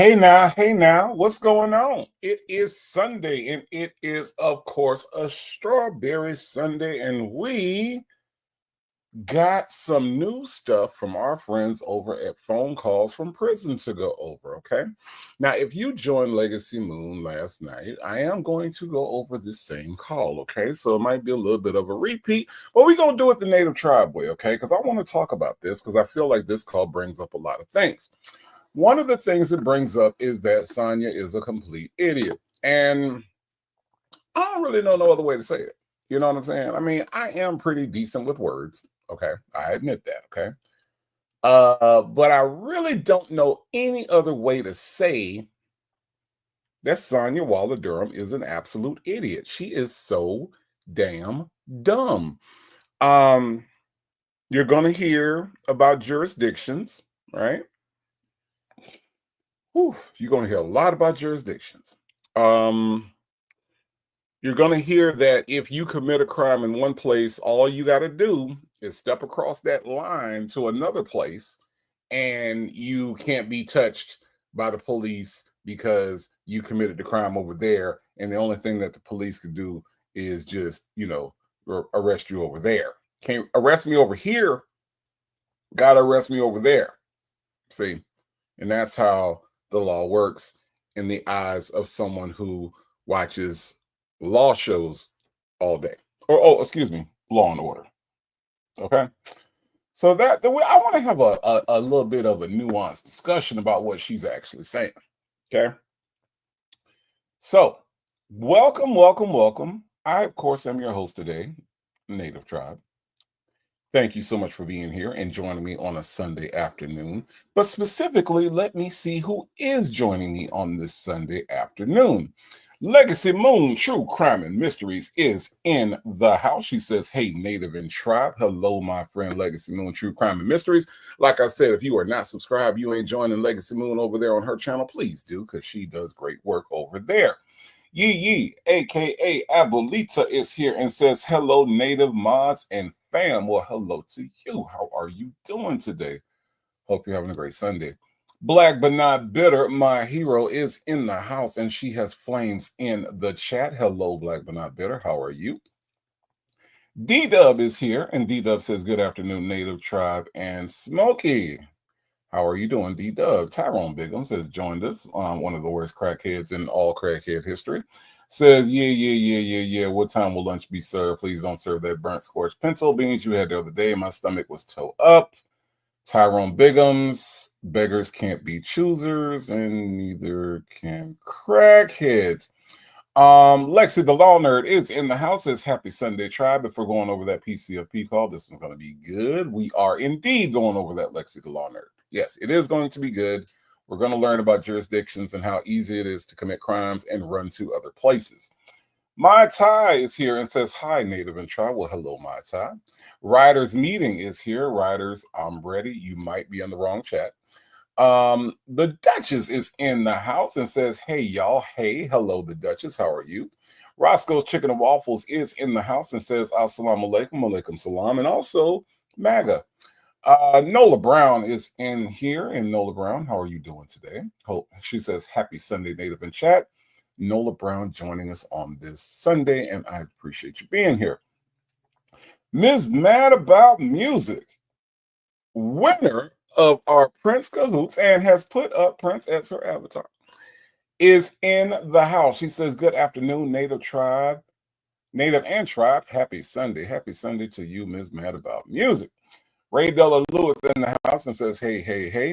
Hey now, what's going on? It is Sunday, and it is, of course, a strawberry Sunday, and we got some new stuff from our friends over at Phone Calls from Prison to go over, okay? Now, if you joined Legacy Moon last night, I am going to go over this same call, okay? So it might be a little bit of a repeat, but we're going to do it the Native Tribe way, okay? Because I want to talk about this because I feel like this call brings up a lot of things. One of the things it brings up is that Sonia is a complete idiot. And I don't really know no other way to say it. You know what I'm saying? I mean, I am pretty decent with words. Okay. I admit that. Okay. But I really don't know any other way to say that Sonia Waller Durham is an absolute idiot. She is so damn dumb. Um, you're gonna hear about jurisdictions, right? Whew, you're going to hear a lot about jurisdictions. Um, you're going to hear that if you commit a crime in one place, all you got to do is step across that line to another place, and you can't be touched by the police because you committed the crime over there. And the only thing that the police could do is just, arrest you over there. Can't arrest me over here. Got to arrest me over there. See, and that's how the law works in the eyes of someone who watches law shows all day. Excuse me, Law and Order. Okay. So that the way I want to have a little bit of a nuanced discussion about what she's actually saying. Okay. So welcome. I, of course, am your host today, Native Tribe. Thank you so much for being here and joining me on a Sunday afternoon. But specifically, let me see who is joining me on this Sunday afternoon. Legacy Moon, True Crime and Mysteries is in the house. She says, hey, Native and Tribe. Hello, my friend Legacy Moon, True Crime and Mysteries. Like I said, if you are not subscribed, you ain't joining Legacy Moon over there on her channel, please do, because she does great work over there. Yee, aka Abuelita, is here and says, hello, Native mods and fam. Well, hello to you. How are you doing today? Hope you're having a great Sunday. Black but not bitter, my hero, is in the house and she has flames in the chat. Hello, Black but not bitter. How are you? D-Dub is here, and D-Dub says, good afternoon, Native Tribe and Smokey. How are you doing, D-Dub? Tyrone Bigham has joined us, one of the worst crackheads in all crackhead history. Says, yeah. What time will lunch be served? Please don't serve that burnt scorched pinto beans you had the other day. My stomach was toe up. Tyrone Bigham's beggars can't be choosers, and neither can crackheads. Lexi the Law Nerd is in the house. Says happy Sunday, Tribe. If we're going over that PCFP call, this one's going to be good. We are indeed going over that Lexi the Law Nerd. Yes, it is going to be good. We're going to learn about jurisdictions and how easy it is to commit crimes and run to other places. My Tai is here and says, hi, Native and Tribe. Well, hello, My Tai. Riders Meeting is here. Riders, I'm ready. You might be in the wrong chat. The Duchess is in the house and says, hey, y'all. Hey, hello, the Duchess. How are you? Roscoe's Chicken and Waffles is in the house and says, assalamu alaikum, alaikum salam, and also MAGA. Nola Brown is in here, and Nola Brown, how are you doing today? Hope she says happy Sunday, Native in chat. Nola Brown joining us on this Sunday, and I appreciate you being here. Ms. Mad About Music, winner of our Prince Cahoots, and has put up Prince as her avatar, is in the house. She says, good afternoon, Native Tribe, Native and Tribe. Happy Sunday. Happy Sunday to you, Ms. Mad About Music. Ray Della Lewis in the house and says, hey,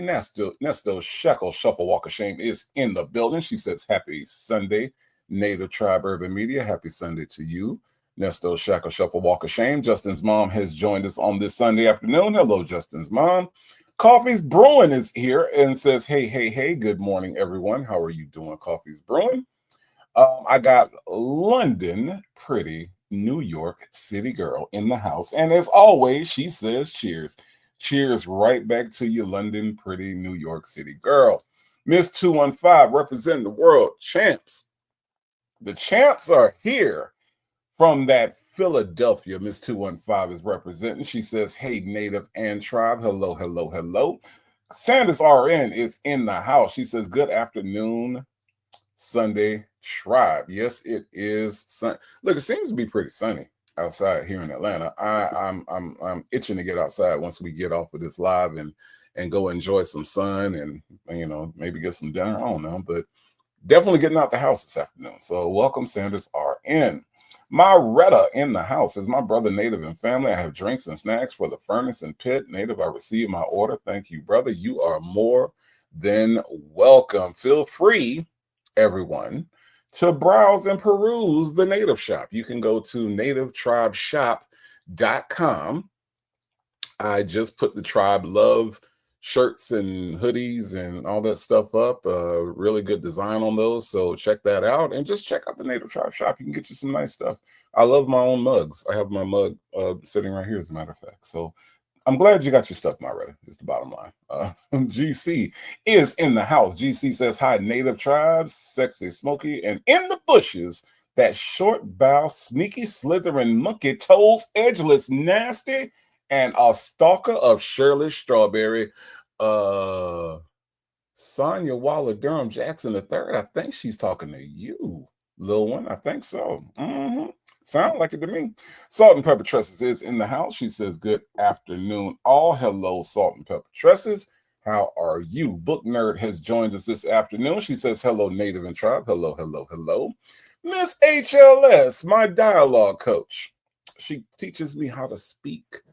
Nesto Shekel Shuffle Walk of Shame is in the building. She says, happy Sunday, Native Tribe Urban Media. Happy Sunday to you, Nesto Shekel Shuffle Walk of Shame. Justin's mom has joined us on this Sunday afternoon. Hello, Justin's mom. Coffee's Brewing is here and says, hey, good morning, everyone. How are you doing, Coffee's Brewing? I got London Pretty New York City girl in the house, and as always, she says cheers. Cheers right back to you, London Pretty New York City girl. Miss 215 representing the world champs. The champs are here from that Philadelphia. Miss 215 is representing. She says, hey, Native and Tribe. Hello. Sanders RN is in the house. She says, "Good afternoon, Sunday Tribe." Yes, it is. Look, it seems to be pretty sunny outside here in Atlanta. I'm itching to get outside once we get off of this live and go enjoy some sun and maybe get some dinner. I don't know, but definitely getting out the house this afternoon. So welcome, Sanders RN. Retta in the house is my brother, Native and family. I have drinks and snacks for the furnace and pit. Native, I received my order. Thank you, brother. You are more than welcome. Feel free, everyone, to browse and peruse the Native shop. You can go to nativetribeshop.com. I just put the Tribe Love shirts and hoodies and all that stuff up. Really good design on those. So check that out and just check out the Native Tribe shop. You can get you some nice stuff. I love my own mugs. I have my mug sitting right here, as a matter of fact. So I'm glad you got your stuff, Retta, is the bottom line. GC is in the house. GC says, "Hi, Native Tribes, sexy, smoky, and in the bushes. That short bow, sneaky, slithering monkey, toes, edgeless, nasty, and a stalker of Shirley Strawberry." Sonia Waller Durham Jackson III. I think she's talking to you, little one. I think so. Sound like it to me. Salt and Pepper Tresses is in the house. She says, "Good afternoon, all." Hello, Salt and Pepper Tresses. How are you? Book Nerd has joined us this afternoon. She says, "Hello, Native and Tribe." Hello, hello, hello. Miss HLS, my dialogue coach. She teaches me how to speak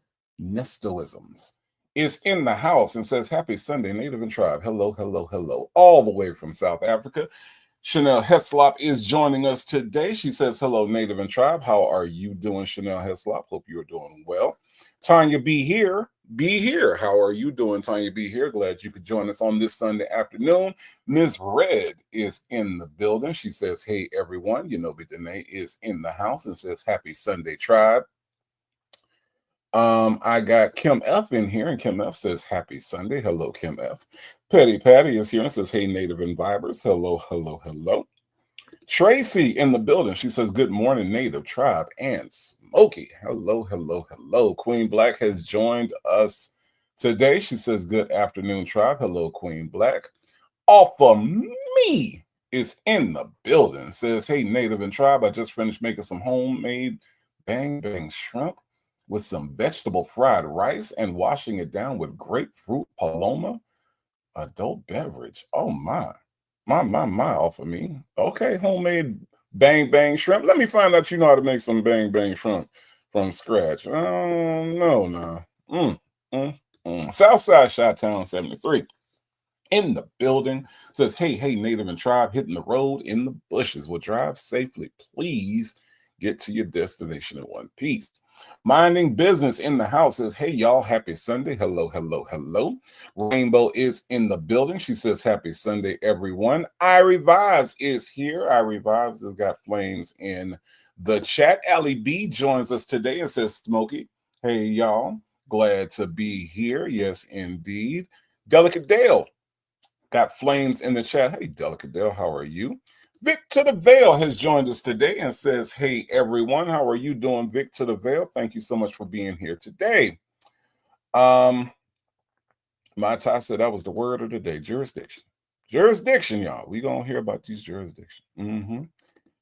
Nestoisms, is in the house and says, "Happy Sunday, Native and Tribe." Hello, hello, hello. All the way from South Africa. Chanel Heslop is joining us today. She says, "Hello, Native and Tribe. How are you doing, Chanel Heslop? Hope you are doing well." Tanya Be Here. Be Here. How are you doing, Tanya Be Here? Glad you could join us on this Sunday afternoon. Ms. Red is in the building. She says, "Hey, everyone." Danae is in the house and says, "Happy Sunday, Tribe." I got Kim F in here, and Kim F says, "Happy Sunday." Hello, Kim F. Petty Patty is here and says, "Hey, Native and Vibers." Hello, hello, hello. Tracy in the building. She says, "Good morning, Native Tribe and Smokey." Hello, hello, hello. Queen Black has joined us today. She says, "Good afternoon, Tribe." Hello, Queen Black. Off of Me is in the building. Says, "Hey, Native and Tribe, I just finished making some homemade bang bang shrimp with some vegetable fried rice and washing it down with grapefruit paloma adult beverage." Oh my off of Me. Okay, homemade bang bang shrimp. Let me find out you know how to make some bang bang shrimp from scratch. No. Southside Chi-Town 73 in the building says, hey, Native and Tribe, hitting the road in the bushes. Will drive safely, please. Get to your destination in one piece. Minding Business in the house says, "Hey, y'all, happy Sunday." Hello, hello, hello. Rainbow is in the building. She says, "Happy Sunday, everyone." I Revives is here. I Revives has got flames in the chat. Allie B joins us today and says, "Smokey, hey, y'all, glad to be here." Yes, indeed. Delicate Dale got flames in the chat. Hey, Delicate Dale, how are you? Vic to the Veil has joined us today and says, "Hey, everyone, how are you doing?" Vic to the Veil, thank you so much for being here today. My Ty said that was the word of the day, jurisdiction. Jurisdiction, y'all. We gonna hear about these jurisdiction.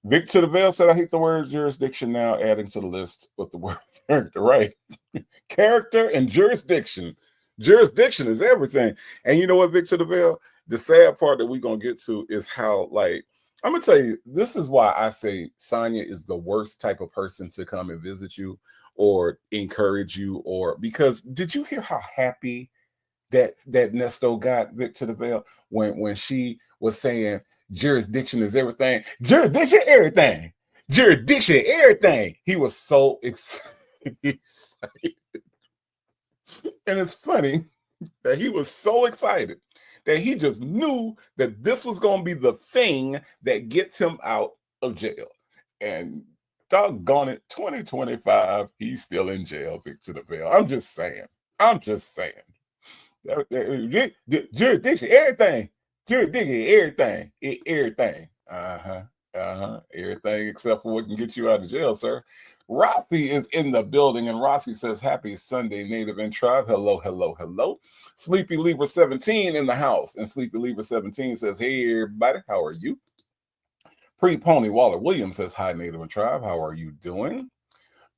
Vic to the Veil said, "I hate the word jurisdiction now," adding to the list with the word character, right? Character and jurisdiction. Jurisdiction is everything. And you know what, Vic to the Veil? The sad part that we're gonna get to is how, like, I'm gonna tell you, this is why I say Sonia is the worst type of person to come and visit you or encourage you, or because did you hear how happy that Nesto got, Vic to the Veil, when she was saying jurisdiction is everything, jurisdiction everything, jurisdiction everything. He was so excited. And it's funny that he was so excited that he just knew that this was going to be the thing that gets him out of jail. And doggone it, 2025, he's still in jail, Vic to the Veil. I'm just saying. Jurisdiction, everything. Jurisdiction, everything. Everything. Everything except for what can get you out of jail, sir. Rossi is in the building, and Rossi says, happy Sunday, Native and Tribe. Hello, hello, hello. Sleepy Libra 17 in the house, and Sleepy Libra 17 says, hey, everybody, how are you? Pre-Pony Waller Williams says, hi, Native and Tribe. How are you doing?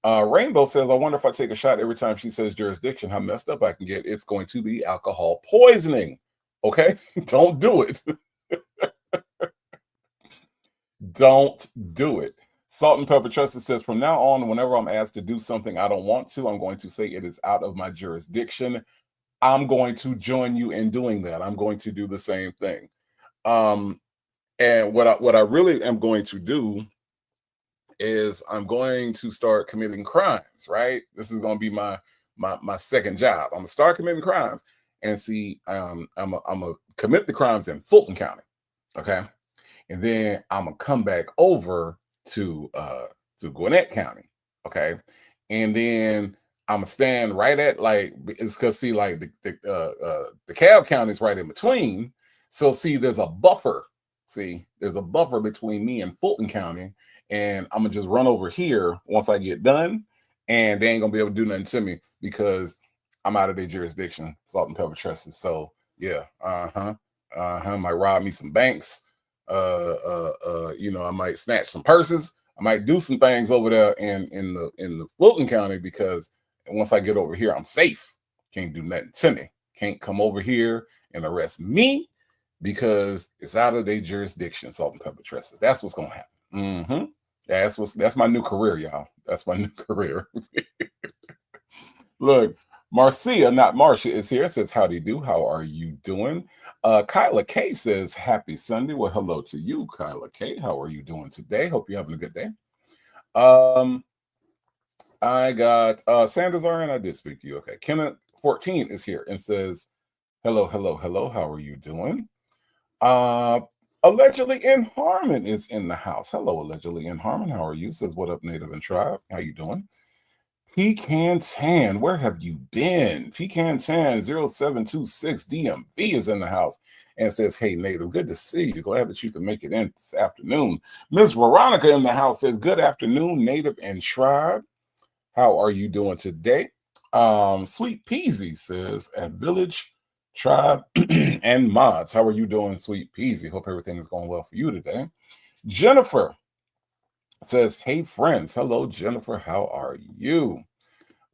Rainbow says, I wonder if I take a shot every time she says jurisdiction, how messed up I can get. It's going to be alcohol poisoning. Okay? Don't do it. Don't do it. Salt and Pepper Trusted says, from now on, whenever I'm asked to do something I don't want to, I'm going to say it is out of my jurisdiction. I'm going to join you in doing that. I'm going to do the same thing. And what I really am going to do is I'm going to start committing crimes, right? This is going to be my second job. I'm gonna start committing crimes and see, I'm gonna commit the crimes in Fulton County, okay? And then I'm gonna come back over to Gwinnett County, okay? And then I'm gonna stand right at, like, it's because see, like the Cobb County is right in between. So see, there's a buffer. See, there's a buffer between me and Fulton County, and I'm gonna just run over here once I get done, and they ain't gonna be able to do nothing to me because I'm out of their jurisdiction. Salt and Pepper Trusted. So yeah, might rob me some banks. I might snatch some purses. I might do some things over there in the Fulton County, because once I get over here, I'm safe. Can't do nothing to me. Can't come over here and arrest me because it's out of their jurisdiction. Salt and Pepper Trusted. That's what's gonna happen. That's my new career, y'all. That's my new career. Look, Marcia, not Marcia, is here. Says, howdy do. How are you doing? Kyla K says, happy Sunday. Well, hello to you, Kyla K. How are you doing today? Hope you're having a good day. I got Sanders RN. I did speak to you. Okay. Kenneth 14 is here and says, hello, hello, hello. How are you doing? Allegedly in Harmon is in the house. Hello, Allegedly in Harmon. How are you? Says, what up, Native and Tribe? How you doing? Pecan Tan, where have you been? Pecan Tan 0726 DMV is in the house and says, hey, Native, good to see you. Glad that you can make it in this afternoon. Miss Veronica in the house says, good afternoon, Native and Tribe. How are you doing today? Sweet Peasy says, at Village Tribe and Mods. How are you doing, Sweet Peasy? Hope everything is going well for you today. Jennifer says, hey, friends. Hello, Jennifer. How are you?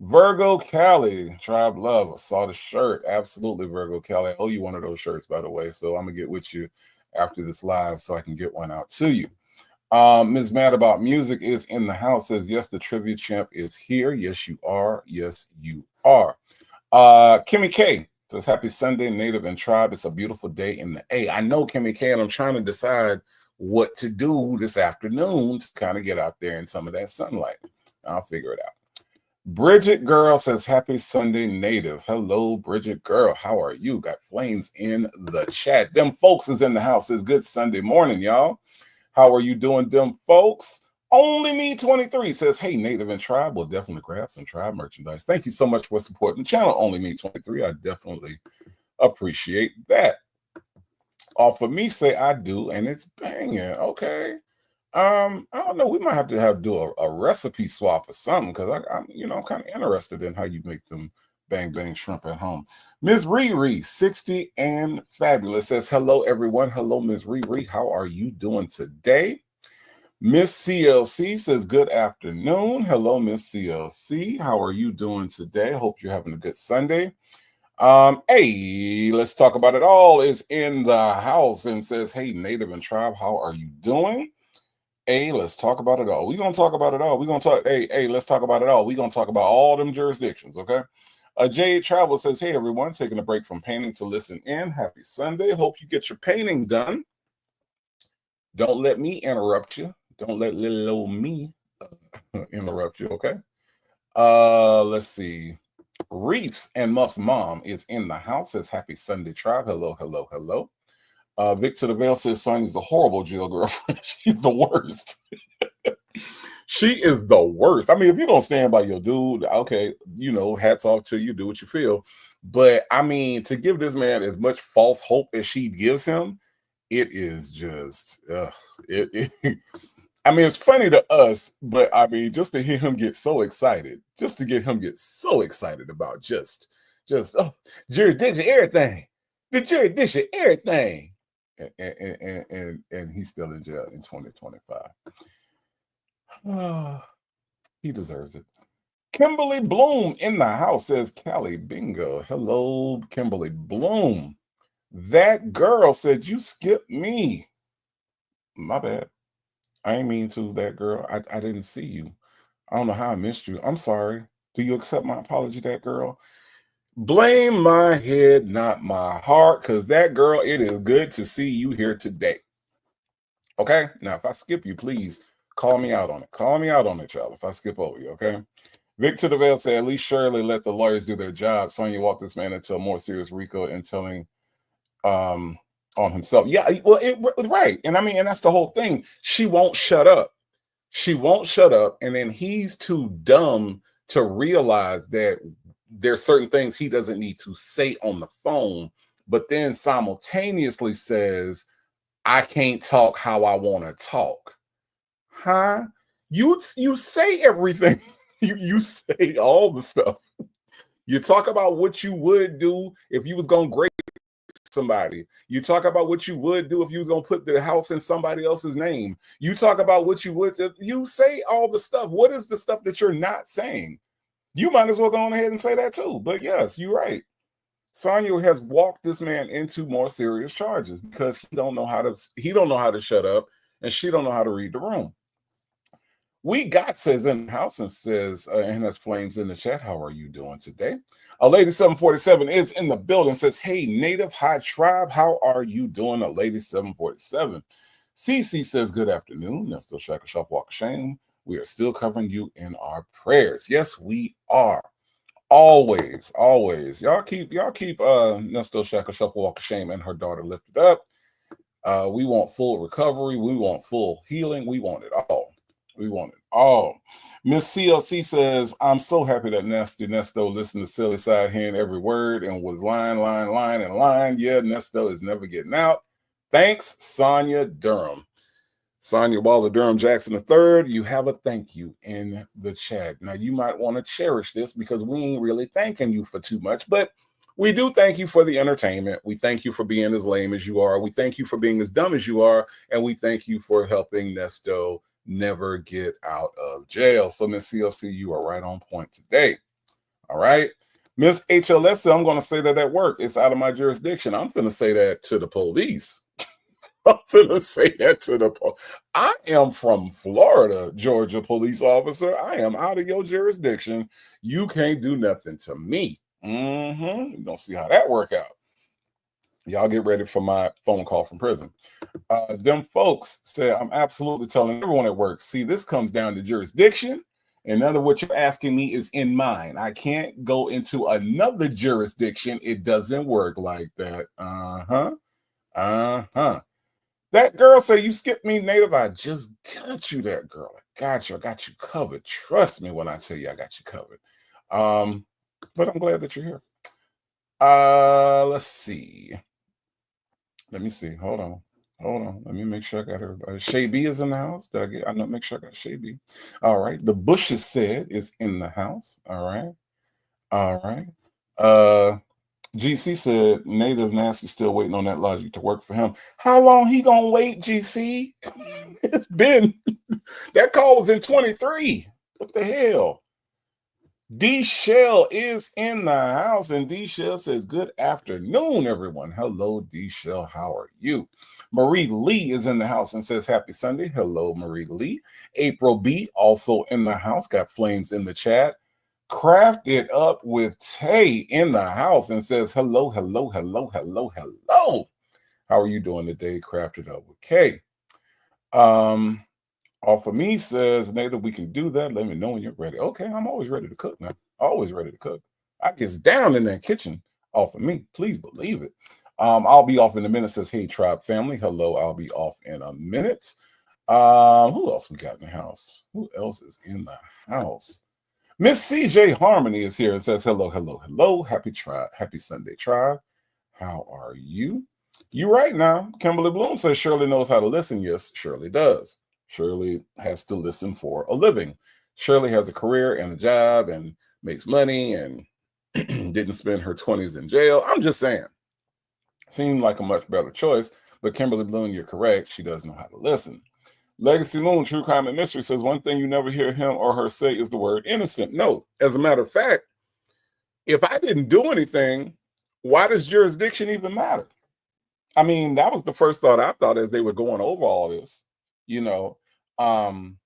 Virgo Cali, Tribe Love. I saw the shirt. Absolutely, Virgo Cali. I owe you one of those shirts, by the way. So I'm going to get with you after this live so I can get one out to you. Ms. Mad About Music is in the house. Says, yes, the trivia champ is here. Yes, you are. Yes, you are. Kimmy K says, happy Sunday, Native and Tribe. It's a beautiful day in the A. I know, Kimmy K, and I'm trying to decide what to do this afternoon to kind of get out there in some of that sunlight. I'll figure it out. Bridget Girl says, happy Sunday, Native. Hello, Bridget Girl. How are you? Got flames in the chat. Them folks is in the house. Says, good Sunday morning, y'all. How are you doing, them folks? Only Me 23 says, hey, Native and Tribe, will definitely grab some Tribe merchandise. Thank you so much for supporting the channel, Only Me 23. I definitely appreciate that. Offer me, say I do, and it's banging. Okay. I don't know. We might have to do a recipe swap or something, because I'm kind of interested in how you make them bang bang shrimp at home. Ms. Riri 60 and fabulous says, hello everyone. Hello, Ms. Riri. How are you doing today? Miss CLC says, good afternoon. Hello, Miss CLC. How are you doing today? Hope you're having a good Sunday. Hey, let's talk about it all is in the house and says, hey, Native and Tribe, how are you doing? Hey, let's talk about it all. We're going to talk about it all. We're going to talk, hey, let's talk about it all. We're going to talk about all them jurisdictions, okay? Jade Travel says, hey, everyone, taking a break from painting to listen in. Happy Sunday. Hope you get your painting done. Don't let me interrupt you. Don't let little old me interrupt you, okay? Let's see. Reefs and Muff's mom is in the house. Says, happy Sunday, Tribe. Hello, hello, hello. Victor DeVale says, Sonia's a horrible jail girlfriend. She's the worst. She is the worst. I mean, if you're going to stand by your dude, okay, hats off to you. Do what you feel. But, I mean, to give this man as much false hope as she gives him, it is just, I mean, it's funny to us, but I mean, just to hear him get so excited, just to get him get so excited about oh, jurisdiction, everything, the jurisdiction, everything, and he's still in jail in 2025. Oh, he deserves it. Kimberly Bloom in the house says, Callie, bingo. Hello, Kimberly Bloom. That girl said you skipped me. My bad. I ain't mean to, that girl. I didn't see you. I don't know how I missed you. I'm sorry. Do you accept my apology, that girl? Blame my head, not my heart, because that girl, it is good to see you here today. Okay? Now, if I skip you, please call me out on it. Call me out on it, y'all, if I skip over you, okay? Victor DeVale said, at least Shirley let the lawyers do their job. Sonia walked this man into a more serious RICO and telling on himself. Yeah, well, right. And I mean, and that's the whole thing. She won't shut up. She won't shut up. And then he's too dumb to realize that there's certain things he doesn't need to say on the phone, but then simultaneously says, I can't talk how I want to talk. Huh? You say everything. you say all the stuff. You talk about what you would do if you was going to grape somebody. You talk about what you would do if you was going to put the house in somebody else's name. You talk about what you would. You say all the stuff. What is the stuff that you're not saying? You might as well go on ahead and say that too. But yes, you're right. Sonia has walked this man into more serious charges because he don't know how to shut up, and she don't know how to read the room. We got says in the house and says, and has flames in the chat. How are you doing today? A lady 747 is in the building, says, hey, Native High Tribe, how are you doing? A lady 747. CC says, good afternoon. Nesto Shaka Shop Walk of Shame. We are still covering you in our prayers. Yes, we are. Always. Y'all keep Nesto Shaka Shop Walk of Shame and her daughter lifted up. We want full recovery. We want full healing. We want it all. We want it all. Miss CLC says, I'm so happy that Nesto listened to Silly Side hearing every word and was line. Yeah, Nesto is never getting out. Thanks, Sonia Durham. Sonia Waller Durham Jackson III, you have a thank you in the chat. Now, you might want to cherish this because we ain't really thanking you for too much, but we do thank you for the entertainment. We thank you for being as lame as you are. We thank you for being as dumb as you are. And we thank you for helping Nesto never get out of jail. So, Miss CLC, you are right on point today. All right. Miss HLS, I'm going to say that at work. It's out of my jurisdiction. I'm going to say that to the police. I'm going to say that to the police. I am from Florida, Georgia police officer. I am out of your jurisdiction. You can't do nothing to me. You're going to see how that work out. Y'all get ready for my phone call from prison. Them folks said, I'm absolutely telling everyone at work, see, this comes down to jurisdiction. And none of what you're asking me is in mine. I can't go into another jurisdiction. It doesn't work like that. That girl said, you skipped me, Native. I just got you, that girl. I got you covered. Trust me when I tell you I got you covered. But I'm glad that you're here. Let's see. Let me see. Hold on. Let me make sure I got everybody. Shay B is in the house. I know. Make sure I got Shay B. All right. The Bushes said is in the house. All right. GC said Native Nasty still waiting on that logic to work for him. How long he gonna wait, GC? It's been that call was in 23. What the hell? D Shell is in the house, and D Shell says, good afternoon, everyone. Hello, D Shell. How are you? Marie Lee is in the house and says, happy Sunday. Hello, Marie Lee. April B also in the house, got flames in the chat. Craft It Up with Tay in the house and says, hello. How are you doing today? Craft It Up with Kay. Off of me says, Native, we can do that. Let me know when you're ready. Okay, I'm always ready to cook now. Always ready to cook. I gets down in that kitchen off of me. Please believe it. I'll be off in a minute. Says, hey, Tribe family. Hello, I'll be off in a minute. Who else we got in the house? Who else is in the house? Miss CJ Harmony is here and says, hello. Happy Sunday, Tribe. How are you? You right now. Kimberly Bloom says Shirley knows how to listen. Yes, Shirley does. Shirley has to listen for a living. Shirley has a career and a job and makes money and didn't spend her 20s in jail. I'm just saying, seemed like a much better choice. But Kimberly Bloom, you're correct. She does know how to listen. Legacy Moon, True Crime and Mystery says one thing you never hear him or her say is the word innocent. No, as a matter of fact, if I didn't do anything, why does jurisdiction even matter? I mean, that was the first thought I thought as they were going over all this. You know, um,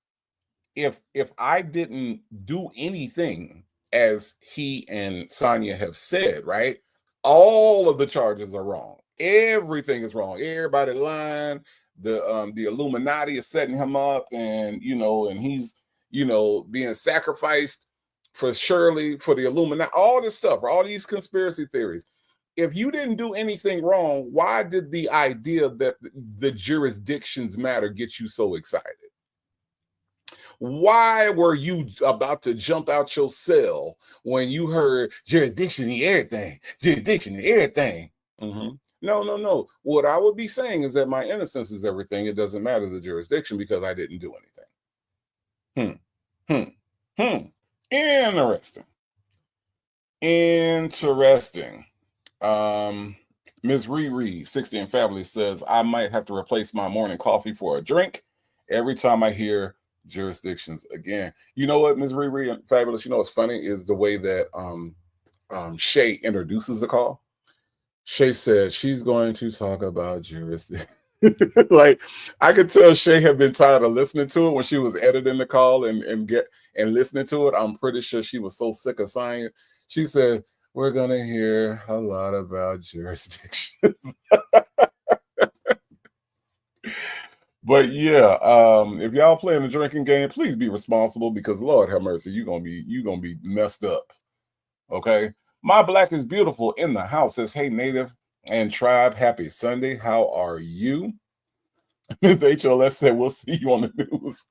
if I didn't do anything, as he and Sonia have said, right, all of the charges are wrong. Everything is wrong. Everybody lying. The Illuminati is setting him up, and and he's being sacrificed for Shirley, for the Illuminati, all this stuff, all these conspiracy theories. If you didn't do anything wrong, why did the idea that the jurisdictions matter get you so excited? Why were you about to jump out your cell when you heard jurisdiction and everything? Jurisdiction and everything. No, no, no. What I would be saying is that my innocence is everything. It doesn't matter the jurisdiction because I didn't do anything. Interesting. Interesting. Ms. Riri, 60 and Fabulous says, I might have to replace my morning coffee for a drink every time I hear jurisdictions again. You know what, Ms. Riri and Fabulous, what's funny is the way that Shay introduces the call. Shay said she's going to talk about jurisdiction. Like, I could tell Shay had been tired of listening to it when she was editing the call and listening to it. I'm pretty sure she was so sick of saying it. She said, we're going to hear a lot about jurisdiction. But yeah, if y'all playing the drinking game, please be responsible because Lord have mercy, you're gonna be messed up. Okay. My Black is Beautiful in the house says, hey, Native and Tribe, happy Sunday. How are you? Ms. HLS said, we'll see you on the news.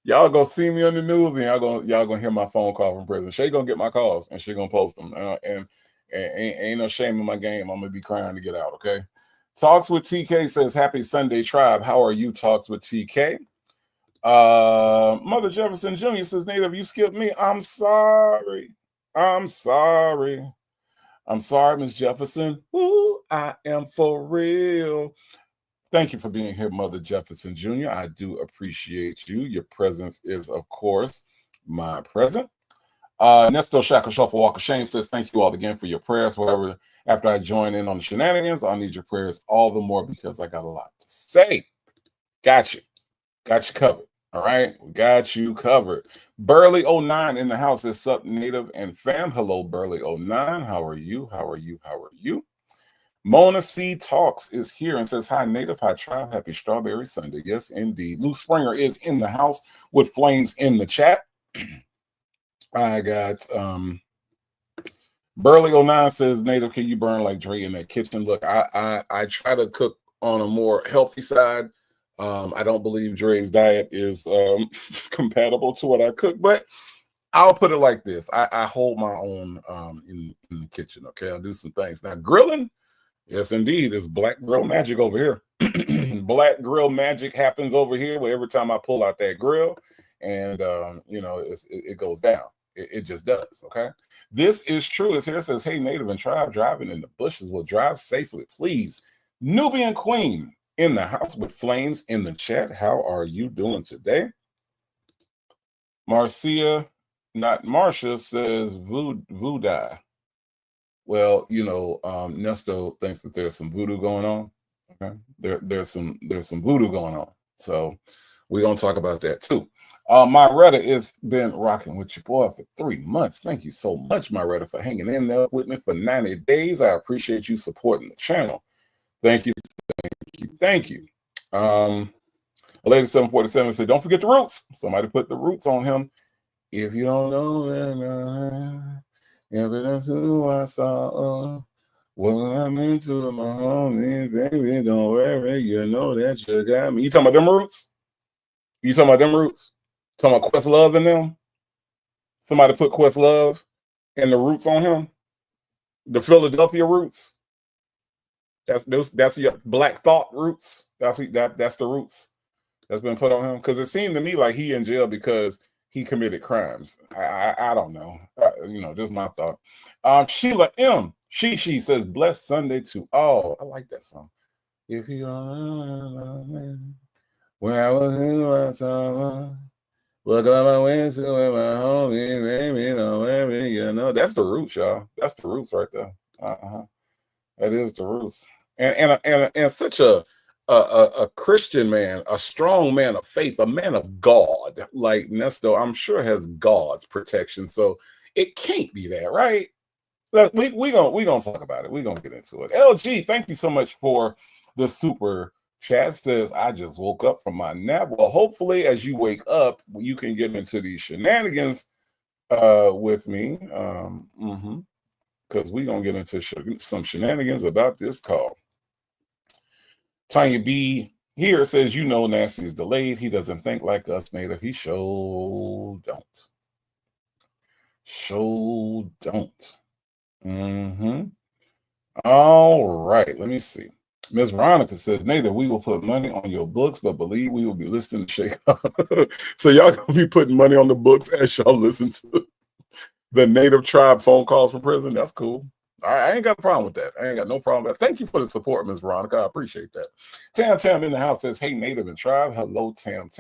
Y'all gonna see me on the news, and y'all gonna hear my phone call from prison. Shay gonna get my calls, and she gonna post them. And ain't no shame in my game. I'm gonna be crying to get out. Okay. Talks with TK says, happy Sunday, Tribe. How are you? Talks with TK. Mother Jefferson Jr. says, Native, you skipped me. I'm sorry. I'm sorry. I'm sorry, Miss Jefferson. Ooh, I am for real. Thank you for being here, Mother Jefferson Jr. I do appreciate you. Your presence is, of course, my present. Nesto Shackle Shuffle Walk of Shame says, thank you all again for your prayers. However, after I join in on the shenanigans, I'll need your prayers all the more because I got a lot to say. Got you. Got you covered. All right. We got you covered. Burley09 in the house is Sup Native and Fam. Hello, Burley09. How are you? How are you? How are you? Mona C Talks is here and says, hi, Native. Hi, Tribe. Happy Strawberry Sunday. Yes, indeed. Lou Springer is in the house with flames in the chat. I got Burley09 says, Native, can you burn like Dre in that kitchen? Look, I try to cook on a more healthy side. I don't believe Dre's diet is compatible to what I cook, but I'll put it like this. I hold my own in the kitchen, okay? I'll do some things. Now, grilling, yes, indeed, it's Black Grill Magic over here. Black Grill Magic happens over here where every time I pull out that grill and, it goes down. It just does, okay? This is true. It's here. It says, hey, Native and Tribe, driving in the bushes will drive safely, please. Nubian Queen in the house with flames in the chat. How are you doing today? Marcia, not Marcia, says voodoo. Well, Nesto thinks that there's some voodoo going on. Okay, there's some voodoo going on. So we're gonna talk about that too. Myretta has been rocking with your boy for 3 months. Thank you so much, Myretta, for hanging in there with me for 90 days. I appreciate you supporting the channel. Thank you. Thank you. Lady 747 said, don't forget the roots. Somebody put the roots on him. If you don't know evidence who I saw, what I'm into my homie, baby, don't worry, you know that you got me. You talking about them roots? You talking about them roots? Talking about Questlove in them? Somebody put Questlove and the roots on him? The Philadelphia roots? That's your Black Thought roots. That's the roots. that's been put on him? Because it seemed to me like he in jail because he committed crimes. I don't know. Just my thought. Sheila M. She says, "Blessed Sunday to all." I like that song. If you don't love me, when I was in my time, look up I went to with my homie, baby, don't worry, that's the roots, y'all. That's the roots right there. That is the roots, and such a Christian man, a strong man of faith, a man of God like Nesto, I'm sure has God's protection. So it can't be that, right? We gonna talk about it. We're gonna get into it. LG, thank you so much for the super chat. Says, I just woke up from my nap. Well, hopefully as you wake up, you can get into these shenanigans with me. Because we're gonna get into some shenanigans about this call. Tanya B here says, Nasty is delayed. He doesn't think like us, Native. He sure don't. Sure don't. All right, let me see. Ms. Veronica says, Native, we will put money on your books, but believe we will be listening to Shake Up. So y'all gonna be putting money on the books as y'all listen to the Native tribe phone calls from prison. That's cool. All right, I ain't got a problem with that. I ain't got no problem with that. Thank you for the support, Ms. Veronica. I appreciate that. Tam in the house says, hey, Native and tribe. Hello, Tam.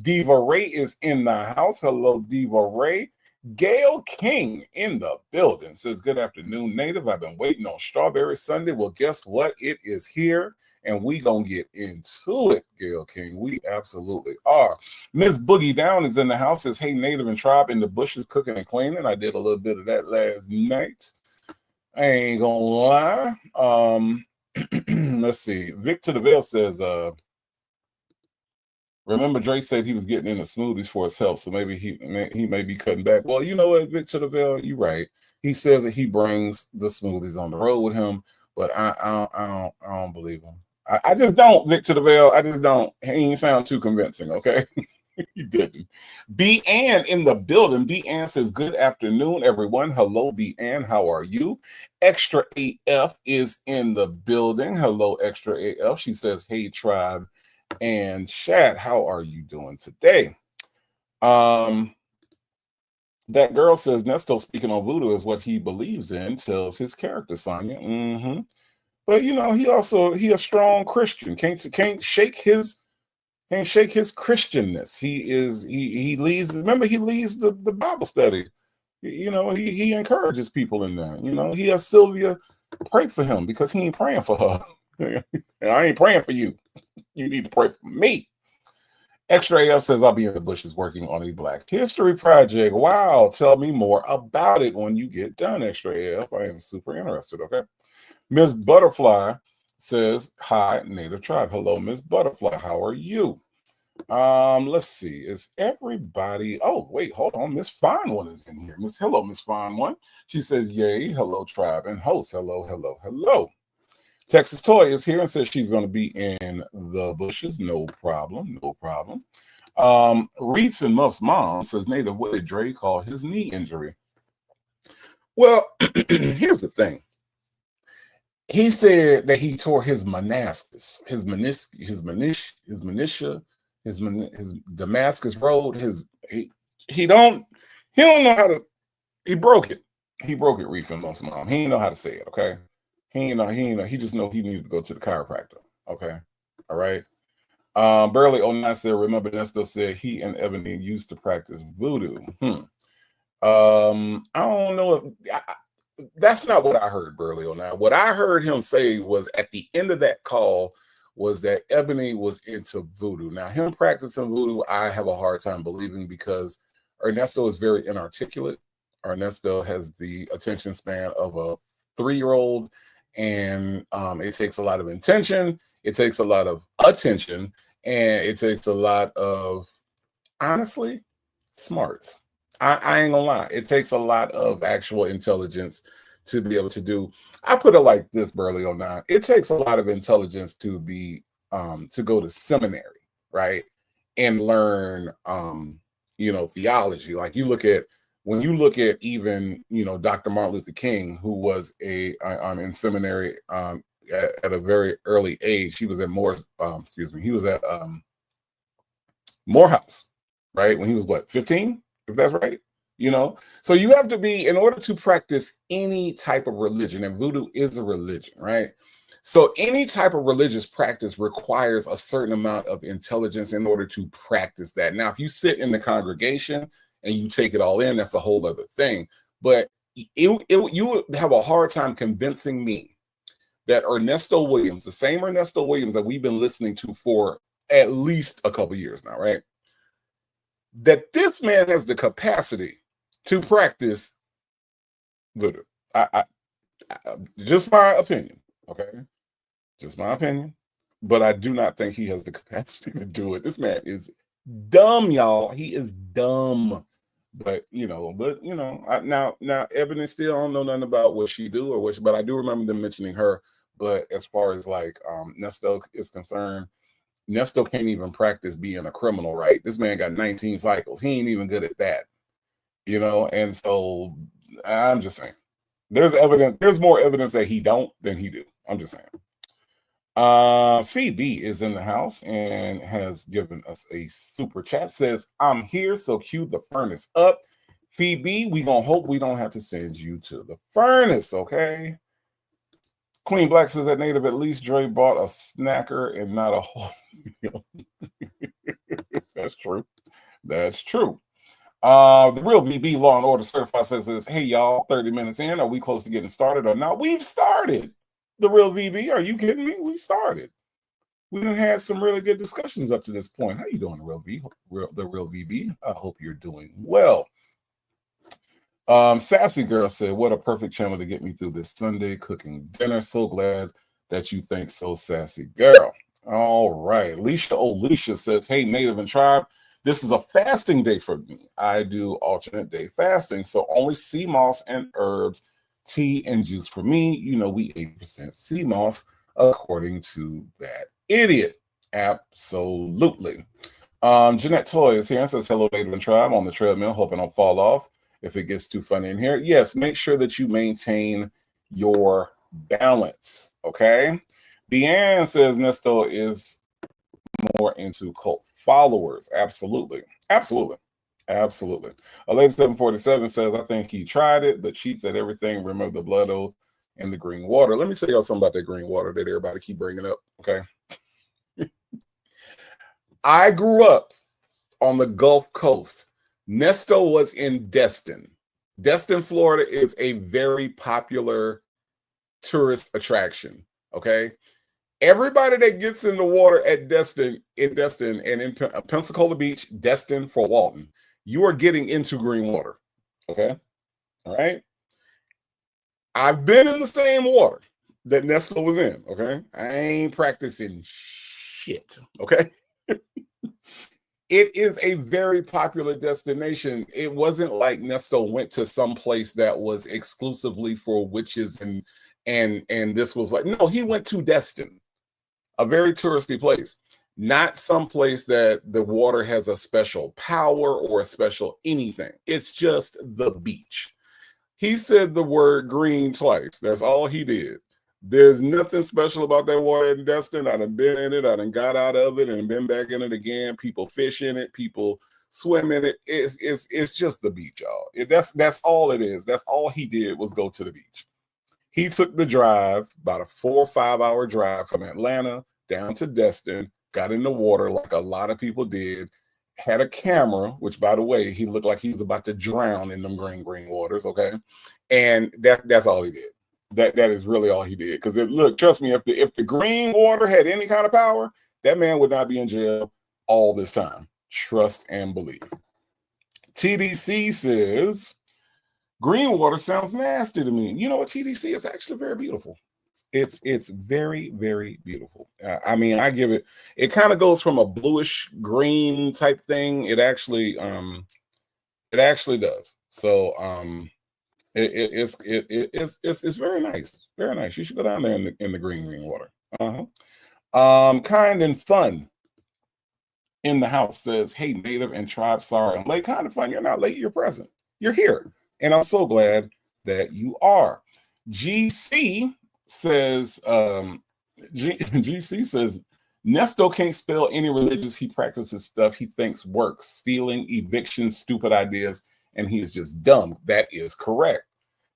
Diva Ray is in the house. Hello, Diva Ray. Gail King in the building says, good afternoon, Native. I've been waiting on Strawberry Sunday. Well, guess what? It is here, and we gonna get into it, Gail King. We absolutely are. Miss Boogie Down is in the house. Says, hey, Native and tribe in the bushes cooking and cleaning. I did a little bit of that last night. I ain't gonna lie. Let's see. Vic to the Veil says, remember Dre said he was getting into smoothies for his health, so maybe he may be cutting back. Well, you know what, Vic to the Veil, you're right. He says that he brings the smoothies on the road with him, but I don't believe him. I just don't, Vic to the Veil. I just don't. He ain't sound too convincing, okay? He didn't. B. Ann in the building. B. Ann says, good afternoon, everyone. Hello, B. Ann. How are you? Extra AF is in the building. Hello, Extra AF. She says, hey, tribe and chat, how are you doing today? That girl says, Nesto speaking on voodoo is what he believes in, tells his character, Sonia. But, he a strong Christian. Can't shake his Christianness. He leads, remember, he leads the Bible study. He encourages people in there. He has Sylvia pray for him because he ain't praying for her. I ain't praying for you. You need to pray for me. Extra AF says, I'll be in the bushes working on a Black History project. Wow, tell me more about it when you get done, Extra AF. I am super interested, okay? Miss Butterfly says, hi, Native Tribe. Hello, Miss Butterfly. How are you? Let's see. Is everybody? Oh, wait, hold on. Miss Fine One is in here. Hello, Miss Fine One. She says, yay, hello, tribe and host. Hello, hello, hello. Texas Toy is here and says she's going to be in the bushes. No problem. No problem. Reef and Muff's mom says, Native, what did Dre call his knee injury? Well, here's the thing. He said that he tore his meniscus, his Damascus Road. He don't know how to. He broke it. He broke it. Reef and Muff's mom. He didn't know how to say it. Okay. He just know he needed to go to the chiropractor. Okay. All right. Burley 09 said, remember Nesto said he and Ebony used to practice voodoo. I don't know if that's not what I heard, Burley 09. What I heard him say was at the end of that call was that Ebony was into voodoo. Now, him practicing voodoo, I have a hard time believing because Ernesto is very inarticulate. Ernesto has the attention span of a 3-year-old. And it takes a lot of intention, it takes a lot of attention, and it takes a lot of, honestly, smarts. I ain't gonna lie. It takes a lot of actual intelligence to be able to do. I put it like this, Burley 09. It takes a lot of intelligence to be to go to seminary, right? And learn theology. Like when you look at even, Dr. Martin Luther King, who was in seminary at a very early age. He was at Morris, he was at Morehouse, right? When he was what, 15, if that's right? So you have to be, in order to practice any type of religion, and voodoo is a religion, right? So any type of religious practice requires a certain amount of intelligence in order to practice that. Now, if you sit in the congregation and you take it all in, that's a whole other thing. But you would have a hard time convincing me that Ernesto Williams, the same Ernesto Williams that we've been listening to for at least a couple years now, right? That this man has the capacity to practice voodoo. I just my opinion, okay? Just my opinion. But I do not think he has the capacity to do it. This man is dumb, y'all. He is dumb. But now Ebony still don't know nothing about what she do or but I do remember them mentioning her. But as far as like Nesto is concerned, Nesto can't even practice being a criminal, right? This man got 19 cycles. He ain't even good at that, and so I'm just saying there's more evidence that he don't than he do. I'm just saying. Phoebe is in the house and has given us a super chat. Says, I'm here, so cue the furnace up. Phoebe, we gonna hope we don't have to send you to the furnace, okay? Queen Black says that Native, at least Dre bought a snacker and not a whole meal. That's true. That's true. The real VB Law and Order Certified says, hey y'all, 30 minutes in, are we close to getting started or not? We've started. The real VB, are you kidding me? We started. We done had some really good discussions up to this point. How you doing, the real VB? I hope you're doing well. Sassy Girl said, what a perfect channel to get me through this Sunday cooking dinner. So glad that you think so, Sassy Girl. All right. Alicia says, hey, Native and Tribe, this is a fasting day for me. I do alternate day fasting, so only sea moss and herbs, tea and juice for me. We 80% sea moss, according to that idiot. Absolutely. Jeanette Toy is here and says, hello, Native and Tribe, on the treadmill, hoping I'll fall off if it gets too funny in here. Yes, make sure that you maintain your balance, okay? Deanne says Nesto is more into cult followers. Absolutely. Absolutely. Absolutely. A lady 747 says, I think he tried it, but cheats at everything. Remember the blood oath and the green water. Let me tell y'all something about that green water that everybody keep bringing up, okay? I grew up on the Gulf Coast. Nesto was in Destin. Destin, Florida is a very popular tourist attraction, okay? Everybody that gets in the water at Destin, and in Pensacola Beach, Destin, Fort Walton, you are getting into green water, okay? All right? I've been in the same water that Nesto was in, okay? I ain't practicing shit, okay? It is a very popular destination. It wasn't like Nesto went to some place that was exclusively for witches and this was like, no, he went to Destin, a very touristy place, not some place that the water has a special power or a special anything. It's just the beach. He said the word green twice. That's all he did. There's nothing special about that water in Destin. I done been in it. I done got out of it and been back in it again. People fish in it. People swim in it. It's just the beach, y'all. That's all it is. That's all he did was go to the beach. He took the drive, about a 4 or 5 hour drive from Atlanta down to Destin, got in the water like a lot of people did, had a camera, which, by the way, he looked like he was about to drown in them green waters, okay? And that's all he did. That is really all he did. Because look, trust me, if the green water had any kind of power, that man would not be in jail all this time. Trust and believe. TDC says, green water sounds nasty to me. You know what, TDC is actually very beautiful. It's very, very beautiful. I mean, I give it kind of goes from a bluish green type thing. It actually does. So it's very nice. Very nice. You should go down there in the green water. Kind and Fun in the house says, hey, Native and Tribe, sorry I'm late. Kind of Fun, you're not late, you're present. You're here. And I'm so glad that you are. GC says, GC says, Nesto can't spell any religions. He practices stuff he thinks works, stealing, eviction, stupid ideas, and he is just dumb. That is correct.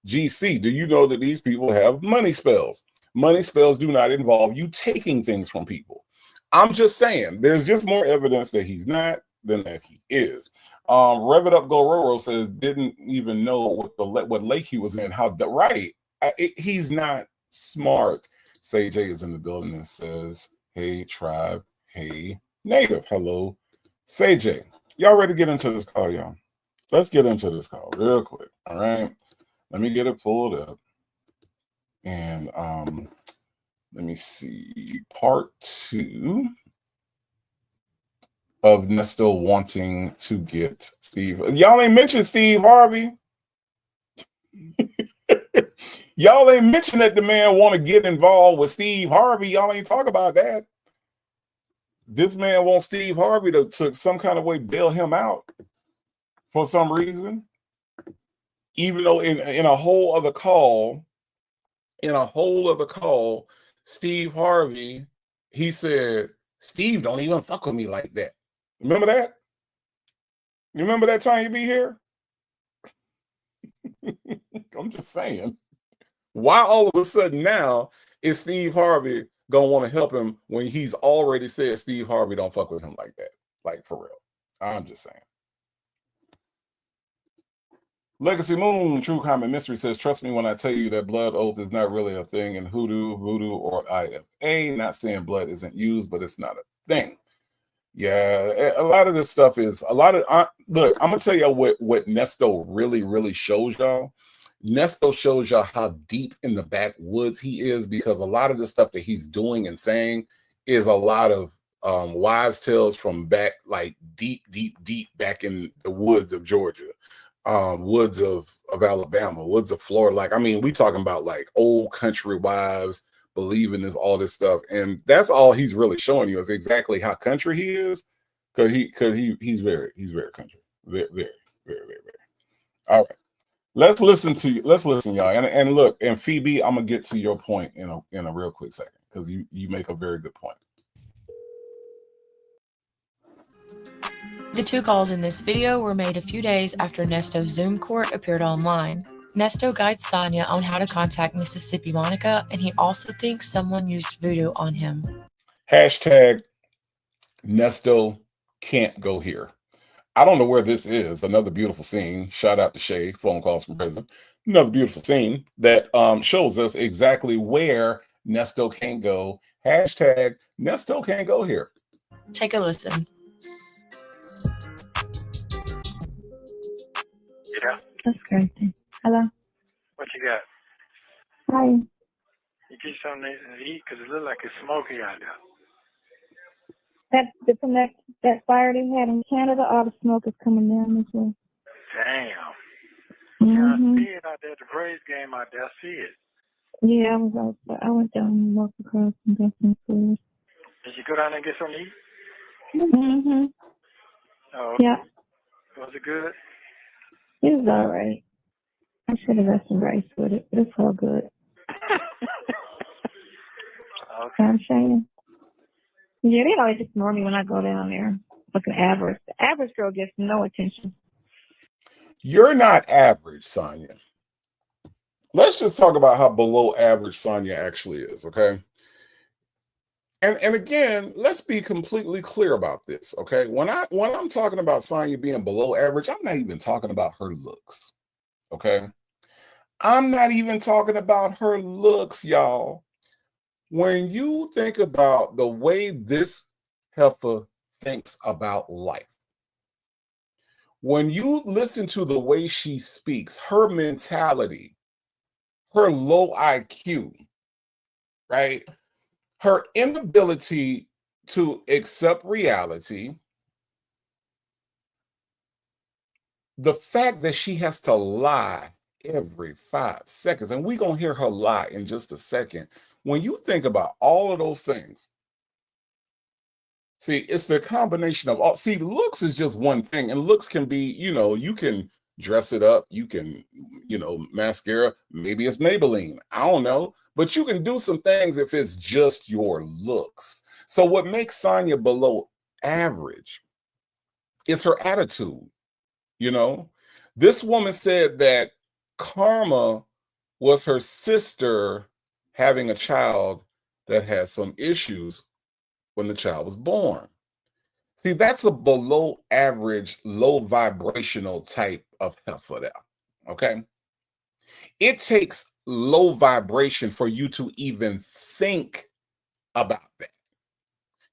GC, do you know that these people have money spells? Money spells do not involve you taking things from people. I'm just saying, there's just more evidence that he's not than that he is. Rev It Up Gororo says, didn't even know what lake he was in. Right. He's not smart. Say J is in the building and says, hey, tribe. Hey, native. Hello. Say J. Y'all ready to get into this call, y'all? Let's get into this call real quick. All right. Let me get it pulled up. And let me see. Part 2 of Nesto wanting to get Steve. Y'all ain't mentioned Steve Harvey. Y'all ain't mentioned that the man want to get involved with Steve Harvey. Y'all ain't talk about that. This man wants Steve Harvey to some kind of way bail him out for some reason. Even though in a whole other call, Steve Harvey, he said, Steve don't even fuck with me like that. Remember that? You remember that time you be here? I'm just saying. Why all of a sudden now is Steve Harvey gonna want to help him when he's already said Steve Harvey don't fuck with him like that? Like, for real. I'm just saying. Legacy Moon, True Common Mystery says, trust me when I tell you that blood oath is not really a thing in Voodoo, or IFA. Not saying blood isn't used, but it's not a thing. Yeah, a lot of this stuff is look, I'm gonna tell you what Nesto really shows y'all. Nesto shows y'all how deep in the backwoods he is, because a lot of the stuff that he's doing and saying is a lot of wives' tales from back, like deep back in the woods of Georgia, woods of Alabama, woods of Florida. Like, I mean, we talking about like old country wives believing this, all this stuff, and that's all he's really showing you is exactly how country he is, because he's very country, very. All right, let's listen, y'all, and look, and Phoebe, I'm gonna get to your point in a real quick second, because you make a very good point. The 2 calls in this video were made a few days after Nesto's Zoom court appeared online. Nesto guides Sonia on how to contact Mississippi Monica, and he also thinks someone used voodoo on him. Hashtag Nesto can't go here. I don't know where this is. Another beautiful scene. Shout out to Shay, phone calls from prison. Another beautiful scene that shows us exactly where Nesto can't go. Hashtag Nesto can't go here. Take a listen. Yeah. That's crazy. Hello. What you got? Hi. You get something to eat because it looks like it's smoky out there. That's from that fire they had in Canada. All the smoke is coming down this way. Damn. Yeah, I see it out there at the Braves game out there. I see it. Yeah, I went down and walked across and got some food. Did you go down there and get something to eat? Mm-hmm. Oh. Yeah. Was it good? It was all right. I should have got some rice with it, but it's all good. Okay. I'm saying. Yeah, they always ignore me when I go down there. Looking average. The average girl gets no attention. You're not average, Sonia. Let's just talk about how below average Sonia actually is, okay? And again, let's be completely clear about this, okay? When I'm talking about Sonia being below average, I'm not even talking about her looks, okay? I'm not even talking about her looks, y'all. When you think about the way this heifer thinks about life, when you listen to the way she speaks, her mentality, her low IQ, right? Her inability to accept reality, the fact that she has to lie every 5 seconds, and we're going to hear her lie in just a second. When you think about all of those things, see, it's the combination of all. See, looks is just one thing, and looks can be, you can dress it up, you can, mascara, maybe it's Maybelline, I don't know, but you can do some things if it's just your looks. So what makes Sonia below average is her attitude. You know, this woman said that karma was her sister having a child that has some issues when the child was born. See, that's a below average, low vibrational type of heifer there. Okay. It takes low vibration for you to even think about that,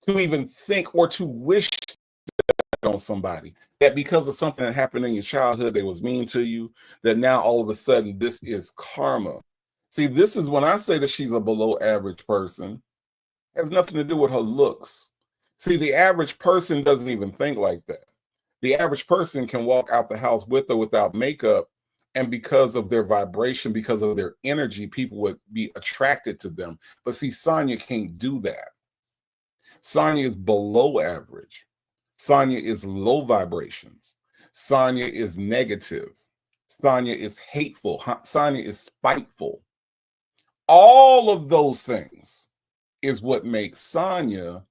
to even think or to wish on somebody that because of something that happened in your childhood, they was mean to you, that now all of a sudden this is karma. See, this is when I say that she's a below average person, it has nothing to do with her looks. See, the average person doesn't even think like that. The average person can walk out the house with or without makeup, and because of their vibration, because of their energy, people would be attracted to them. But see, Sonia can't do that. Sonia is below average. Sonia is low vibrations. Sonia is negative. Sonia is hateful. Sonia is spiteful. All of those things is what makes Sonia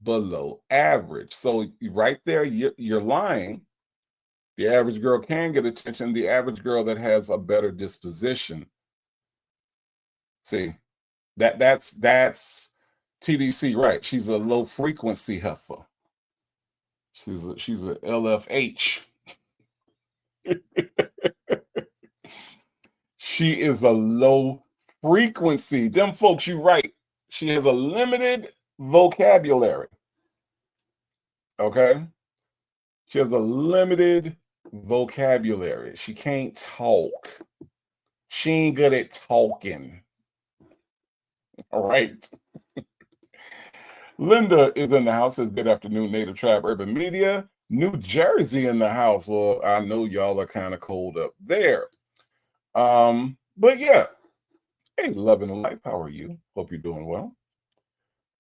below average. So right there, you're lying. The average girl can get attention. The average girl that has a better disposition. See, that's TDC, right? She's a low frequency heifer. She's a LFH. She is a low frequency. Them folks, you right. She has a limited vocabulary. Okay? She has a limited vocabulary. She can't talk. She ain't good at talking. All right. Linda is in the house. Says good afternoon, Native Tribe Urban Media. New Jersey in the house. Well, I know y'all are kind of cold up there. But yeah. Hey, loving life. How are you? Hope you're doing well.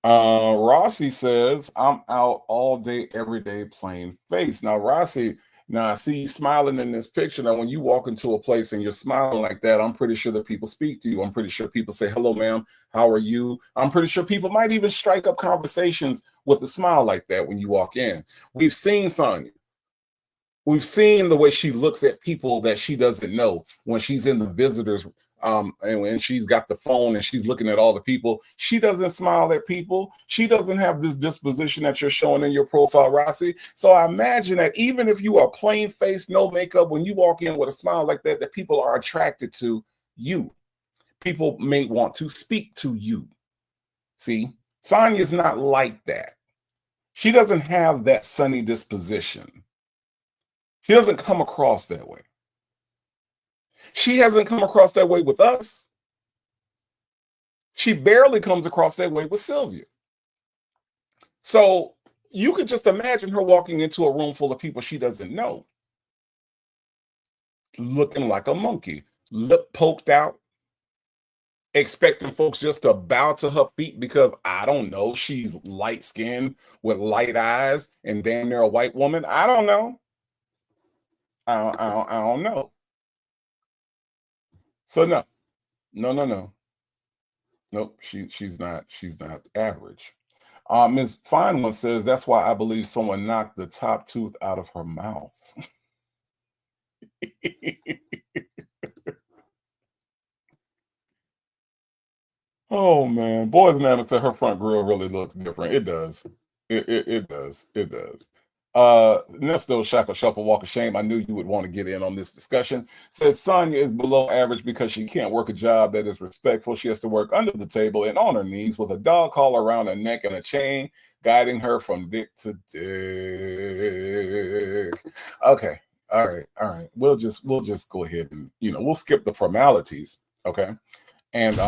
Rossi says, I'm out all day, every day, plain face. Now, Rossi, now I see you smiling in this picture. Now, when you walk into a place and you're smiling like that, I'm pretty sure that people speak to you. I'm pretty sure people say, hello, ma'am, how are you? I'm pretty sure people might even strike up conversations with a smile like that when you walk in. We've seen Sonia. We've seen the way she looks at people that she doesn't know when she's in the visitors and when she's got the phone and she's looking at all the people. She doesn't smile at people. She doesn't have this disposition that you're showing in your profile, Rossi. So I imagine that even if you are plain faced, no makeup, when you walk in with a smile like that, that people are attracted to you. People may want to speak to you. See, Sonia's not like that. She doesn't have that sunny disposition. She doesn't come across that way. She hasn't come across that way with us. She barely comes across that way with Sylvia. So you could just imagine her walking into a room full of people she doesn't know, looking like a monkey, lip poked out, expecting folks just to bow to her feet because, I don't know, she's light-skinned with light eyes and damn near a white woman. I don't know. I don't know. So no. Nope, she's not average. Ms. Fine says that's why I believe someone knocked the top tooth out of her mouth. Oh man, Boys Nana said her front grill really looks different. It does. It does. Nesto Shackle Shuffle Walk of Shame. I knew you would want to get in on this discussion. Says Sonia is below average because she can't work a job that is respectful. She has to work under the table and on her knees with a dog collar around her neck and a chain guiding her from dick to dick. Okay. All right. We'll just go ahead and we'll skip the formalities. Okay. And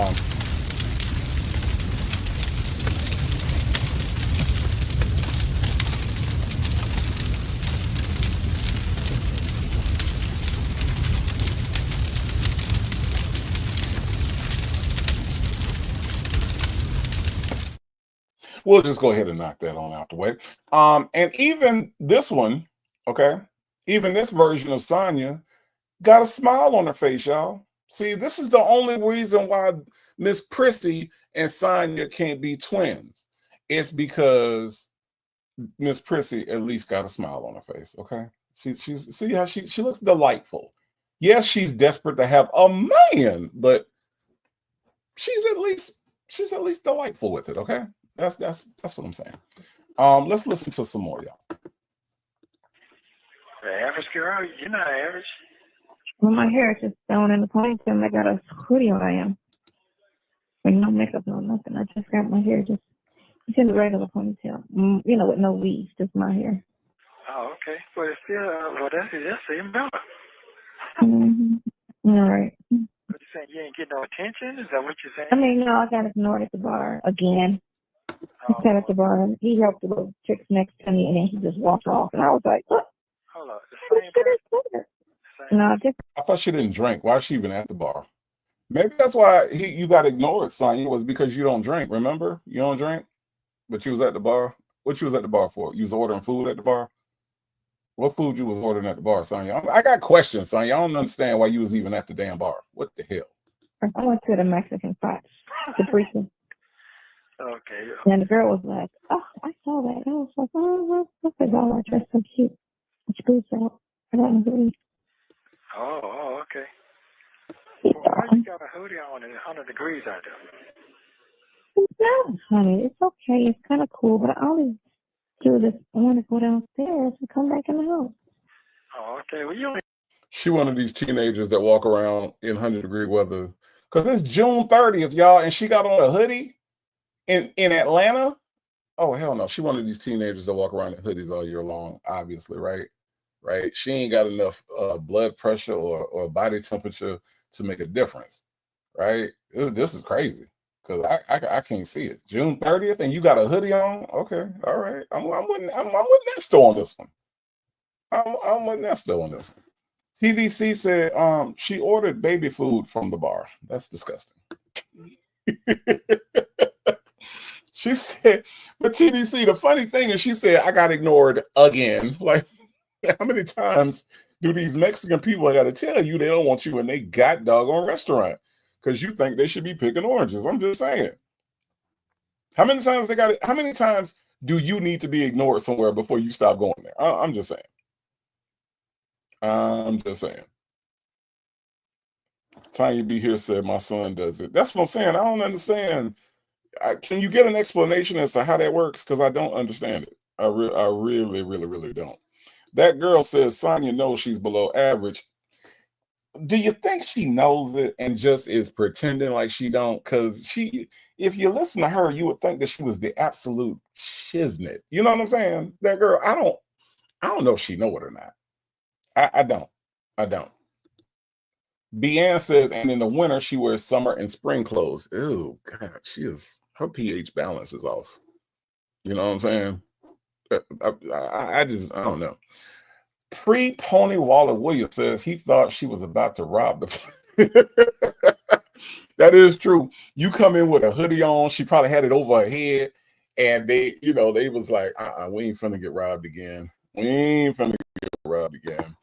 we'll just go ahead and knock that on out the way. And even this one, okay, even this version of Sonia got a smile on her face, y'all. See, this is the only reason why Miss Prissy and Sonia can't be twins. it's because Miss Prissy at least got a smile on her face. Okay, she's see how she looks delightful. Yes, she's desperate to have a man, but she's at least delightful with it. Okay, that's what I'm saying. Let's listen to some more, y'all. The average girl, you're not average. Well, my hair is just down in the ponytail and I got a hoodie on. I am. With no makeup, no nothing. I just got my hair just it's in the regular ponytail. You know, with no weaves, just my hair. Oh, okay. Well, it's still, well, that's even better. Mm-hmm. All right. What you saying? You ain't getting no attention? Is that what you're saying? I mean, no, I got ignored at the bar again. He sat at the bar and he helped the little chicks next to me and then he just walked off. And I was like, what? Hold on. The same person? No, just. I thought she didn't drink. Why is she even at the bar? Maybe that's why you got ignored, Sonia, was because you don't drink. Remember? You don't drink, but you was at the bar. What you was at the bar for? You was ordering food at the bar? What food you was ordering at the bar, Sonia? I got questions, Sonia. I don't understand why you was even at the damn bar. What the hell? I went to the Mexican spot, the briefing. Okay. And the girl was like, oh, I saw that. I was like, oh, look at that. I dressed so cute. It's boots out. I got a hoodie. Oh, okay. Well, why you got a hoodie on and 100 degrees out there? No, honey, it's okay. It's kind of cool, but I always do this. I want to go downstairs and come back in the house. Oh, okay. Well, you only... She one of these teenagers that walk around in 100-degree weather. Because it's June 30th, y'all, and she got on a hoodie in Atlanta. Oh, hell no. She one of these teenagers that walk around in hoodies all year long, obviously, right? Right? She ain't got enough blood pressure or body temperature to make a difference, right? This is crazy because I can't see it. June 30th, and you got a hoodie on? Okay, all right. I'm with Nesto on this one. I'm with Nesto on this one. TVC said she ordered baby food from the bar. That's disgusting. She said, but TVC, the funny thing is she said, I got ignored again. Like, how many times do these Mexican people, I got to tell you, they don't want you in they got doggone restaurant because you think they should be picking oranges. I'm just saying. How many times do you need to be ignored somewhere before you stop going there? I'm just saying. I'm just saying. Tanya B here said my son does it. That's what I'm saying. I don't understand. Can you get an explanation as to how that works? Because I don't understand it. I really, really, really don't. That girl says Sonia knows she's below average. Do you think she knows it and just is pretending like she don't? Because if you listen to her, you would think that she was the absolute shiznit. You know what I'm saying? That girl, I don't know if she know it or not. I don't. Beanne says, and in the winter she wears summer and spring clothes. Ew, God, her pH balance is off. You know what I'm saying? I don't know. Pre-Pony Waller Williams says he thought she was about to rob the That is true. You come in with a hoodie on, she probably had it over her head, and they was like, we ain't finna get robbed again. We ain't finna get robbed again.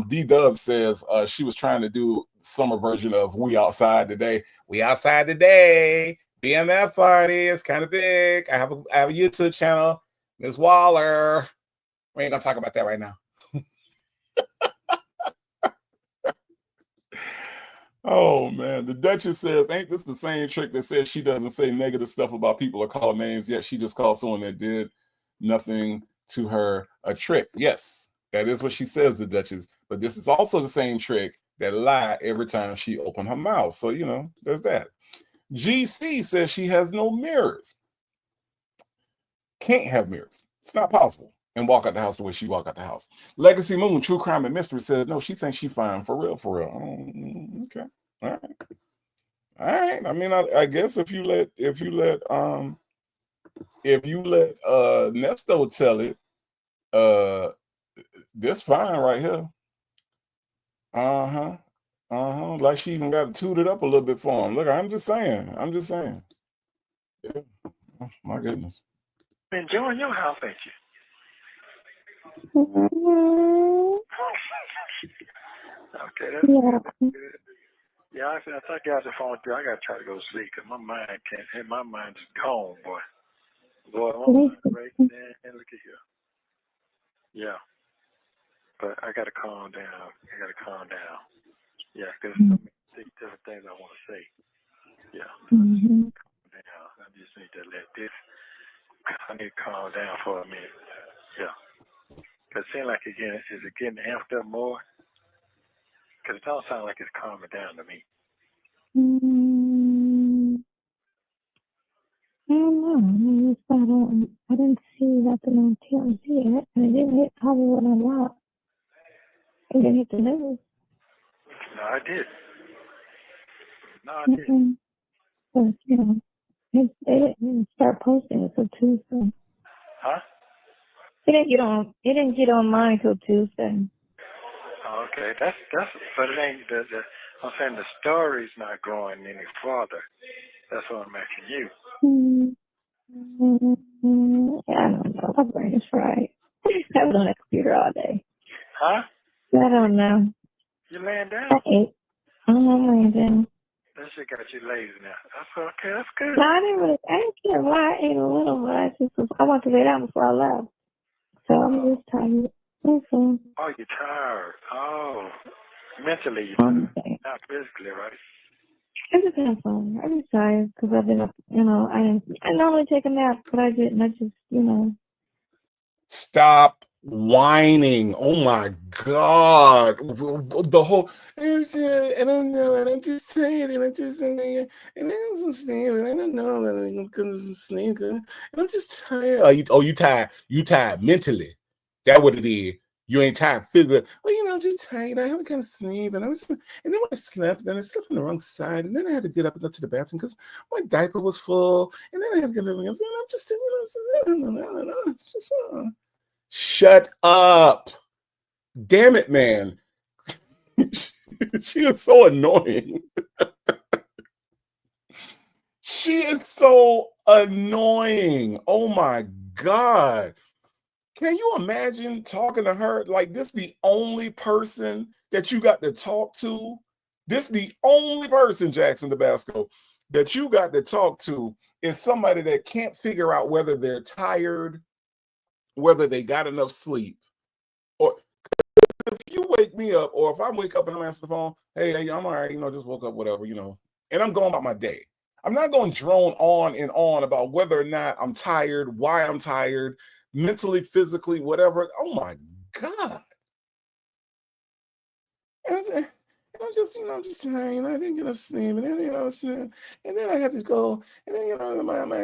D-Dub says she was trying to do summer version of We Outside Today. We Outside Today. BMF party is kind of big. I have a YouTube channel. Miss Waller. We ain't gonna talk about that right now. Oh man, the Duchess says, ain't this the same trick that says she doesn't say negative stuff about people or call names, yet she just called someone that did nothing to her a trick? Yes, that is what she says, the Duchess. But this is also the same trick that lie every time she opened her mouth. So, there's that. GC says she has no mirrors. Can't have mirrors. It's not possible. And walk out the house the way she walked out the house. Legacy Moon, True Crime and Mystery says, no, she thinks she fine for real. Okay. All right. I mean, I guess if you let Nesto tell it, this fine right here. Like she even got tooted up a little bit for him. Look, I'm just saying. Yeah. Oh, my goodness. Enjoying your house, ain't you? Okay, that's good. Yeah, I thought you had the phone through. I gotta try to go to sleep because my mind is gone, boy. Boy, I'm on my break, man. Look at here. Yeah. But I got to calm down. Yeah, because so many different things I want to say. Yeah. Mm-hmm. Now, I just need to let this, I need to calm down for a minute. Yeah. Because it seems like is it getting amped up more? Because it don't sound like it's calming down to me. I don't know. I didn't see nothing on TMZ yet, and it didn't hit Hollywood a lot. It didn't hit the news. No, I did. But, you know, they didn't start posting it till Tuesday. Huh? It didn't get online till Tuesday. Oh, okay. That's, but it ain't, I'm saying the story's not going any farther. That's what I'm asking you. I don't know. My brain is fried. I've been on a computer all day. Huh? I don't know. You laying down? I ate. I'm laying down. That shit got you lazy now. That's okay. That's good. No, I didn't care why I ate a little, but I want to lay down before I left. So I'm just tired. Okay. Oh, you're tired. Oh, mentally you're tired. Not physically, right? It depends on. I'm just tired because I've been up. You know, I normally take a nap, but I didn't. I just, you know. Stop whining. Oh my God. The whole, I don't know, and I'm just saying, and I'm just saying, and I'm saying, and I don't know, and I'm going to sleep, and I'm just tired. You tired. You tired mentally. That what it is. You ain't tired physically. Well, you know, I'm just tired. I haven't kind of sleep, and then when I slept, then I slept on the wrong side, and then I had to get up and go to the bathroom because my diaper was full, and then I had to get up and I'm just, it's just, shut up. Damn it, man. She is so annoying. She is so annoying. Oh my God. Can you imagine talking to her? Like, this the only person that you got to talk to? This the only person, Jackson Tabasco, that you got to talk to is somebody that can't figure out whether they're tired, whether they got enough sleep, or if you wake me up, or if I wake up and I'm answering the phone, hey, I'm all right, you know, just woke up, whatever, you know, and I'm going about my day. I'm not going to drone on and on about whether or not I'm tired, why I'm tired, mentally, physically, whatever. Oh my God. And I'm just, you know, I'm just tired. I didn't get enough sleep, and then, you know, and then I had to go, and then, you know,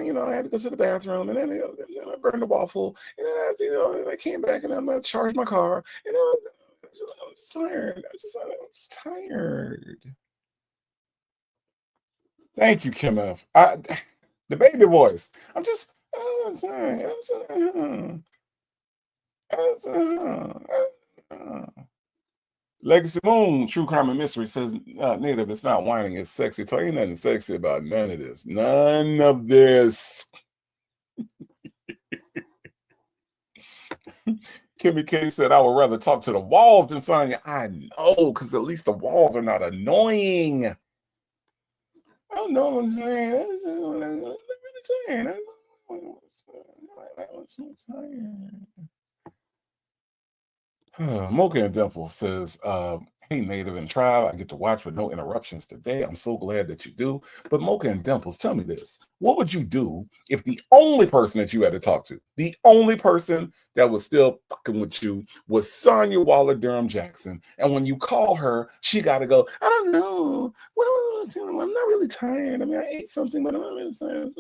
you know, I had to go to the bathroom, and then, you know, I burned the waffle, and then I, you know, I came back and I'm gonna charge my car, and then I'm just tired. I'm just tired. Thank you, Kim F. The baby voice. I'm tired. Legacy Moon, True Crime and Mystery says, Native, it's not whining, it's sexy. So ain't nothing sexy about none of this. None of this. Kimmy K said, I would rather talk to the walls than Sonia. I know, because at least the walls are not annoying. I don't know what I'm saying. I'm really tired. I'm so tired. Mocha and Dimple says, hey, Native and Tribe, I get to watch with no interruptions today. I'm so glad that you do. But Mocha and Dimples, tell me this. What would you do if the only person that you had to talk to, the only person that was still fucking with you was Sonia Waller Durham Jackson? And when you call her, she got to go, I don't know. What am I doing? I'm not really tired. I mean, I ate something, but I'm not really tired.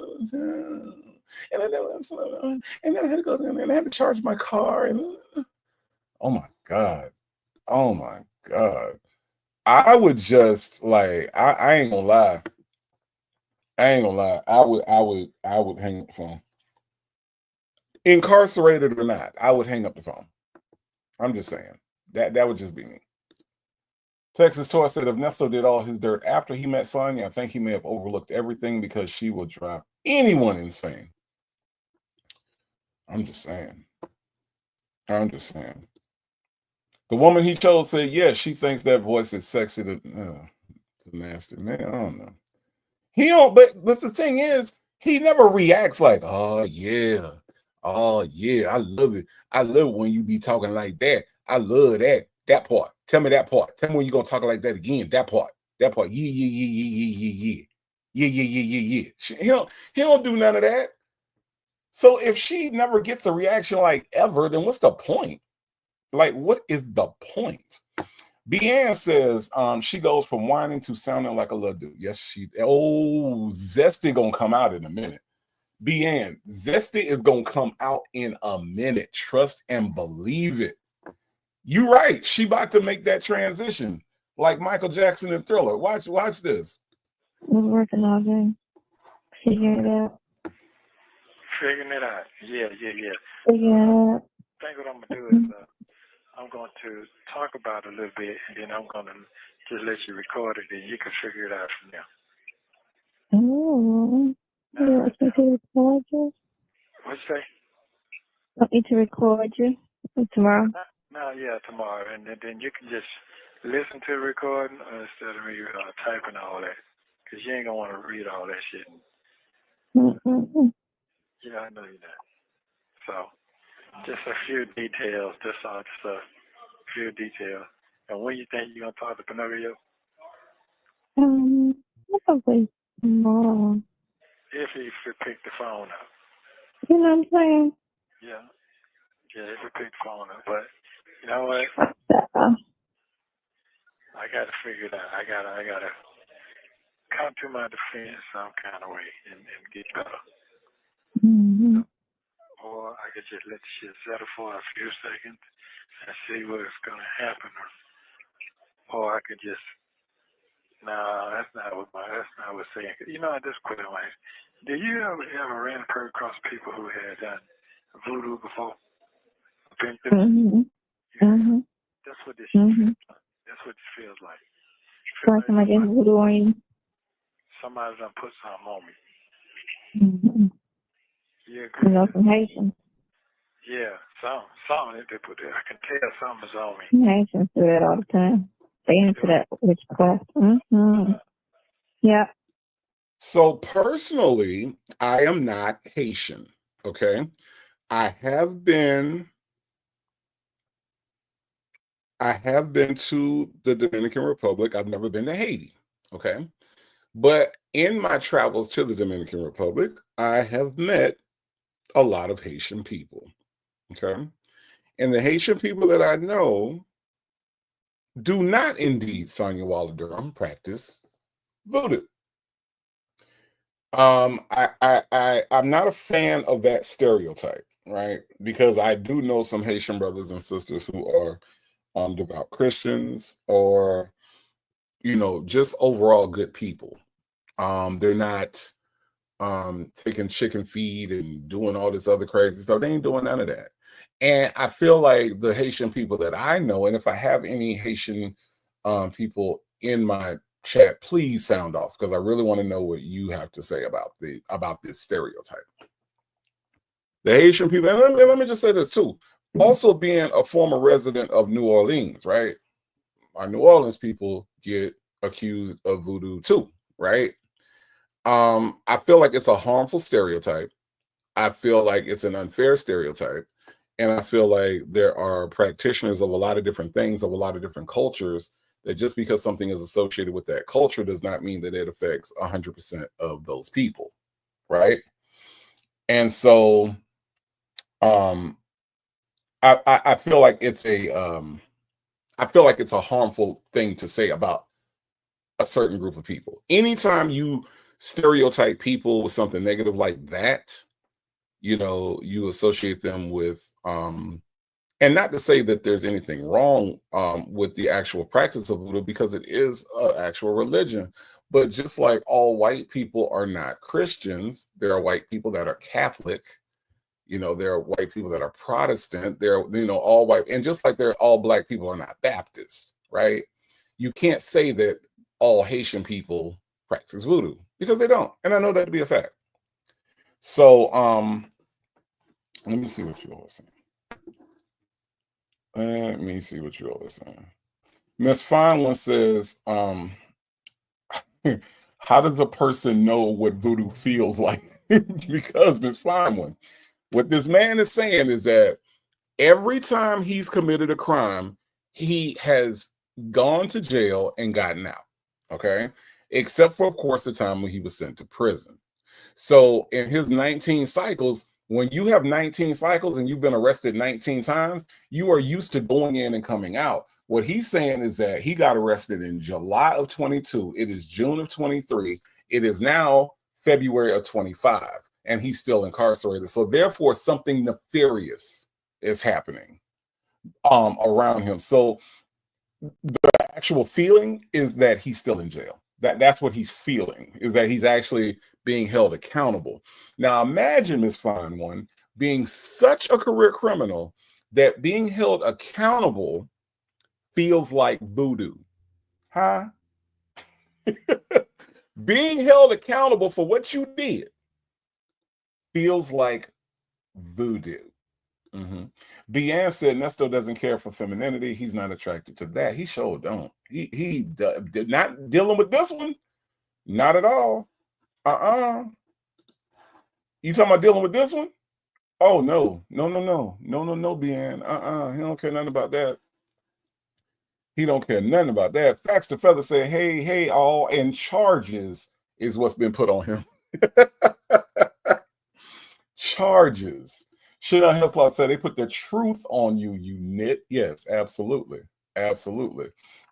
And then I had to go and I had to charge my car. And oh my God. Oh my God. I would just like I ain't gonna lie. I ain't gonna lie. I would hang up the phone. Incarcerated or not, I would hang up the phone. I'm just saying. That would just be me. Texas Toy said if Nesto did all his dirt after he met Sonia, I think he may have overlooked everything because she will drive anyone insane. I'm just saying. I'm just saying. The woman he chose said, yes, she thinks that voice is sexy to nasty. Man, I don't know. He don't, but the thing is, he never reacts like, oh yeah, I love it. I love it when you be talking like that. I love that part. Tell me that part. Tell me when you gonna talk like that again. That part. Yeah, yeah. He don't do none of that. So if she never gets a reaction like ever, then what's the point? Like, what is the point? Deanne says she goes from whining to sounding like a little dude. Yes, Zesty gonna come out in a minute. Deanne, Zesty is gonna come out in a minute. Trust and believe it. You're right. She about to make that transition, like Michael Jackson in Thriller. Watch this. I was working all day, figuring it out. Figuring it out. Yeah. Figuring it out. I think what I'm gonna do is I'm going to talk about it a little bit, and then I'm gonna just let you record it, and you can figure it out from there. Oh, you want me to record you? What'd you say? Want me to record you tomorrow? No, yeah, tomorrow, and then you can just listen to the recording instead of me typing all that, because you ain't gonna want to read all that shit. Yeah, I know you're not. So, just a few details, just all the stuff, few details. And when you think you're gonna talk to Pinocchio? Probably tomorrow. If he pick the phone up. You know what I'm saying? Yeah, if he pick the phone up, but you know what? I gotta figure it out. I gotta come to my defense some kind of way and get better. Mm-hmm. Or I could just let the shit settle for a few seconds and see what's gonna happen. Or I could just, no, that's not what saying. You know, I just quit it like, do you ever ran across people who had done voodoo before? Been through? Mm-hmm. Yeah. Mm-hmm. That's what this shit feels like. That's what it feels like. Like somebody gets voodoo on you. Somebody done put something on me. Mm-hmm. You agree? You know, some Haitians. Yeah, something they put there. I can tell something's on me. Haitians do that all the time. They into that witchcraft. Mm-hmm. Yeah. So personally, I am not Haitian. Okay, I have been to the Dominican Republic. I've never been to Haiti. Okay, but in my travels to the Dominican Republic, I have met a lot of Haitian people. Okay, and the Haitian people that I know do not indeed, Sonia Waller Durham, practice voodoo. I'm not a fan of that stereotype, right? Because I do know some Haitian brothers and sisters who are devout Christians, or just overall good people. They're not taking chicken feed and doing all this other crazy stuff. They ain't doing none of that. And I feel like the Haitian people that I know, and if I have any Haitian people in my chat, please sound off, because I really want to know what you have to say about this stereotype. The Haitian people, and let me just say this too. Also, being a former resident of New Orleans, right? Our New Orleans people get accused of voodoo too, right? I feel like it's a harmful stereotype. I feel like it's an unfair stereotype. And I feel like there are practitioners of a lot of different things, of a lot of different cultures, that just because something is associated with that culture does not mean that it affects 100% of those people, right? And so I feel like it's a harmful thing to say about a certain group of people. Anytime you stereotype people with something negative like that, you associate them with and not to say that there's anything wrong with the actual practice of voodoo, because it is an actual religion. But just like all white people are not Christians, there are white people that are Catholic. There are white people that are Protestant. They're, all white. And just like all black people are not Baptists, right? You can't say that all Haitian people practice voodoo, because they don't. And I know that to be a fact. So let me see what you all are saying. Miss Fine One says, how does a person know what voodoo feels like? Because Miss Fine One, what this man is saying is that every time he's committed a crime, he has gone to jail and gotten out. Okay. Except for, of course, the time when he was sent to prison. So in his 19 cycles, when you have 19 cycles and you've been arrested 19 times, you are used to going in and coming out. What he's saying is that he got arrested in July of 22. It is June of 23. It is now February of 25, and he's still incarcerated. So therefore, something nefarious is happening around him. So the actual feeling is that he's still in jail. That's what he's feeling, is that he's actually being held accountable. Now imagine, Miss Fine One, being such a career criminal that being held accountable feels like voodoo. Huh? Being held accountable for what you did feels like voodoo. Deanne said Nesto doesn't care for femininity. He's not attracted to that. He sure don't. He not dealing with this one. Not at all. You talking about dealing with this one? Oh no, Deanne. He don't care nothing about that. He don't care nothing about that. Facts the Feather said, hey, all, and charges is what's been put on him. Charges. Chanel Health Law said they put the truth on you, you nit. Yes, absolutely. Absolutely.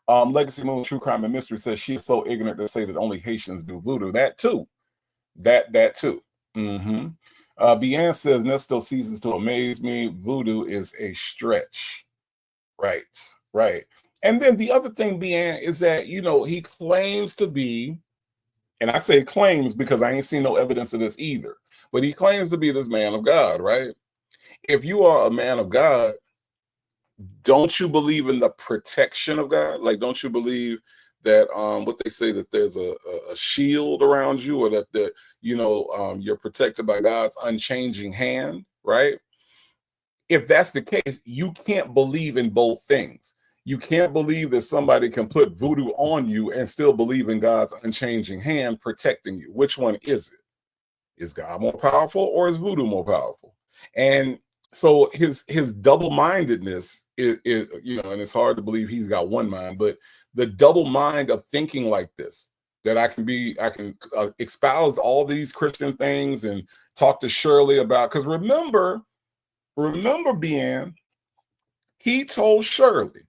Legacy Moon True Crime and Mystery says she is so ignorant to say that only Haitians do voodoo. That too. That too. Bian says Nesto ceases to amaze me. Voodoo is a stretch. Right. And then the other thing, Bian, is that, he claims to be, and I say claims because I ain't seen no evidence of this either, but he claims to be this man of God, right? If you are a man of God, don't you believe in the protection of God? Like, don't you believe that what they say, that there's a shield around you, or that you're protected by God's unchanging hand, right? If that's the case, you can't believe in both things. You can't believe that somebody can put voodoo on you and still believe in God's unchanging hand protecting you. Which one is it? Is God more powerful, or is voodoo more powerful? And so his double-mindedness is, and it's hard to believe he's got one mind, but the double mind of thinking like this, that I can espouse all these Christian things and talk to Shirley about, because remember, Bian, he told Shirley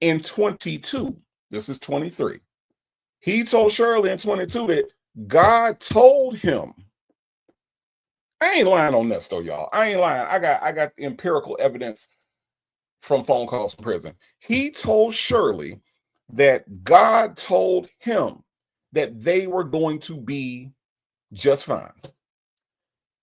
in 22, this is 23, he told Shirley in 22 that God told him. I ain't lying on Nesto, y'all. I ain't lying. I got empirical evidence from phone calls from prison. He told Shirley that God told him that they were going to be just fine.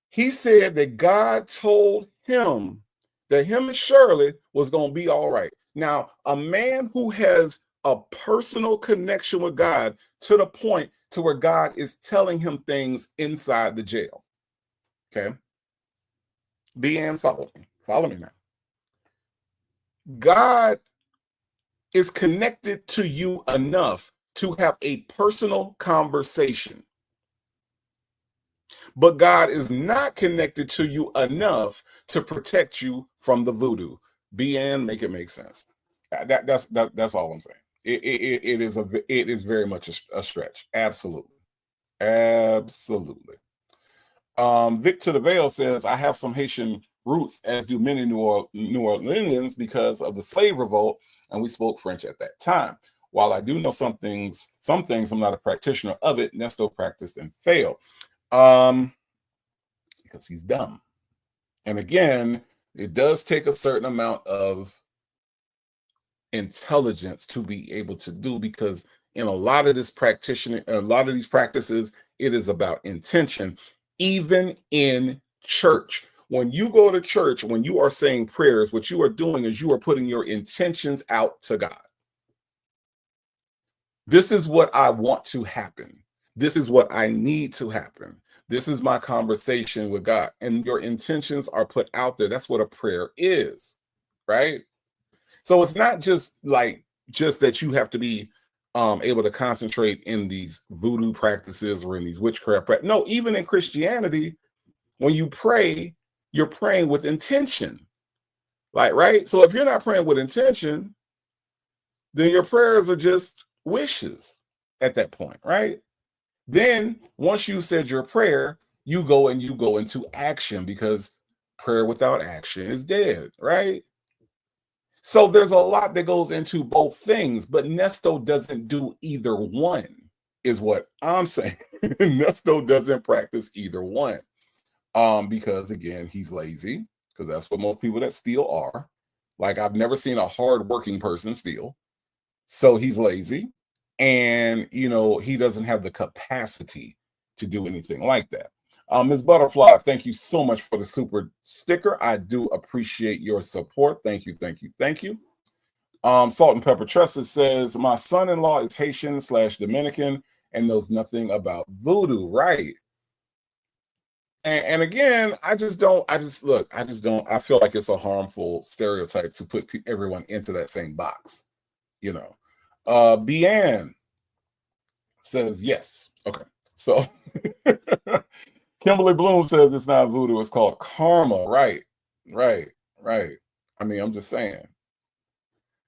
He said that God told him that him and Shirley was going to be all right. Now, a man who has a personal connection with God to the point to where God is telling him things inside the jail. Okay. Deanne, follow me now. God is connected to you enough to have a personal conversation, but God is not connected to you enough to protect you from the voodoo. Deanne, make it make sense. That's all I'm saying. It is very much a stretch. Absolutely. Vic to the Veil says, I have some Haitian roots, as do many New Orleanians, because of the slave revolt, and we spoke French at that time. While I do know some things, I'm not a practitioner of it. Nesto practiced and failed because he's dumb. And again, it does take a certain amount of intelligence to be able to do, because in a lot of these practices, it is about intention. Even in church, when you go to church, when you are saying prayers, what you are doing is you are putting your intentions out to God. This is what I want to happen. This is what I need to happen. This is my conversation with God. And your intentions are put out there. That's what a prayer is, right? So it's not just that you have to be able to concentrate in these voodoo practices or in these witchcraft. No, even in Christianity, when you pray, you're praying with intention. Like, right? So if you're not praying with intention, then your prayers are just wishes at that point, right? Then once you said your prayer, you go into action, because prayer without action is dead, right? So there's a lot that goes into both things, but Nesto doesn't do either one, is what I'm saying. Nesto doesn't practice either one. Because again, he's lazy, because that's what most people that steal are. Like, I've never seen a hardworking person steal. So he's lazy, and he doesn't have the capacity to do anything like that. Ms. Butterfly, thank you so much for the super sticker. I do appreciate your support. Thank you, thank you, thank you. Salt and Pepper Tressa says, my son-in-law is Haitian/Dominican and knows nothing about voodoo, right? And again, I feel like it's a harmful stereotype to put everyone into that same box. Bian says yes. Okay. So Kimberly Bloom says it's not voodoo, it's called karma. Right. I mean, I'm just saying.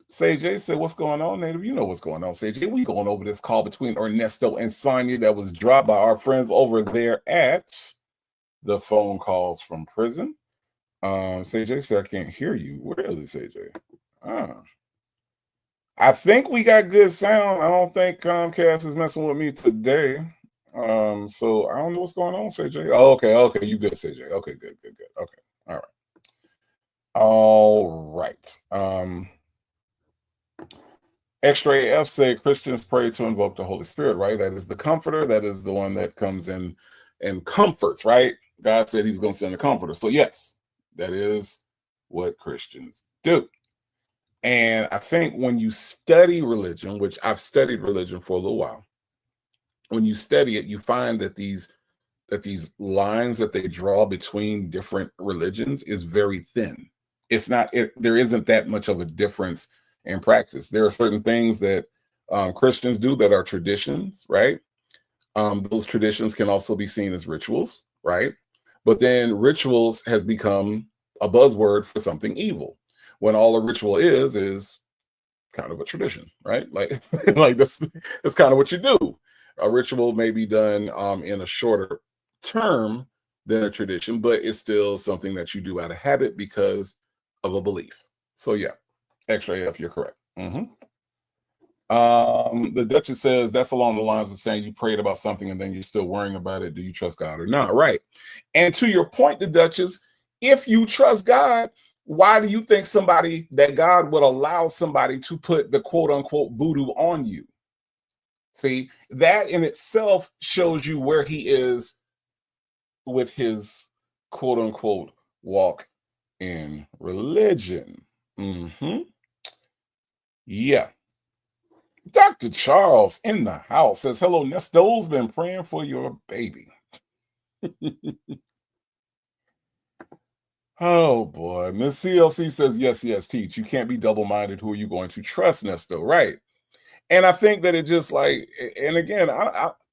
Sage J said, what's going on, Native? You know what's going on, Sage J. We going over this call between Ernesto and Sonia that was dropped by our friends over there at the phone calls from prison. Sage J said, I can't hear you. Where is it, Sage J? I think we got good sound. I don't think Comcast is messing with me today. So I don't know what's going on, CJ. Oh, okay. You good, CJ. Okay, good. Okay. All right. Extra AF say Christians pray to invoke the Holy Spirit, right? That is the comforter. That is the one that comes in and comforts, right? God said he was going to send a comforter. So yes, that is what Christians do. And I think when you study religion, which I've studied religion for a little while, when you study it, you find that these lines that they draw between different religions is very thin. There isn't that much of a difference in practice. There are certain things that Christians do that are traditions, right? Those traditions can also be seen as rituals, right? But then rituals has become a buzzword for something evil, when all a ritual is kind of a tradition, right? Like that's kind of what you do. A ritual may be done in a shorter term than a tradition, but it's still something that you do out of habit because of a belief. So yeah, extra AF, you're correct. The Duchess says that's along the lines of saying you prayed about something and then you're still worrying about it. Do you trust God or not? Right. And to your point, the Duchess, if you trust God, why do you think that God would allow somebody to put the quote unquote voodoo on you? See, that in itself shows you where he is with his quote unquote walk in religion. Yeah. Dr. Charles in the house says, hello, Nesto's been praying for your baby. Oh boy. Miss CLC says, yes, teach. You can't be double-minded. Who are you going to trust, Nesto? Right. And I think that it just like, and again,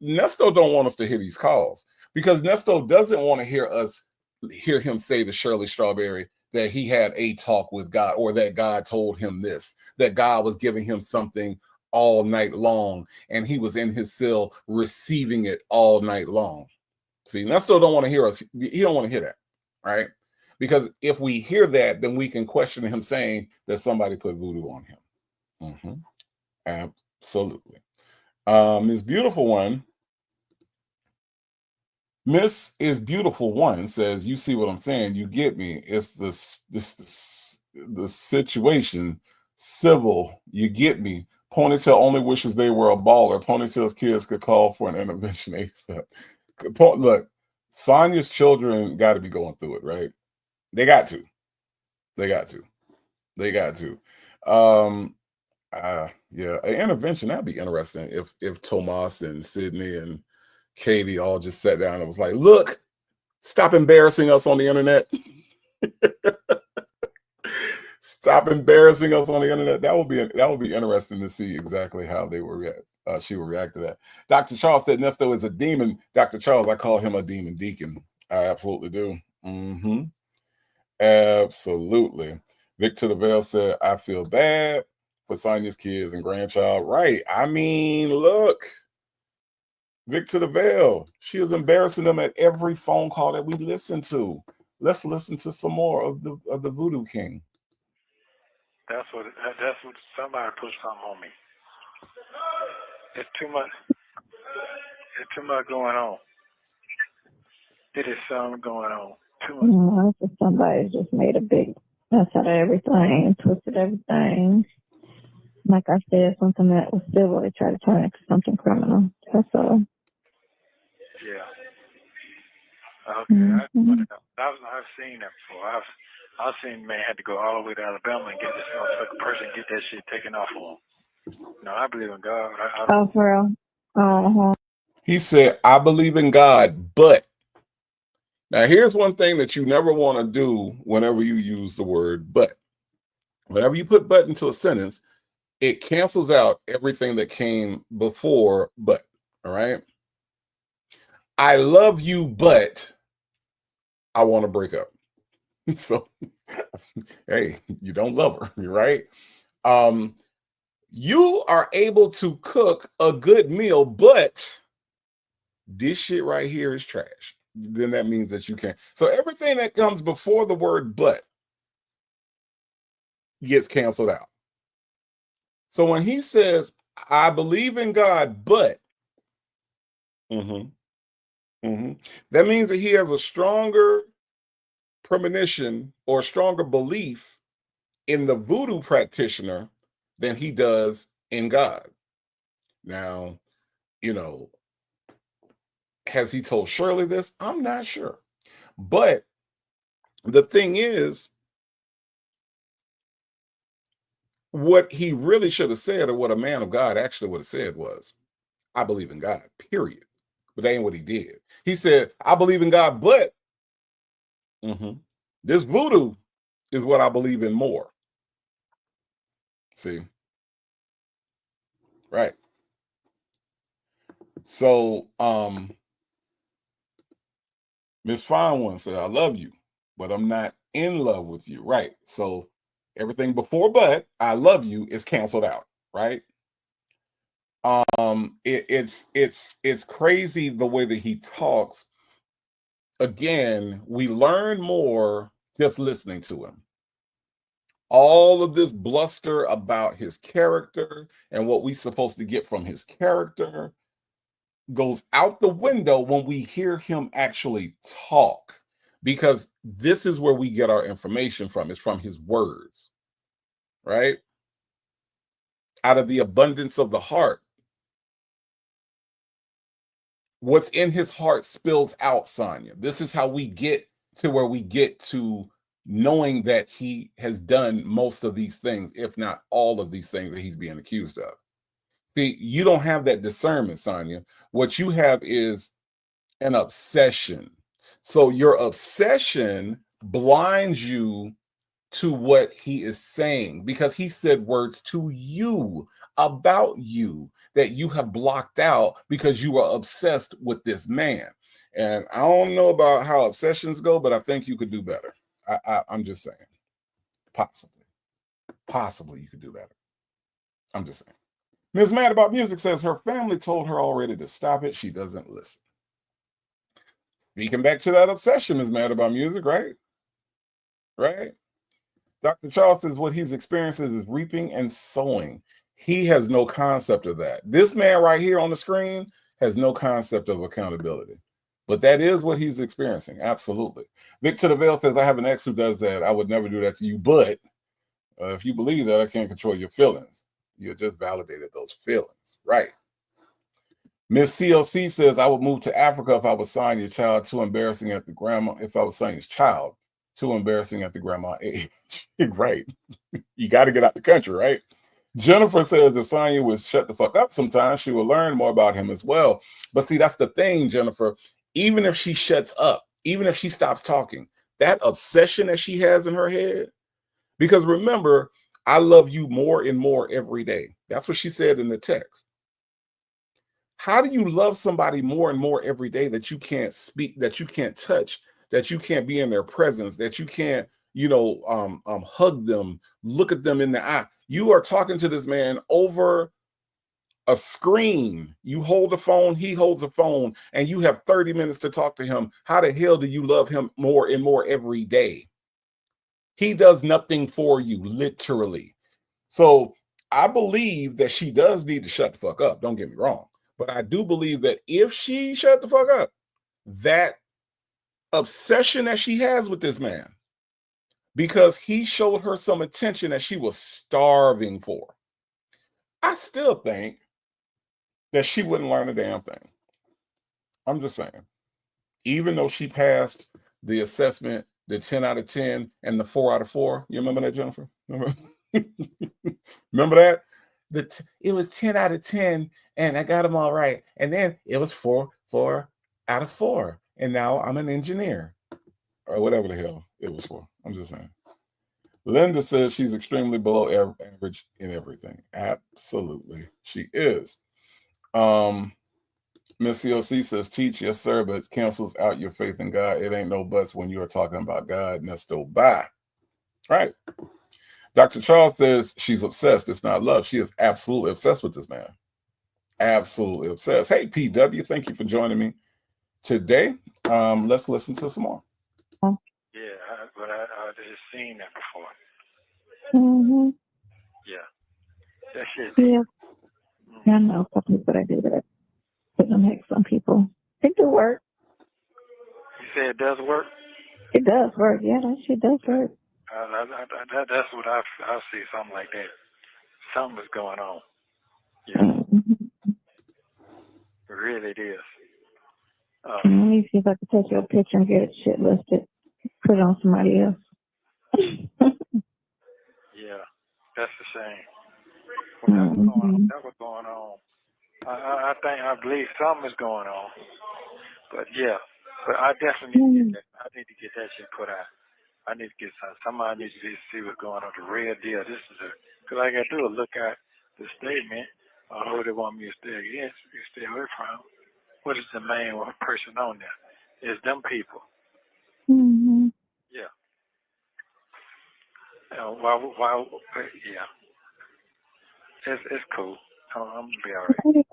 Nesto don't want us to hear these calls, because Nesto doesn't want to hear him say to Shirley Strawberry that he had a talk with God, or that God told him this, that God was giving him something all night long and he was in his cell receiving it all night long. See, Nesto don't want to hear us. He don't want to hear that, right? Because if we hear that, then we can question him saying that somebody put voodoo on him. Absolutely. Miss is Beautiful One says, you see what I'm saying? You get me. It's the situation, civil, you get me. Ponytail only wishes they were a baller. Ponytail's kids could call for an intervention ASAP. Look, Sonia's children got to be going through it, right? They got to. Yeah, an intervention, that'd be interesting if Tomas and Sydney and Katie all just sat down and was like, look, stop embarrassing us on the internet. Stop embarrassing us on the internet. That would be interesting to see exactly how they will react. She will react to that. Dr. Charles said Nesto is a demon. Dr. Charles, I call him a demon deacon. I absolutely do. Absolutely. Victor DeVale said, I feel bad for Sonia's kids and grandchild. Right. I mean, look, Victor DeVale, she is embarrassing them at every phone call that we listen to. Let's listen to some more of the Voodoo King. That's what somebody put something on me. It's too much. It's too much going on. It is something going on. Too much. Somebody just made a big mess out of everything, twisted everything. Like I said, something that was civil, they try to turn it into something criminal. That's all. Yeah. Okay. I've seen that before. I've seen man had to go all the way to Alabama and get this person get that shit taken off of him. No, I believe in God. Oh, for real? He said, I believe in God, but. Now, here's one thing that you never want to do whenever you use the word but. Whenever you put but into a sentence, it cancels out everything that came before but. All right? I love you, but I want to break up. So, hey, you don't love her, right? You are able to cook a good meal, but this shit right here is trash. Then that means that you can't. So everything that comes before the word but gets canceled out. So when he says, I believe in God, but that means that he has a stronger premonition or stronger belief in the voodoo practitioner than he does in God. Now, has he told Shirley this? I'm not sure. But the thing is, what he really should have said, or what a man of God actually would have said was, I believe in God, period. But that ain't what he did. He said, I believe in God, but this voodoo is what I believe in more. See? Right. So, Miss Fine One said, I love you, but I'm not in love with you. Right. So everything before but I love you is canceled out. Right. It's crazy the way that he talks. Again, we learn more just listening to him. All of this bluster about his character and what we're supposed to get from his character goes out the window when we hear him actually talk, because this is where we get our information from. It's from his words, right? Out of the abundance of the heart. What's in his heart spills out, Sonia. This is how we get to where we get to knowing that he has done most of these things, if not all of these things that he's being accused of. See, you don't have that discernment, Sonia. What you have is an obsession. So your obsession blinds you to what he is saying, because he said words to you about you that you have blocked out because you are obsessed with this man. And I don't know about how obsessions go, but I think you could do better. I'm just saying. Possibly you could do better. I'm just saying. Ms. Mad About Music says her family told her already to stop it. She doesn't listen. Speaking back to that obsession, Ms. Mad About Music, right? Right? Dr. Charles says what he's experiencing is reaping and sowing. He has no concept of that. This man right here on the screen has no concept of accountability. But that is what he's experiencing. Absolutely. Victor DeVale says, I have an ex who does that. I would never do that to you. But if you believe that, I can't control your feelings. You just validated those feelings. Right. Miss CLC says, I would move to Africa if I was Sonia's child. Too embarrassing at the grandma. If I was Sonia's child, too embarrassing at the grandma age. Right. You got to get out the country, right? Jennifer says if Sonia would shut the fuck up sometimes, she will learn more about him as well. But see, that's the thing, Jennifer. Even if she shuts up, even if she stops talking, that obsession that she has in her head Because remember, I love you more and more every day. That's what she said in the text. How do you love somebody more and more every day that you can't speak, that you can't touch, that you can't be in their presence, that you can't, hug them, look at them in the eye? You are talking to this man over a screen. You hold the phone, he holds a phone, and you have 30 minutes to talk to him. How the hell do you love him more and more every day? He does nothing for you, literally. So I believe that she does need to shut the fuck up. Don't get me wrong. But I do believe that if she shut the fuck up, that obsession that she has with this man, because he showed her some attention that she was starving for, I still think that she wouldn't learn a damn thing. I'm just saying. Even though she passed the assessment, the 10 out of 10 and the 4 out of 4. You remember that, Jennifer? Remember that? It was 10 out of 10 and I got them all right. And then it was 4 out of 4. And now I'm an engineer or whatever the hell it was for. I'm just saying. Linda says she's extremely below average in everything. Absolutely. She is. Miss COC says, teach, yes, sir, but it cancels out your faith in God. It ain't no buts when you are talking about God. Nesto, bye. Right. Dr. Charles says she's obsessed. It's not love. She is absolutely obsessed with this man. Absolutely obsessed. Hey, PW, thank you for joining me today. Let's listen to some more. Yeah, but I just seen that before. Mm-hmm. Yeah. That shit. Yeah. Mm-hmm. I know some people that do that. But don't make some people. It do work. You say it does work? It does work. Yeah, that shit does work. That's what I see, something like that. Something is going on. Yeah. Mm-hmm. Really it is. Let me see if I can take your picture and get it shit listed. Put it on somebody else. Yeah, that's the shame. Mm-hmm. That's what's going on. I believe something is going on. But yeah, but I definitely need to get that. I need to get that shit put out. I need to get somebody needs to see what's going on. The real deal. This is because I got to do a look at the statement. Who they want me to stay against, stay away from. What is the main person on there? It's them people. Mm-hmm. Yeah. Yeah. It's cool. I'm gonna be all right.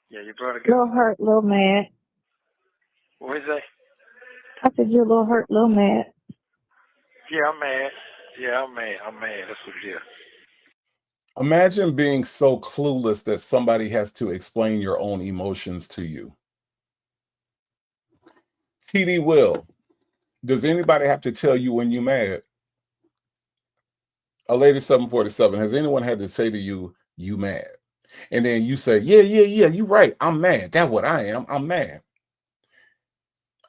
Yeah, your brother got little hurt, little mad. What is that? I said you're a little hurt, little mad. Yeah, I'm mad. Yeah, I'm mad. That's what it is. Imagine being so clueless that somebody has to explain your own emotions to you. TD Will, does anybody have to tell you when you're mad? A lady 747, has anyone had to say to you, you mad? And then you say, yeah, you're right. I'm mad. That's what I am. I'm mad.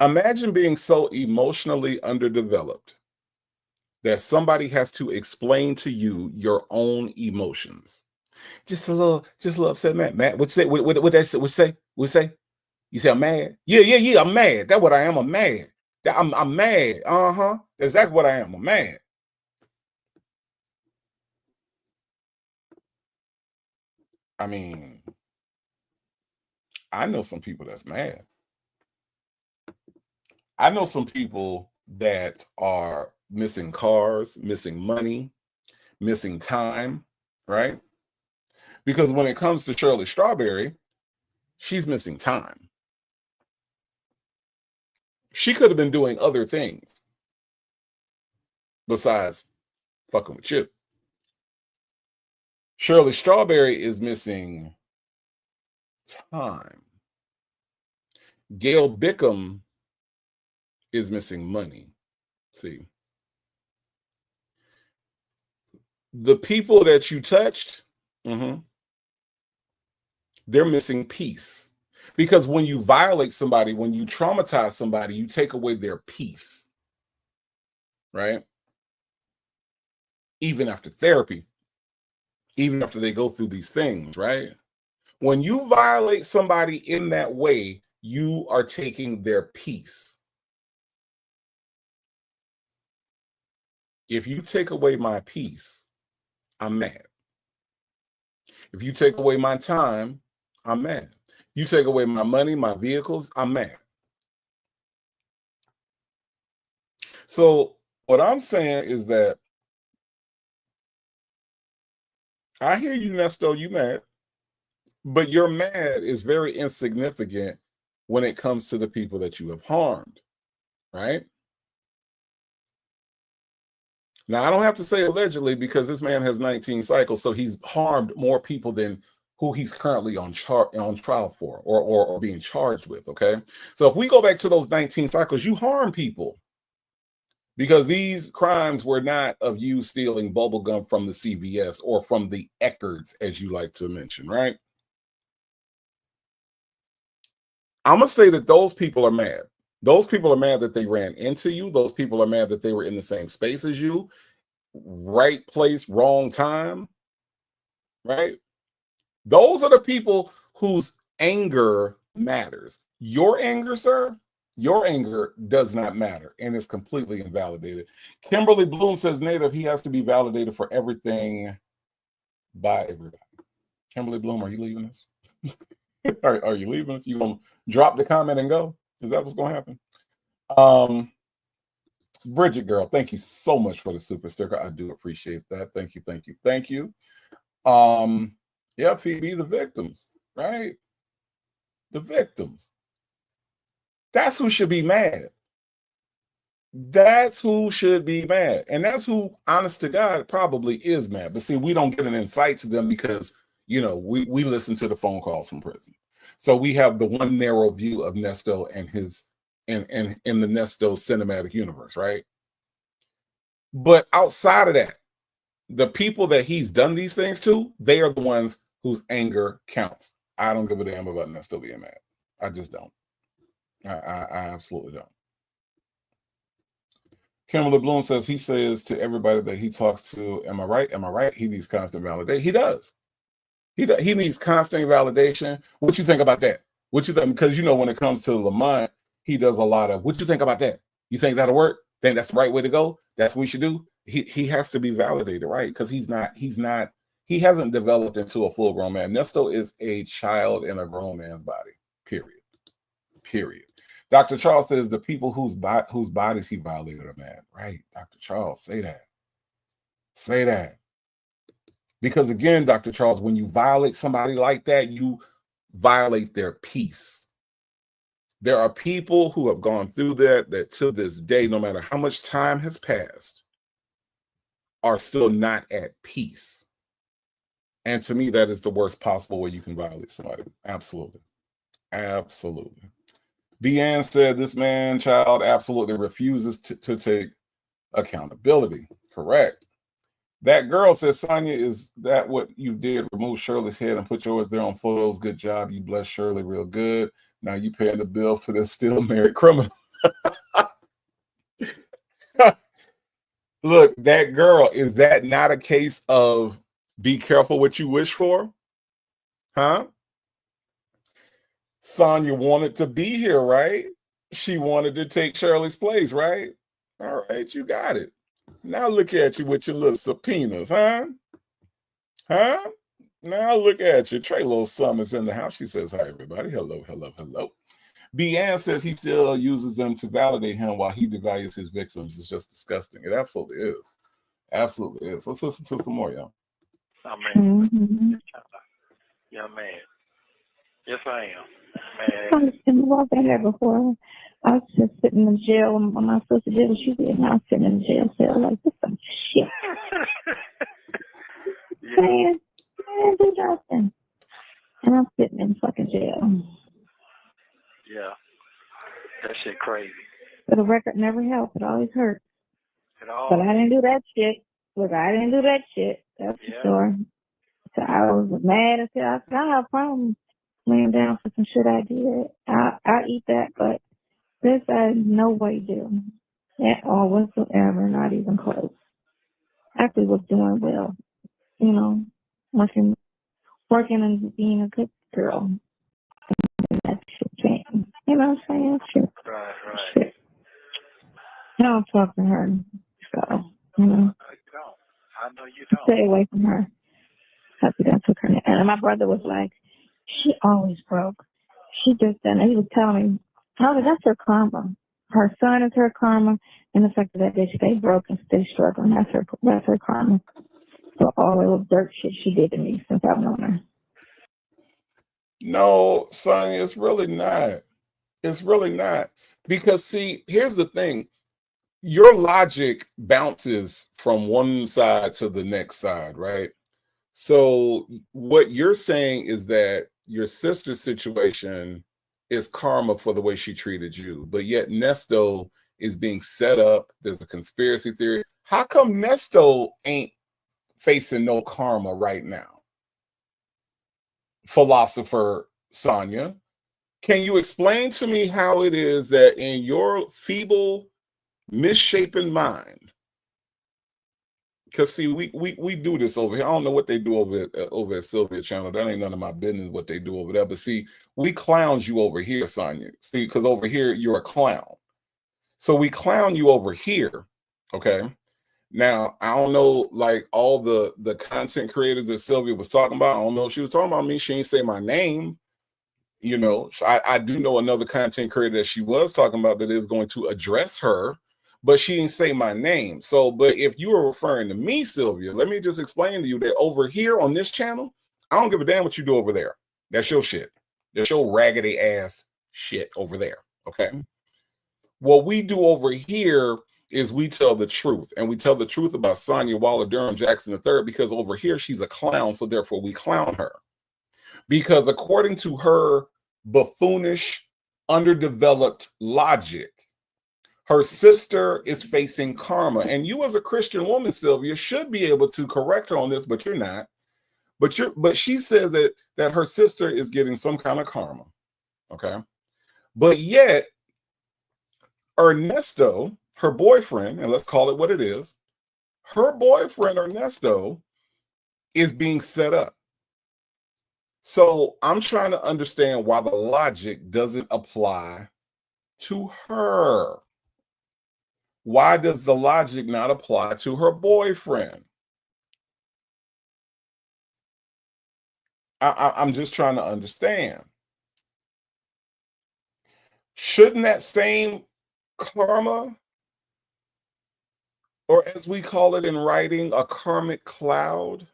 Imagine being so emotionally underdeveloped that somebody has to explain to you your own emotions. Just a little upset, Matt. What you say? What say? You say I'm mad? Yeah. I'm mad. That's what I am. I'm mad. I'm mad. Exactly what I am. I'm mad. I mean, I know some people that's mad. I know some people that are missing cars, missing money, missing time, right? Because when it comes to Shirley Strawberry, she's missing time. She could have been doing other things besides fucking with you. Shirley Strawberry is missing time. Gail Bickham is missing money. See, the people that you touched, they're missing peace. Because when you violate somebody, when you traumatize somebody, you take away their peace, right? Even after therapy, even after they go through these things, right? When you violate somebody in that way, you are taking their peace. If you take away my peace, I'm mad. If you take away my time, I'm mad. You take away my money, my vehicles, I'm mad. So what I'm saying is that I hear you, Nesto, you mad, but your mad is very insignificant when it comes to the people that you have harmed, right? Now, I don't have to say allegedly because this man has 19 cycles, so he's harmed more people than who he's currently on trial for or being charged with, okay? So if we go back to those 19 cycles, you harm people because these crimes were not of you stealing bubblegum from the CVS or from the Eckards, as you like to mention, right? I'm going to say that those people are mad. Those people are mad that they ran into you. Those people are mad that they were in the same space as you. Right place, wrong time, right? Those are the people whose anger matters. Your anger, sir, your anger does not matter and is completely invalidated. Kimberly Bloom says, Native, he has to be validated for everything by everybody. Kimberly Bloom, are you leaving us? Are you leaving us? You gonna drop the comment and go? Is that what's gonna happen? Bridget girl, thank you so much for the super sticker. I do appreciate that. Thank you, thank you, thank you. Yeah, PB, the victims, right? The victims. That's who should be mad. That's who should be mad. And that's who, honest to God, probably is mad. But see, we don't get an insight to them because, you know, we listen to the phone calls from prison. So we have the one narrow view of Nesto and his in the Nesto cinematic universe, right? But outside of that, the people that he's done these things to, they are the ones whose anger counts. I don't give a damn about Nesto being mad. I just don't. I absolutely don't. Kimberly Bloom says he says to everybody that he talks to, am I right? Am I right? He needs constant validation. He does. He needs constant validation. What you think about that? What you think? Because you know when it comes to Lamont, he does a lot of, what you think about that? You think that'll work? Think that's the right way to go? That's what we should do? He has to be validated, right? Because he hasn't developed into a full-grown man. Nesto is a child in a grown man's body, period. Dr. Charles says the people whose bodies he violated are mad, right? Dr. Charles, say that. Say that. Because again, Dr. Charles, when you violate somebody like that, you violate their peace. There are people who have gone through that to this day, no matter how much time has passed, are still not at peace. And to me, that is the worst possible way you can violate somebody. Absolutely. Absolutely. Deanne said this man child absolutely refuses to take accountability. Correct. That girl says, Sonia, is that what you did? Remove Shirley's head and put yours there on photos. Good job. You blessed Shirley real good. Now you paying the bill for this still married criminal. Look, that girl, is that not a case of be careful what you wish for? Huh? Sonia wanted to be here, right? She wanted to take Shirley's place, right? All right, you got it. Now look at you with your little subpoenas, huh? Huh? Now look at you. Trey Little Summers in the house. She says, hi, everybody. Hello, hello, hello. Deanne says he still uses them to validate him while he devalues his victims. It's just disgusting. It absolutely is. Absolutely is. Let's listen to some more, y'all. Oh, man. Young man. Yes, I am. Man. I was in the walk in there before. I was just sitting in jail when my sister did what she did, and I was sitting in the jail cell like, this some shit. Yeah. Man, do nothing. And I'm sitting in fucking jail. Yeah. That shit crazy. But the record never helped. It always hurt. It all. But I didn't do that shit. Look, I didn't do that shit. That's for sure. So I was mad until I said, I have problems laying down for some shit I did. I eat that, but this I no way do. At all whatsoever, not even close. Actually was doing well, you know, working and being a good girl. And that shit came. You know what I'm saying? Shit. Right. Shit. Now I'm talking to her. So You know, No, you don't. I know you don't. stay away from her. Because that took her. And my brother was like, she always broke. She just done. And he was telling me, Harvey, that's her karma. Her son is her karma, and the fact that they stay broke and stay struggling, that's her karma. So all the little dirt shit she did to me since I've known her. No, Sonia, it's really not. It's really not. Because see, here's the thing. Your logic bounces from one side to the next side, right? So what you're saying is that your sister's situation is karma for the way she treated you, but yet Nesto is being set up. There's a conspiracy theory. How come Nesto ain't facing no karma right now? Philosopher Sonia, can you explain to me how it is that in your feeble, misshapen mind, because see, we do this over here. I don't know what they do over at Sylvia channel. That ain't none of my business what they do over there. But see, we clowns you over here, Sonia. See, because over here you're a clown. So we clown you over here. Okay. Now I don't know, like all the content creators that Sylvia was talking about. I don't know if she was talking about me. She ain't say my name. You know, I do know another content creator that she was talking about that is going to address her, but she didn't say my name. So, but if you are referring to me, Sylvia, let me just explain to you that over here on this channel, I don't give a damn what you do over there. That's your shit. That's your raggedy ass shit over there. Okay. What we do over here is we tell the truth, and we tell the truth about Sonia Waller Durham Jackson III because over here she's a clown, so therefore we clown her. Because according to her buffoonish, underdeveloped logic, her sister is facing karma. And you as a Christian woman, Sylvia, should be able to correct her on this, but you're not. But she says that her sister is getting some kind of karma. Okay. But yet, Ernesto, her boyfriend, and let's call it what it is, her boyfriend Ernesto is being set up. So I'm trying to understand why the logic doesn't apply to her. Why does the logic not apply to her boyfriend? I'm just trying to understand. Shouldn't that same karma, or as we call it in writing, a karmic cloud,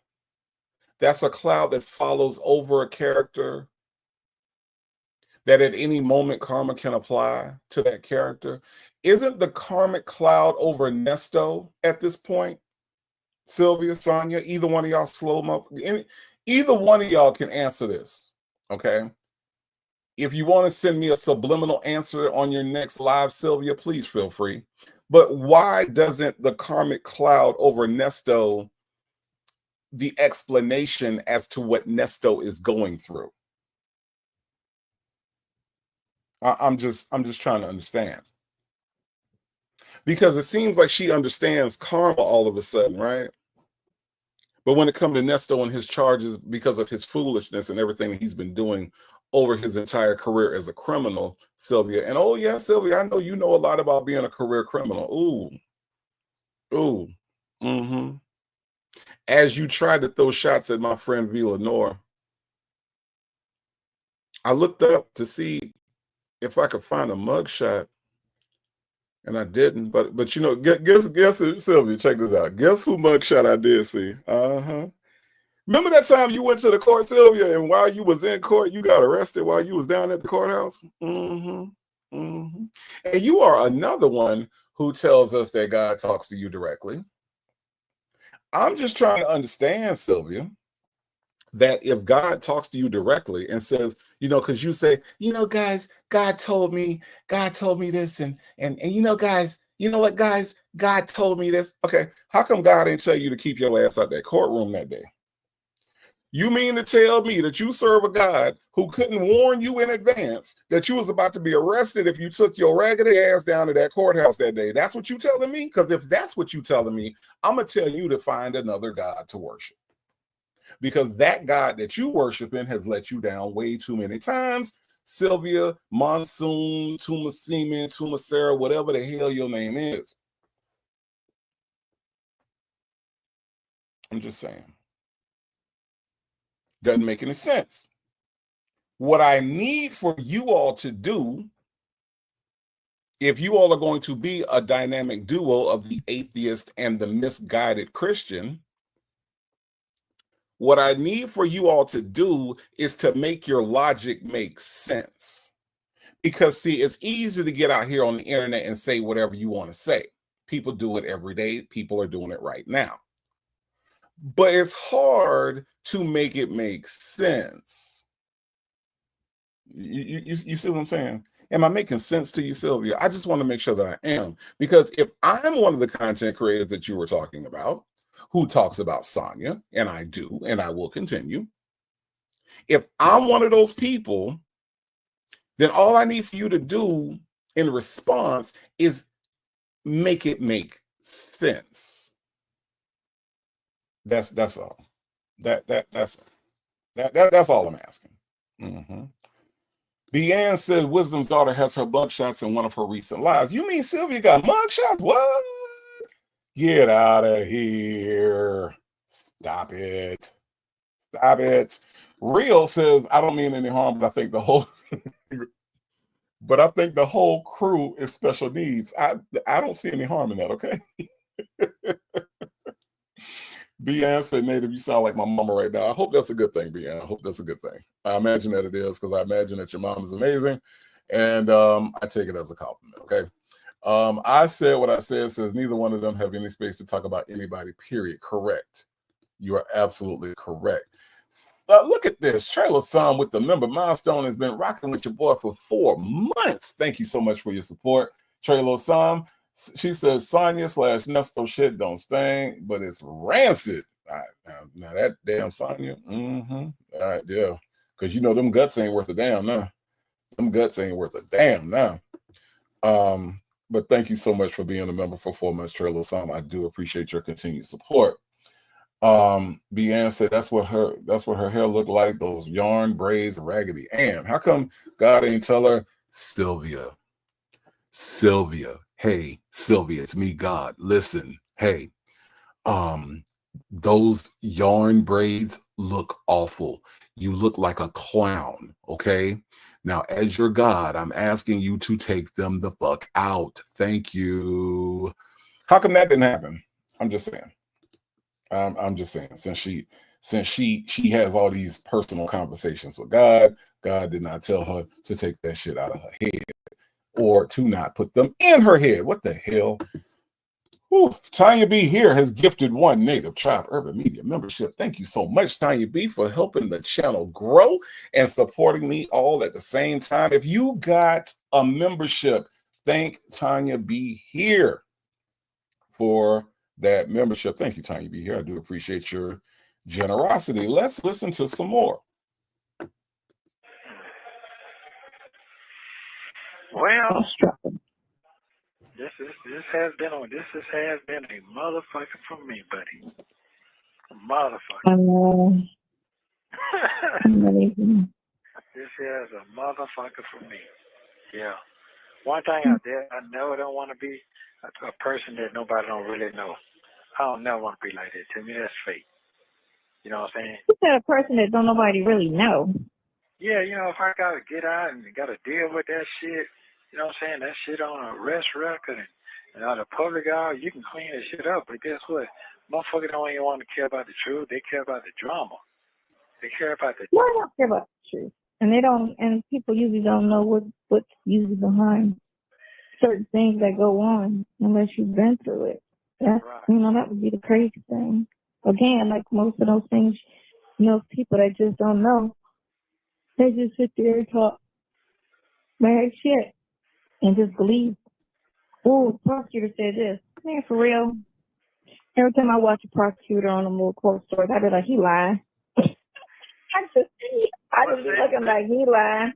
that's a cloud that follows over a character, that at any moment karma can apply to that character? Isn't the karmic cloud over Nesto at this point? Sylvia, Sonia, either one of y'all either one of y'all can answer this, okay? If you want to send me a subliminal answer on your next live, Sylvia, please feel free. But why doesn't the karmic cloud over Nesto the explanation as to what Nesto is going through? I'm just trying to understand. Because it seems like she understands karma all of a sudden, right? But when it comes to Nesto and his charges because of his foolishness and everything that he's been doing over his entire career as a criminal, Sylvia, and oh yeah, Sylvia, I know you know a lot about being a career criminal. Ooh. Mm-hmm. As you tried to throw shots at my friend Villanor, I looked up to see if I could find a mugshot, and I didn't. But you know, guess Sylvia, check this out. Guess who mugshot I did see? Remember that time you went to the court, Sylvia, and while you was in court, you got arrested while you was down at the courthouse? And you are another one who tells us that God talks to you directly. I'm just trying to understand, Sylvia, that if God talks to you directly and says, you know, because you say, you know, guys, God told me this, and you know, guys, you know what, guys, God told me this. Okay, how come God didn't tell you to keep your ass out that courtroom that day? You mean to tell me that you serve a God who couldn't warn you in advance that you was about to be arrested if you took your raggedy ass down to that courthouse that day? That's what you telling me? Because if that's what you telling me, I'm going to tell you to find another God to worship. Because that God that you worshiping has let you down way too many times. Sylvia, Monsoon, Tuma Seaman, Tuma Sarah, whatever the hell your name is. I'm just saying. Doesn't make any sense. What I need for you all to do, if you all are going to be a dynamic duo of the atheist and the misguided Christian, what I need for you all to do is to make your logic make sense. Because, see, it's easy to get out here on the internet and say whatever you want to say. People do it every day. People are doing it right now. But it's hard to make it make sense. You see what I'm saying? Am I making sense to you, Sylvia? I just want to make sure that I am. Because if I'm one of the content creators that you were talking about, who talks about Sonia, and I do, and I will continue, if I'm one of those people, then all I need for you to do in response is make it make sense. That's all. That's all I'm asking. Deanne says Wisdom's daughter has her mugshots in one of her recent lives. You mean Sylvia got mugshots? What? Get out of here. Stop it. Stop it. Real says, I don't mean any harm, but I think the whole crew is special needs. I don't see any harm in that, okay? Deanne said, Native, you sound like my mama right now. I hope that's a good thing, Deanne. I hope that's a good thing. I imagine that it is, because I imagine that your mom is amazing. And I take it as a compliment, okay? I said what I said, says neither one of them have any space to talk about anybody, period. Correct. You are absolutely correct. Look at this. Trailer Son with the member milestone has been rocking with your boy for 4 months. Thank you so much for your support. Trailer Son, she says Sonia / Nesto shit don't sting, but it's rancid. All right, now that damn Sonia. All right, yeah. Because you know them guts ain't worth a damn now. Them guts ain't worth a damn now. But thank you so much for being a member for 4 months, Trailer Son. I do appreciate your continued support. Deanne said that's what her hair looked like, those yarn braids, Raggedy Ann. How come God ain't tell her, Sylvia, hey, Sylvia, it's me, God. Listen, hey, those yarn braids look awful. You look like a clown, okay? Now, as your God, I'm asking you to take them the fuck out. Thank you. How come that didn't happen? I'm just saying. I'm just saying, since she has all these personal conversations with God, God did not tell her to take that shit out of her head or to not put them in her head. What the hell? Whew. Tanya B here has gifted 1 Native Tribe Urban Media membership. Thank you so much, Tanya B, for helping the channel grow and supporting me all at the same time. If you got a membership, thank Tanya B here for that membership. Thank you, Tanya B here. I do appreciate your generosity. Let's listen to some more. Well, this has been a motherfucker for me, buddy. A motherfucker. This is a motherfucker for me. Yeah. One thing I never don't want to be a person that nobody don't really know. I don't never want to be like that. To me, that's fake. You know what I'm saying? You said a person that don't nobody really know. Yeah, you know, if I got to get out and got to deal with that shit, you know what I'm saying? That shit on a arrest record and on the public eye, you can clean that shit up. But guess what? Motherfuckers don't even want to care about the truth. They care about the drama. They care about the... No, I don't care about the truth. And they don't, and people usually don't know what's usually behind certain things that go on unless you've been through it. That's, right. You know, that would be the crazy thing. Again, like most of those things, you know, people that just don't know, they just sit there and talk bad shit and just believe. Oh, the prosecutor said this. Man, for real. Every time I watch a prosecutor on a little court story, I be like, he lying. I just be looking like he lying.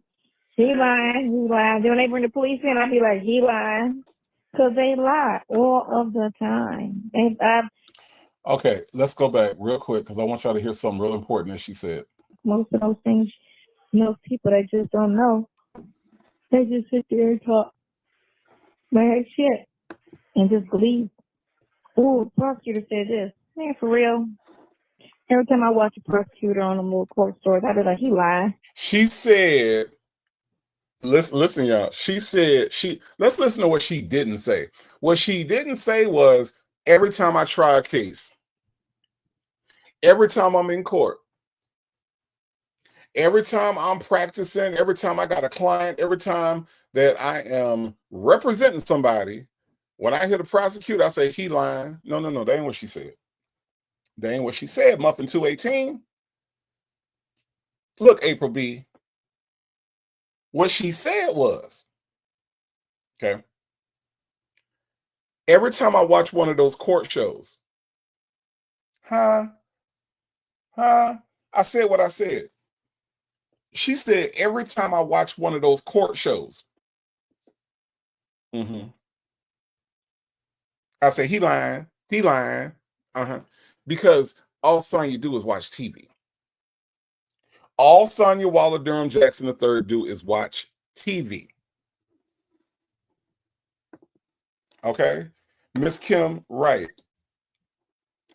He lying. Then when they bring the police in, I be like, he lying. Because they lie all of the time. Okay, let's go back real quick because I want y'all to hear something real important that she said. Most of those things, you know, people that just don't know, they just sit there and talk bad shit and just believe. Oh, the prosecutor said this. Man, for real. Every time I watch a prosecutor on a little court stories, I be like, he lying. She said, listen, y'all. She said let's listen to what she didn't say. What she didn't say was, every time I try a case, every time I'm in court, every time I'm practicing, every time I got a client, every time that I am representing somebody, when I hear the prosecutor, I say, he lying. No, that ain't what she said. That ain't what she said. Muffin 218. Look, April B. What she said was, okay, every time I watch one of those court shows, I said what I said. She said, every time I watch one of those court shows, I say, he lying. Because all Sonya do is watch TV. All Sonya Waller Durham Jackson III do is watch TV. Okay? Miss Kim Wright,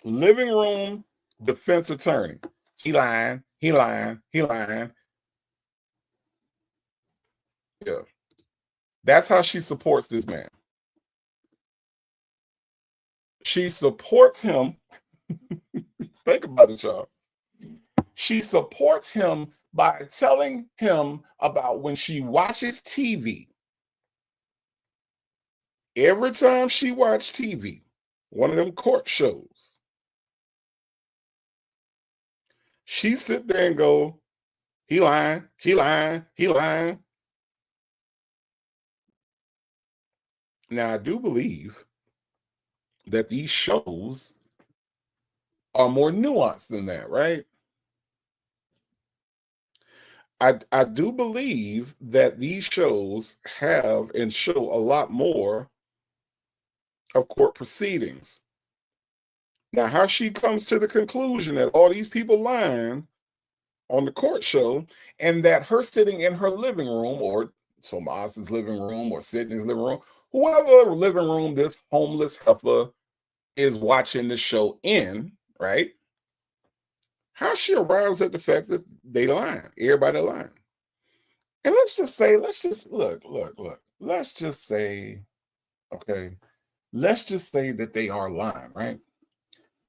living room defense attorney. He lying. Yeah. That's how she supports this man. She supports him. Think about it, y'all. She supports him by telling him about when she watches TV. Every time she watched TV, one of them court shows, she sit there and go, he lying. Now, I do believe that these shows are more nuanced than that, right? I do believe that these shows have and show a lot more of court proceedings. Now, how she comes to the conclusion that all these people lying on the court show, and that her sitting in her living room, or Tomas's living room, or Sydney's living room, whoever living room this homeless heifer is watching the show in, right? How she arrives at the fact that they lying, everybody lying. And let's just say that they are lying, right?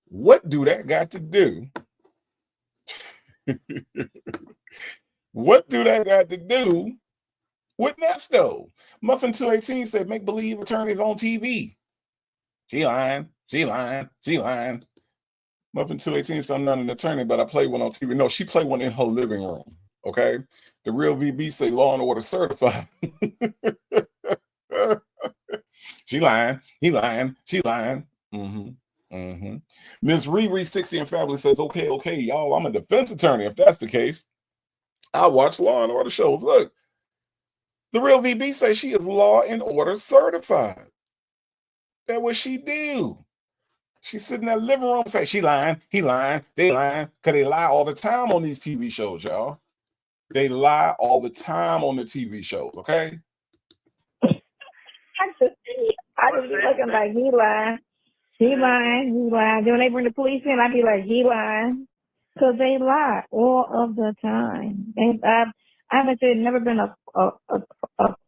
What do that got to do? What do that got to do with Nesto? Muffin 218 said, make believe attorneys on TV. She lying. Muffin 218 said, I'm not an attorney, but I play one on TV. No, she played one in her living room. Okay. The real VB say Law and Order certified. She lying. He lying. She lying. Miss Riri 60 and Fabulous says, okay, y'all, I'm a defense attorney. If that's the case, I watch Law and Order shows. Look, the real VB says she is Law and Order certified. That's what she do. She sit in that living room and say, she lying, he lying, they lying, because they lie all the time on these TV shows, y'all. They lie all the time on the TV shows, okay? I just be looking like, he lying. Then when they bring the police in, I be like, he lying. Because they lie all of the time. I haven't said never been a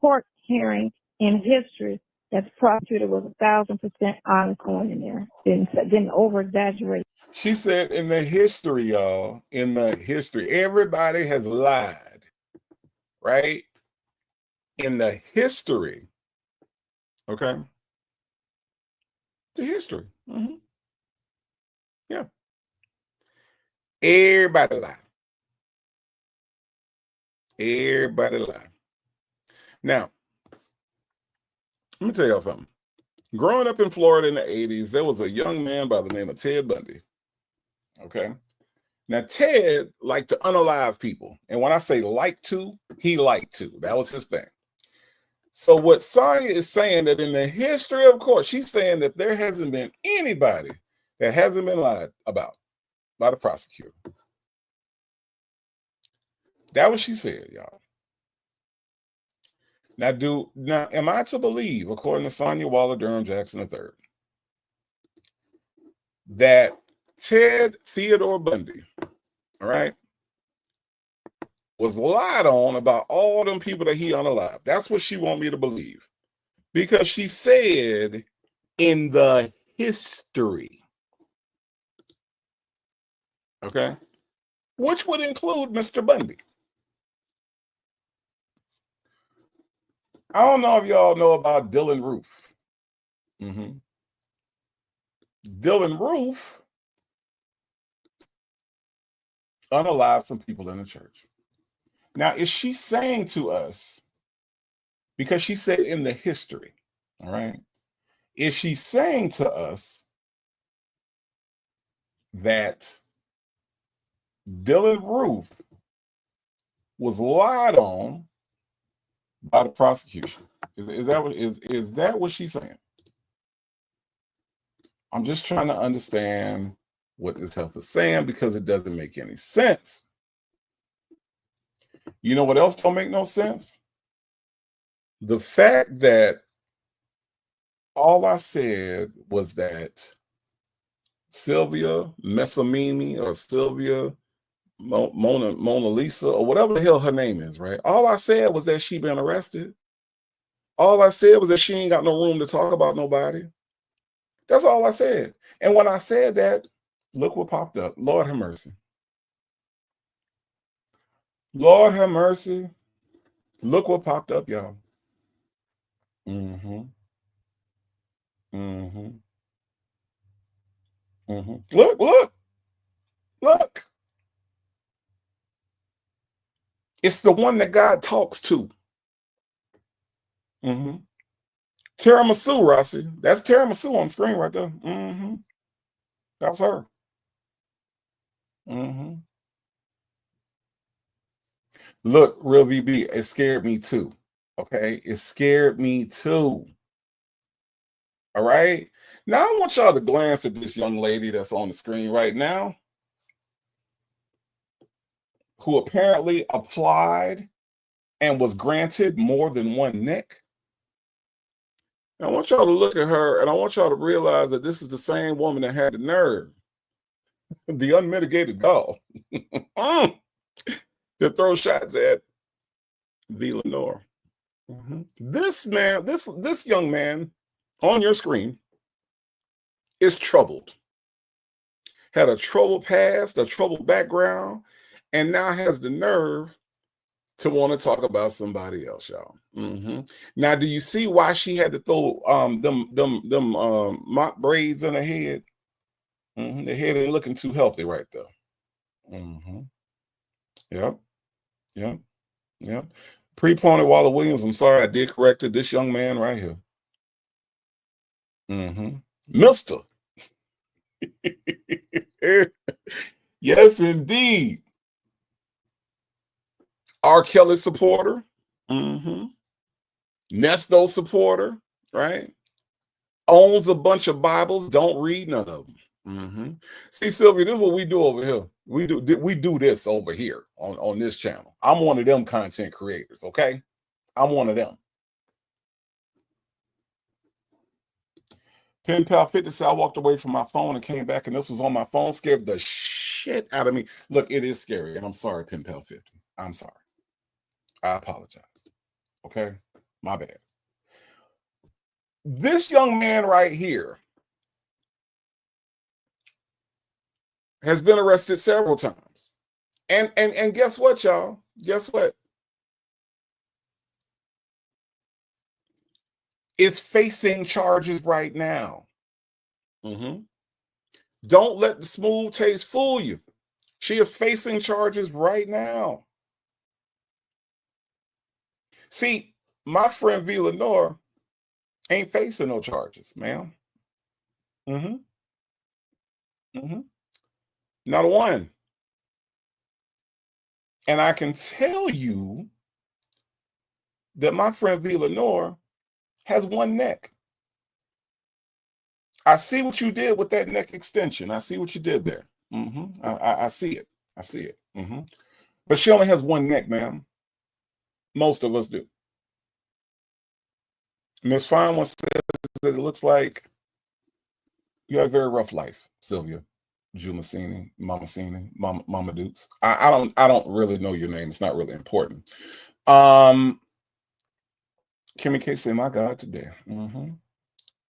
court hearing in history that the prosecutor was 1,000% honest going in there. Didn't over exaggerate. She said in the history, y'all, everybody has lied, right? In the history, okay? The history. Yeah. Everybody lie. Now, let me tell y'all something. Growing up in Florida in the 80s, there was a young man by the name of Ted Bundy. Okay. Now, Ted liked to unalive people. And when I say like to, he liked to. That was his thing. So what Sonia is saying, that in the history of court, she's saying that there hasn't been anybody that hasn't been lied about by the prosecutor. That was what she said, y'all. Now, am I to believe, according to Sonia Waller Durham Jackson III, that Ted Theodore Bundy, all right, was lied on about all them people that he unalived. That's what she want me to believe. Because she said in the history, okay, which would include Mr. Bundy. I don't know if y'all know about Dylan Roof. Dylan Roof unalived some people in the church. Now, is she saying to us, because she said in the history, all right, is she saying to us that Dylan Roof was lied on by the prosecution? Is that what she's saying? I'm just trying to understand what this health is saying, because it doesn't make any sense. You know what else don't make no sense? The fact that all I said was that Sylvia Messamini, or Sylvia Mona Lisa, or whatever the hell her name is, right? All I said was that she been arrested. All I said was that she ain't got no room to talk about nobody. That's all I said. And when I said that, look what popped up. Lord have mercy. Lord have mercy. Look what popped up, y'all. Look. It's the one that God talks to. Tiramisu, Rossi. That's tiramisu on screen right there. That's her. Look, Real VB, it scared me too. Okay, it scared me too. All right. Now I want y'all to glance at this young lady that's on the screen right now, who apparently applied and was granted more than one neck. I want y'all to look at her, and I want y'all to realize that this is the same woman that had the nerve, the unmitigated gall, to throw shots at V. Lenore. This man, this young man on your screen is troubled. Had a troubled past, a troubled background, and now has the nerve to want to talk about somebody else, y'all. Now, do you see why she had to throw them mop braids in her head? The head ain't looking too healthy right there. Yep. Pre-pointed Waller Williams. I'm sorry, I did correct it. This young man right here. Mister. Yes, indeed. R. Kelly supporter. Nesto supporter, right? Owns a bunch of Bibles, don't read none of them. See, Sylvia, this is what we do over here. We do this over here on this channel. I'm one of them content creators, okay? I'm one of them. Pen Pal 50 said I walked away from my phone and came back, and this was on my phone. Scared the shit out of me. Look, it is scary, and I'm sorry, Pen Pal 50. I'm sorry. I apologize. Okay? My bad. This young man right here has been arrested several times. And guess what, y'all? Guess what? Is facing charges right now. Don't let the smooth taste fool you. She is facing charges right now. See, my friend V. Lenore ain't facing no charges, ma'am. Not a one. And I can tell you that my friend V. Lenore has one neck. I see what you did with that neck extension. I see what you did there. I see it. I see it. But she only has one neck, ma'am. Most of us do. Miss Fine one says that it looks like you have a very rough life, Sylvia. Jumasini, Mamasini, Mama Dukes. I don't really know your name. It's not really important. Kimmy K say, my God, today.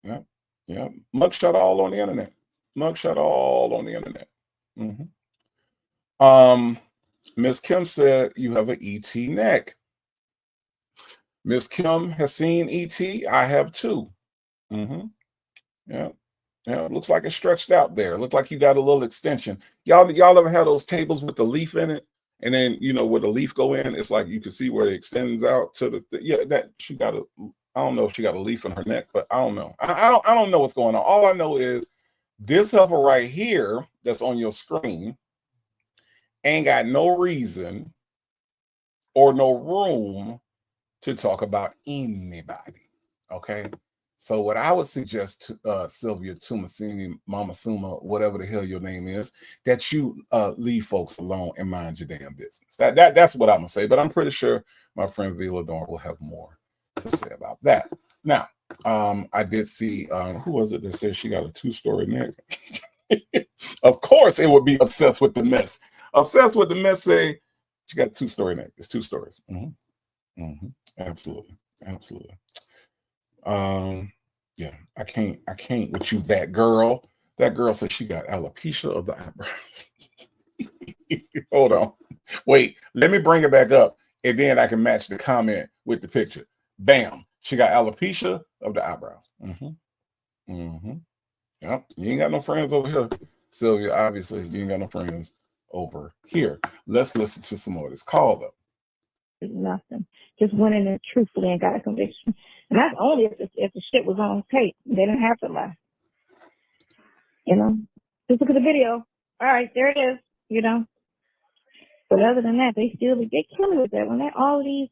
Yeah. Yeah. Mugshot all on the internet. Mugshot all on the internet. Miss Kim said you have an ET neck. Miss Kim has seen ET. I have too. Yeah. Yeah, it looks like it's stretched out there. It looks like you got a little extension. Y'all ever had those tables with the leaf in it? And then, you know, where the leaf go in, it's like you can see where it extends out to the yeah, that she got a, I don't know if she got a leaf in her neck, but I don't know. I don't know what's going on. All I know is this hover right here that's on your screen ain't got no reason or no room to talk about anybody. Okay. So what I would suggest to Sylvia Tumasini, Mama Suma, whatever the hell your name is, that you leave folks alone and mind your damn business. That's what I'm gonna say. But I'm pretty sure my friend Vila Dorn will have more to say about that. Now, I did see who was it that said she got a 2-story neck? Of course, it would be obsessed with the mess. Obsessed with the mess. Say she got a 2-story neck. It's 2 stories. Absolutely, absolutely. Yeah, I can't with you, that girl. That girl said she got alopecia of the eyebrows. Hold on. Wait, let me bring it back up, and then I can match the comment with the picture. Bam. She got alopecia of the eyebrows. Yep. You ain't got no friends over here, Sylvia. Obviously, you ain't got no friends over here. Let's listen to some more of this call, though. Nothing. Just went in there truthfully and got a conviction. And that's only if the shit was on tape. They didn't have to lie. You know? Just look at the video. All right, there it is. You know? But other than that, they killing with that. When all these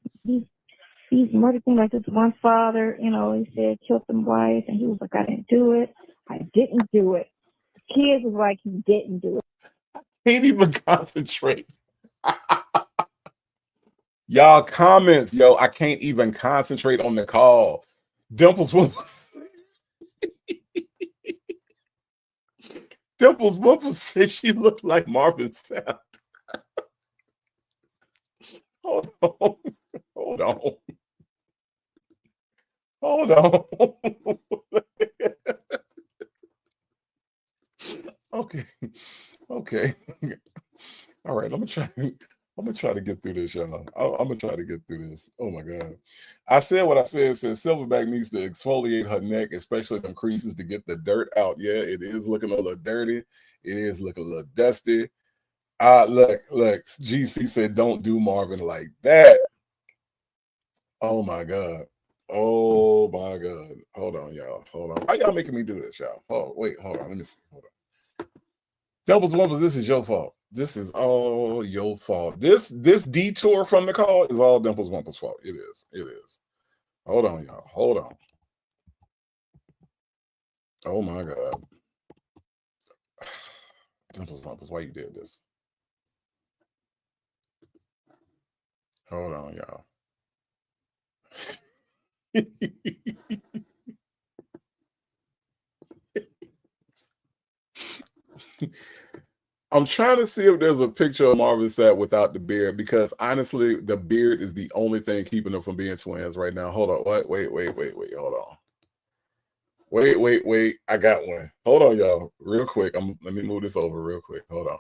murder things, like this one father, you know, he said killed some wife, and he was like, I didn't do it. I didn't do it. The kids was like, he didn't do it. Can't even concentrate. Y'all comments, yo, I can't even concentrate on the call. Dimples Wumple said she looked like Marvin Sapp. Hold on. Okay. All right, I'm gonna try to get through this, y'all. I'm gonna try to get through this. Oh my God. I said what I said. Said Silverback needs to exfoliate her neck, especially them creases, to get the dirt out. Yeah, it is looking a little dirty. It is looking a little dusty. Look, GC said don't do Marvin like that. Oh my God. Hold on, y'all. Why y'all making me do this, y'all? Hold on. Let me see. Hold on. Doubles Wumples, this is your fault. This is all your fault. This detour from the call is all Dimples Wumples' fault. It is. Hold on, y'all. Hold on. Oh my God. Dimples Wumples, why you did this? Hold on, y'all. I'm trying to see if there's a picture of Marvin Sapp without the beard, because honestly, the beard is the only thing keeping them from being twins right now. Hold on. Wait. Hold on. Wait. I got one. Hold on, y'all. Real quick. Let me move this over real quick. Hold on.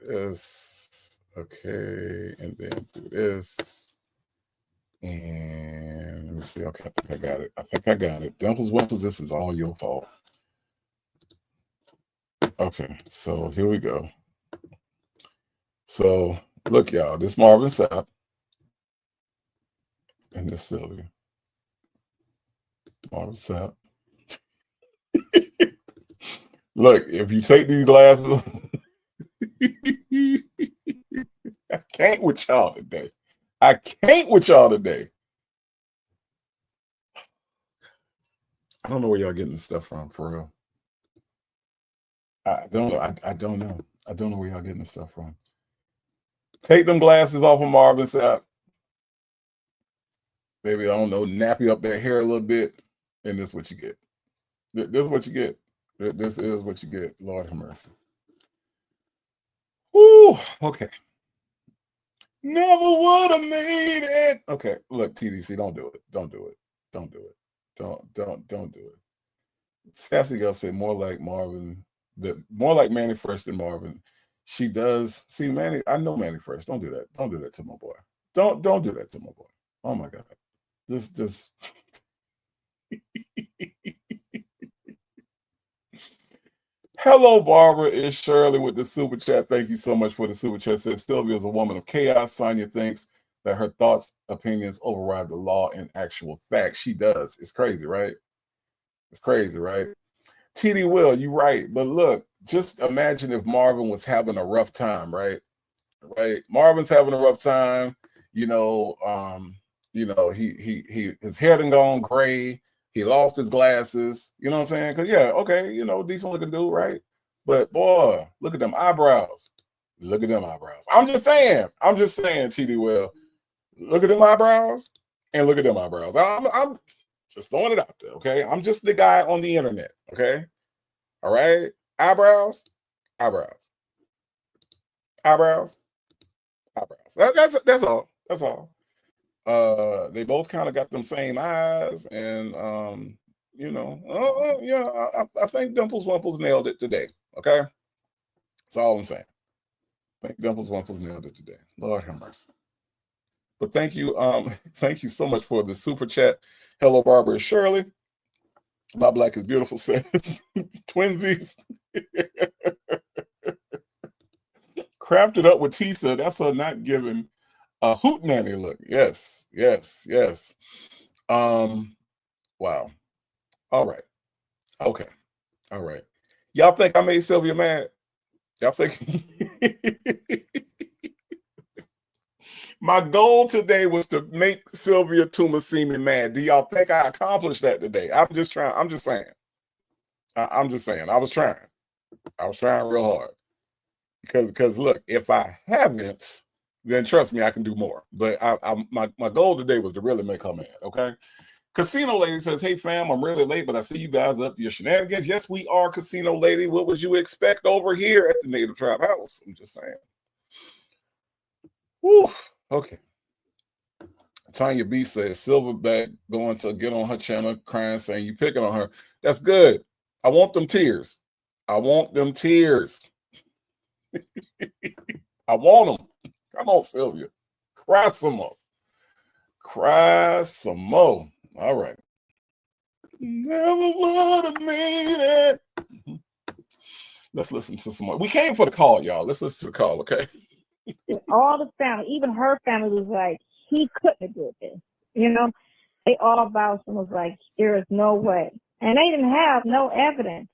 This. Okay. And then do this. And let me see. Okay, I think I got it. Dimples Wumples, this is all your fault. Okay, so here we go. So look, y'all, this Marvin Sapp and this Sylvia. Marvin Sapp. Look, if you take these glasses, I can't with y'all today. I don't know where y'all getting this stuff from, for real. I don't know. I don't know. I don't know where y'all getting this stuff from. Take them glasses off of Marvin Sapp. Maybe, I don't know, nappy up that hair a little bit, and this is what you get. This is what you get. This is what you get. Lord have mercy. Woo. Okay. Never would have made it. Okay, look, TDC, don't do it. Don't do it. Don't do it. Don't do it. Sassy Girl said more like Marvin, more like Manny Fresh than Marvin. She does see Manny. I know Manny Fresh. Don't do that. Don't do that to my boy. Don't do that to my boy. Oh my God. This Hello, Barbara. It's Shirley with the super chat. Thank you so much for the super chat. Says Sylvia is a woman of chaos. Sonia thinks that her thoughts, opinions override the law and actual facts. She does. It's crazy, right? It's crazy, right? TD Will, you're right. But look, just imagine if Marvin was having a rough time, right? Right. Marvin's having a rough time. He his hair done gone gray. He lost his glasses. You know what I'm saying? Because yeah, okay, decent looking dude, right? But boy, look at them eyebrows. Look at them eyebrows. I'm just saying, TD Will. Look at them eyebrows and look at them eyebrows. I'm just throwing it out there, okay? I'm just the guy on the internet, okay? All right? Eyebrows. That's all. That's all. They both kind of got them same eyes, and I think Dimples Wumples nailed it today. Okay, that's all I'm saying. I think Dimples Wumples nailed it today. Lord have mercy. But thank you, thank you so much for the super chat. Hello, Barbara and Shirley. My Black is Beautiful says twinsies. Crafted up with Tisa. That's her not giving a hoot nanny look. Yes. Wow. All right. Okay. All right. Y'all think I made Sylvia mad? Y'all think my goal today was to make Sylvia Tumasimi mad. Do y'all think I accomplished that today? I'm just saying. I was trying real hard. Because look, if I haven't, then trust me, I can do more. But my goal today was to really make her mad, okay? Casino Lady says, hey, fam, I'm really late, but I see you guys up to your shenanigans. Yes, we are, Casino Lady. What would you expect over here at the Native Tribe House? I'm just saying. Whew, okay. Tanya B says, Silverback going to get on her channel crying, saying you picking on her. That's good. I want them tears. I want them tears. I want them. Come on, Sylvia. Cry some more. Cry some more. All right. Never would have made it. Let's listen to some more. We came for the call, y'all. Let's listen to the call, okay? All the family, even her family was like, he couldn't have did this. They all vouched and was like, there is no way. And they didn't have no evidence.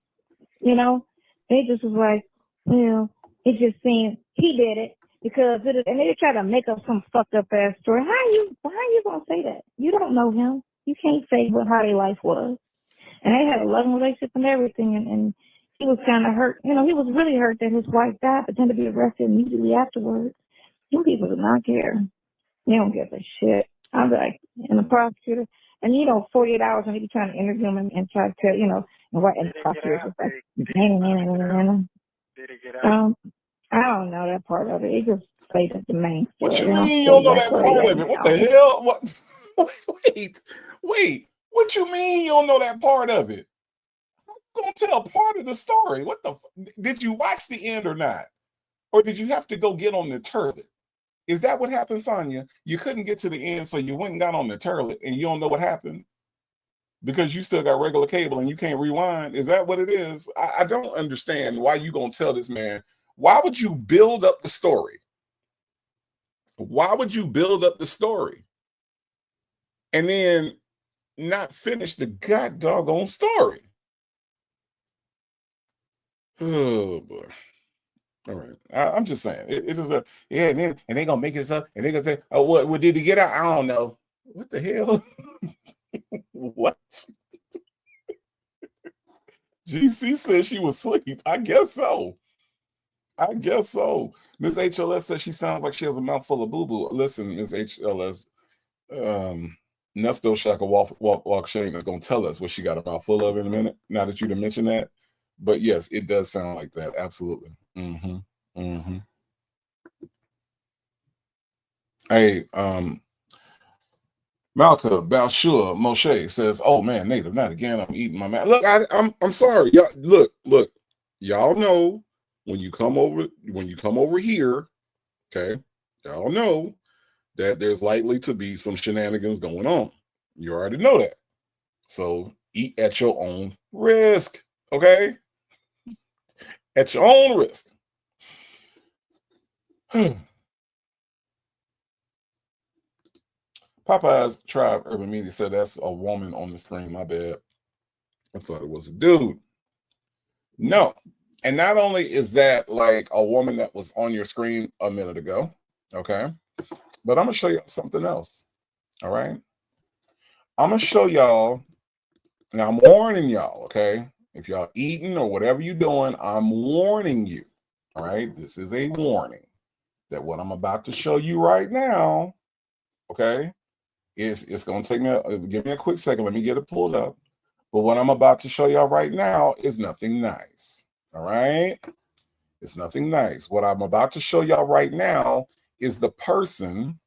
They just was like, well, it just seemed he did it because and they try to make up some fucked up ass story. How are you gonna say that? You don't know him. You can't say how their life was. And they had a loving relationship and everything, and he was kind of hurt. He was really hurt that his wife died, but then to be arrested immediately afterwards. Some people do not care. They don't give a shit. I'm like, and the prosecutor, and 48 hours and they be trying to interview him and try to tell, and the prosecutor was like, Did he get out? I don't know that part of it. It just played at the main story. What you mean you don't know that part of it? What the hell? What? Wait. What you mean you don't know that part of it? I'm gonna tell part of the story. What the? Did you watch the end or not? Or did you have to go get on the turlet? Is that what happened, Sonia? You couldn't get to the end, so you went and got on the turlet, and you don't know what happened because you still got regular cable and you can't rewind. Is that what it is? I don't understand why you gonna tell this man. Why would you build up the story? Why would you build up the story and then not finish the god doggone story? Oh boy. All right. I'm just saying. It's just and they gonna make this up and they gonna say, oh, what did he get out? I don't know. What the hell? What? GC says she was asleep. I guess so. Ms. HLS says she sounds like she has a mouthful of boo-boo. Listen, Ms. HLS, Nesto Shaka Walk Shane is gonna tell us what she got a mouthful of in a minute. Now that you done mentioned that. But yes, it does sound like that. Absolutely. Hey, Malka Balshua Moshe says, "Oh man, Native, not again. I'm eating my man. Look, I'm sorry. Y'all, look. Y'all know when you come over here, okay? Y'all know that there's likely to be some shenanigans going on. You already know that. So eat at your own risk, okay? At your own risk." Popeye's Tribe Urban Media said that's a woman on the screen. My bad. I thought it was a dude. No. And not only is that like a woman that was on your screen a minute ago, okay? But I'm going to show you something else, all right? I'm going to show y'all, now I'm warning y'all, okay? If y'all eating or whatever you're doing, I'm warning you, all right? This is a warning that what I'm about to show you right now, okay, it's going to take me, give me a quick second. Let me get it pulled up. But what I'm about to show y'all right now is nothing nice, all right? It's nothing nice. What I'm about to show y'all right now is the person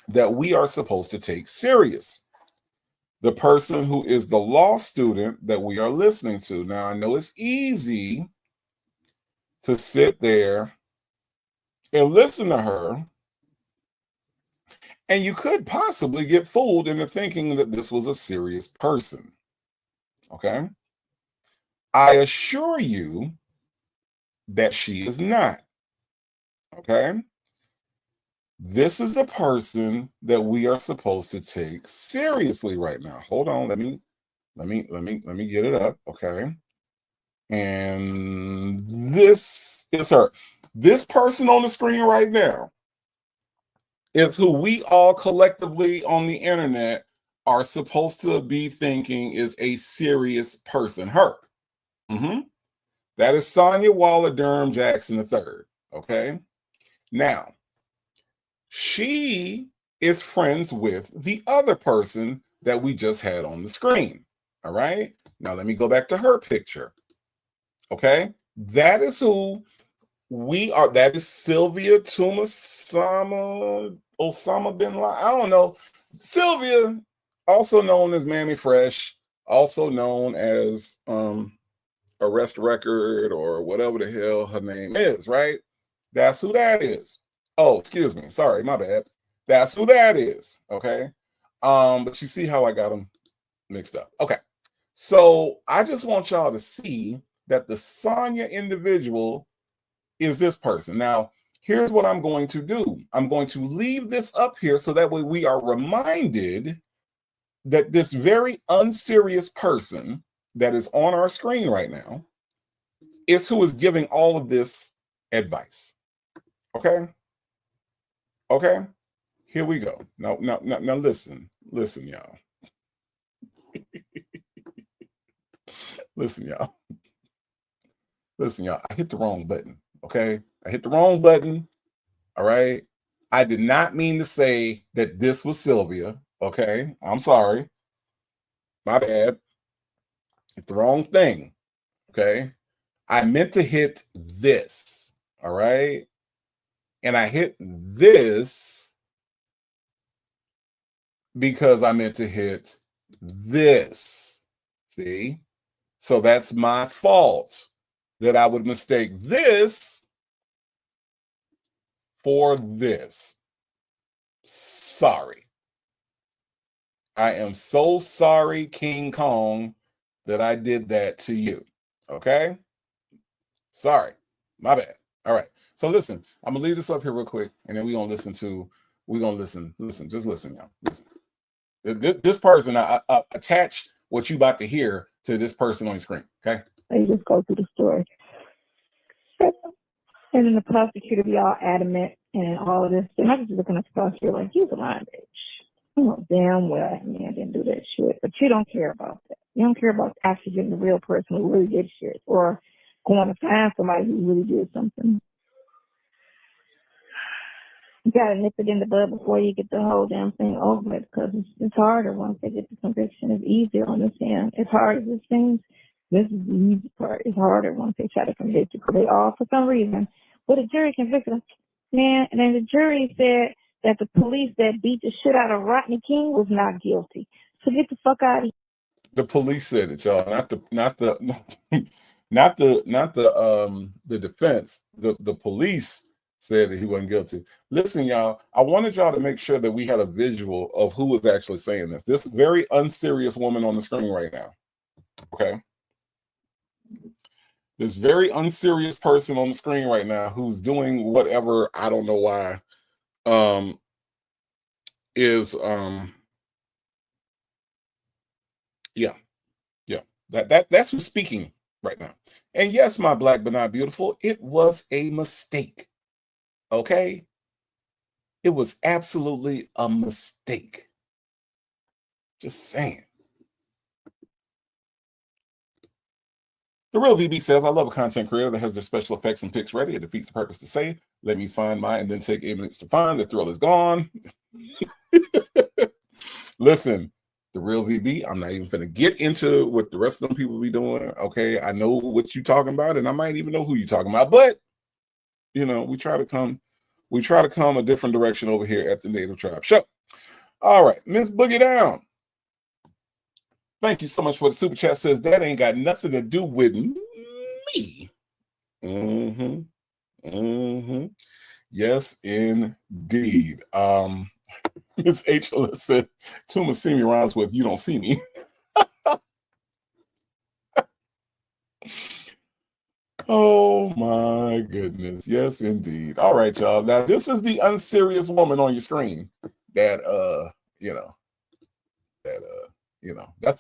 that we are supposed to take serious. The person who is the law student that we are listening to. Now, I know it's easy to sit there and listen to her, and you could possibly get fooled into thinking that this was a serious person, okay? I assure you that she is not, okay? This is the person that we are supposed to take seriously right now. Hold on, let me get it up, okay? And this is her. This person on the screen right now is who we all collectively on the internet are supposed to be thinking is a serious person. Her. That is Sonia Waller Durham Jackson III. Okay. Now, she is friends with the other person that we just had on the screen. All right. Now, let me go back to her picture. Okay. That is who we are. That is Sylvia Tumasama Osama bin Laden. I don't know. Sylvia, also known as Mammy Fresh, also known as Arrest Record or whatever the hell her name is, right? That's who that is. Oh, excuse me. Sorry, my bad. That's who that is. Okay. But you see how I got them mixed up. Okay. So I just want y'all to see that the Sonia individual is this person. Now, here's what I'm going to do. I'm going to leave this up here so that way we are reminded that this very unserious person that is on our screen right now is who is giving all of this advice. Okay? Okay? Here we go. Now listen, y'all. Listen, y'all. Listen, y'all. I hit the wrong button. Okay? I hit the wrong button. All right? I did not mean to say that this was Sylvia. Okay? I'm sorry. My bad. Hit the wrong thing. Okay? I meant to hit this. All right? And I hit this because I meant to hit this. See? So that's my fault that I would mistake this for this. Sorry. I am so sorry, King Kong, that I did that to you. Okay? Sorry. My bad. All right. So listen, I'm gonna leave this up here real quick, and then we're gonna listen, just listen, y'all. Listen. This person, I attach what you about to hear to this person on your screen. Okay. You just go through the story. And then the prosecutor be all adamant and all of this. And I was just looking at the prosecutor like, he's a lying bitch. You know damn well that man didn't do that shit. But you don't care about that. You don't care about actually getting the real person who really did shit or going to find somebody who really did something. You gotta nip it in the bud before you get the whole damn thing over with, because it's harder once they get the conviction. It's easier on this end. As hard as it seems, This is the easy part. It's harder once they try to convict you, because they all, for some reason, well, the jury convicted them. Man, and then the jury said that the police that beat the shit out of Rodney King was not guilty. So get the fuck out of here. The police said it, y'all, not the the defense. The police said that he wasn't guilty. Listen, y'all, I wanted y'all to make sure that we had a visual of who was actually saying this. This very unserious woman on the screen right now. Okay. This very unserious person on the screen right now who's doing whatever, I don't know why, is that's who's speaking right now. And yes, my black but not beautiful, it was a mistake. Okay, it was absolutely a mistake. Just saying. The Real VB says, I love a content creator that has their special effects and pics ready. It defeats the purpose to say, let me find mine and then take 8 minutes to find. The thrill is gone. Listen, the Real VB, I'm not even going to get into what the rest of them people be doing. Okay, I know what you're talking about, and I might even know who you're talking about, but you know, we try to come a different direction over here at the Native Tribe Show. All right, Miss Boogie Down. Thank you so much for the super chat. Says that ain't got nothing to do with me. Yes, indeed. Miss H said, Tuma see me rhymes with you don't see me. Oh my goodness. Yes, indeed. All right, y'all. Now this is the unserious woman on your screen that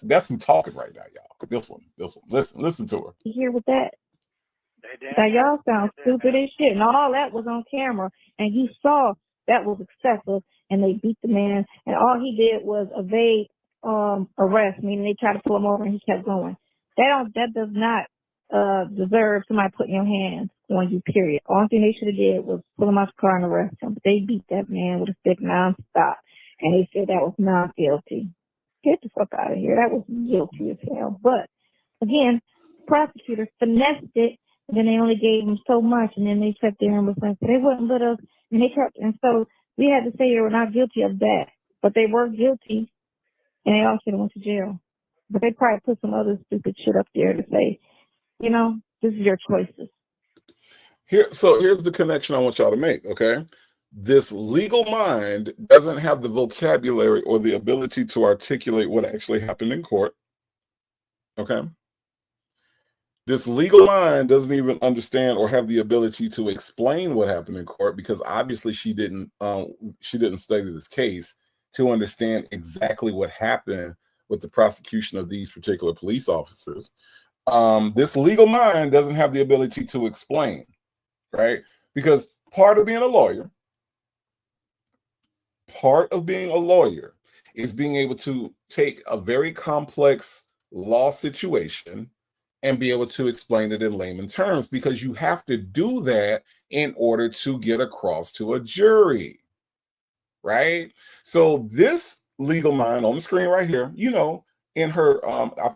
that's who talking right now, y'all. This one. Listen to her. You hear with that? Now y'all sound stupid as shit, and all that was on camera, and you saw that was excessive, and they beat the man, and all he did was evade arrest, meaning they tried to pull him over and he kept going. That does not deserve somebody putting your hands on you, period. All thing they should have did was pull him out the car and arrest him, but they beat that man with a stick nonstop, and they said that was not guilty. Get the fuck out of here. That was guilty as hell. But again, prosecutors finessed it, and then they only gave him so much, and then they sat there and was like, they wouldn't let us, and they kept, and so we had to say they were not guilty of that, but they were guilty, and they all should have went to jail. But they probably put some other stupid shit up there to say, you know, this is your choices. Here's the connection I want y'all to make, okay? This legal mind doesn't have the vocabulary or the ability to articulate what actually happened in court, okay? This legal mind doesn't even understand or have the ability to explain what happened in court, because obviously she didn't study this case to understand exactly what happened with the prosecution of these particular police officers. This legal mind doesn't have the ability to explain, right? Because part of being a lawyer is being able to take a very complex law situation and be able to explain it in layman terms, because you have to do that in order to get across to a jury, right? So this legal mind on the screen right here, you know, in her,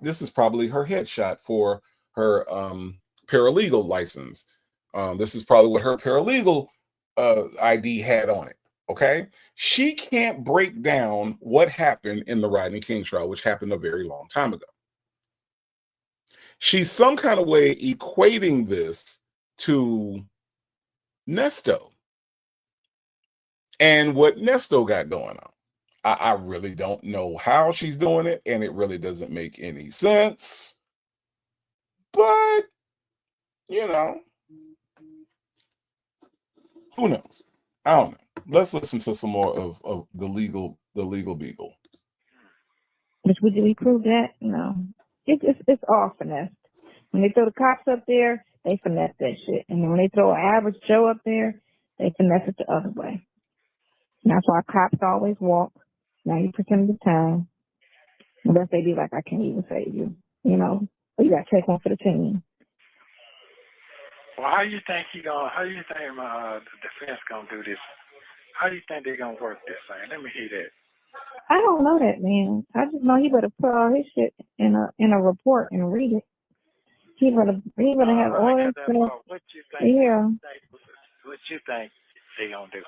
this is probably her headshot for her paralegal license. This is probably what her paralegal ID had on it. Okay, she can't break down what happened in the Rodney King trial, which happened a very long time ago. She's some kind of way equating this to Nesto and what Nesto got going on. I really don't know how she's doing it, and it really doesn't make any sense. But, you know, who knows? I don't know. Let's listen to some more of the legal beagle. Which would we prove that? No. It's all finessed. When they throw the cops up there, they finesse that shit. And when they throw an average Joe up there, they finesse it the other way. And that's why cops always walk 90% of the time. Unless they be like, I can't even save you. You know? Or you gotta take one for the team. Well, how do you think the defense gonna do this? How do you think they're gonna work this thing? Let me hear that. I don't know that, man. I just know he better put all his shit in a report and read it. He better have all I that got that stuff. part. What you think? Yeah. What you think they gonna do?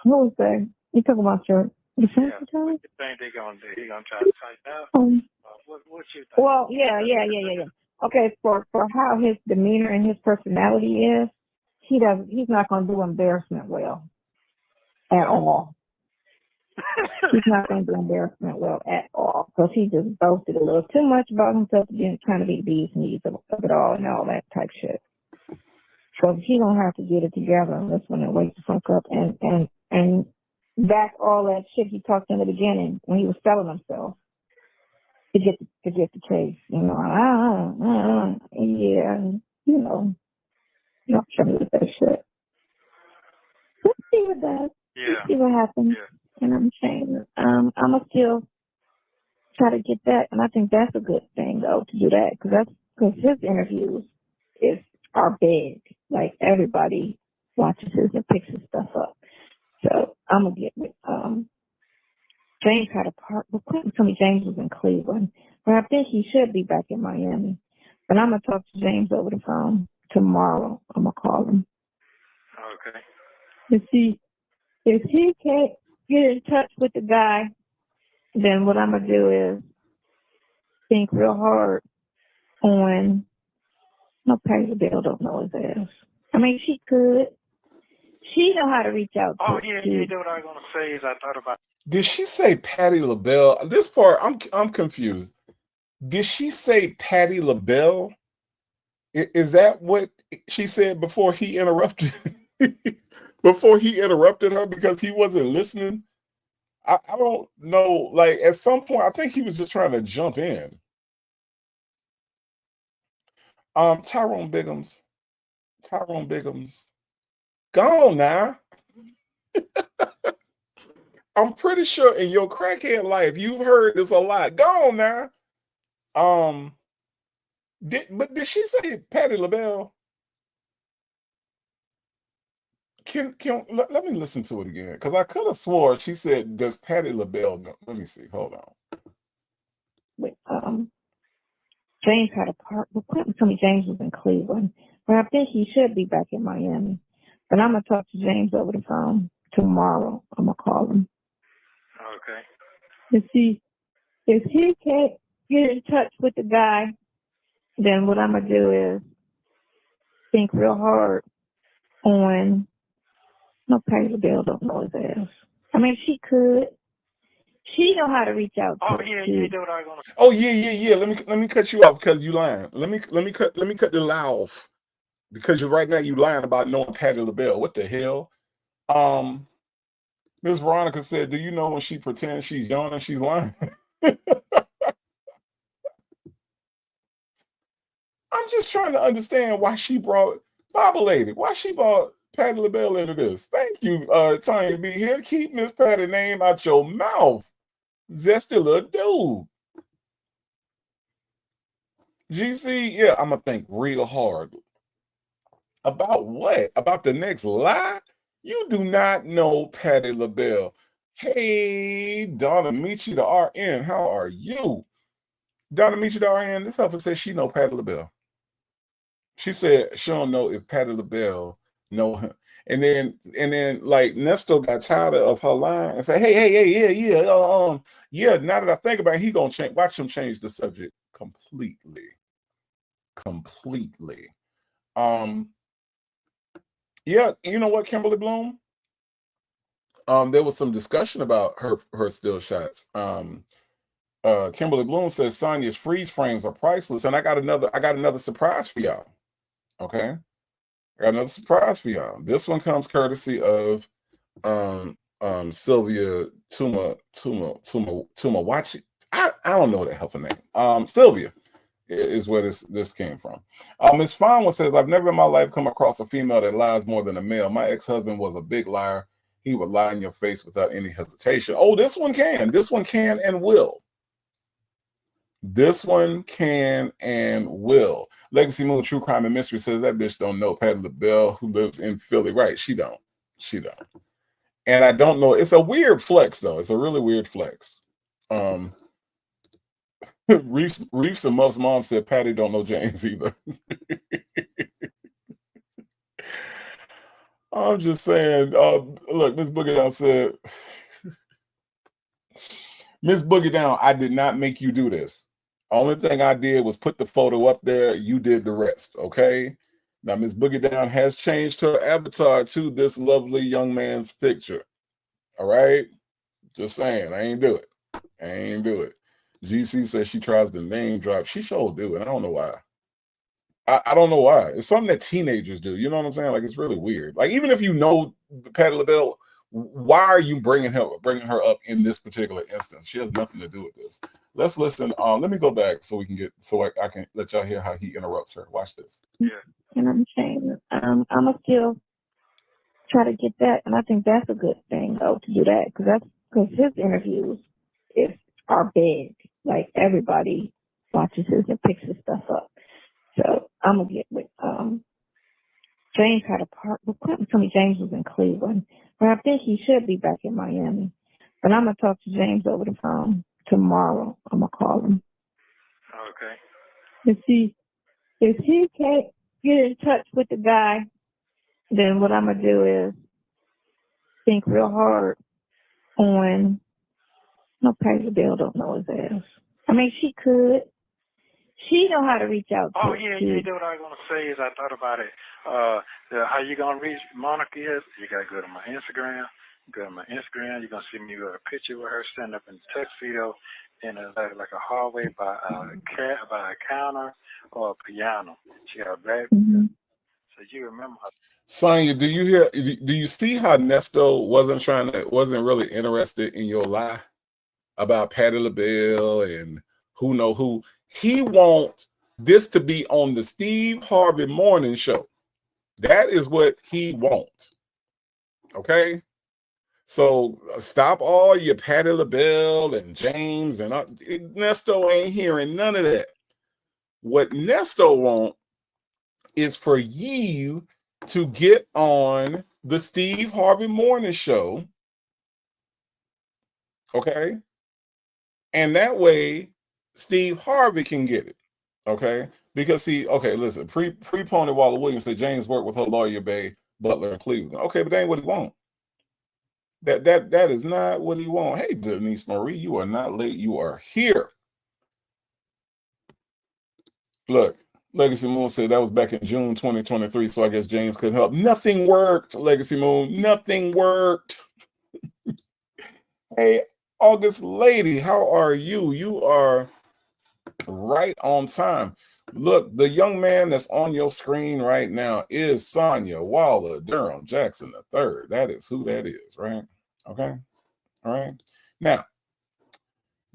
Who was that? You talking about your defense Yeah. attorney? What you think they gonna do? He gonna try to fight out? What you think? Well, yeah. Okay, for how his demeanor and his personality is, he's not gonna do embarrassment well at all. He's not gonna do embarrassment well at all because he just boasted a little too much about himself, being trying to be bees knees of it all and all that type shit. So he gonna have to get it together and that's when it wakes the fuck up and back all that shit he talked in the beginning when he was selling himself to get the case. You know, yeah, you know, not sure with that shit. Let's see what does. Yeah. Let's see what happens. Yeah. And I'm saying, I'm gonna still try to get that, and I think that's a good thing though to do that because his interviews are big. Like everybody watches his and picks his stuff up. So I'm gonna get with James had a part. Well, Clinton told me James was in Cleveland, but I think he should be back in Miami. But I'm gonna talk to James over the phone tomorrow. I'm gonna call him. Okay. If he can't get in touch with the guy, then what I'm gonna do is think real hard on. No, Patty LaBelle don't know his ass. I mean, she could. She know how to reach out to. Oh yeah. You know what I was gonna say is I thought about. Did she say Patty LaBelle? This part, I'm confused. Did she say Patty LaBelle? Is that what she said before he interrupted? Before he interrupted her because he wasn't listening? I don't know. Like at some point, I think he was just trying to jump in. Tyrone Biggums. Go on now. I'm pretty sure in your crackhead life, you've heard this a lot. Go on now. Did she say Patty LaBelle? Let me listen to it again because I could have swore she said, "Does Patty LaBelle know?" Let me see. Hold on. With James had a part. Well, Clinton told me James was in Cleveland, but I think he should be back in Miami. But I'm gonna talk to James over the phone tomorrow. I'm gonna call him. Okay. If he can't get in touch with the guy, then what I'm gonna do is think real hard on. No, Patty LaBelle don't know his ass. I mean, she could. She know how to reach out to. Oh yeah. You know what I was gonna say. Oh yeah. Let me cut you off because you lying. Let me cut the lie off because right now you lying about knowing Patty LaBelle. What the hell? Miss Veronica said, "Do you know when she pretends she's young and she's lying?" I'm just trying to understand why she brought Bible Lady. Why she brought Patty LaBelle into this? Thank you, Tanya B here. Keep Miss Patty name out your mouth. Zesty little dude. GC, yeah, I'm gonna think real hard. About what? About the next lie? You do not know Patty LaBelle. Hey, Donna Michi the RN, how are you? Donna Michi the RN, this helper says she know Patty LaBelle. She said she don't know if Patty LaBelle know him. And then like Nesto got tired of her line and said, yeah. Now that I think about it, he gonna change. Watch him change the subject completely. Yeah, you know what, Kimberly Bloom? There was some discussion about her still shots. Kimberly Bloom says Sonia's freeze frames are priceless, and I got another surprise for y'all. Okay, I got another surprise for y'all. This one comes courtesy of Sylvia Tumawachi. I don't know that helper name. Sylvia is where this came from. Miss Fine one says, I've never in my life come across a female that lies more than a male. My ex-husband was a big liar. He would lie in your face without any hesitation. Oh, this one can and will. This one can and will. Legacy Moon True Crime and Mystery says that bitch don't know Patty LaBelle who lives in Philly. Right, she don't. And I don't know. It's a weird flex though. It's a really weird flex. Reefs and Muff's mom said Patty don't know James either. I'm just saying. Look, Miss Boogie Down said, Miss Boogie Down, I did not make you do this. Only thing I did was put the photo up there. You did the rest. Okay. Now, Miss Boogie Down has changed her avatar to this lovely young man's picture. All right. Just saying. I ain't do it. GC says she tries to name drop. She sure do it. I don't know why. I don't know why. It's something that teenagers do. You know what I'm saying? Like, it's really weird. Like, even if you know Patti LaBelle, why are you bringing her up in this particular instance? She has nothing to do with this. Let's listen. Let me go back so we can get I can let y'all hear how he interrupts her. Watch this. Yeah. And I'm ashamed. I'm gonna still try to get that, and I think that's a good thing though to do that because his interviews are big. Like everybody watches his and picks his stuff up. So I'm gonna get with James had a part. Well, Quentin told me James was in Cleveland, but I think he should be back in Miami. But I'm gonna talk to James over the phone tomorrow. I'm gonna call him. Okay. If he can't get in touch with the guy, then what I'm gonna do is think real hard on. No, Patty Bill don't know his ass. I mean, she could. She know how to reach out to. Oh yeah. What I was gonna say is I thought about it. How you gonna reach Monica is you gotta go to my Instagram. Go to my Instagram. You're gonna see me with a picture with her standing up in a tuxedo in like a hallway by a counter or a piano. She got a black. So you remember her. Sonia, do you see how Nesto wasn't really interested in your lie about Patti LaBelle and who know who? He wants this to be on the Steve Harvey morning show. That is what he wants. Okay? So stop all your Patti LaBelle and James and Nesto ain't hearing none of that. What Nesto wants is for you to get on the Steve Harvey morning show. Okay? And that way, Steve Harvey can get it. Okay? Because listen, pre-Pony Waller Williams said James worked with her lawyer, Bay Butler in Cleveland. Okay, but that ain't what he want. That is not what he want. Hey, Denise Marie, you are not late. You are here. Look, Legacy Moon said that was back in June 2023, so I guess James couldn't help. Nothing worked, Legacy Moon. Nothing worked. Hey, August Lady, how are you? You are right on time. Look, the young man that's on your screen right now is Sonia Waller Durham Jackson III. That is who that is, right? Okay. All right. Now,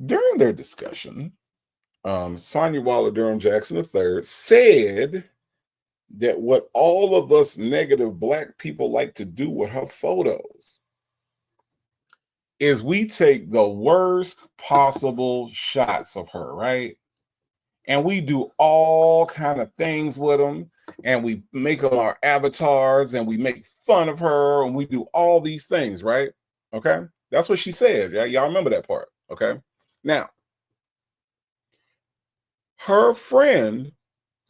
during their discussion, Sonia Waller Durham Jackson III said that what all of us negative Black people like to do with her photos is we take the worst possible shots of her, right? And we do all kind of things with them, and we make them our avatars, and we make fun of her, and we do all these things, right? Okay, that's what she said. Yeah, y'all remember that part? Okay, now her friend,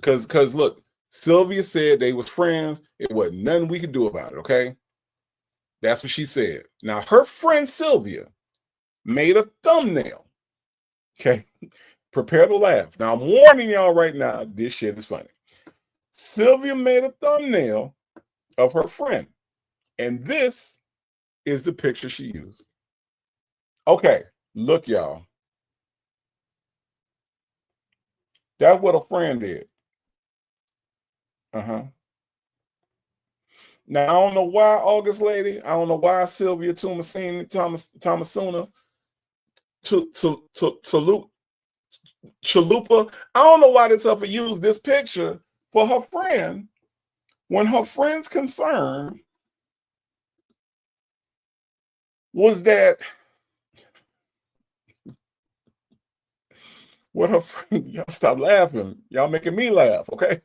because look, Sylvia said they was friends. It wasn't nothing we could do about it. Okay, that's what she said. Now her friend Sylvia made a thumbnail. Okay. Prepare to laugh. Now, I'm warning y'all right now, this shit is funny. Sylvia made a thumbnail of her friend, and this is the picture she used. Okay, look, y'all. That's what a friend did. Now, I don't know why, August Lady. I don't know why Sylvia Thomasina, Thomasuna, Chalupa. I don't know why this tough used this picture for her friend when her friend's concern was that what her friend, y'all stop laughing. Y'all making me laugh, okay?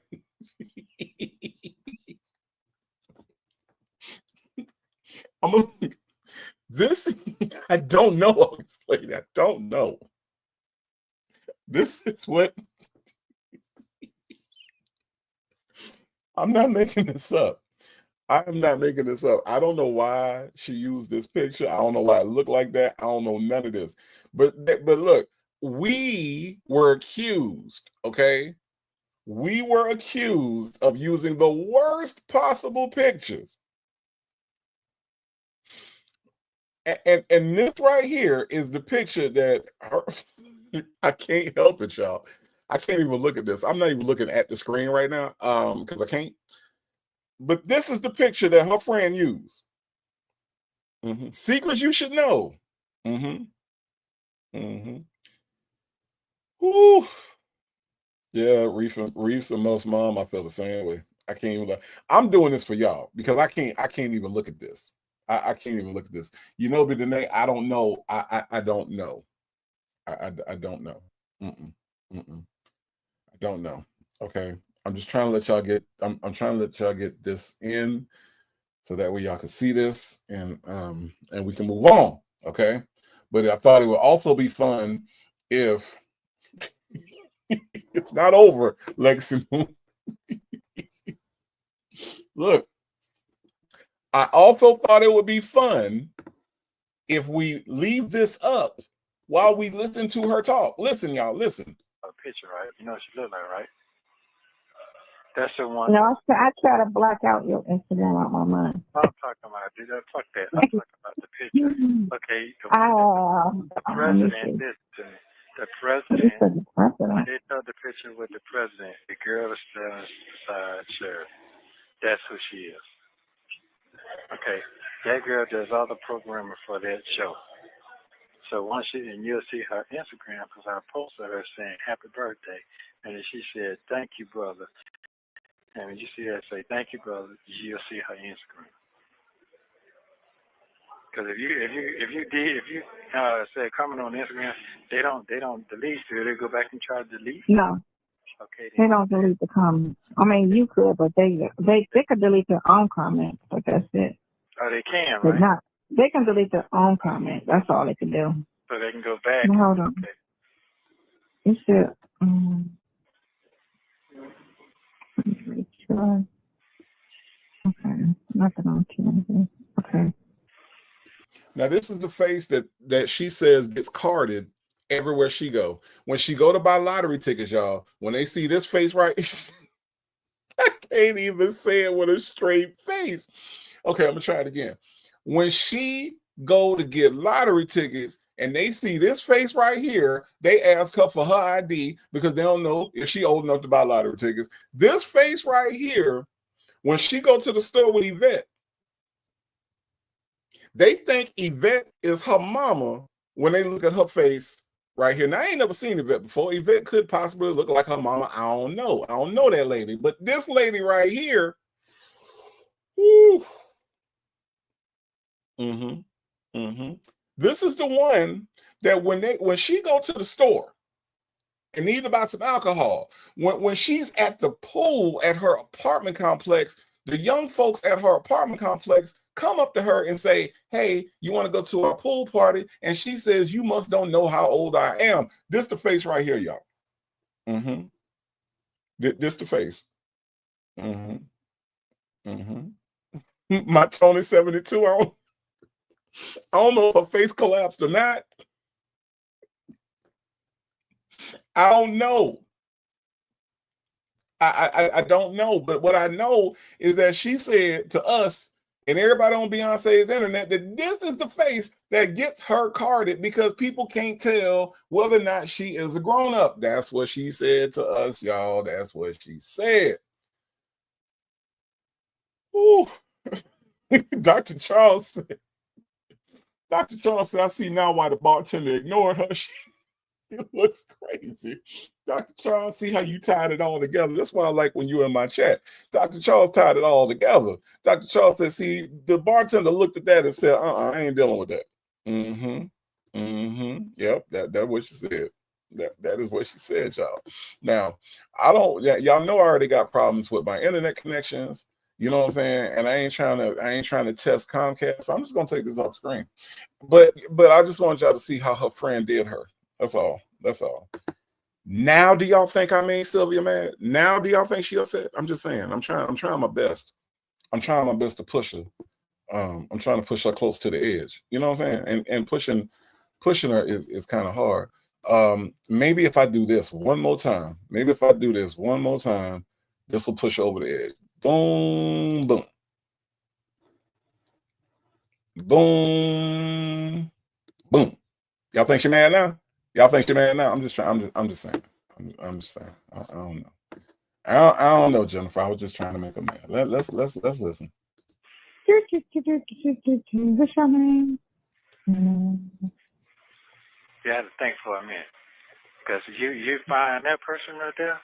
This, I don't know, August Lady. I don't know. This is what I'm not making this up. I am not making this up. I don't know why she used this picture. I don't know why it looked like that. I don't know none of this. But look, we were accused, okay? We were accused of using the worst possible pictures. And this right here is the picture that I can't help it, y'all. I can't even look at this. I'm not even looking at the screen right now because I can't. But this is the picture that her friend used. Secrets you should know. Whew. Yeah, Reefs and most mom, I feel the same way. I can't even look. I'm doing this for y'all because I can't even look at this. I can't even look at this. You know, but Danae, I don't know. I don't know. I don't know. I don't know. Okay. I'm just trying to let y'all get I'm trying to let y'all get this in so that way y'all can see this and we can move on. Okay. But I thought it would also be fun if it's not over, Legacy Moon. Look, I also thought it would be fun if we leave this up while we listen to her talk. Listen, y'all, listen. A picture, right? You know what she look like, right? That's the one. No, I try to block out your Instagram out my mind. I'm talking about, dude. Fuck that. I'm talking about the picture. Okay. The president, listen. The president, when they took the picture with the president, the girl was standing beside Sheriff. That's who she is. Okay. That girl does all the programming for that show. So once and you'll see her Instagram because I posted her saying happy birthday. And then she said, thank you, brother. And when you see her say, thank you, brother, you'll see her Instagram. Because if you say comment on Instagram, they don't delete you. They go back and try to delete you. No. Okay. They don't delete the comments. I mean, you could, but they could delete their own comments, but that's it. Oh, they can, but right? They can delete their own comments. That's all they can do. So they can go back. Now, hold on. Okay. You should. Okay, nothing on TV. Okay. Now this is the face that she says gets carded everywhere she go. When she go to buy lottery tickets, y'all, when they see this face right, I can't even say it with a straight face. Okay, I'm gonna try it again. When she go to get lottery tickets and they see this face right here, they ask her for her ID because they don't know if she old enough to buy lottery tickets. This face right here, when she go to the store with Yvette, they think Yvette is her mama when they look at her face right here. Now, I ain't never seen Yvette before. Yvette could possibly look like her mama. I don't know. I don't know that lady. But this lady right here, whew, this is the one that when she go to the store and needs to buy some alcohol, when she's at the pool at her apartment complex, the young folks at her apartment complex come up to her and say, hey, you want to go to our pool party? And she says, you must don't know how old I am. This the face right here, y'all. This the face. My Tony 72, I don't know if her face collapsed or not. I don't know. I don't know. But what I know is that she said to us and everybody on Beyonce's internet that this is the face that gets her carded because people can't tell whether or not she is a grown-up. That's what she said to us, y'all. That's what she said. Ooh. Dr. Charles said, I see now why the bartender ignored her. It looks crazy. Dr. Charles, see how you tied it all together. That's why I like when you're in my chat. Dr. Charles tied it all together. Dr. Charles said, see, the bartender looked at that and said, I ain't dealing with that. Yep, that's what she said. That is what she said, y'all. Now, y'all know I already got problems with my internet connections. You know what I'm saying? And I ain't trying to test Comcast. So I'm just gonna take this off screen. But I just want y'all to see how her friend did her. That's all. Now, do y'all think I made Sylvia mad? Now, do y'all think she upset? I'm just saying. I'm trying my best. I'm trying my best to push her. I'm trying to push her close to the edge. You know what I'm saying? And pushing her is kind of hard. Maybe if I do this one more time, this will push her over the edge. Boom, boom, boom, boom. Y'all think she mad now? I'm just saying. I'm just saying. I don't know. I don't know, Jennifer. I was just trying to make her mad. Let's listen. What's your name? You have to think for a minute, because you find that person right there,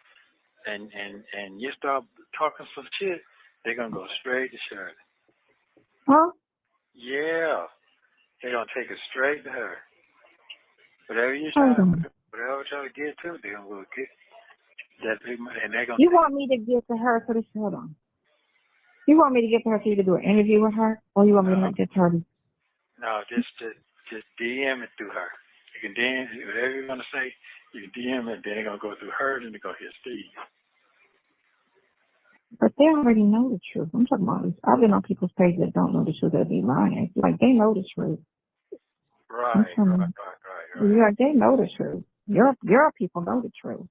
and you start talking some shit, they're gonna go straight to Shirley. Huh? Yeah, they're gonna take it straight to her. Whatever you try to get to, they're gonna go get that, and they're gonna. You want me to get to her for this? Hold on. You want me to get to her so you can do an interview with her, or you want me to not get to her? No, just DM it through her. You can DM whatever you're gonna say. You can DM it, then they're gonna go through her, then they're gonna hit Steve. But they already know the truth. I'm talking about this. I've been on people's pages that don't know the truth, that be lying. Like, they know the truth. Right. Like, they know the truth. Your people know the truth.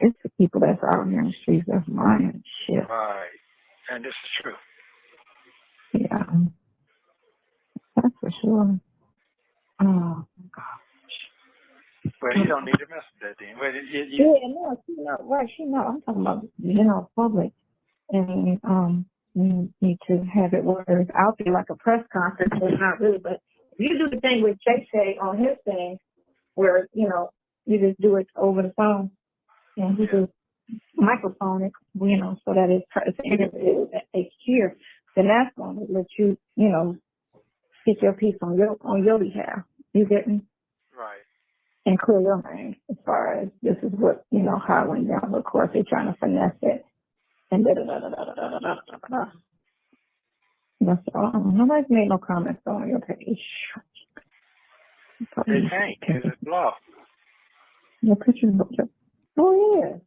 It's the people that's out here in the streets that's lying and shit. Right. And this is true. Yeah. That's for sure. Oh, my gosh. But he don't need to mess with that then. But Yeah, no, she not right. She not. I'm talking about, public. And you need to have it where it's out there like a press conference, but it's not really. But if you do the thing with Jay on his thing, where you just do it over the phone, and you just microphone it, so that it's an interview that they hear, then that's going to let you, get your piece on your behalf. You get me? Right. And clear your name as far as this is what how it went down. Of course, they're trying to finesse it. And that's all. Nobody's made no comments on your page. They can't, because it's blocked. Your picture's blocked. Oh, yeah.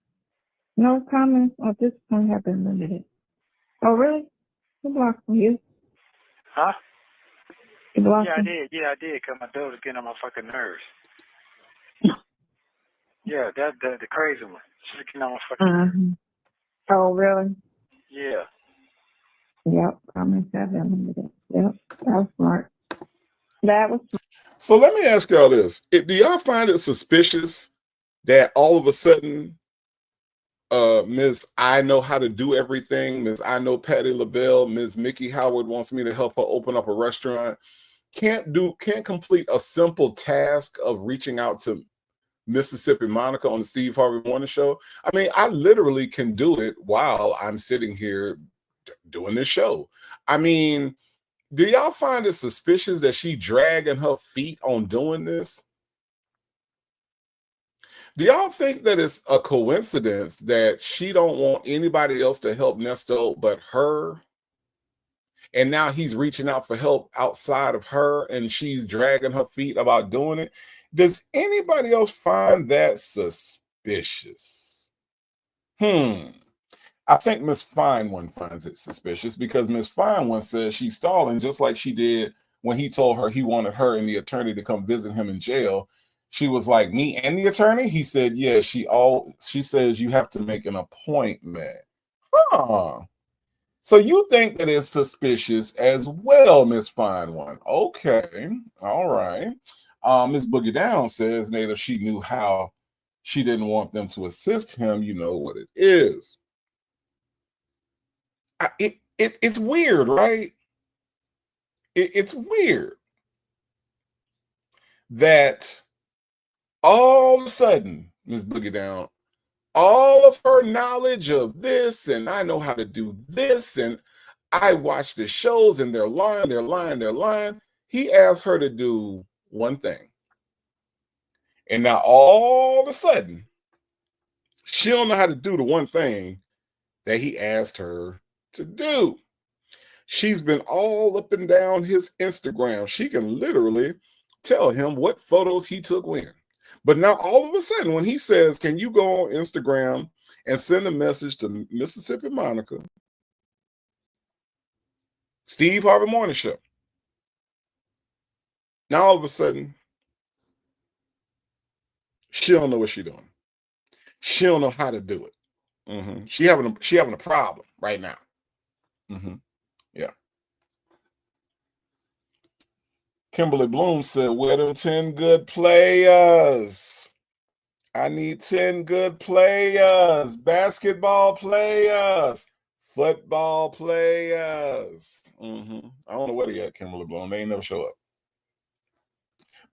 No comments on this one have been limited. Oh, really? Who blocked you? Huh? You blocked I did, because my daughter's getting on my fucking nerves. Yeah, the crazy one. She's getting on my fucking nerves. Oh, really? Yeah. Yep, comments have been limited. Yep, that was smart. So let me ask y'all this. Do y'all find it suspicious that all of a sudden Ms. I Know How to Do Everything, Ms. I Know Patti LaBelle, Ms. Mickey Howard wants me to help her open up a restaurant, can't complete a simple task of reaching out to Mississippi Monica on the Steve Harvey Morning Show? I mean, I literally can do it while I'm sitting here doing this show. I mean, do y'all find it suspicious that she dragging her feet on doing this? Do y'all think that it's a coincidence that she don't want anybody else to help Nesto but her? And now he's reaching out for help outside of her and she's dragging her feet about doing it. Does anybody else find that suspicious? I think Miss Fine One finds it suspicious because Miss Fine One says she's stalling just like she did when he told her he wanted her and the attorney to come visit him in jail. She was like, me and the attorney? He said, yeah, she says you have to make an appointment. So you think that it's suspicious as well, Miss Fine One. Okay. All right. Miss Boogie Down says, Native, she knew how she didn't want them to assist him. You know what it is. It's weird, right? It's weird that all of a sudden, Miss Boogie Down, all of her knowledge of this, and I know how to do this, and I watch the shows, and they're lying. He asked her to do one thing. And now all of a sudden, she don't know how to do the one thing that he asked her to do. She's been all up and down his Instagram. She can literally tell him what photos he took when. But now all of a sudden, when he says, "Can you go on Instagram and send a message to Mississippi Monica, Steve Harvey Morning Show?" Now all of a sudden, she don't know what she's doing. She don't know how to do it. She having a problem right now. Yeah. Kimberly Bloom said, "Where them 10 good players? I need 10 good players, basketball players, football players." I don't know where they at, Kimberly Bloom. They ain't never show up.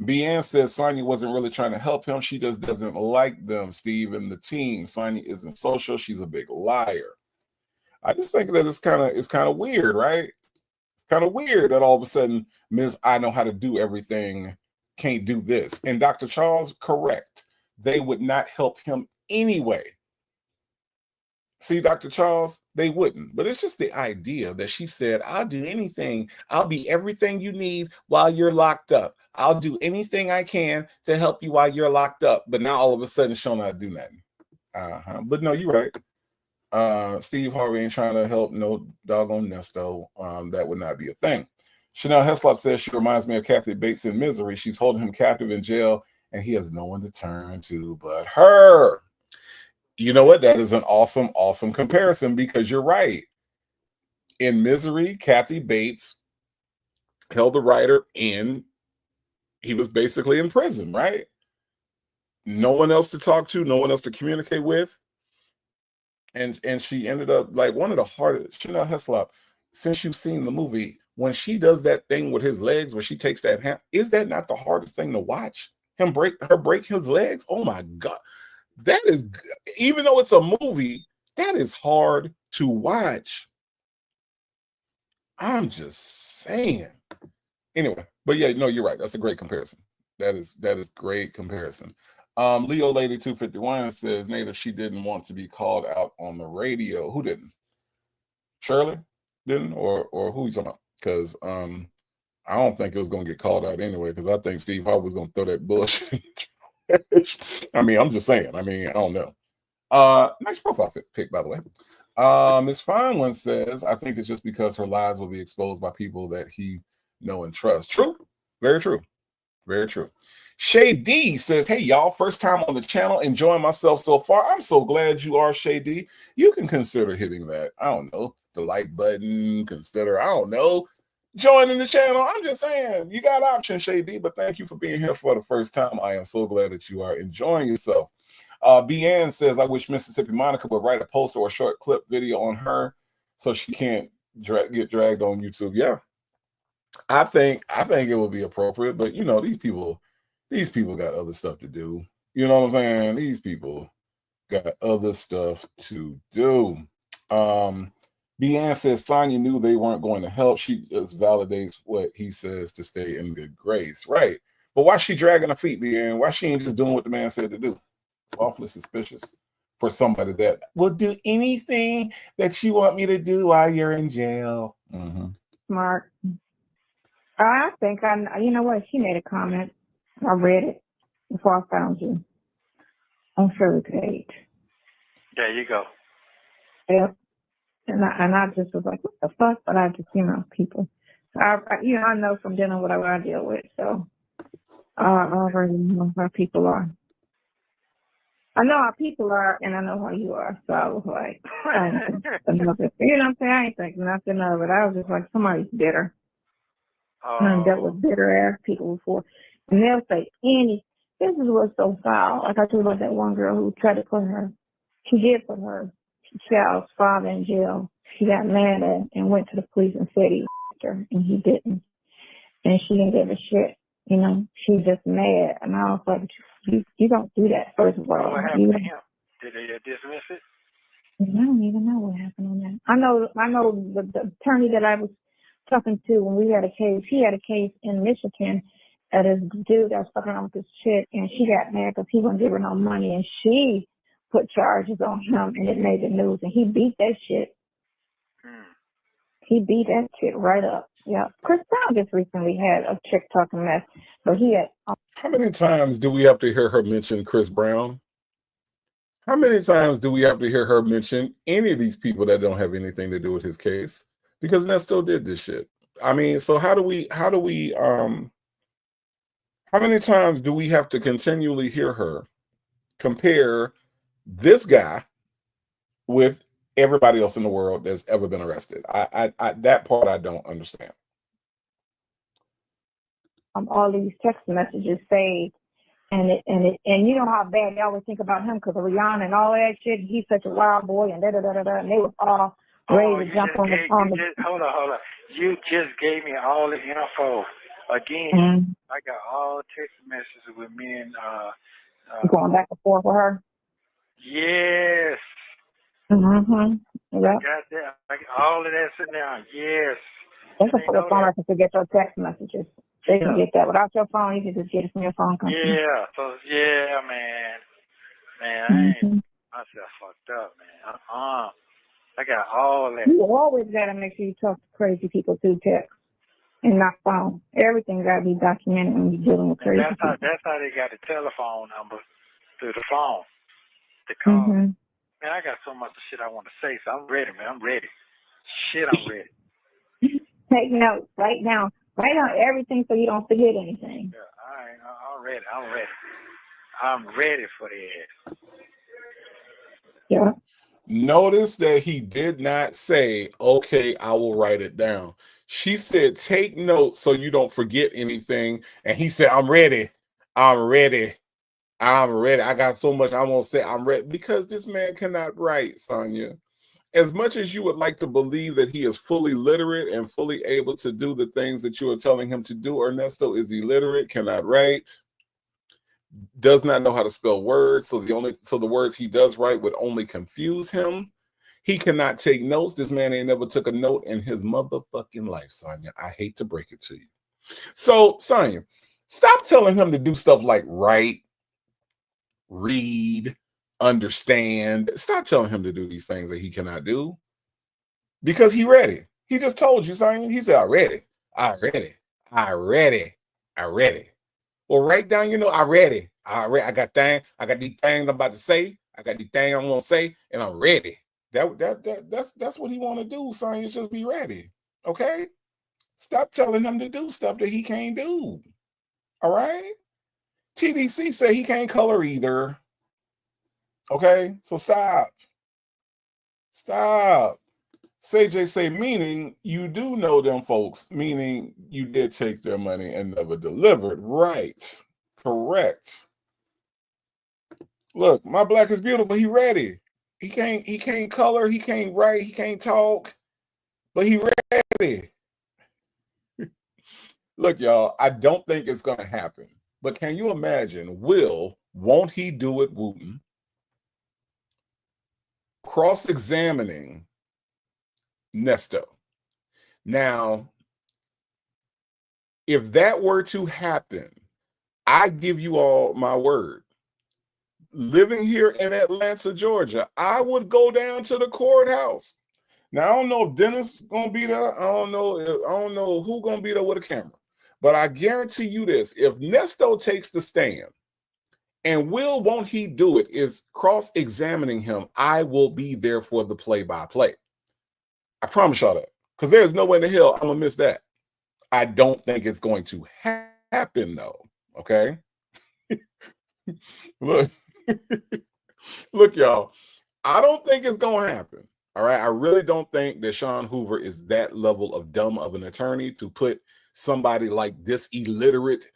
BN says Sonia wasn't really trying to help him. She just doesn't like them, Steve, and the team. Sonia isn't social. She's a big liar. I just think that it's kind of weird, right? It's kind of weird that all of a sudden Ms. I know how to do everything can't do this. And Dr. Charles, correct. They would not help him anyway. See, Dr. Charles, they wouldn't. But it's just the idea that she said, "I'll do anything. I'll be everything you need while you're locked up. I'll do anything I can to help you while you're locked up." But now all of a sudden, she'll not do nothing. But no, you're right. Steve Harvey ain't trying to help no doggone Nesto. That would not be a thing. Chanel Heslop says she reminds me of Kathy Bates in Misery. She's holding him captive in jail, and he has no one to turn to but her. You know what? That is an awesome, awesome comparison, because you're right. In Misery, Kathy Bates held the writer in. He was basically in prison, right? No one else to talk to, no one else to communicate with. And she ended up like one of the hardest. Chanel Heslop, since you've seen the movie, when she does that thing with his legs, where she takes that hand, is that not the hardest thing to watch? Break his legs? Oh my God. That is, even though it's a movie, that is hard to watch. I'm just saying. Anyway, but yeah, no, you're right. That's a great comparison. That is great comparison. Leo Lady 251 says, Native, she didn't want to be called out on the radio. Who didn't? Shirley didn't, or who you talking about? Because I don't think it was going to get called out anyway, because I think Steve Harvey was going to throw that bullshit. I mean, I'm just saying. I mean, I don't know. Nice profile pic, by the way. Miss Fine One says, I think it's just because her lies will be exposed by people that he know and trust. True. Very true. Very true. Shay D says, hey, y'all, first time on the channel, enjoying myself so far. I'm so glad you are, Shay D. You can consider hitting that, I don't know, the like button, consider, I don't know, joining the channel. I'm just saying, you got options, Shay D, but thank you for being here for the first time. I am so glad that you are enjoying yourself. BN says, I wish Mississippi Monica would write a post or a short clip video on her so she can't get dragged on YouTube. Yeah, I think it would be appropriate, but you know, these people got other stuff to do. You know what I'm saying? These people got other stuff to do. BN says Sonia knew they weren't going to help. She just validates what he says to stay in good grace. Right. But why she dragging her feet, BN? Why she ain't just doing what the man said to do? It's awfully suspicious for somebody that will do anything that you want me to do while you're in jail. Smart. I think you know what? She made a comment. I read it before I found you on Shirley page. There you go. Yep. And I just was like, what the fuck? But I just, people. I know from dealing with what I deal with. So I already know how people are. I know how people are, and I know how you are. So I was like, you know what I'm saying? I ain't thinking nothing of it. I was just like, somebody's bitter. I've dealt with bitter ass people before. And they'll say this is what's so foul. Like I told about that one girl who tried to put her child's father in jail. She got mad at and went to the police and said he her, and he didn't. And she didn't give a shit. She was just mad. And I was like, you don't do that, first of all. What happened to him? Did they dismiss it? I don't even know what happened on that. I know the attorney that I was talking to when we had a case, he had a case in Michigan at this dude that was fucking around with this chick, and she got mad because he wouldn't give her no money, and she put charges on him, and it made the news, and he beat that shit. He beat that shit right up. Yeah. Chris Brown just recently had a chick talking mess, but he had How many times do we have to hear her mention Chris Brown? How many times do we have to hear her mention any of these people that don't have anything to do with his case? Because Nesto did this shit. I mean, so how many times do we have to continually hear her compare this guy with everybody else in the world that's ever been arrested? I that part I don't understand. All these text messages saved, and you know how bad they always think about him because of Rihanna and all that shit. He's such a wild boy, and and they was all ready to jump on the. Hold on. You just gave me all the info. Again, I got all text messages with me and going back and forth with her. Yes. Yep. I got that. I got all of that sitting there. Yes. They can put a phone record to get your text messages. They can get that without your phone. You can just get it from your phone company. Yeah. So man, I ain't myself fucked up, man. I got all that. You always gotta make sure you talk to crazy people through text and not phone. Everything gotta be documented when you're dealing with crazy people. That's how they got the telephone number through the phone. The call. Man, I got so much shit I want to say, so I'm ready, man. I'm ready. Shit, I'm ready. Take notes. Write down everything so you don't forget anything. Yeah, I'm ready. I'm ready for this. Yeah. Notice that he did not say, okay, I will write it down. She said, take notes so you don't forget anything. And he said, I'm ready. I got so much I won't say. I'm ready. Because this man cannot write, Sonia. As much as you would like to believe that he is fully literate and fully able to do the things that you are telling him to do, Ernesto is illiterate, cannot write, does not know how to spell words, so the words he does write would only confuse him. He cannot take notes. This man ain't never took a note in his motherfucking life, Sonia. I hate to break it to you. So, Sonia, stop telling him to do stuff like write, read, understand. Stop telling him to do these things that he cannot do. Because he ready. He just told you, Sonia. He said, I ready. Well, write down, I'm ready. I got these things I'm about to say. I got these things I'm gonna say, and I'm ready. That's what he want to do, son. Is just be ready. Okay? Stop telling him to do stuff that he can't do. All right? TDC say he can't color either. Okay? So stop. CJ say, meaning you do know them folks, meaning you did take their money and never delivered. Right. Correct. Look, my black is beautiful. He ready. He can't color, he can't write, he can't talk, but he ready. Look, y'all, I don't think it's gonna happen. But can you imagine, won't he do it, Wooten, cross-examining Nesto? Now, if that were to happen, I give you all my word. Living here in Atlanta, Georgia, I would go down to the courthouse. Now, I don't know if Dennis gonna be there. I don't know who gonna be there with a camera. But I guarantee you this: if Nesto takes the stand, and won't he do it, is cross-examining him, I will be there for the play-by-play. I promise y'all that. Because there's no way in the hell I'm gonna miss that. I don't think it's going to happen, though. Okay? Look. Look, y'all. I don't think it's gonna happen. All right. I really don't think that Sean Hoover is that level of dumb of an attorney to put somebody like this illiterate,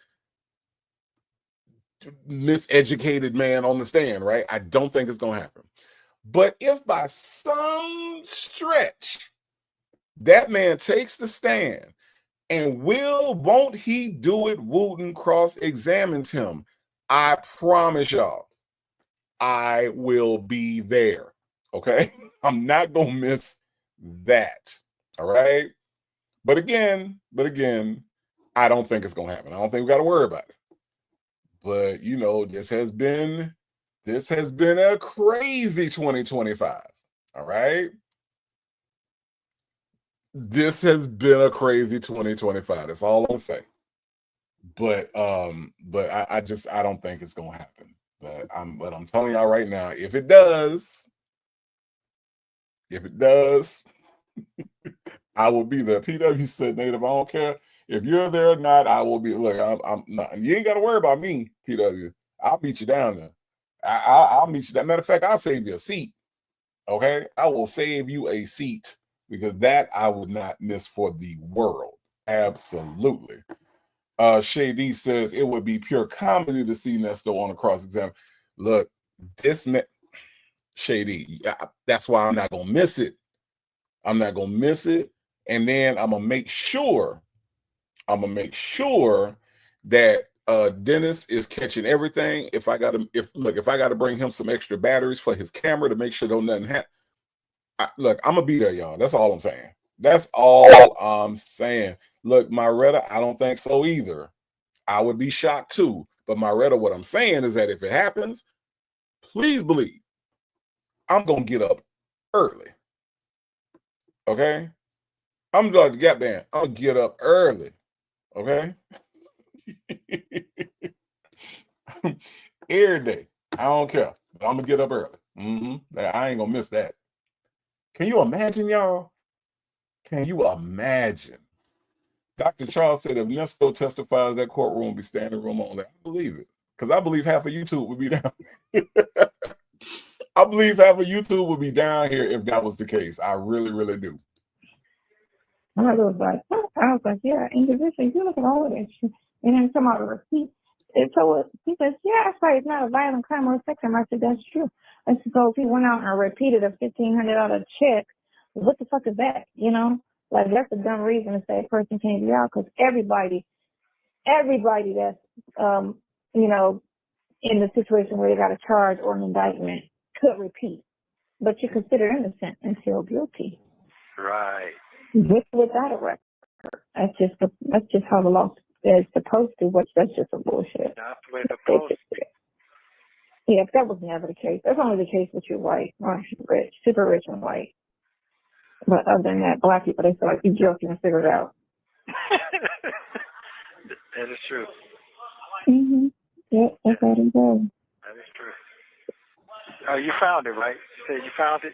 miseducated man on the stand, right? I don't think it's gonna happen. But if by some stretch that man takes the stand and won't he do it, Wooten cross-examines him, I promise y'all, I will be there. Okay? I'm not gonna miss that. All right. But again, I don't think it's gonna happen. I don't think we got to worry about it. But this has been a crazy 2025. All right. This has been a crazy 2025. That's all I'm saying. but I don't think it's gonna happen. But I'm telling y'all right now, if it does, I will be there. PW said, Native, I don't care if you're there or not. I will be. Look, I'm not. You ain't got to worry about me, PW. I'll meet you down there. I'll meet you. That matter of fact, I'll save you a seat. Okay, I will save you a seat because that I would not miss for the world. Absolutely. Shady says it would be pure comedy to see Nesto on a cross exam. Look, this man, Shady. That's why I'm not gonna miss it. I'm not gonna miss it, and then I'm gonna make sure that Dennis is catching everything. If I gotta bring him some extra batteries for his camera to make sure don't nothing happen. Look, I'm gonna be there, y'all. That's all I'm saying. That's all I'm saying. Look, Myretta, I don't think so either. I would be shocked too. But Myretta, what I'm saying is that if it happens, please believe I'm gonna get up early. Okay? I'm going to get band. I'll get up early. Okay? Every day. I don't care. But I'm gonna get up early. I ain't gonna miss that. Can you imagine, y'all? Can you imagine? Dr. Charles said if Nesto testifies, that courtroom will be standing room only. I believe it. Because I believe half of YouTube would be down. I believe half of YouTube would be down here if that was the case. I really, really do. My mother was like, oh. I was like, yeah, individually, you look at all of this. And then some other repeat. And so he says, yeah, that's right. It's not a violent crime or a sex crime. I said, that's true. I said, so if he went out and repeated a $1,500 check, what the fuck is that? You know, like that's a dumb reason to say a person can't be out because everybody that's, you know, in the situation where they got a charge or an indictment could repeat, but you're considered innocent until guilty. Right. Without a record. That's just how the law is supposed to, which that's just a bullshit. That's the way it's supposed to be. Yeah, that was never the case. That's only the case with you white, or rich, super rich and white. But other than that, black people, they feel like you're guilty and figure it out. That is true. Yep, that's how it goes. That is true. Oh, you found it, right? You said you found it?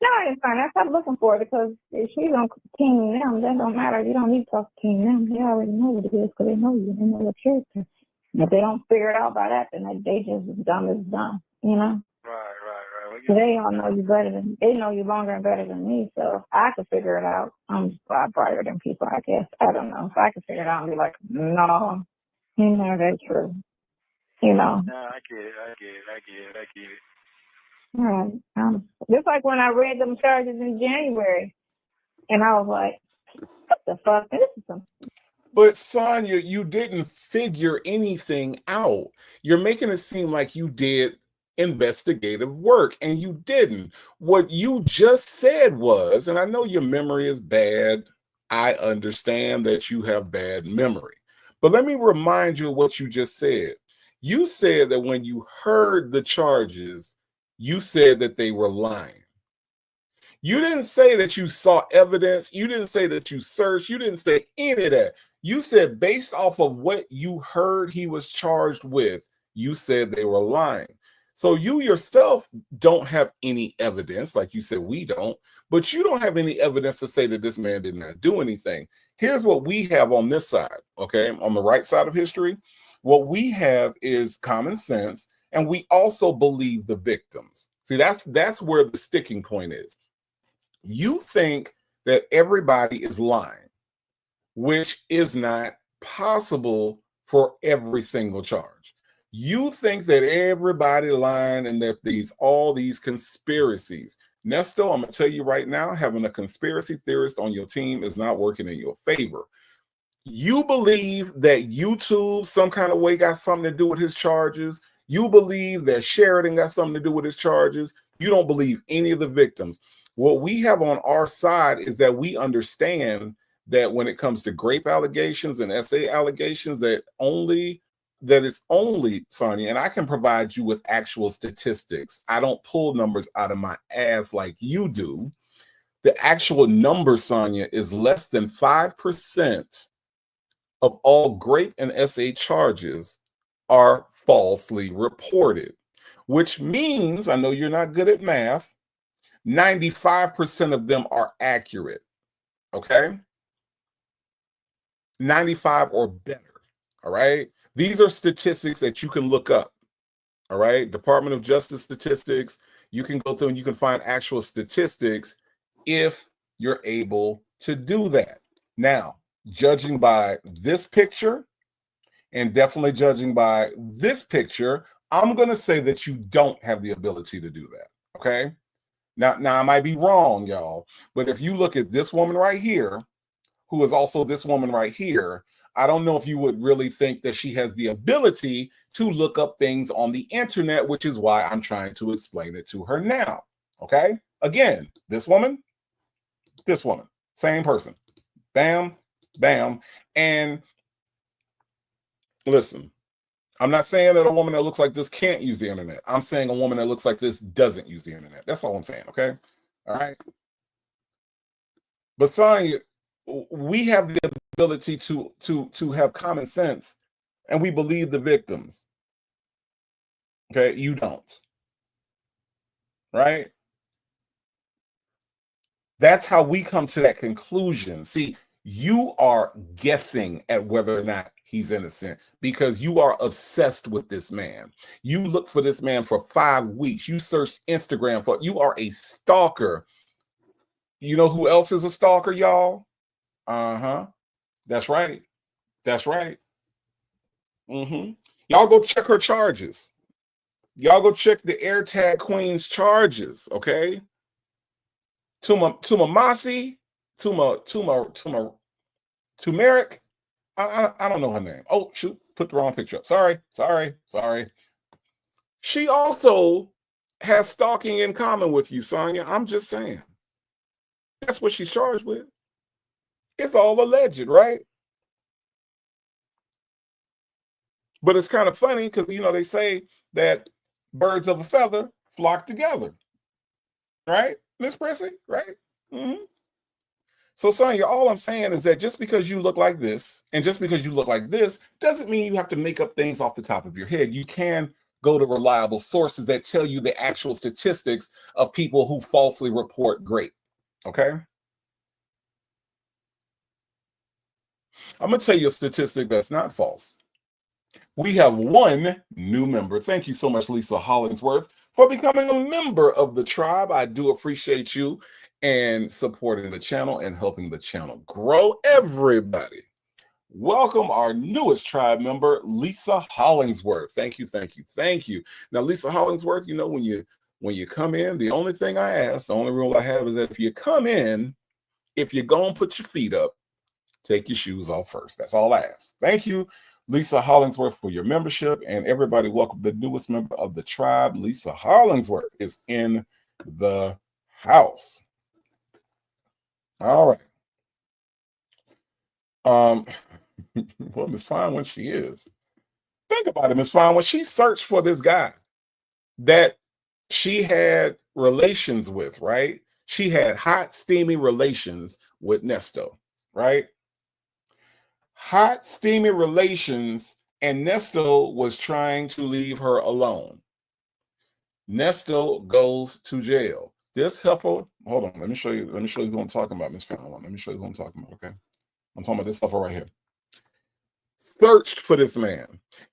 No, I didn't find it. I stopped looking for it because if she's on King them, that don't matter. You don't need to talk to King them. They already know what it is because they know you. They know your character. And if they don't figure it out by that, then they just as dumb as dumb, you know? Right. So they all know you better than, they know you longer and better than me, so I could figure it out. I'm brighter than people, I guess. I don't know. So I could figure it out and be like, no, that's true. You know? No, I get it. All right. Just like when I read them charges in January, and I was like, what the fuck? This is some. But Sonia, you didn't figure anything out. You're making it seem like you did investigative work, and you didn't. What you just said was, and I know your memory is bad. I understand that you have bad memory. But let me remind you of what you just said. You said that when you heard the charges, you said that they were lying. You didn't say that you saw evidence. You didn't say that you searched. You didn't say any of that. You said based off of what you heard he was charged with, you said they were lying. So you yourself don't have any evidence, like you said, we don't, but you don't have any evidence to say that this man did not do anything. Here's what we have on this side, okay? On the right side of history, what we have is common sense, and we also believe the victims. See, that's where the sticking point is. You think that everybody is lying, which is not possible for every single charge. You think that everybody lying and that all these conspiracies. Nesto, I'm gonna tell you right now, having a conspiracy theorist on your team is not working in your favor. You believe that YouTube some kind of way got something to do with his charges. You believe that Sheridan got something to do with his charges. You don't believe any of the victims. What we have on our side is that we understand that when it comes to grape allegations and SA allegations, that it's only, Sonia, and I can provide you with actual statistics. I don't pull numbers out of my ass like you do. The actual number, Sonia, is less than 5% of all grape and SA charges are falsely reported, which means, I know you're not good at math, 95% of them are accurate, okay? 95 or better, all right? These are statistics that you can look up, all right? Department of Justice statistics, you can go through and you can find actual statistics if you're able to do that. Now, judging by this picture, and definitely judging by this picture, I'm going to say that you don't have the ability to do that, okay? Now I might be wrong, y'all, but if you look at this woman right here, who is also this woman right here, I don't know if you would really think that she has the ability to look up things on the internet, which is why I'm trying to explain it to her now, okay? Again, this woman, same person. Bam, bam, and listen, I'm not saying that a woman that looks like this can't use the internet. I'm saying a woman that looks like this doesn't use the internet. That's all I'm saying, okay? All right. But Sonia, we have the ability to have common sense, and we believe the victims. Okay, you don't. Right? That's how we come to that conclusion. See, you are guessing at whether or not he's innocent because you are obsessed with this man. You look for this man for 5 weeks. You searched Instagram for, you are a stalker. You know who else is a stalker, y'all? Uh-huh. That's right. That's right. Y'all go check her charges. Y'all go check the AirTag Queen's charges, okay? Turmeric. I don't know her name. Oh, shoot, put the wrong picture up. Sorry. She also has stalking in common with you, Sonia. I'm just saying. That's what she's charged with. It's all alleged, right? But it's kind of funny because, you know, they say that birds of a feather flock together. Right, Miss Prissy? Right? So, Sonia, all I'm saying is that just because you look like this and just because you look like this doesn't mean you have to make up things off the top of your head. You can go to reliable sources that tell you the actual statistics of people who falsely report grape. Okay? I'm going to tell you a statistic that's not false. We have one new member. Thank you so much, Lisa Hollingsworth, for becoming a member of the tribe. I do appreciate you and supporting the channel and helping the channel grow. Everybody, welcome our newest tribe member, Lisa Hollingsworth. Thank you. Now, Lisa Hollingsworth, you know, when you come in, the only thing I ask, the only rule I have is that if you come in, if you're going to put your feet up, take your shoes off first. That's all I ask. Thank you, Lisa Hollingsworth, for your membership. And everybody, welcome the newest member of the tribe. Lisa Hollingsworth is in the house. All right. Well, Miss Fine when she is. Think about it, Miss Fine. When she searched for this guy that she had relations with, right? She had hot, steamy relations with Nesto, right? Hot, steamy relations, and Nesto was trying to leave her alone. Nesto goes to jail. This heifer, hold on, let me show you who I'm talking about, Miss Fine. Let me show you who I'm talking about, okay? I'm talking about this heifer right here. Searched for this man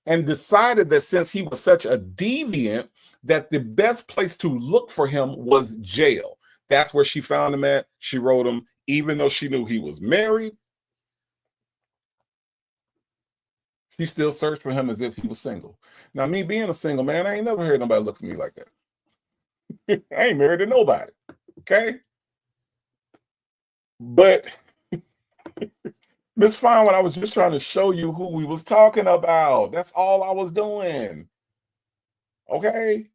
and decided that since he was such a deviant, that the best place to look for him was jail. That's where she found him at. She wrote him, even though she knew he was married. She still searched for him as if he was single. Now, me being a single man, I ain't never heard nobody look at me like that. I ain't married to nobody, okay? But Miss Fine, I was just trying to show you who we was talking about. That's all I was doing. Okay?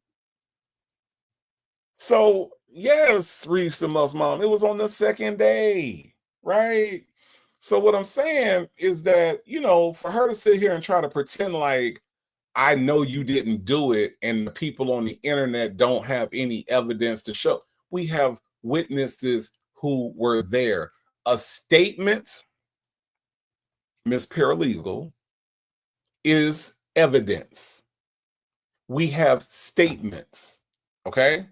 So, yes, Reeves and Muff's mom, it was on the second day, right? So what I'm saying is that, you know, for her to sit here and try to pretend like I know you didn't do it and the people on the internet don't have any evidence to show. We have witnesses who were there. A statement Miss Paralegal, is evidence. We have statements. Okay?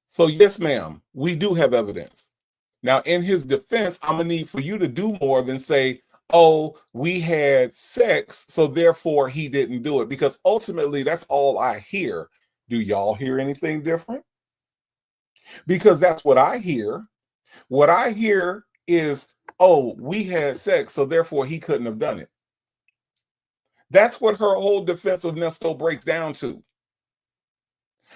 So, yes, ma'am, we do have evidence. Now, in his defense, I'm going to need for you to do more than say, oh, we had sex, so therefore he didn't do it. Because ultimately, that's all I hear. Do y'all hear anything different? Because that's what I hear. What I hear is, oh, we had sex, so therefore he couldn't have done it. That's what her whole defense of Nesto breaks down to.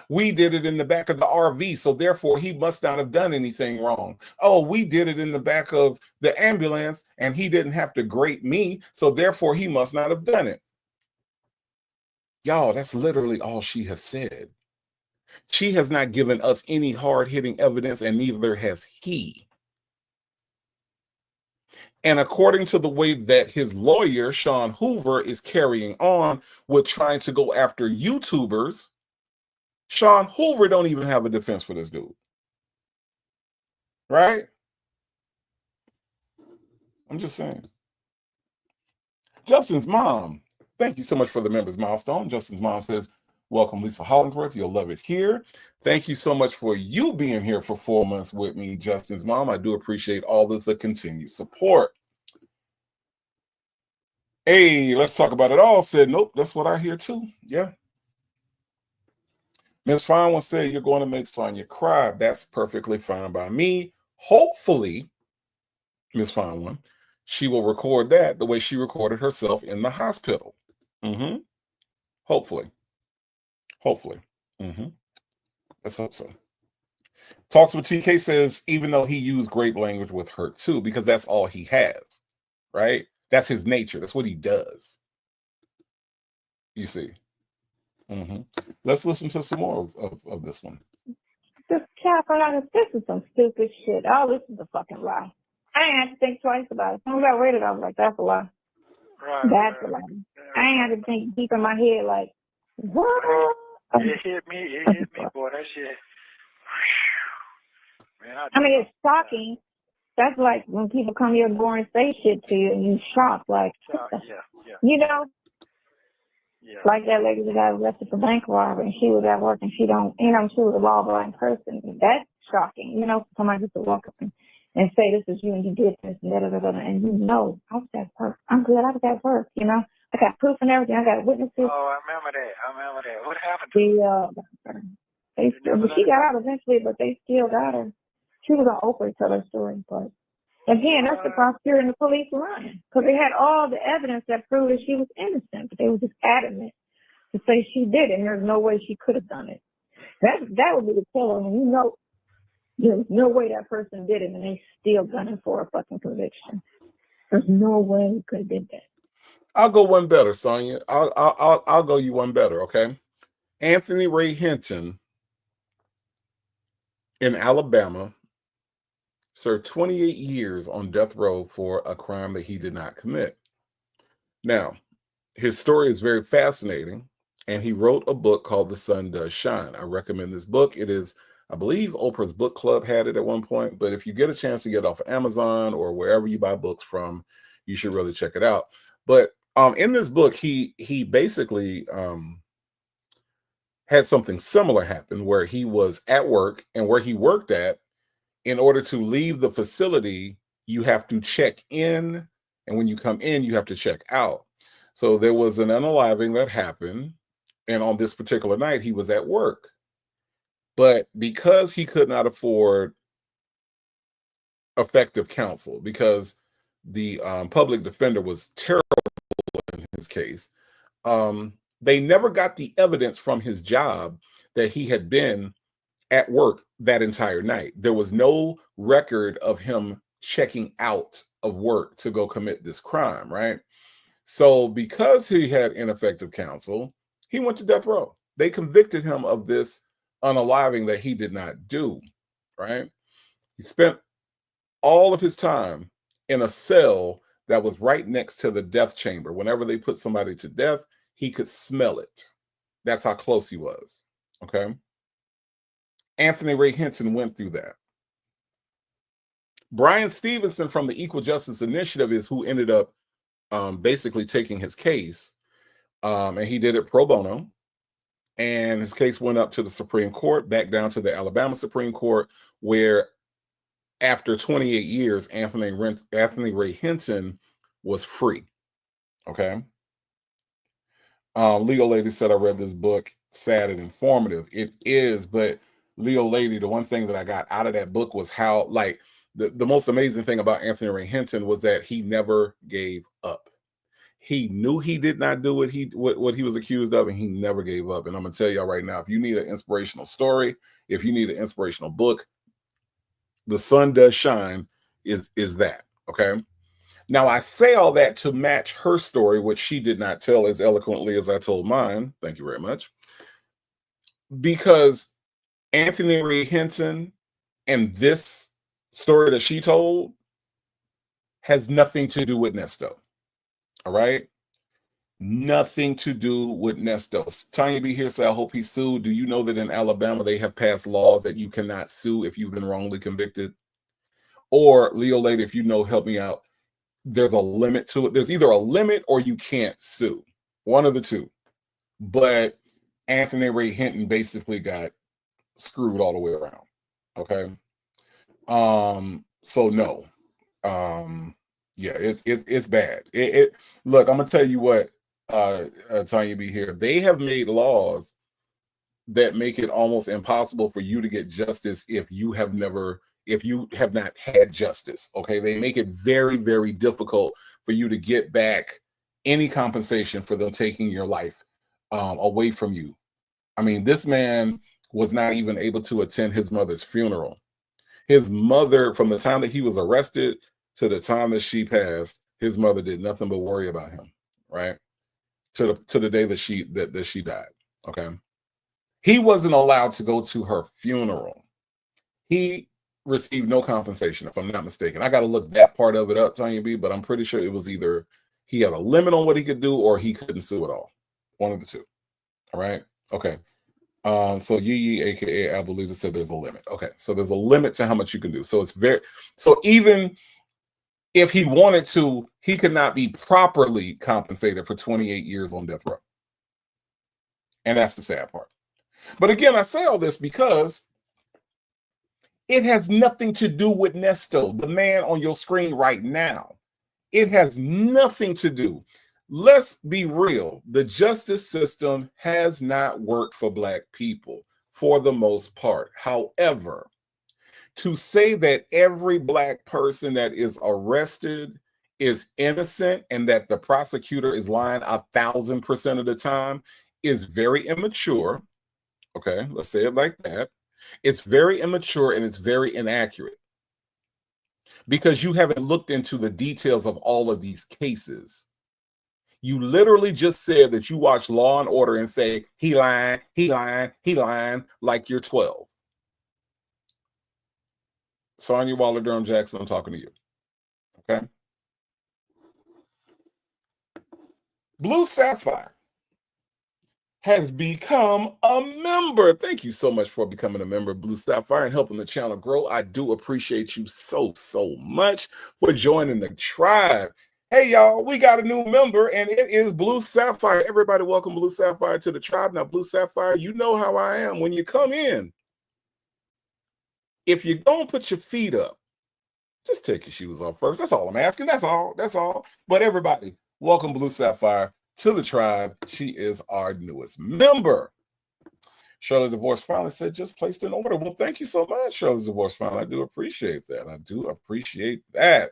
We did it in the back of the RV, so therefore he must not have done anything wrong. Oh, we did it in the back of the ambulance, and he didn't have to grate me, so therefore he must not have done it. Y'all, that's literally all she has said. She has not given us any hard-hitting evidence, and neither has he. And according to the way that his lawyer, Sean Hoover, is carrying on with trying to go after YouTubers, Sean Hoover don't even have a defense for this dude. Right? I'm just saying. Justin's mom. Thank you so much for the members milestone. Justin's mom says, welcome, Lisa Hollingsworth. You'll love it here. Thank you so much for you being here for 4 months with me, Justin's mom. I do appreciate all the continued support. Hey, let's talk about it all. Said, nope, that's what I hear too. Yeah. Miss Fine one said, you're going to make Sonia cry. That's perfectly fine by me. Hopefully, Miss Fine one, she will record that the way she recorded herself in the hospital. Hopefully. Let's hope so. Talks with TK says, even though he used great language with her too, because that's all he has, right? That's his nature. That's what he does. You see. Let's listen to some more of this one. This this is some stupid shit. Oh, this is a fucking lie. I ain't had to think twice about it. As soon as I read it, I was like, that's a lie. That's a lie. I ain't had to think deep in my head like, what? It hit me, boy. That shit. Man, I mean, it's shocking. That's like when people come here and say shit to you and you shocked, like, you know? Yeah. Like that lady that got arrested for bank robbery, and she was at work and she don't, you know, she was a law-abiding person. That's shocking, you know, somebody just to walk up and say, this is you and you did this and da-da-da-da, and you know, I was at work. I'm good, I was at work, you know. I got proof and everything. I got witnesses. Oh, I remember that. What happened to her? She got out eventually, but they still got her. She was on Oprah to tell her story, but again, that's the prosecutor and the police lying, because they had all the evidence that proved that she was innocent, but they were just adamant to say she did it, and there's no way she could have done it. That would be the killer, and you know, there's no way that person did it, and they still gunning for a fucking conviction. There's no way he could have did that. I'll go one better, Sonia. I'll go you one better, okay? Anthony Ray Hinton in Alabama served 28 years on death row for a crime that he did not commit. Now, his story is very fascinating, and he wrote a book called The Sun Does Shine. I recommend this book. It is, I believe Oprah's Book Club had it at one point, but if you get a chance to get it off of Amazon or wherever you buy books from, you should really check it out. But in this book, he basically had something similar happen where he was at work, and where he worked at, in order to leave the facility, you have to check in, and when you come in, you have to check out. So there was an unaliving that happened, and on this particular night, he was at work. But because he could not afford effective counsel, because the public defender was terrible in his case, they never got the evidence from his job that he had been at work that entire night. There was no record of him checking out of work to go commit this crime, right? So because he had ineffective counsel, he went to death row. They convicted him of this unaliving that he did not do, right? He spent all of his time in a cell that was right next to the death chamber. Whenever they put somebody to death, he could smell it. That's how close he was, okay? Anthony Ray Hinton went through that. Brian Stevenson from the Equal Justice Initiative is who ended up basically taking his case, and he did it pro bono. And his case went up to the Supreme Court, back down to the Alabama Supreme Court, where after 28 years, Anthony Ray Hinton was free. Okay. Legal Lady said, I read this book, sad and informative. It is, but Legal Lady, the one thing that I got out of that book was how, like, the most amazing thing about Anthony Ray Hinton was that he never gave up. He knew he did not do what he was accused of, and he never gave up. And I'm gonna tell y'all right now, if you need an inspirational story, if you need an inspirational book, The Sun Does Shine is that. Okay. Now, I say all that to match her story, which she did not tell as eloquently as I told mine. Thank you very much. Because Anthony Ray Hinton and this story that she told has nothing to do with Nesto. All right? Nothing to do with Nesto. Tanya B here said, I hope he sued. Do you know that in Alabama they have passed laws that you cannot sue if you've been wrongly convicted? Or, Leo Lady, if you know, help me out. There's a limit to it. There's either a limit or you can't sue. One of the two. But Anthony Ray Hinton basically got screwed all the way around. Okay. So no. Yeah, it's bad. Look, I'm gonna tell you what, Tanya B here. They have made laws that make it almost impossible for you to get justice if you have not had justice. Okay, they make it very, very difficult for you to get back any compensation for them taking your life away from you. I mean, this man was not even able to attend his mother's funeral. His mother, from the time that he was arrested to the time that she passed, his mother did nothing but worry about him, right? To the day that she died. Okay. He wasn't allowed to go to her funeral. He received no compensation, if I'm not mistaken. I got to look that part of it up, Tanya B, but I'm pretty sure it was either he had a limit on what he could do or he couldn't sue at all. One of the two. All right. Okay. So Yee, aka Abuelita, said there's a limit. Okay, so there's a limit to how much you can do. So even if he wanted to, he could not be properly compensated for 28 years on death row. And that's the sad part. But again, I say all this because it has nothing to do with Nesto, the man on your screen right now. It has nothing to do. Let's be real. The justice system has not worked for Black people for the most part. However, to say that every Black person that is arrested is innocent and that the prosecutor is lying 1,000% of the time is very immature. Okay, let's say it like that. It's very immature and it's very inaccurate because you haven't looked into the details of all of these cases. You literally just said that you watch Law and Order and say, he lying, like you're 12. Sonia Waller Durham Jackson, I'm talking to you. Okay. Blue Sapphire has become a member. Thank you so much for becoming a member of Blue Sapphire and helping the channel grow. I do appreciate you so much for joining the tribe. Hey, y'all, we got a new member, and it is Blue Sapphire. Everybody welcome Blue Sapphire to the tribe. Now, Blue Sapphire, you know how I am. When you come in, if you're going to put your feet up, just take your shoes off first. That's all I'm asking. That's all. But everybody, welcome Blue Sapphire to the tribe. She is our newest member. Shirley Divorce Finally said, just placed an order. Well, thank you so much, Shirley Divorce Finally. I do appreciate that.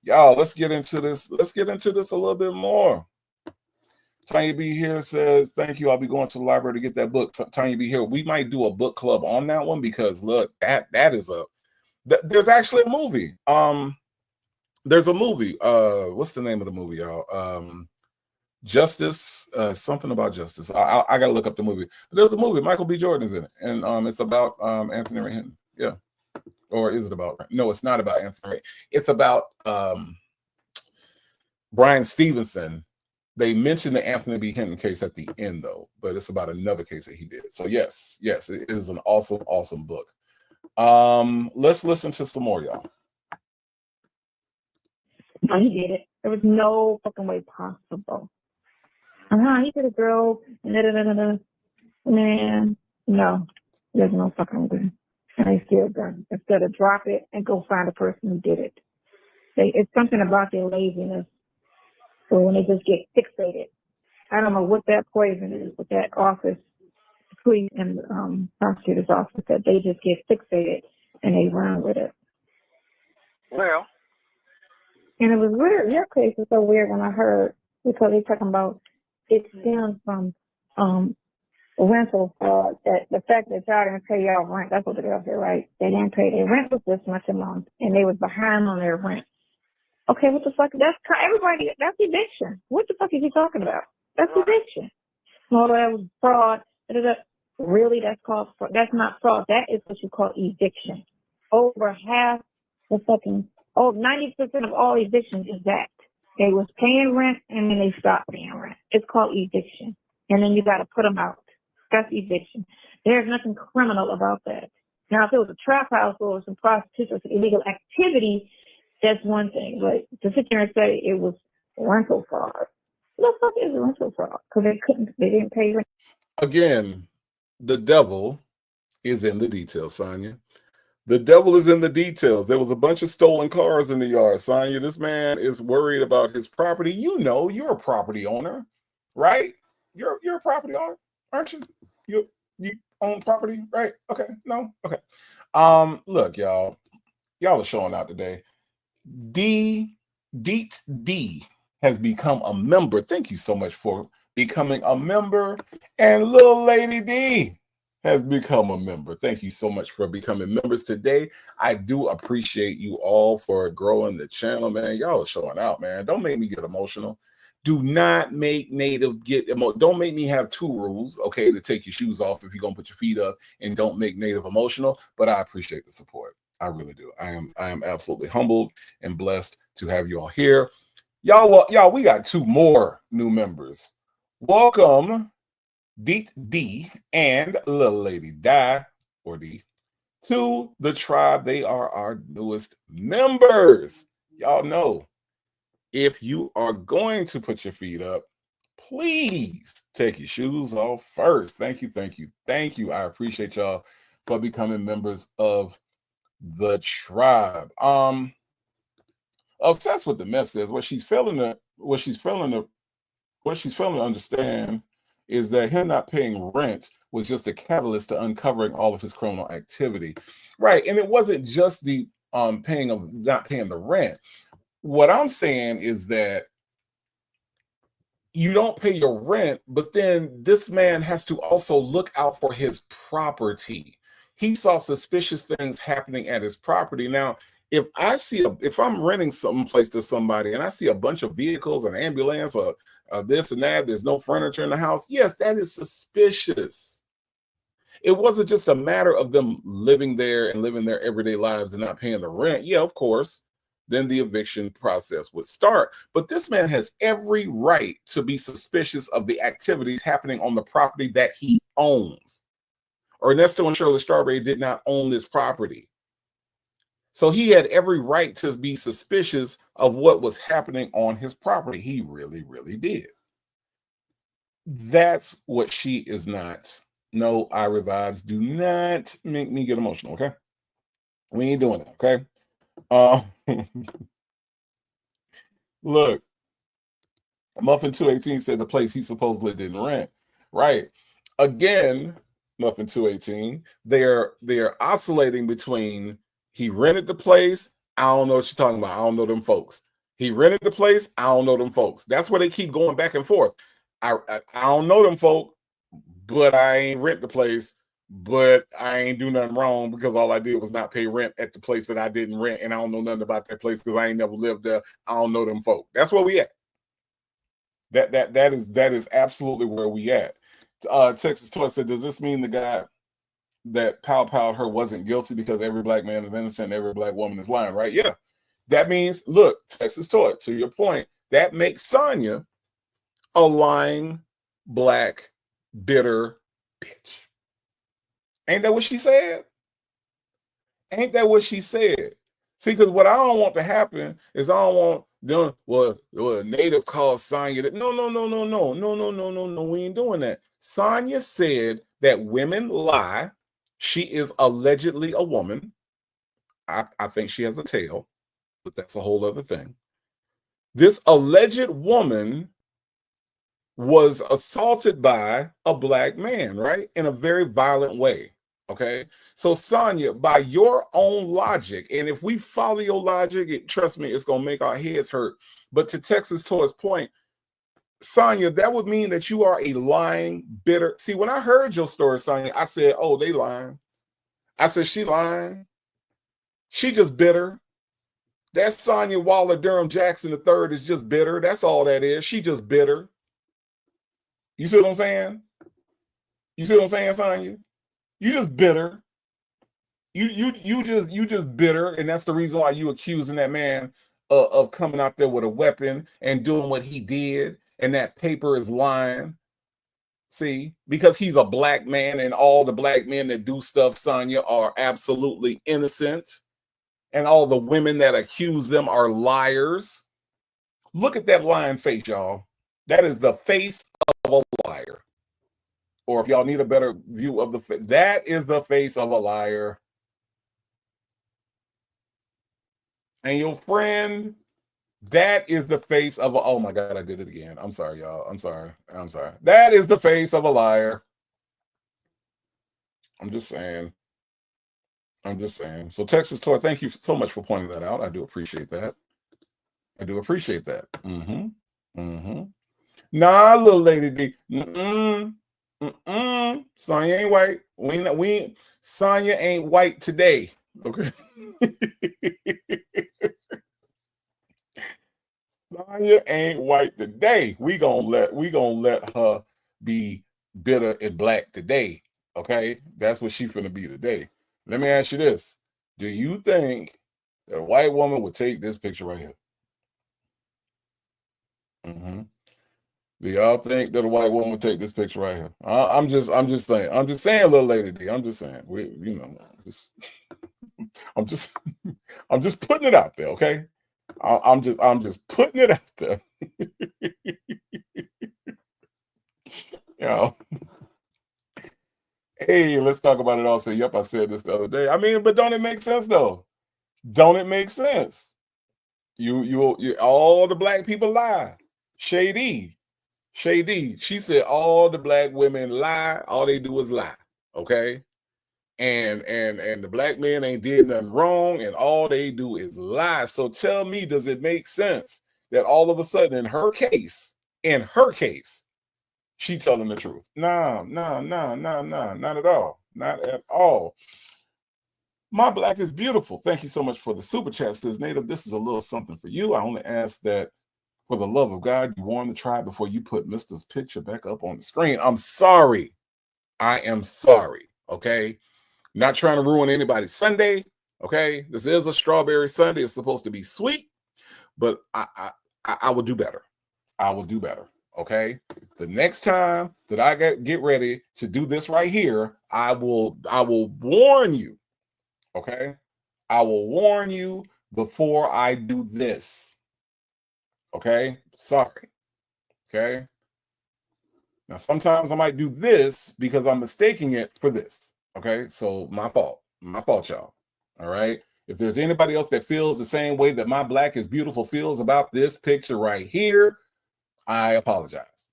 Y'all, let's get into this. Let's get into this a little bit more. Tanya B here says, thank you. I'll be going to the library to get that book. Tanya B here. We might do a book club on that one because look, that is there's actually a movie. There's a movie. What's the name of the movie, y'all? Justice, something about justice. I gotta look up the movie. But there's a movie. Michael B. Jordan is in it, and it's about Anthony Ray Hinton. Yeah. Or is it about? No, it's not about Anthony Ray. It's about Brian Stevenson. They mentioned the Anthony B. Hinton case at the end, though, but it's about another case that he did. So yes, it is an awesome book. Let's listen to some more, y'all. No, he did it. There was no fucking way possible. You could have girl, man, no, there's no fucking way. And they still done. Instead of drop it and go find a person who did it. It's something about their laziness. So when they just get fixated, I don't know what that poison is with that office, police and prosecutor's office, that they just get fixated and they run with it. Well, and it was weird. Your case was so weird when I heard, because they're talking about it stems from rental fraud, that the fact that y'all didn't pay y'all rent, that's what the girl said, right? They didn't pay their rent was this much a month, and they was behind on their rent. Okay, what the fuck? That's everybody. That's eviction. What the fuck is he talking about? That's eviction. No, that was fraud. Really, that's called fraud. That's not fraud. That is what you call eviction. Over half the fucking 90% of all evictions is that they was paying rent and then they stopped paying rent. It's called eviction, and then you got to put them out. That's eviction. There's nothing criminal about that. Now, if it was a trap house or some prostitution or illegal activity, that's one thing. But to sit there and say it was rental fraud, what the fuck is rental fraud? Because they didn't pay rent. Again, the devil is in the details, Sonia. The devil is in the details. There was a bunch of stolen cars in the yard, Sonia. This man is worried about his property. You know, you're a property owner, right? You're a property owner, aren't you? You own property, right? Okay, no, okay. Look, y'all are showing out today. Deet D has become a member. Thank you so much for becoming a member. And little lady D has become a member. Thank you so much for becoming members today. I do appreciate you all for growing the channel, man. Y'all are showing out, man. Don't make me get emotional. Do not make Native get emotional. Don't make me have two rules, okay, to take your shoes off if you're going to put your feet up, and don't make Native emotional. But I appreciate the support. I really do. I am absolutely humbled and blessed to have you all here. Y'all, we got two more new members. Welcome, Deet D and Little Lady Di, or D, to the tribe. They are our newest members. Y'all know, if you are going to put your feet up, please take your shoes off first. Thank you, thank you, thank you. I appreciate y'all for becoming members of the tribe. Obsessed with the mess is what she's failing to understand is that him not paying rent was just a catalyst to uncovering all of his criminal activity, right? And it wasn't just the not paying the rent. What I'm saying is that you don't pay your rent, but then this man has to also look out for his property. He saw suspicious things happening at his property. Now, if I'm renting someplace to somebody and I see a bunch of vehicles, an ambulance, or this and that, there's no furniture in the house, yes, that is suspicious. It wasn't just a matter of them living there and living their everyday lives and not paying the rent. Yeah, of course, then the eviction process would start. But this man has every right to be suspicious of the activities happening on the property that he owns. Nesto and Shirley Strawberry did not own this property. So he had every right to be suspicious of what was happening on his property. He really, really did. That's what she is not. No, Ira vibes. Do not make me get emotional, okay? We ain't doing it, okay? Look, Muffin 218 said the place he supposedly didn't rent. Right. Again, Muffin 218, they're oscillating between he rented the place. I don't know what you're talking about. I don't know them folks. He rented the place. I don't know them folks. That's where they keep going back and forth. I don't know them folk, but I ain't rent the place, but I ain't do nothing wrong because all I did was not pay rent at the place that I didn't rent, and I don't know nothing about that place because I ain't never lived there. I don't know them folk. That's where we at. That is absolutely where we at. Texas Toy said, does this mean the guy that powed her wasn't guilty because every black man is innocent and every black woman is lying, right? Yeah. That means, look, Texas Toy, to your point, that makes Sonia a lying, black, bitter bitch. Ain't that what she said? Ain't that what she said? See, because what I don't want to happen is I don't want them. Well, Native calls Sonya that. No. We ain't doing that. Sonya said that women lie. She is allegedly a woman. I think she has a tail, but that's a whole other thing. This alleged woman was assaulted by a black man, right? In a very violent way. Okay. So Sonya, by your own logic, and if we follow your logic, trust me, it's gonna make our heads hurt. But to Texas Toy's point, Sonya, that would mean that you are a lying, bitter. See, when I heard your story, Sonya, I said, oh, they lying. I said, she lying. She just bitter. That Sonya Waller Durham Jackson III is just bitter. That's all that is. She just bitter. You see what I'm saying? You see what I'm saying, Sonya? You just bitter. You just bitter, and that's the reason why you accusing that man of coming out there with a weapon and doing what he did, and that paper is lying. See, because he's a black man, and all the black men that do stuff, Sonya, are absolutely innocent, and all the women that accuse them are liars. Look at that lying face, y'all. That is the face of a liar. Or if y'all need a better view of the face, that is the face of a liar. And your friend, that is the face of a, oh my God, I did it again. I'm sorry, y'all. I'm sorry. That is the face of a liar. I'm just saying. So Texas Toy, thank you so much for pointing that out. I do appreciate that. Nah, little lady D. Sonya ain't white. Sonya ain't white today. Okay. Sonya ain't white today. We gonna let her be bitter and black today. Okay, that's what she's gonna be today. Let me ask you this: do you think that a white woman would take this picture right here? Do y'all think that a white woman would take this picture right here? I'm just saying, little lady D. I'm just saying, I'm just putting it out there, okay? I'm just putting it out there. Hey, let's talk about it all. Say, yep, I said this the other day. I mean, but don't it make sense though? Don't it make sense? You all the black people lie. Shady. She said all the black women lie. All they do is lie. Okay. And the black men ain't did nothing wrong, and all they do is lie. So tell me, does it make sense that all of a sudden in her case, she telling the truth? No, not at all. Not at all. My black is beautiful. Thank you so much for the super chat. Says Native, this is a little something for you. I only ask that for the love of God, you warn the tribe before you put Mr.'s picture back up on the screen. I'm sorry. I am sorry. Okay. Not trying to ruin anybody's Sunday. Okay. This is a strawberry Sunday. It's supposed to be sweet, but I will do better. I will do better. Okay. The next time that I get ready to do this right here, I will warn you. Okay. I will warn you before I do this. Okay. Sorry. Okay. Now, sometimes I might do this because I'm mistaking it for this. Okay. So my fault, y'all. All right. If there's anybody else that feels the same way that my black is beautiful feels about this picture right here, I apologize.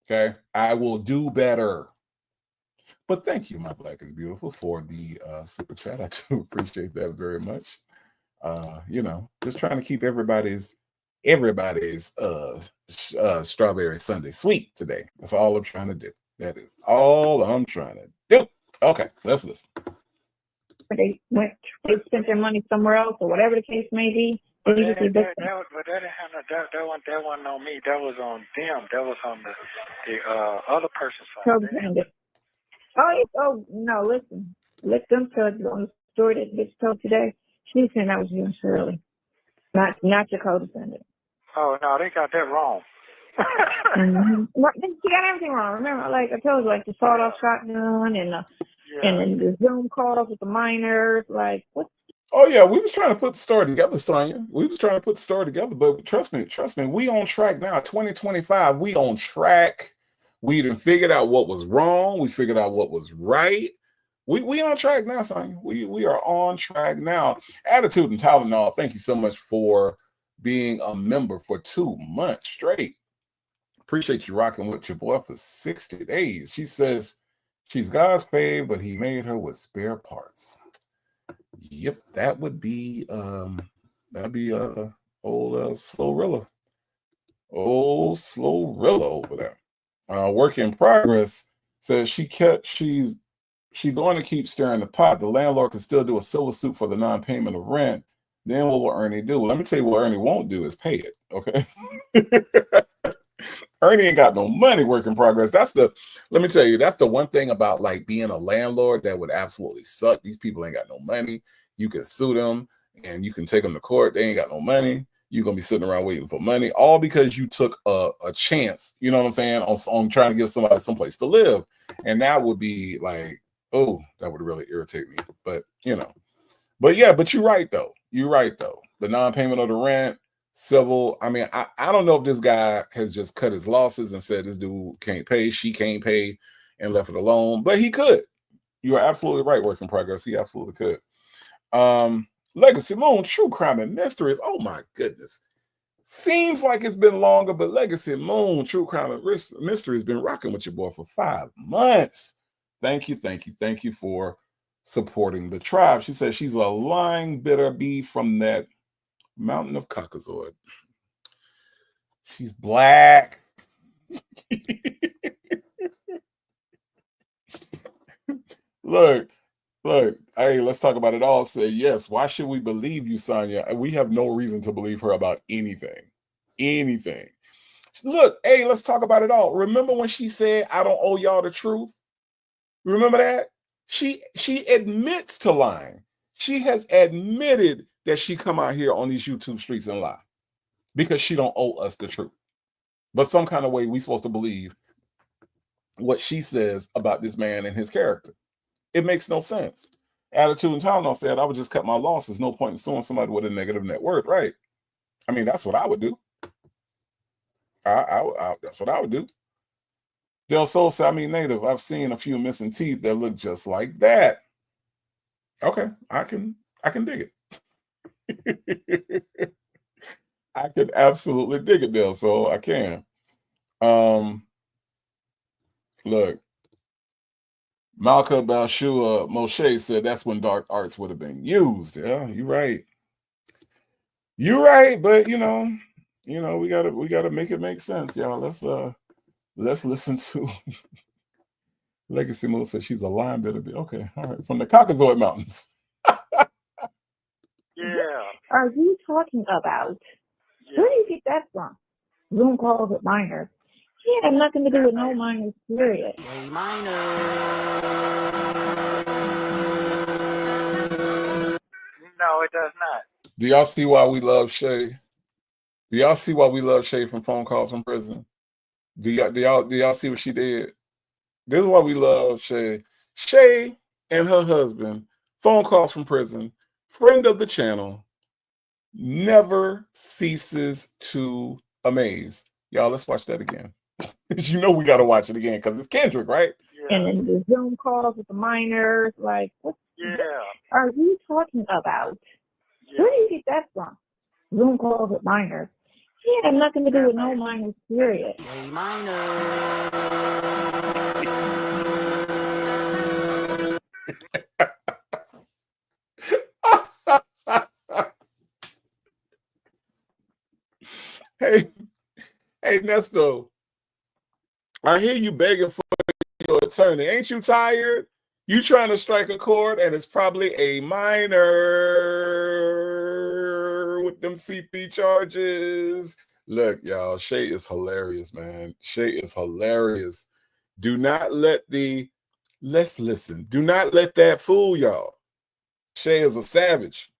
Okay. I will do better. But thank you, my black is beautiful, for the super chat. I do appreciate that very much. Just trying to keep everybody's strawberry Sunday sweet today. That's all I'm trying to do. That is all I'm trying to do. Okay, let's listen. They spent their money somewhere else, or whatever the case may be. But that didn't have that wasn't on me. That was on them. That was on the other person's phone. Oh no! Listen. Let them tell you on the story that gets told today. She said that was you and Shirley, not your co-defendant. Oh no, they got that wrong. Well, she got everything wrong. Remember, like I told you, like the sawed-off shotgun and the Zoom calls with the minors. Like, what Oh yeah, we was trying to put the story together, Sonia. We was trying to put the story together, but trust me, we on track now. 2025, we on track. We done figured out what was wrong. We figured out what was right. We on track now, Sonia. We are on track now. Attitude and Tylenol, thank you so much for being a member for 2 months straight. Appreciate you rocking with your boy for 60 days. She says she's God's fave, but he made her with spare parts. Yep, that would be that'd be old Slowrilla. Old Slowrilla over there. Work in progress says she's going to keep stirring the pot. The landlord can still do a civil suit for the non-payment of rent. Then what will Ernie do? Let me tell you what Ernie won't do is pay it. Okay. Ernie ain't got no money. Work in progress. Let me tell you, that's the one thing about like being a landlord that would absolutely suck. These people ain't got no money. You can sue them and you can take them to court. They ain't got no money. You're gonna be sitting around waiting for money, all because you took a chance, you know what I'm saying, on trying to give somebody someplace to live. And that would be like, oh, that would really irritate me. But but you're right though. The non-payment of the rent, civil. I mean, I don't know if this guy has just cut his losses and said this dude can't pay, she can't pay, and left it alone. But he could. You are absolutely right, work in progress. He absolutely could. Legacy Moon, true crime and mysteries. Oh my goodness. Seems like it's been longer, but Legacy Moon, true crime and mystery has been rocking with your boy for 5 months. Thank you for supporting the tribe. She says she's a lying bitter bee from that mountain of Caucasoid. She's black. Look, hey, let's talk about it all. Say yes. Why should we believe you, Sonia? We have no reason to believe her about anything. Look, hey, let's talk about it all. Remember when she said, I don't owe y'all the truth? Remember that? She admits to lying. She has admitted that she come out here on these YouTube streets and lie because she don't owe us the truth. But some kind of way we supposed to believe what she says about this man and his character. It makes no sense. Attitude and Tylenol said, I would just cut my losses. No point in suing somebody with a negative net worth, right? I mean, that's what I would do. That's what I would do. Del Sol said, I mean, native. I've seen a few missing teeth that look just like that. Okay, I can dig it. I can absolutely dig it, Del Sol. I can. Look. Malka Balshua Moshe said that's when dark arts would have been used. Yeah, you're right. You're right, but we gotta make it make sense, y'all. Let's listen to Legacy Mo said she's a lion bitter bee. Okay, all right, from the Caucasoid Mountains. Yeah. Are you talking about? Where do you get that from? Zoom calls with minors. He had nothing to do with no minors, period. A minor. No, it does not. Do y'all see why we love Shay? Do y'all see why we love Shay from phone calls from prison? Do y'all see what she did? This is why we love Shay. Shay and her husband, phone calls from prison, friend of the channel, never ceases to amaze. Y'all, let's watch that again. You know we got to watch it again because it's Kendrick, right? Yeah. And then the Zoom calls with the minors, like, what are you talking about? Yeah. Where do you get that from? Zoom calls with minors. He had nothing to do with no minors, period. A minor. Hey, Nesto, I hear you begging for your attorney. Ain't you tired? You trying to strike a chord, and it's probably a minor with them CP charges. Look, y'all, Shay is hilarious, man. Shay is hilarious. Do not let let's listen. Do not let that fool y'all. Shay is a savage.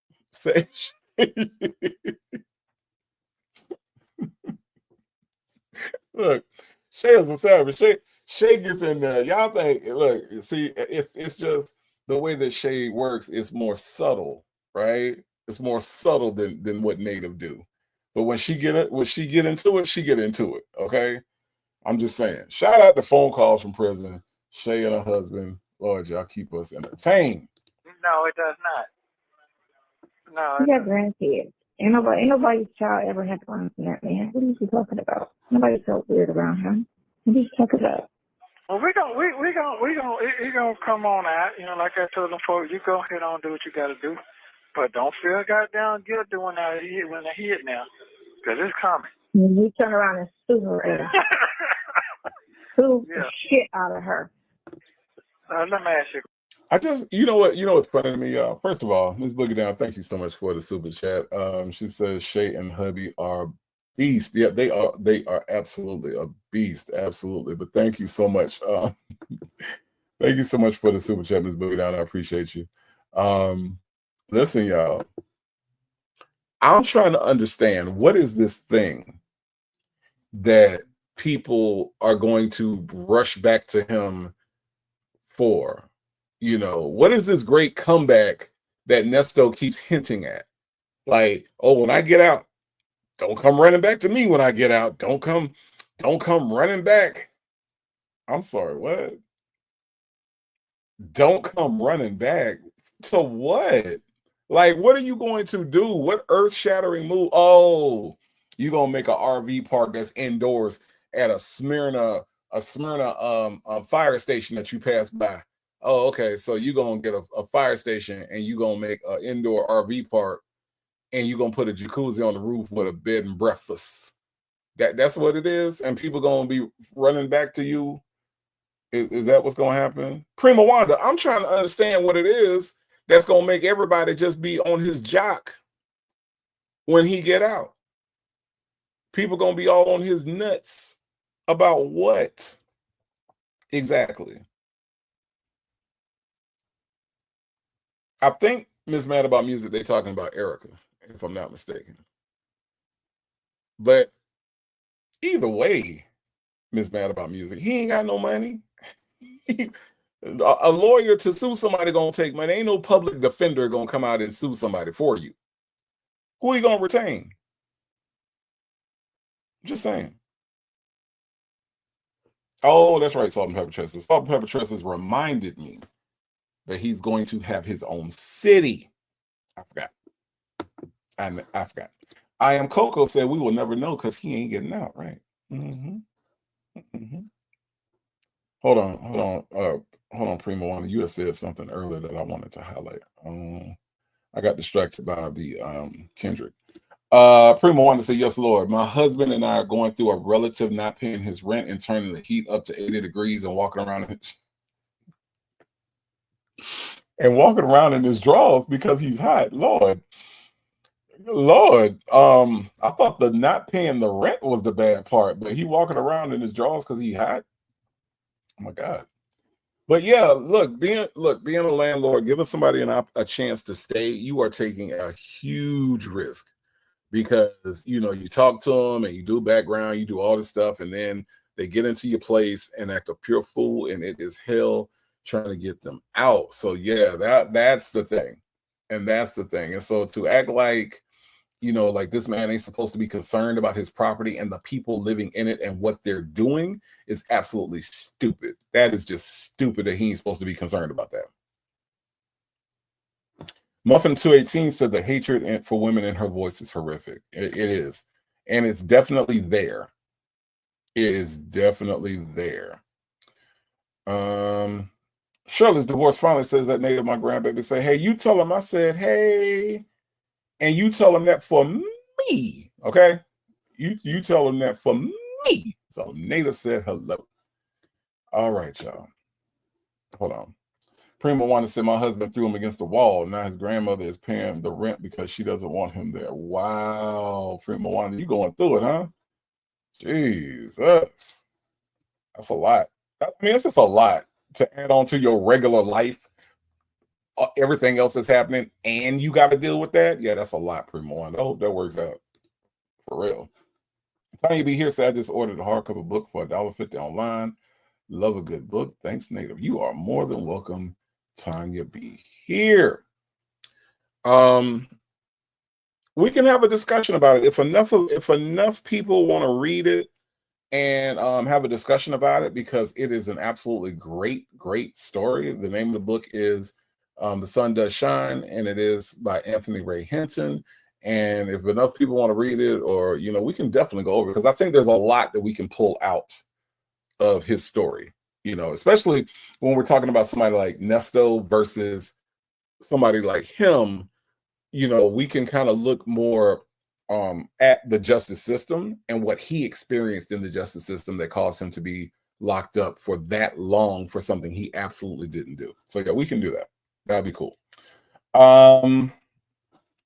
Look, Shay is a savage. Shay gets in there. Y'all think, look, see, it's just the way that Shay works is more subtle. right? It's more subtle than what Native do. But when she get into it, she get into it. Okay. I'm just saying. Shout out to phone calls from prison. Shay and her husband. Lord, y'all keep us entertained. No, it does not. No, You it got doesn't. grandkids. Ain't nobody's child ever had fun from that man. What are you talking about? Nobody felt weird around him. What are you talking about? Well, he gonna come on out. You know, like I told them folks, you go ahead on do what you got to do, but don't feel goddamn guilty when I hit now, because it's coming. You turn around and sue her ass. Sue the Yeah. shit out of her. Let me ask you. I just, you know what's funny to me, y'all? First of all, Ms. Boogie Down, thank you so much for the super chat. She says Shay and hubby are beasts. Yeah, they are absolutely a beast, absolutely. But thank you so much. Thank you so much for the super chat, Ms. Boogie Down. I appreciate you. Listen, y'all, I'm trying to understand what is this thing that people are going to rush back to him for. What is this great comeback that Nesto keeps hinting at? Like, oh, when I get out, don't come running back to me when I get out. Don't come running back. I'm sorry, what? Don't come running back. To what? Like, what are you going to do? What earth-shattering move? Oh, you're gonna make an RV park that's indoors at a Smyrna fire station that you pass by. Oh, okay. So you're gonna get a fire station and you're gonna make an indoor RV park and you're gonna put a jacuzzi on the roof with a bed and breakfast. That's what it is, and people gonna be running back to you. Is that what's gonna happen? Prima Wanda, I'm trying to understand what it is that's gonna make everybody just be on his jock when he get out. People gonna be all on his nuts about what exactly? I think Miss Mad About Music, they talking about Erica, if I'm not mistaken. But either way, Miss Mad About Music, he ain't got no money. A lawyer to sue somebody gonna take money. Ain't no public defender gonna come out and sue somebody for you. Who are you gonna retain? Just saying. Oh, that's right, Salt and Pepper Tresses. Salt and Pepper Tresses reminded me that he's going to have his own city. I forgot. I forgot. I Am Coco said we will never know because he ain't getting out, right? Hold on, Primo One. You had said something earlier that I wanted to highlight. I got distracted by the Kendrick. Primo wanted to say, yes, Lord. My husband and I are going through a relative not paying his rent and turning the heat up to 80 degrees and walking around in his drawers because he's hot. Lord. I thought the not paying the rent was the bad part, but he walking around in his drawers because he hot. Oh my God. But yeah, being a landlord, giving somebody a chance to stay, you are taking a huge risk because you talk to them and you do background, you do all this stuff, and then they get into your place and act a pure fool, and it is hell trying to get them out. So yeah, that's the thing, and so to act like like this man ain't supposed to be concerned about his property and the people living in it and what they're doing is absolutely stupid. That is just stupid that he ain't supposed to be concerned about that. Muffin 218 said the hatred for women in her voice is horrific. It is. And it's definitely there. It is definitely there. Shirley's divorce finally says that Native, my grandbaby, say, hey, you tell him I said, hey. And you tell him that for me, okay? You tell him that for me. So Native said hello. All right, y'all. Hold on. Prima wanted to say my husband threw him against the wall. Now his grandmother is paying the rent because she doesn't want him there. Wow, Prima wanted you going through it, huh? Jesus. That's a lot. I mean, it's just a lot to add on to your regular life. Everything else is happening and you got to deal with that. Yeah, that's a lot, Primo. I hope that works out for real. Tanya be here said I just ordered a hardcover book for $1.50 online. Love a good book. Thanks, Native. You are more than welcome, Tanya be here. Um, we can have a discussion about it if enough people want to read it and have a discussion about it, because it is an absolutely great story. The name of the book is The Sun Does Shine, and it is by Anthony Ray Hinton. And if enough people want to read it, or we can definitely go over it, because I think there's a lot that we can pull out of his story. Especially when we're talking about somebody like Nesto versus somebody like him. We can kind of look more at the justice system and what he experienced in the justice system that caused him to be locked up for that long for something he absolutely didn't do. So yeah, we can do that. That'd be cool.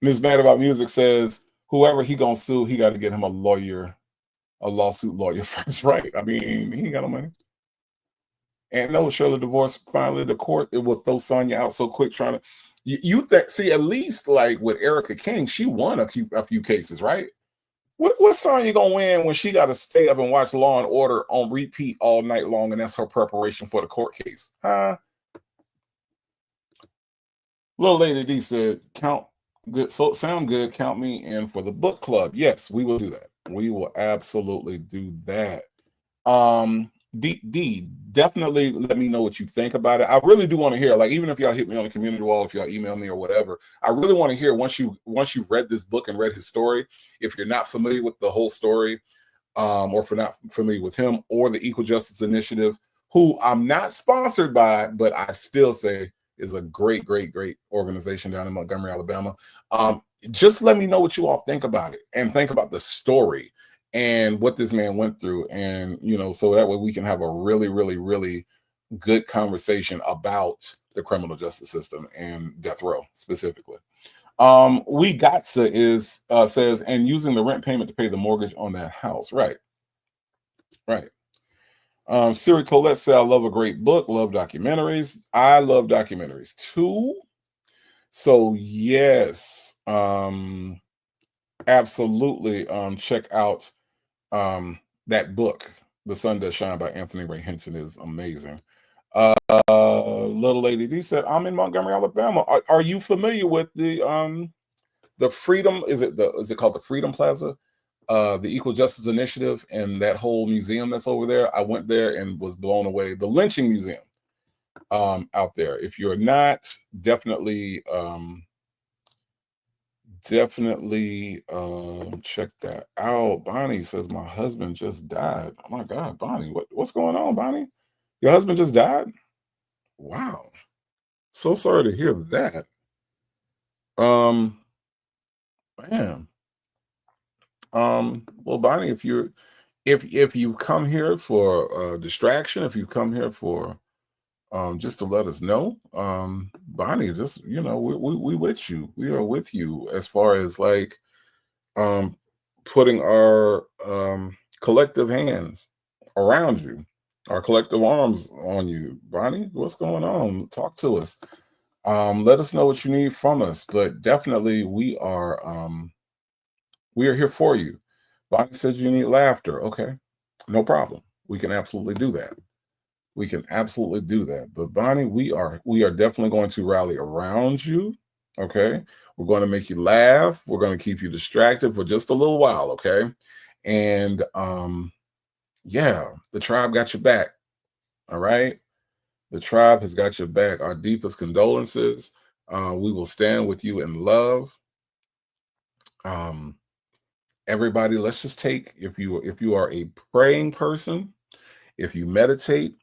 Ms. Mad About Music says, whoever he gonna sue, he got to get him a lawsuit lawyer first, right? I mean, he ain't got no money. And no, Shirley divorce, finally the court, it will throw Sonia out so quick trying to, you think, see, at least like with Erica King, she won a few cases, right? What Sonya gonna win when she got to stay up and watch Law and Order on repeat all night long, and that's her preparation for the court case, huh? Little Lady D said, "Count good, so sound good. Count me in for the book club." Yes, we will do that. We will absolutely do that. D, definitely let me know what you think about it. I really do want to hear, like, even if y'all hit me on the community wall, if y'all email me or whatever, I really want to hear once you read this book and read his story, if you're not familiar with the whole story, or if you're not familiar with him or the Equal Justice Initiative, who I'm not sponsored by, but I still say is a great organization down in Montgomery, Alabama. Just let me know what you all think about it, and think about the story and what this man went through, and so that way we can have a really good conversation about the criminal justice system and death row specifically. We Gotsa is says, and using the rent payment to pay the mortgage on that house. Right. Siri Colette said, I love a great book, love documentaries. I love documentaries too. So yes, absolutely. Check out that book, The Sun Does Shine by Anthony Ray Hinton, is amazing. Little Lady D said, I'm in Montgomery, Alabama. Are you familiar with the Freedom? Is it called the Freedom Plaza? The Equal Justice Initiative and that whole museum that's over there. I went there and was blown away. The lynching museum out there. If you're not, definitely check that out. Bonnie says, my husband just died. Oh my God, Bonnie, what's going on, Bonnie? Your husband just died? Wow. So sorry to hear that. Man. Well, Bonnie, if you come here for distraction, if you come here for just to let us know, Bonnie, just we with you. We are with you as far as like putting our collective hands around you, our collective arms on you. Bonnie, what's going on? Talk to us. Let us know what you need from us, but definitely we are here for you. Bonnie says you need laughter. Okay, no problem. We can absolutely do that. But Bonnie, we are definitely going to rally around you. Okay, we're going to make you laugh. We're going to keep you distracted for just a little while. Okay, and yeah, the tribe got your back. All right, the tribe has got your back. Our deepest condolences. We will stand with you in love. Everybody, let's just take, if you are a praying person, if you meditate,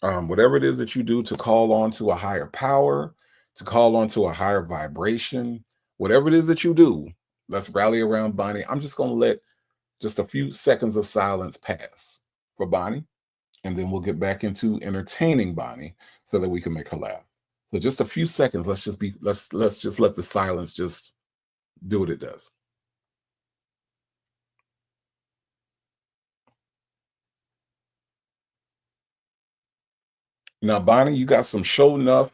whatever it is that you do to call on to a higher power, to call on to a higher vibration, whatever it is that you do, let's rally around Bonnie. I'm just going to let just a few seconds of silence pass for Bonnie, and then we'll get back into entertaining Bonnie so that we can make her laugh. So just a few seconds. Let's just let the silence just do what it does. Now, Bonnie, you got some show enough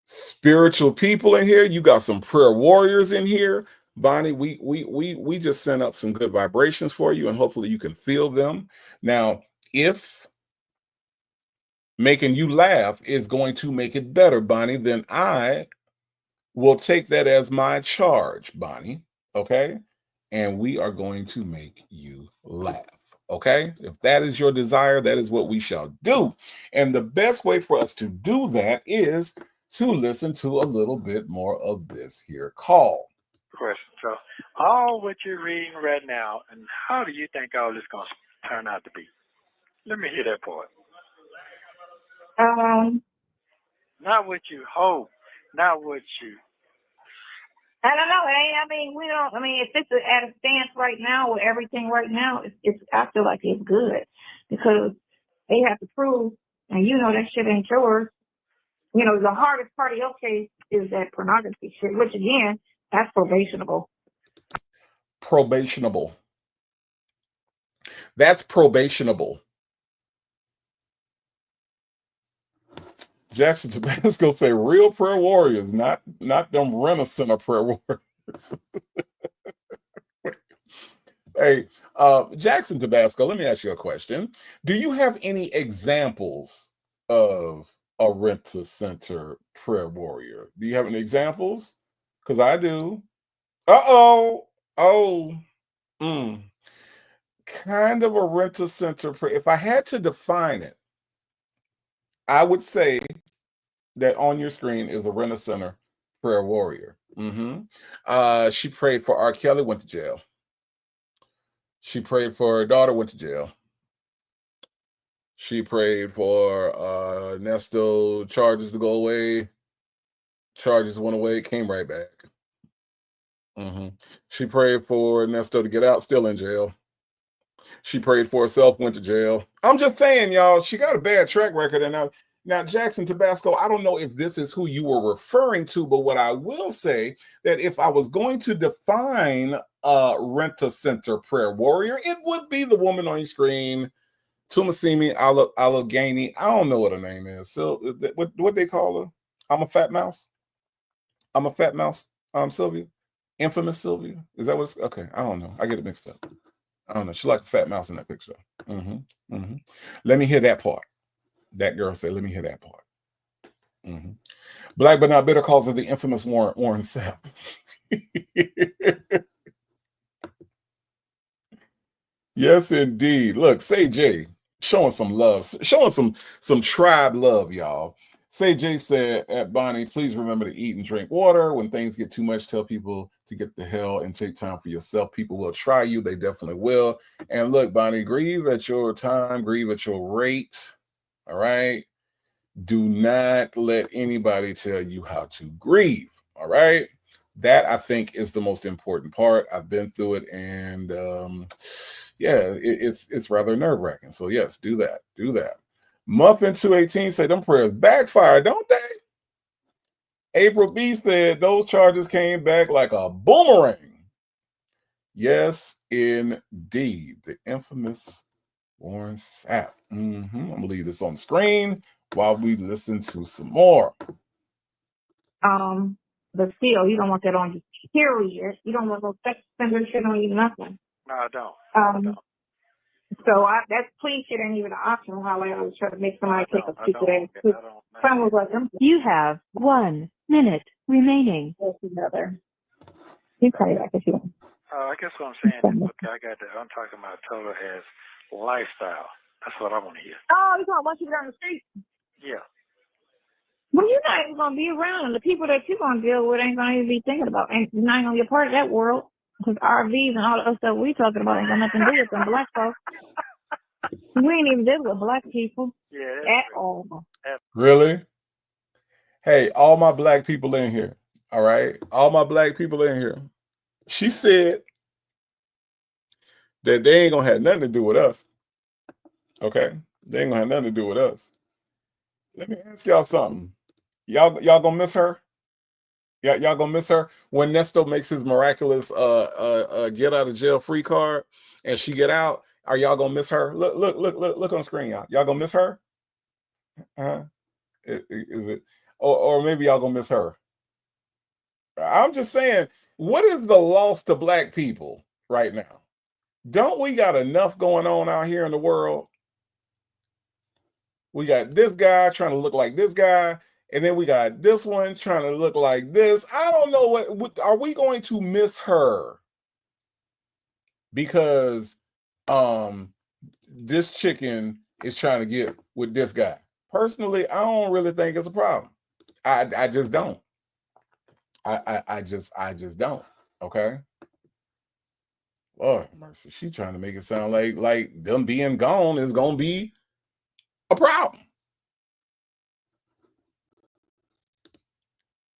spiritual people in here. You got some prayer warriors in here. Bonnie, we just sent up some good vibrations for you, and hopefully you can feel them. Now, if making you laugh is going to make it better, Bonnie, then I will take that as my charge, Bonnie. Okay. And we are going to make you laugh. Okay. If that is your desire, that is what we shall do. And the best way for us to do that is to listen to a little bit more of this here call. Question. So, all what you're reading right now, and how do you think all this going to turn out to be? Let me hear that part. Not what you hope, not what you. I don't know. We don't. If it's at a stance right now with everything right now, it's. I feel like it's good because they have to prove, and that shit ain't yours. The hardest part of your case is that pornography shit, which again, that's probationable. Probationable. That's probationable. Jackson Tabasco say real prayer warriors, not them Rent-A-Center prayer warriors. Hey, Jackson Tabasco, let me ask you a question. Do you have any examples of a Rent-A-Center prayer warrior? Do you have any examples? Because I do. Kind of a Rent-A-Center prayer. If I had to define it, I would say that on your screen is a Rent-A-Center prayer warrior. She prayed for R. Kelly, went to jail. She prayed for her daughter, went to jail. She prayed for Nesto charges to go away. Charges went away, came right back. She prayed for Nesto to get out, still in jail. She prayed for herself, went to jail. I'm just saying, y'all, she got a bad track record. And now, Jackson Tabasco, I don't know if this is who you were referring to, but what I will say that if I was going to define a Rent-A-Center prayer warrior, it would be the woman on your screen, Tumasimi Allegheny. I don't know what her name is. So what they call her? I'm a fat mouse. Sylvia. Infamous Sylvia. Is that what it's okay? I don't know. I get it mixed up. I don't know. She like a fat mouse in that picture. Let me hear that part. That girl said, let me hear that part. Black but not bitter calls her the infamous Warren Sapp. Yes, indeed. Look, Say J showing some love, showing some tribe love, y'all. Say J said at Bonnie, please remember to eat and drink water. When things get too much, tell people to get the hell and take time for yourself. People will try you. They definitely will. And look, Bonnie, grieve at your time, grieve at your rate. All right. Do not let anybody tell you how to grieve. All right. That I think is the most important part. I've been through it, and it's rather nerve-wracking. So yes, do that. Do that. Muffin 218 said them prayers backfire, don't they? April B said those charges came back like a boomerang. Yes, indeed. The infamous Warren Sapp. I'm gonna leave this on the screen while we listen to some more. But still, you don't want that on you, period. You don't want no sex offender shit on you, nothing. No, I don't. So that plea shit ain't even an option. How I always try to make somebody take a stupid ass. Some was like, you have 1 minute remaining. That's another. You call it back if you want. I guess what I'm saying is, I'm talking about total as lifestyle. That's what I want to hear. Oh, you talking about you down the street? Yeah. Well, you're not even going to be around, and the people that you're going to deal with ain't going to even be thinking about, and you're not going to be a part of that world. Because RVs and all the other stuff we talking about ain't got nothing to do with them black folks. We ain't even dealing with black people at all. Really? Hey, all my black people in here. All right? All my black people in here. She said that they ain't going to have nothing to do with us. Okay? They ain't going to have nothing to do with us. Let me ask y'all something. Y'all going to miss her? Y'all gonna miss her when Nesto makes his miraculous get out of jail free card and she get out? Are y'all gonna miss her? Look on the screen, y'all. Y'all gonna miss her? Is it? Or maybe y'all gonna miss her? I'm just saying, what is the loss to black people right now? Don't we got enough going on out here in the world? We got this guy trying to look like this guy. And then we got this one trying to look like this. I don't know what are we going to miss her because this chicken is trying to get with this guy. Personally, I don't really think it's a problem. I just don't. I just don't. Okay. Lord mercy, she trying to make it sound like them being gone is gonna be a problem.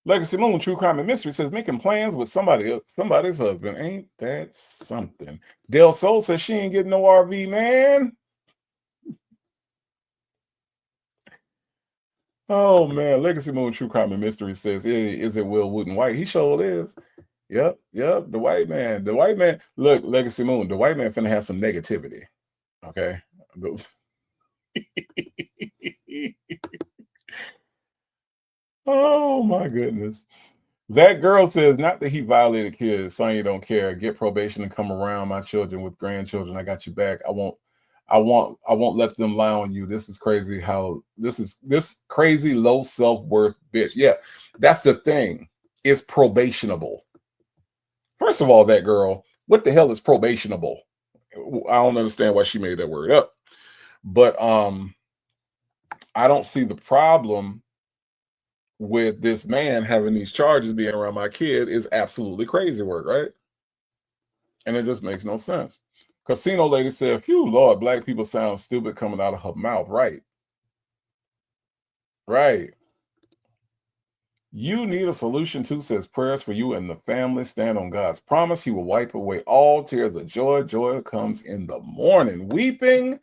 Legacy Moon, True Crime and Mystery says making plans with somebody's husband. Ain't that something? Del Sol says she ain't getting no RV, man. Oh man, Legacy Moon, True Crime and Mystery says, is it Will Wooten White? He sure is. Yep. The white man. Look, Legacy Moon, the white man finna have some negativity. Okay. Oh my goodness. That girl says, not that he violated kids. Sonia don't care. Get probation and come around my children with grandchildren. I got you back. I won't let them lie on you. This is crazy how this crazy low self-worth bitch. Yeah, that's the thing. It's probationable. First of all, that girl, what the hell is probationable? I don't understand why she made that word up. But I don't see the problem with this man having these charges being around my kid is absolutely crazy work, right? And it just makes no sense. Casino lady said, phew, Lord, black people sound stupid coming out of her mouth. Right. You need a solution too, says prayers for you and the family. Stand on God's promise. He will wipe away all tears of joy. Joy comes in the morning. Weeping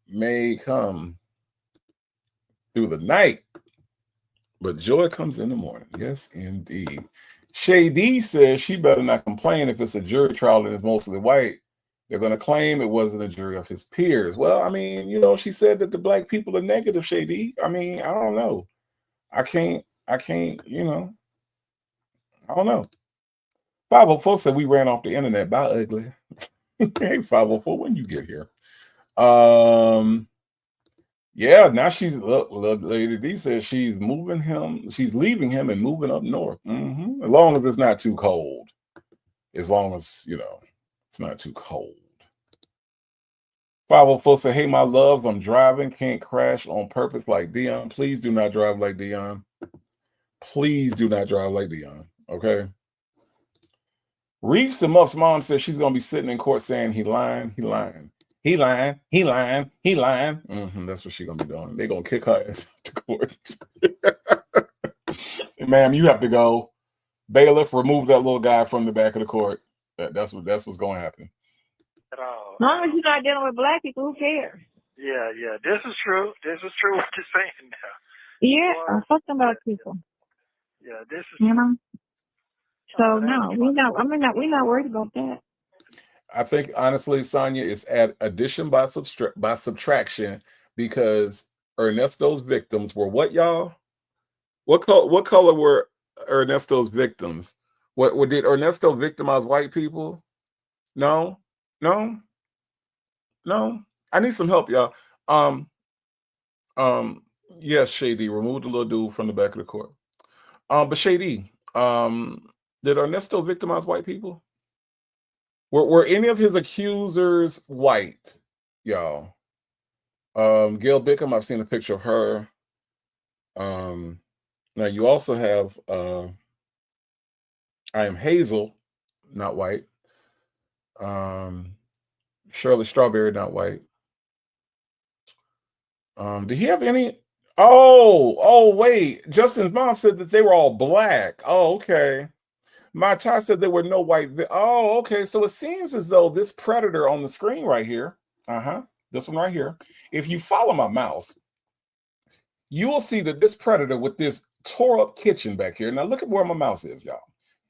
may come through the night, but joy comes in the morning. Yes, indeed. Shady says she better not complain if it's a jury trial and it's mostly white. They're going to claim it wasn't a jury of his peers. Well, I mean, she said that the black people are negative, Shady. I mean, I don't know. I can't, I don't know. 504 said we ran off the internet. Bye, ugly. Hey, 504, when you get here. Yeah, now she's Lady D says she's leaving him and moving up north. As long as it's not too cold. As long as, it's not too cold. 504 said, hey, my loves, I'm driving, can't crash on purpose like Dion. Please do not drive like Dion. Please do not drive like Dion. Okay. Reeves and Muff's mom says she's gonna be sitting in court saying he lying. That's what she's gonna be doing. They're gonna kick her ass to court. Ma'am, you have to go. Bailiff, remove that little guy from the back of the court. That's what's gonna happen. At all. As long as you're not dealing with black people, who cares? Yeah. This is true. This is true what you're saying now. Yeah, fuck them black people. Yeah, this is So no, we're not worried about that. I think honestly, Sonia, is addition by subtraction, because Ernesto's victims were what, y'all? What color were Ernesto's victims? What did Ernesto victimize white people? No. I need some help, y'all. Yes, Shady, remove the little dude from the back of the court. But Shady, did Ernesto victimize white people? Were any of his accusers white, y'all? Gail Bickham, I've seen a picture of her. Now you also have I Am Hazel, not white. Shirley Strawberry, not white. Did he have any? Oh, wait. Justin's mom said that they were all black. Oh, okay. My child said there were no white. Oh, okay. So it seems as though this predator on the screen right here, this one right here, if you follow my mouse, you will see that this predator with this tore up kitchen back here. Now look at where my mouse is, y'all.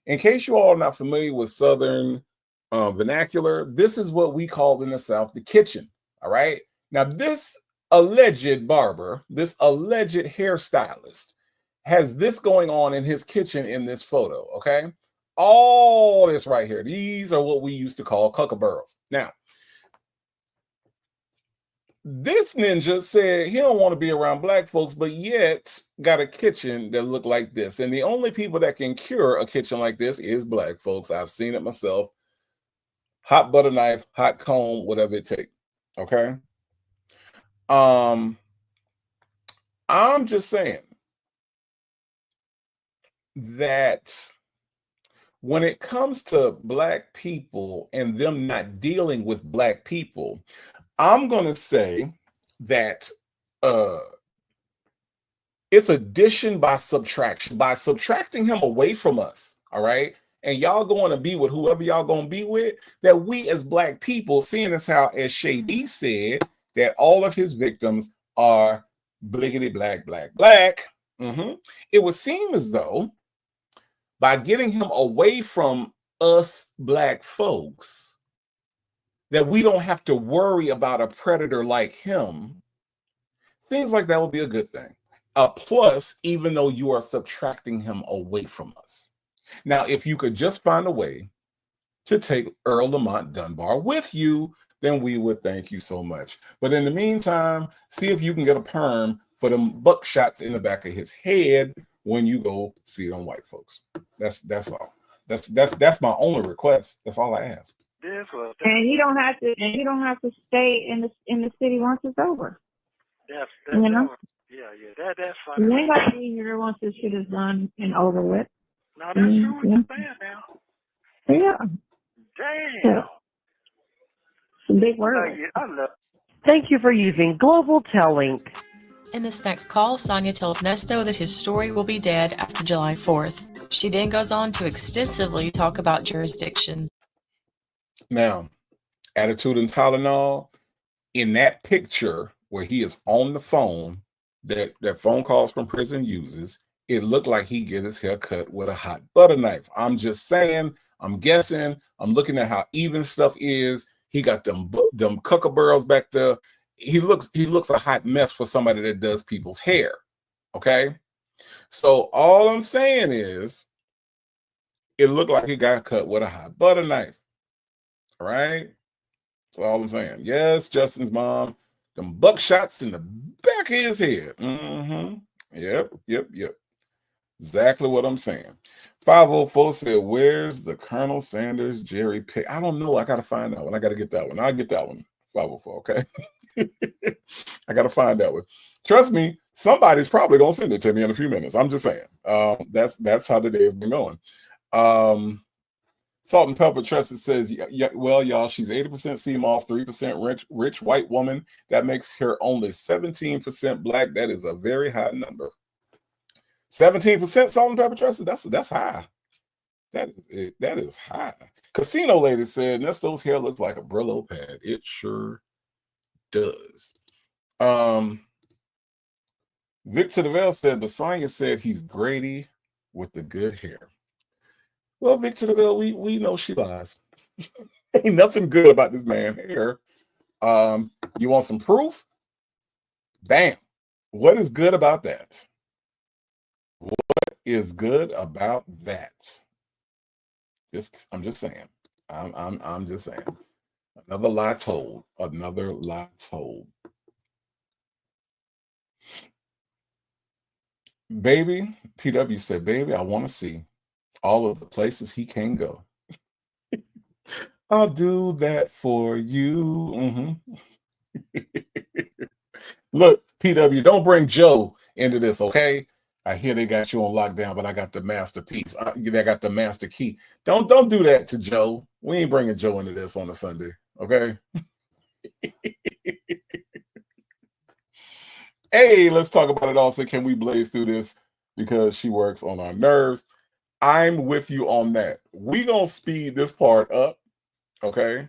In case you all are not familiar with Southern vernacular, this is what we call in the South the kitchen. All right. Now this alleged barber, this alleged hairstylist, has this going on in his kitchen in this photo. Okay. All this right here. These are what we used to call kookaburras. Now, This ninja said he don't want to be around black folks, but yet got a kitchen that look like this. And the only people that can cure a kitchen like this is black folks. I've seen it myself. Hot butter knife, hot comb, whatever it takes. Okay. I'm just saying that when it comes to black people and them not dealing with black people, I'm going to say that it's addition by subtraction. By subtracting him away from us, all right? And y'all going to be with whoever y'all going to be with, that we as black people, seeing as how, as Shady said, that all of his victims are bliggity black, black, black. It would seem as though by getting him away from us black folks, that we don't have to worry about a predator like him. Seems like that would be a good thing. A plus, even though you are subtracting him away from us. Now, if you could just find a way to take Earl Lamont Dunbar with you, then we would thank you so much. But in the meantime, see if you can get a perm for them buckshots in the back of his head when you go see them white folks. That's all. That's my only request. That's all I ask. And you don't have to stay in the city once it's over. That's That's fine. You ain't got to be here once this shit is done and over with. No, that's true what you're saying now. Yeah. Damn. Yeah. It's a big word. Thank you for using Global Tel Link. In this next call, Sonia tells Nesto that his story will be dead after July 4th. She then goes on to extensively talk about jurisdiction. Now, attitude and Tylenol, in that picture where he is on the phone, that phone calls from prison uses, it looked like he get his hair cut with a hot butter knife. I'm just saying, I'm guessing, I'm looking at how even stuff is. He got them kookaburras back there. He looks a hot mess for somebody that does people's hair. Okay. So all I'm saying is it looked like he got cut with a hot butter knife. All right. That's all I'm saying. Yes, Justin's mom, them buckshots in the back of his head. Yep. Exactly what I'm saying. 504 said, where's the Colonel Sanders Jerry pick? I don't know. I got to find that one. I got to get that one. I'll get that one. 504, okay? I got to find that one. Trust me, somebody's probably going to send it to me in a few minutes. I'm just saying. That's how the day has been going. Salt and Pepper Trusted says, well, y'all, she's 80% sea moss, 3% rich white woman. That makes her only 17% black. That is a very high number. 17% Salt and Pepper Trusted. That's high. That is high. Casino Lady said, Nesto's hair looks like a Brillo pad. It sure does. Victor DeVille said, but Sonia said he's Grady with the good hair. Well, Victor DeVille, we know she lies. Ain't nothing good about this man's hair. You want some proof? Bam. What is good about that? What is good about that? I'm just saying. I'm just saying. Another lie told. Another lie told. Baby, PW said, baby, I want to see all of the places he can go. I'll do that for you. Look, PW, don't bring Joe into this, okay? I hear they got you on lockdown, but I got the masterpiece. I got the master key. Don't do that to Joe. We ain't bringing Joe into this on a Sunday, okay? Hey, let's talk about it also. Can we blaze through this? Because she works on our nerves. I'm with you on that. We gonna speed this part up, okay?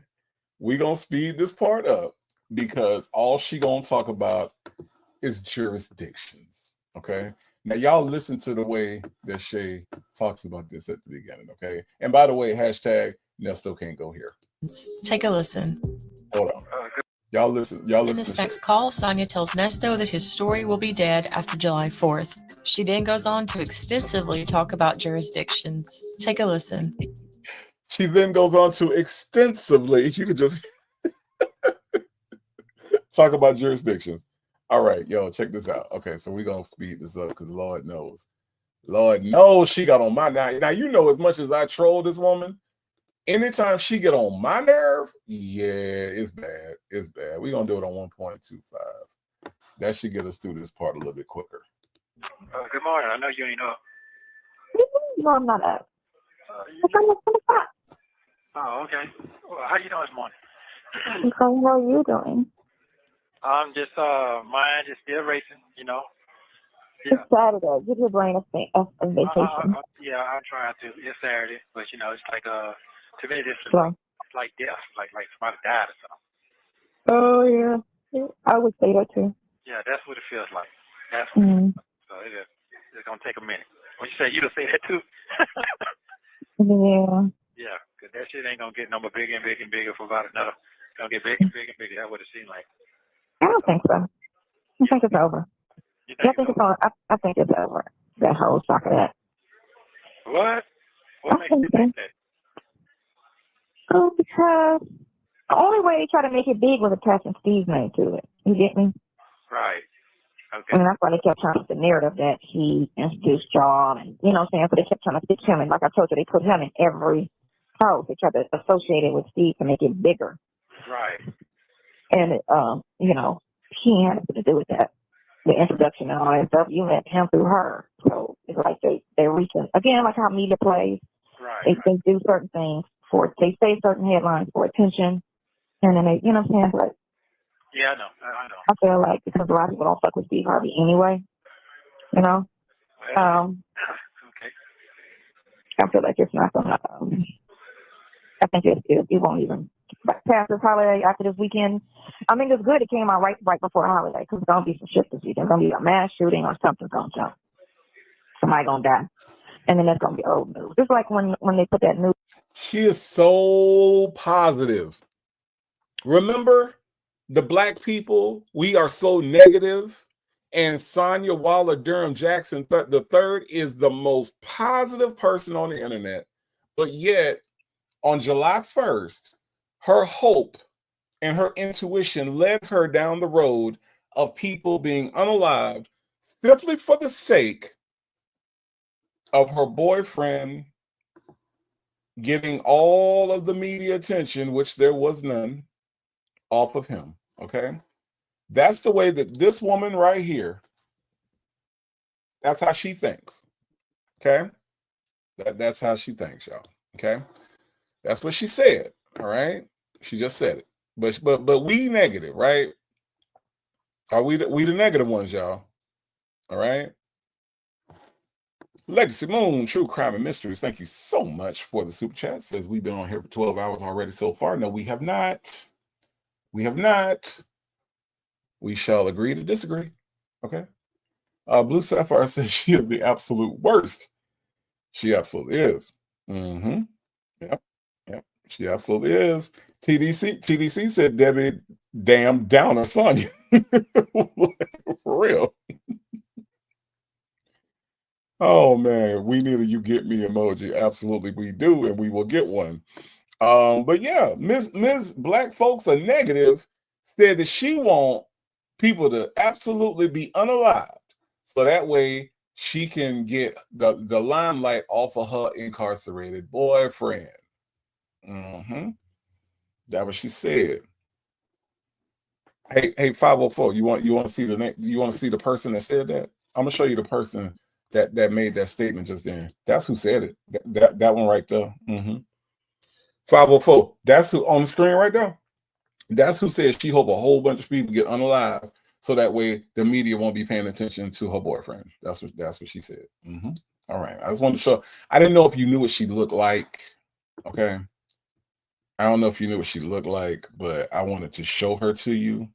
We gonna speed this part up because all she gonna talk about is jurisdictions, okay? Now, y'all listen to the way that Shay talks about this at the beginning, okay? And by the way, hashtag Nesto can't go here. Take a listen. Hold on. Y'all listen. In this next call, Sonia tells Nesto that his story will be dead after July 4th. She then goes on to extensively talk about jurisdictions. Take a listen. She then goes on to extensively, you could just Talk about jurisdictions. All right, yo, check this out. Okay, so we're gonna speed this up because Lord knows she got on my now. Now you know as much as I troll this woman, anytime she get on my nerve, yeah, it's bad. It's bad. We're gonna do it on 1.25. That should get us through this part a little bit quicker. Good morning. I know you ain't up. No, I'm not up. Oh, okay. Well, how you doing this morning? So how are you doing? I'm just, mind is still racing, you know. Yeah. It's Saturday. Give your brain a vacation. Yeah, I'm trying to. It's Saturday, but you know, it's like to me this is Sure. like death, like somebody died or something. Oh yeah, I would say that too. Yeah, that's what it feels like. That's what it feels like. So it's gonna take a minute. When you say you'll say that too. Yeah. Yeah, because that shit ain't gonna get no more bigger and bigger and bigger for about another. It's gonna get bigger and bigger and bigger. That's what it seems like. I don't think so. I think it's over. You Yeah, I think think it's over. I think it's over. That whole shock of that. what? What makes you think that? Oh, because the only way they try to make it big was attaching Steve's name to it. You get me? Right. Okay. I mean, that's why they kept trying to put the narrative that he introduced y'all, and you know what I'm saying? So they kept trying to fix him, and like I told you, they put him in every post. They tried to associate it with Steve to make it bigger. Right. And it, you know, he had nothing to do with that. The introduction and all that stuff, you met him through her. So it's like they're reaching again, like how media plays. Right. They do certain things they say certain headlines for attention, and then they, you know what I'm saying? But Yeah, I know. I know. I feel like because a lot of people don't fuck with Steve Harvey anyway, you know. Okay. I feel like it's not gonna. I think it won't even pass this holiday after this weekend. I mean, it's good it came out right before the holiday because there's gonna be some shit this weekend. There's gonna be a mass shooting or something's gonna jump. Somebody gonna die, and then that's gonna be old news. Just like when they put that news. She is so positive. Remember, the black people, we are so negative, and Sonia Waller Durham Jackson the third is the most positive person on the internet, but yet on July 1st, her hope and her intuition led her down the road of people being unalived simply for the sake of her boyfriend getting all of the media attention, which there was none, off of him. Okay, that's the way that this woman right here, that's how she thinks. Okay, that's how she thinks, y'all. Okay, that's what she said. All right, she just said it. But we negative, right? Are we the negative ones, y'all? All right. Legacy Moon, True Crime and Mysteries. Thank you so much for the super chat. Says we've been on here for 12 hours already so far. No, we have not. We have not. We shall agree to disagree. Okay. Blue Sapphire says she is the absolute worst. She absolutely is. Mm-hmm. Yep. Yep. She absolutely is. TDC said Debbie damn downer Sonia. For real. Oh man, we need a you get me emoji. Absolutely, we do, and we will get one. But yeah, Ms. Black folks are negative said that she want people to absolutely be unalived, so that way she can get the limelight off of her incarcerated boyfriend. Mm-hmm. That what she said. Hey, 504, you want to see the name? Do you want to see the person that said that? I'm gonna show you the person that made that statement just then. That's who said it. That one right there. Mm-hmm. 504. That's who on the screen right there. That's who said she hope a whole bunch of people get unalive, so that way the media won't be paying attention to her boyfriend. That's what she said. Mm-hmm. All right. I just wanted to show. I didn't know if you knew what she looked like. Okay. I don't know if you knew what she looked like, but I wanted to show her to you.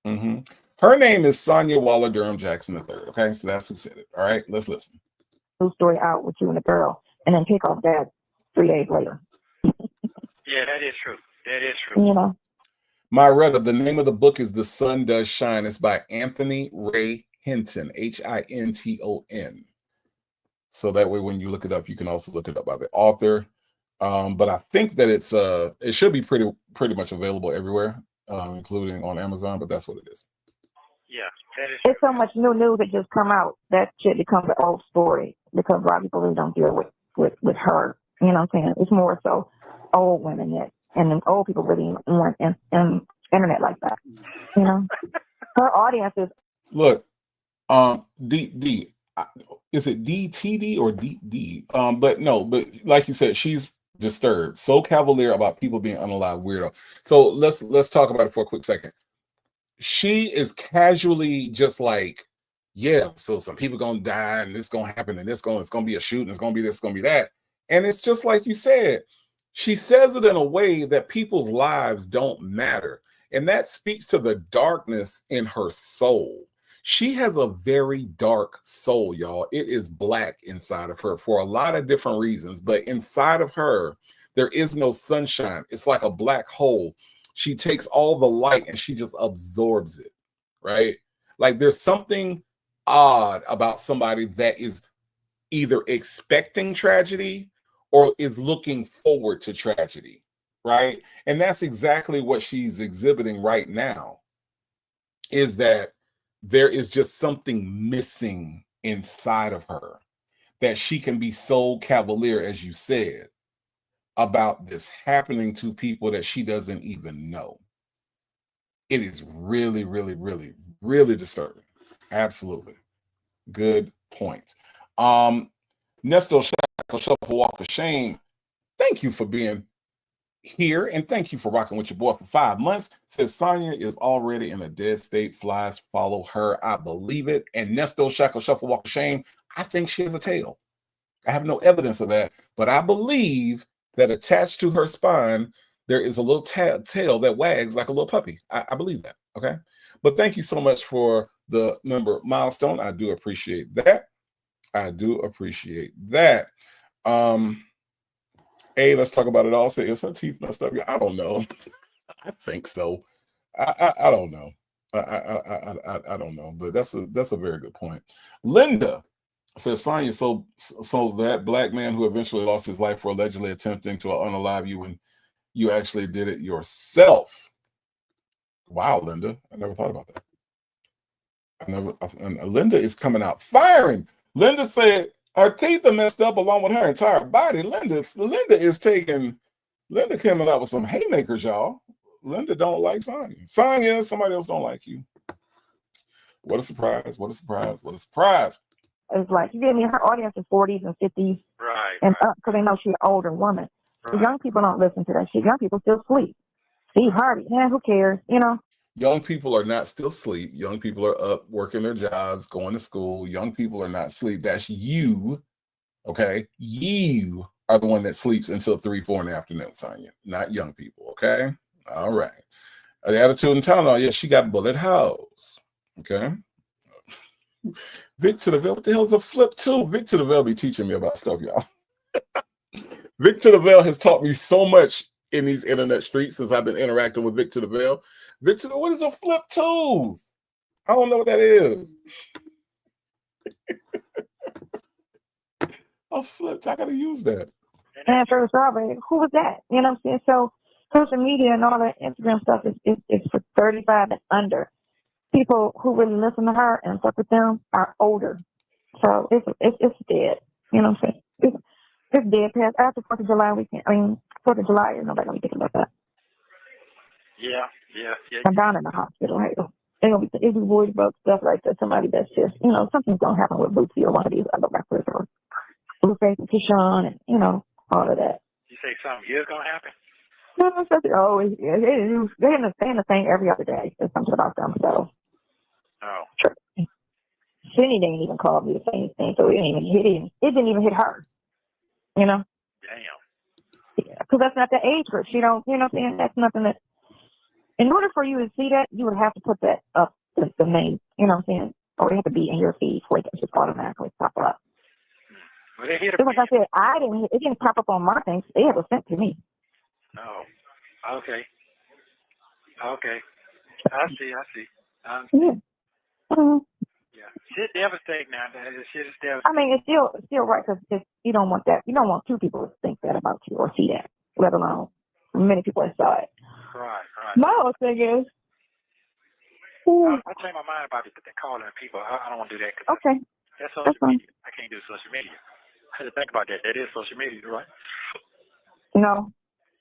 Mm-hmm. Her name is Sonia Waller Durham Jackson III. Okay, so that's who said it. All right, let's listen. News story out with you and the girl, and then pick off that 3 days later. Yeah, that is true. That is true. You know. Myretta, the name of the book is The Sun Does Shine. It's by Anthony Ray Hinton, Hinton. So that way, when you look it up, you can also look it up by the author. But I think that it should be pretty much available everywhere. including on Amazon, but that's what it is. Yeah, that is It's true. so much new news that just come out that shit becomes an old story because a lot of people really don't deal with her. You know what I'm saying? It's more so old women that, and then old people really want internet like that. You know, her audience is. Look, D, is it DTD or DD? But no, but like you said, she's disturbed, so cavalier about people being unalive weirdo. So let's talk about it for a quick second. She is casually just like, yeah, so some people gonna die and this gonna happen and it's gonna be a shooting, it's gonna be this, it's gonna be that. And it's just like you said, she says it in a way that people's lives don't matter. And that speaks to the darkness in her soul. She has a very dark soul, y'all. It is black inside of her for a lot of different reasons, but inside of her, there is no sunshine. It's like a black hole. She takes all the light and she just absorbs it, right? Like there's something odd about somebody that is either expecting tragedy or is looking forward to tragedy, right? And that's exactly what she's exhibiting right now, is that there is just something missing inside of her, that she can be so cavalier, as you said, about this happening to people that she doesn't even know. It is really, really, really, really disturbing. Absolutely. Good point. Nesto Shackle Shuffle Walk of Shame, thank you for being here and thank you for rocking with your boy for 5 months. Says Sonia is already in a dead state. Flies follow her. I believe it. And Nesto Shackle Shuffle Walk of Shame, I think she has a tail. I have no evidence of that, but I believe that attached to her spine, there is a little tail that wags like a little puppy. I believe that. Okay. But thank you so much for the number milestone. I do appreciate that. I do appreciate that. Let's talk about it all. Say, is her teeth messed up? Yeah, I don't know. I think so. I don't know. I don't know. But that's a very good point. Linda says, Sonia, so that black man who eventually lost his life for allegedly attempting to unalive you when you actually did it yourself. Wow, Linda. I never thought about that. Linda is coming out firing. Linda said her teeth are messed up along with her entire body. Linda coming out with some haymakers, y'all. Linda don't like Sonia. Sonia, somebody else don't like you. What a surprise. What a surprise. What a surprise. It's like, you get me, her audience is 40s and 50s. Right. And up, because they know she's an older woman. Right. The young people don't listen to that shit. Young people still sleep. Steve Harvey, who cares, you know? Young people are not still asleep. Young people are up working their jobs, going to school. Young people are not asleep. That's you, okay? You are the one that sleeps until 3, 4 in the afternoon, Sonia, not young people, okay? All right. The attitude in town, oh, yeah, she got bullet house, okay? Vic to the Veil, what the hell is a flip too? Vic to the Veil be teaching me about stuff, y'all. Vic to the Veil has taught me so much in these internet streets since I've been interacting with Vic to the Veil. Vic to the, what is a flip tooth? I don't know what that is. A flip, I gotta use that. And for Strawberry, who was that? You know what I'm saying? So social media and all that Instagram stuff is for 35 and under. People who really listen to her and fuck with them are older. So it's dead. You know what I'm saying? It's dead past after 4th of July weekend. I mean, 4th of July, nobody gonna be thinking about that. Yeah. I'm down in the hospital. Hey, they're gonna be worried about stuff like that. Somebody that's just, something's gonna happen with Bootsy or one of these other rappers or Blueface and Keyshawn and, all of that. You say something is gonna happen? No, they're saying the thing every other day. There's something about them. So, sure. Cindy didn't even call me to say anything, so it didn't even hit her. You know? Damn. Yeah, because that's not the age group. She don't, you know what I'm saying? That's nothing that. In order for you to see that, you would have to put that up the main, you know what I'm saying? Or it have to be in your feed for it to just automatically pop up. Well, they hit Like I said, it didn't pop up on my things. They have it sent to me. Oh, okay. I see. Yeah. Yeah. Shit devastating now. Shit is devastating. I mean, it's still right because you don't want that. You don't want two people to think that about you or see that, let alone many people that saw it. Right. My whole thing is, ooh, I changed my mind about the calling people. I don't want to do that. okay, That's that's social fine. media. I can't do social media. I had to think about that. That is social media, right? No,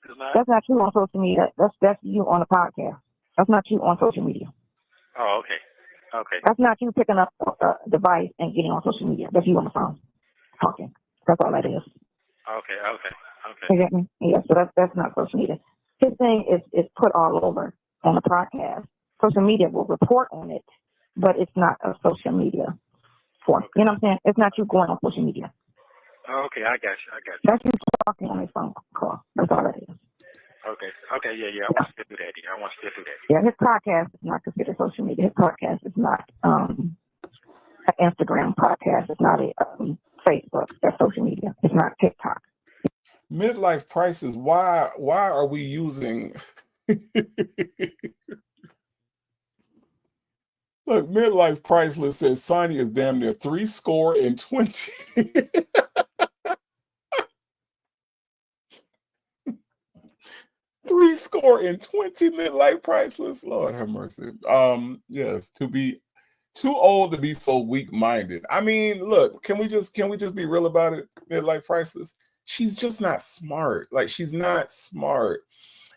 It's not? that's not you on social media. That's you on a podcast. That's not you on social media. Oh, okay. Okay. That's not you picking up a device and getting on social media. That's you on the phone talking. That's all that is. Okay. You get me? Yeah, so that's not social media. His thing is put all over on the podcast. Social media will report on it, but it's not a social media form. Okay. You know what I'm saying? It's not you going on social media. Okay, I got you. That's you talking on his phone call. That's all that is. Okay, yeah. I want to still do that. Yeah, his podcast is not considered social media. His podcast is not an Instagram podcast. It's not a Facebook. That's social media. It's not TikTok. Midlife crisis. Why are we using look, midlife crisis says Sonia is damn near 20. 20 midlife crisis. Lord have mercy. Yes, to be too old to be so weak-minded. I mean, look, can we just be real about it? Midlife crisis. She's just not smart. Like, she's not smart.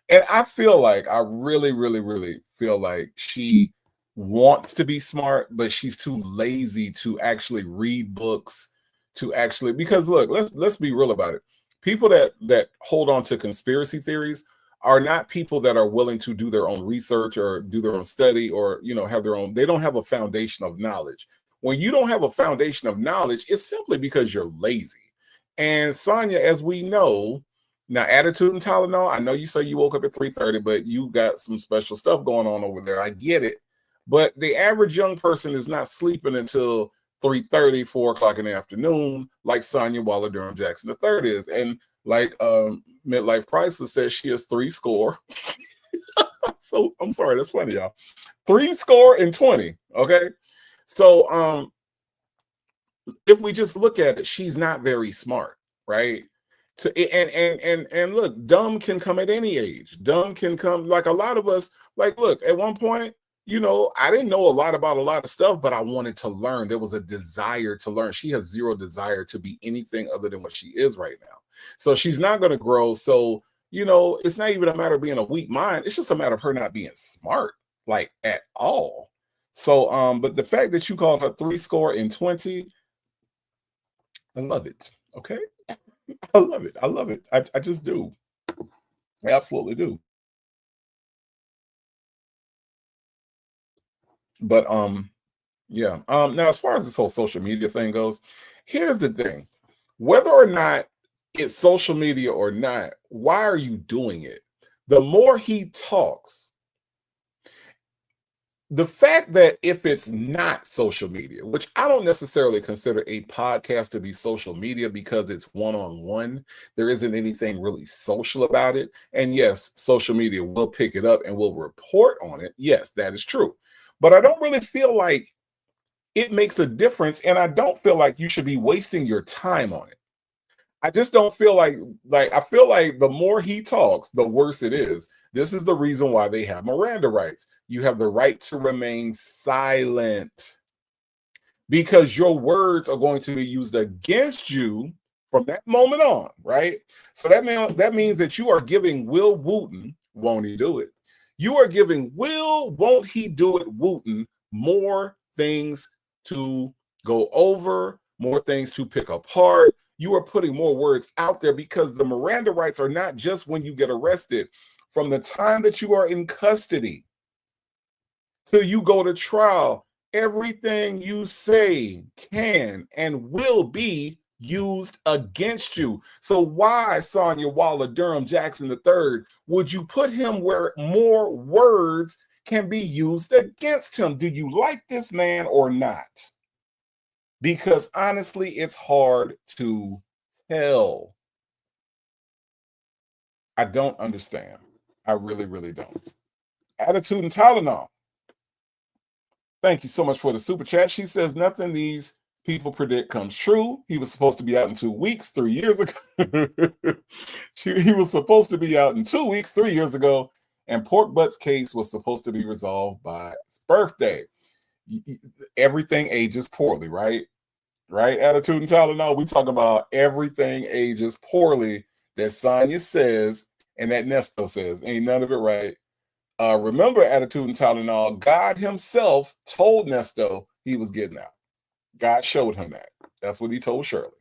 And I feel like, I really, really, really feel like she wants to be smart, but she's too lazy to actually read books, because look, let's be real about it. People that hold on to conspiracy theories are not people that are willing to do their own research or do their own study, or have their own. They don't have a foundation of knowledge. When you don't have a foundation of knowledge, it's simply because you're lazy. And Sonia, as we know, now attitude and Tylenol, I know you say you woke up at 3:30, but you got some special stuff going on over there. I get it. But the average young person is not sleeping until 3:30, 4 o'clock in the afternoon, like Sonia Waller Durham Jackson III is. And like Midlife Crisis says, she is 30. So I'm sorry, that's funny, y'all. 20. Okay. So if we just look at it, she's not very smart, right? And look, dumb can come at any age. Dumb can come, like a lot of us, like, look, at one point, I didn't know a lot about a lot of stuff, but I wanted to learn. There was a desire to learn. She has zero desire to be anything other than what she is right now. So she's not going to grow. So, it's not even a matter of being a weak mind. It's just a matter of her not being smart, like, at all. So, but the fact that you called her 20, I love it. Okay. I love it. I love it. I just do. I absolutely do. But yeah. Now, as far as this whole social media thing goes, here's the thing. Whether or not it's social media or not, why are you doing it? The more he talks, the fact that if it's not social media, which I don't necessarily consider a podcast to be social media because it's one-on-one, there isn't anything really social about it. And yes, social media will pick it up and will report on it. Yes, that is true. But I don't really feel like it makes a difference, and I don't feel like you should be wasting your time on it. I just don't feel like I feel like the more he talks, the worse it is. This is the reason why they have Miranda rights. You have the right to remain silent because your words are going to be used against you from that moment on, right? So that means that you are giving Will Wooten, won't he do it? You are giving Will, won't he do it, Wooten, more things to go over, more things to pick apart. You are putting more words out there because the Miranda rights are not just when you get arrested. From the time that you are in custody till you go to trial, everything you say can and will be used against you. So why, Sonia Waller Durham Jackson III, would you put him where more words can be used against him? Do you like this man or not? Because honestly, it's hard to tell. I don't understand. I really, really don't. Attitude and Tylenol. Thank you so much for the super chat. She says nothing these people predict comes true. He was supposed to be out in 2 weeks, 3 years ago. He was supposed to be out in 2 weeks, 3 years ago. and Pork Butt's case was supposed to be resolved by his birthday. Everything ages poorly, right? Right? Attitude and Tylenol. We talk about everything ages poorly that Sonia says and that Nesto says. Ain't none of it right. Remember, Attitude and Tylenol, God himself told Nesto he was getting out. God showed him that. That's what he told Shirley.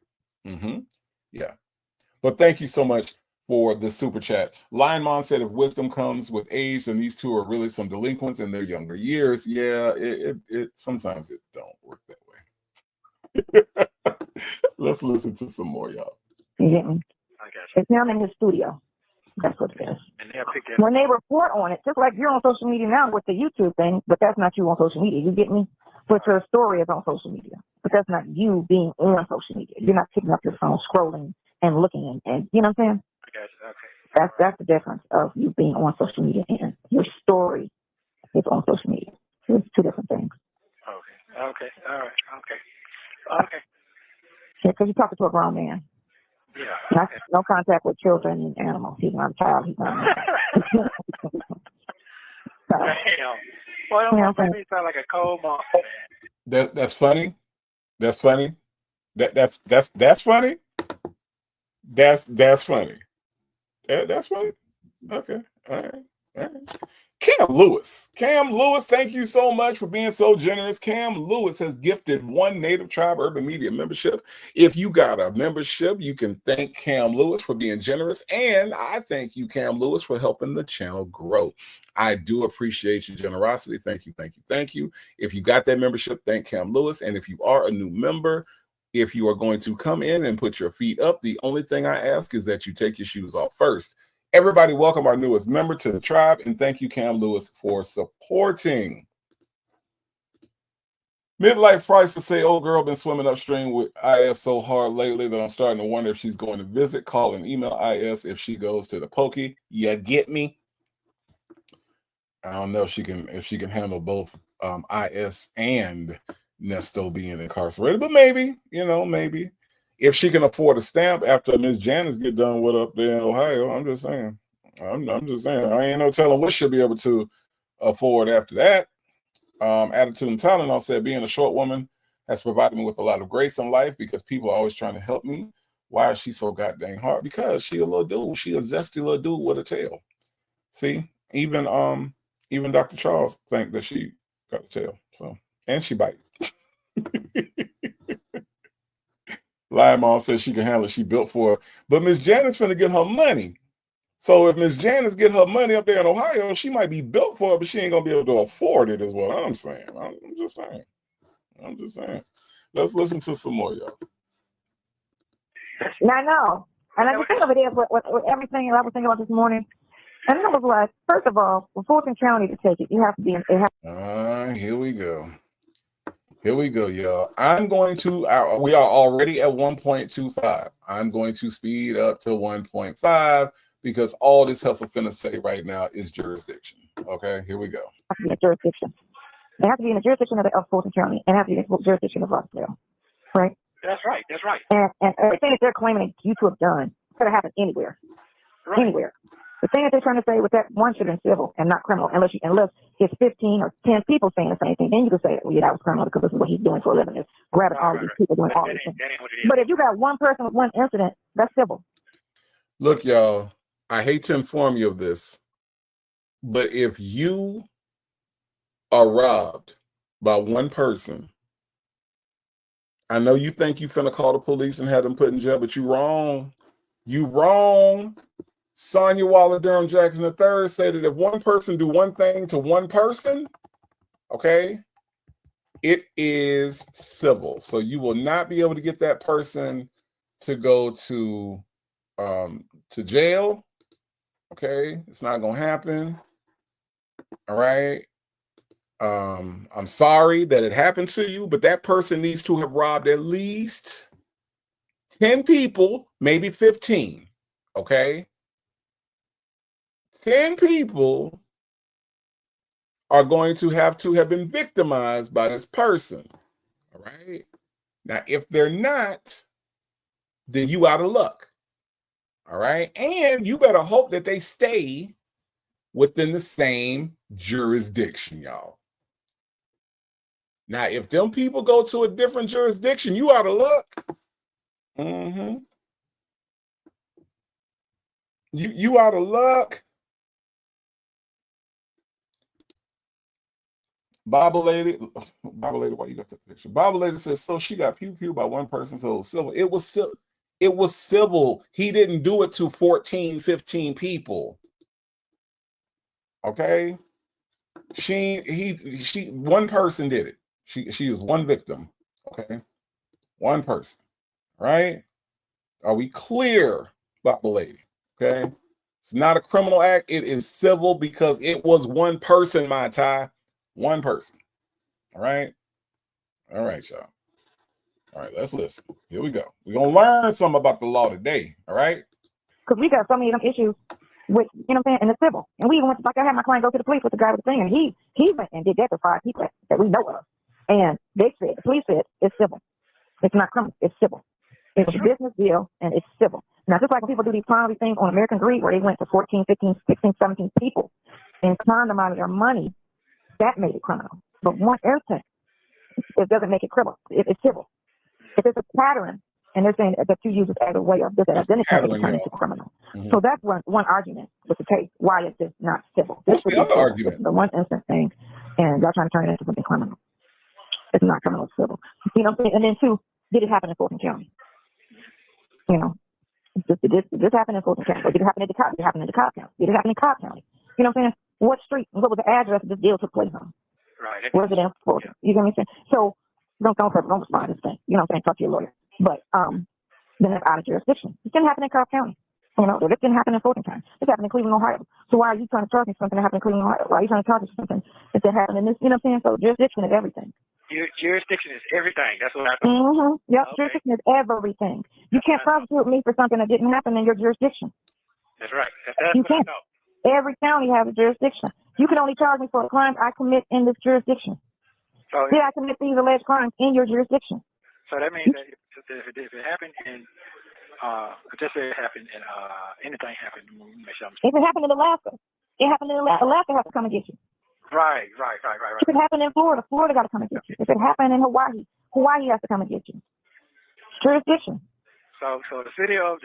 Yeah. But thank you so much for the super chat. Lion Mom said, if wisdom comes with age, then these two are really some delinquents in their younger years. Yeah, it sometimes it don't work that way. Let's listen to some more, y'all. You get me? I got you. It's him in his studio. That's what it is. And they'll pick that. When they report on it, just like you're on social media now with the YouTube thing, but that's not you on social media. You get me? But your story is on social media. But that's not you being on social media. You're not picking up your phone, scrolling and looking and you know what I'm saying? I got you. Okay. That's the difference of you being on social media and your story is on social media. It's two different things. Okay. Okay. All right. Okay. Okay. Yeah, because you're talking to a grown man. Yeah. Okay. No contact with children and animals. He's not a child. He's not a man. So, Damn. Boy, don't make me sound like a cold monster, man. That's funny. That's funny. That's funny. That's funny. That's funny. Okay. All right. Cam Lewis, thank you so much for being so generous. Cam Lewis has gifted one Native Tribe Urban Media membership. If you got a membership, you can thank Cam Lewis for being generous, and I thank you, Cam Lewis, for helping the channel grow. I do appreciate your generosity. Thank you, thank you, thank you. If you got that membership, thank Cam Lewis, and if you are a new member, if you are going to come in and put your feet up, the only thing I ask is that you take your shoes off first. Everybody, welcome our newest member to the tribe, and thank you, Cam Lewis, for supporting. Midlife Prices say, old girl been swimming upstream with IS so hard lately that I'm starting to wonder if she's going to visit, call, and email IS if she goes to the pokey. You get me? I don't know if she can handle both IS and Nesto being incarcerated, but maybe, maybe. If she can afford a stamp after Miss Janice get done with up there in Ohio, I'm just saying. I'm just saying. I ain't no telling what she'll be able to afford after that. Attitude and Tylenol said, being a short woman has provided me with a lot of grace in life because people are always trying to help me. Why is she so goddamn hard? Because she a little dude. She a zesty little dude with a tail. See, even Dr. Charles think that she got a tail. So, and she bite. Lion Mom says she can handle it. She built for it. But Miss Janice finna get her money. So if Miss Janice get her money up there in Ohio, she might be built for it, but she ain't gonna be able to afford it, is what I'm saying. I'm just saying. Let's listen to some more, y'all. I know. And the thing of it is, with everything I was thinking about this morning, and it was like, first of all, for Fulton County to take it, you have to be. Here we go. Here we go, y'all. We are already at 1.25. I'm going to speed up to 1.5 because all this heifer finna say right now is jurisdiction. Okay, here we go. Have to be in a jurisdiction. They have to be in the jurisdiction of Fulton County and have to be in the jurisdiction of Rockville. Right? That's right. That's right. And everything that they're claiming you to have done could have happened anywhere. Right. Anywhere. The thing that they're trying to say with that one should have been civil and not criminal, unless it's 15 or 10 people saying the same thing. Then you could say, well, yeah, that was criminal because this is what he's doing for a living, is grabbing all these people doing all these things. But if you got one person with one incident, that's civil. Look, y'all, I hate to inform you of this, but if you are robbed by one person, I know you think you finna call the police and have them put in jail, but you wrong. You wrong. Sonia Waller Durham Jackson III said that if one person do one thing to one person, okay, it is civil. So you will not be able to get that person to go to jail. Okay, it's not gonna happen. All right. I'm sorry that it happened to you, but that person needs to have robbed at least 10 people, maybe 15. Okay. 10 people are going to have been victimized by this person. All right. Now, if they're not, then you out of luck. All right. And you better hope that they stay within the same jurisdiction, y'all. Now, if them people go to a different jurisdiction, you out of luck. You out of luck. Bible lady, why you got that picture? Bible lady says, so she got pew by one person, so it was civil. It was civil. He didn't do it to 14, 15 people. Okay? One person did it. She is one victim. Okay? One person. Right? Are we clear, Bible lady? Okay? It's not a criminal act. It is civil because it was one person, my tie. One person. All right? All right, y'all. All right, let's listen. Here we go. We're going to learn something about the law today. All right? Because we got so many of them issues with, you know what I'm saying, in the civil. And we even went, like I had my client go to the police with the guy with the thing, and he went and did that to 5 people that we know of. And they said, the police said, it's civil. It's not criminal. It's civil. It's a business deal, and it's civil. Now, just like when people do these clown things on American Greed, where they went to 14, 15, 16, 17 people and conned them out of their money, that made it criminal. But one instant, it doesn't make it criminal. It's civil. If it's a pattern, and they're saying that you use it as a way of this, then it can turn into criminal. So that's one argument with the case. Why is this not civil? What's the other argument? The one instant thing, and y'all trying to turn it into something criminal. It's not criminal, it's civil. You know what I'm saying? And then two, did it happen in Fulton County? You know, did this happen in Fulton County? Or did it happen in DeKalb? Did it happen in DeKalb County? Did it happen in Cobb County? You know what I'm saying? What street? What was the address this deal took place on? Right. Was it in Fulton? You know what I'm saying? So don't respond to this thing. You know what I'm saying? Talk to your lawyer. But then it's out of jurisdiction. It didn't happen in Cobb County. You know, it didn't happen in Fulton County. It happened in Cleveland, Ohio. So why are you trying to charge me something that happened in Cleveland, Ohio? Why are you trying to charge me something that happened in this? You know what I'm saying? So jurisdiction is everything. Jurisdiction is everything. That's what I thought. Yep, Okay. jurisdiction is everything. You can't prosecute me for something that didn't happen in your jurisdiction. That's right. That's you what can't. I thought. Every county has a jurisdiction. You can only charge me for the crimes I commit in this jurisdiction. So, Did I commit these alleged crimes in your jurisdiction? so that means that if it happened in, just say it happened in, anything happened, If it happened in Alaska, it happened in Alaska. Alaska has to come and get you. Right. If it happened in Florida, Florida got to come and get you. If it happened in Hawaii, Hawaii has to come and get you. Jurisdiction. So the city of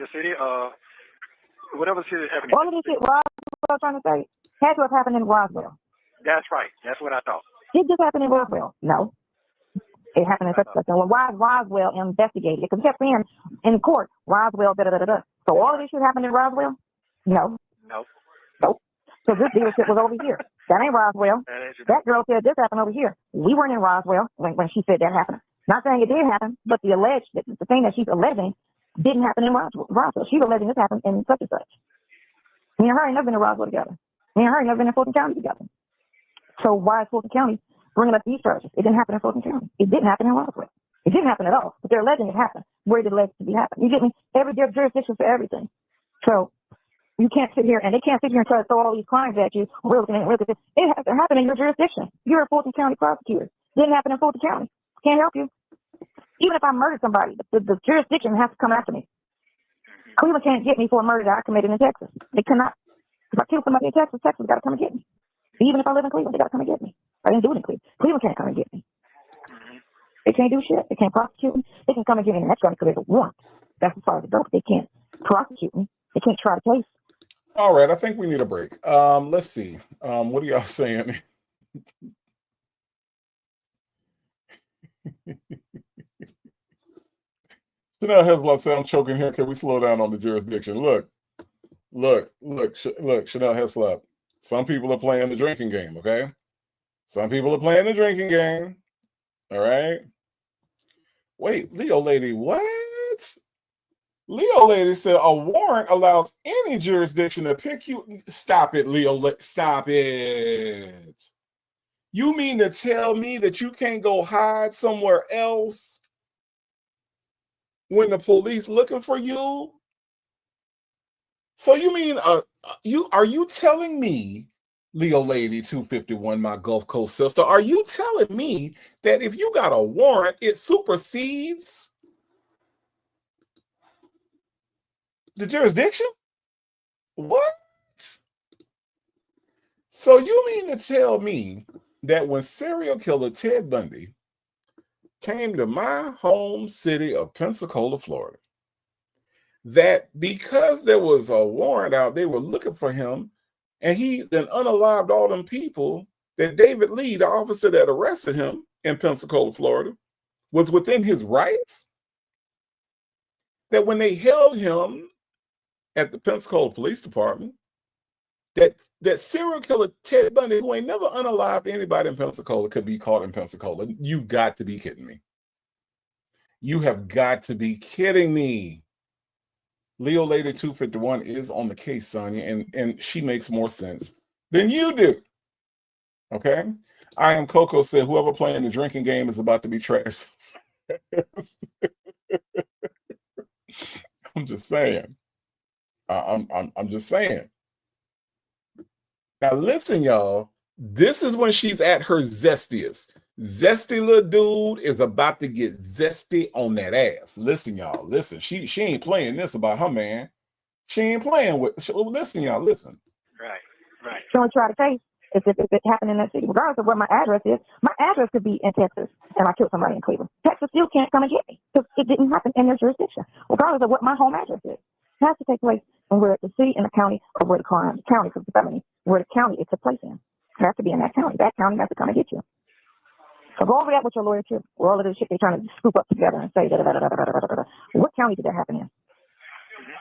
whatever city happened. All of this shit Roswell trying to say had to have happened in Roswell. That's right. That's what I thought. Did this happen in Roswell? No. It happened in such and such. Well, why is Roswell investigated? Because it kept saying in court, Roswell, da-da-da-da-da. So all of this shit happened in Roswell? No. Nope. So this dealership was over here. That ain't Roswell. That girl said this happened over here. We weren't in Roswell when she said that happened. Not saying it did happen, but the thing that she's alleging didn't happen in Roswell. She's alleging this happened in such and such. Me and her ain't never been in Roswell together. Me and her ain't never been in Fulton County together. So why is Fulton County bringing up these charges? It didn't happen in Fulton County. It didn't happen in Roswell. It didn't happen at all. But they're alleging it happened. Where did it alleged to be happen? You get me? Every jurisdiction for everything. So you can't sit here and they can't sit here and try to throw all these crimes at you. It has to happen in your jurisdiction. You're a Fulton County prosecutor. Didn't happen in Fulton County. Can't help you. Even if I murdered somebody, the jurisdiction has to come after me. Cleveland can't get me for a murder that I committed in Texas. They cannot. If I kill somebody in Texas, Texas got to come and get me. Even if I live in Cleveland, they got to come and get me. I didn't do it in Cleveland. Cleveland can't come and get me. They can't do shit. They can't prosecute me. They can come and get me in the next one because there's a warrant. That's as far as it goes. They can't prosecute me. They can't try the case. All right, I think we need a break. Let's see. What are y'all saying? Chanel Heslop said, I'm choking here. Can we slow down on the jurisdiction? Look, Chanel Heslop. Some people are playing the drinking game, okay? Some people are playing the drinking game. All right. Wait, Leo Lady, what? Leo Lady said a warrant allows any jurisdiction to pick you. Stop it, Leo. Stop it. You mean to tell me that you can't go hide somewhere else when the police looking for you? So you mean are you telling me, Leo Lady 251, my Gulf Coast sister, are you telling me that if you got a warrant, it supersedes the jurisdiction? What? So you mean to tell me that when serial killer Ted Bundy came to my home city of Pensacola, Florida, that because there was a warrant out, they were looking for him, and he then unalived all them people, that David Lee, the officer that arrested him in Pensacola, Florida, was within his rights? That when they held him at the Pensacola Police Department, that serial killer Ted Bundy, who ain't never unalived anybody in Pensacola, could be caught in Pensacola? You got to be kidding me. You have got to be kidding me. Leo Lady 251 is on the case, Sonia, and she makes more sense than you do. Okay? I am Coco said, whoever playing the drinking game is about to be trashed. I'm just saying. I'm just saying. Now listen, y'all. This is when she's at her zestiest. Zesty little dude is about to get zesty on that ass. Listen, y'all. Listen. She ain't playing this about her man. She ain't playing with. Listen, y'all. Listen. Right. Don't try to case if it happened in that city, regardless of what my address is. My address could be in Texas, and I killed somebody in Cleveland. Texas still can't come and get me because it didn't happen in their jurisdiction, regardless of what my home address is. It has to take place in where the city and the county, or where the county, because the felony, where the county it took place in. It has to be in that county. That county has to come and get you. So go over that with your lawyer too. With all of this shit they're trying to scoop up together and say da. What county did that happen in?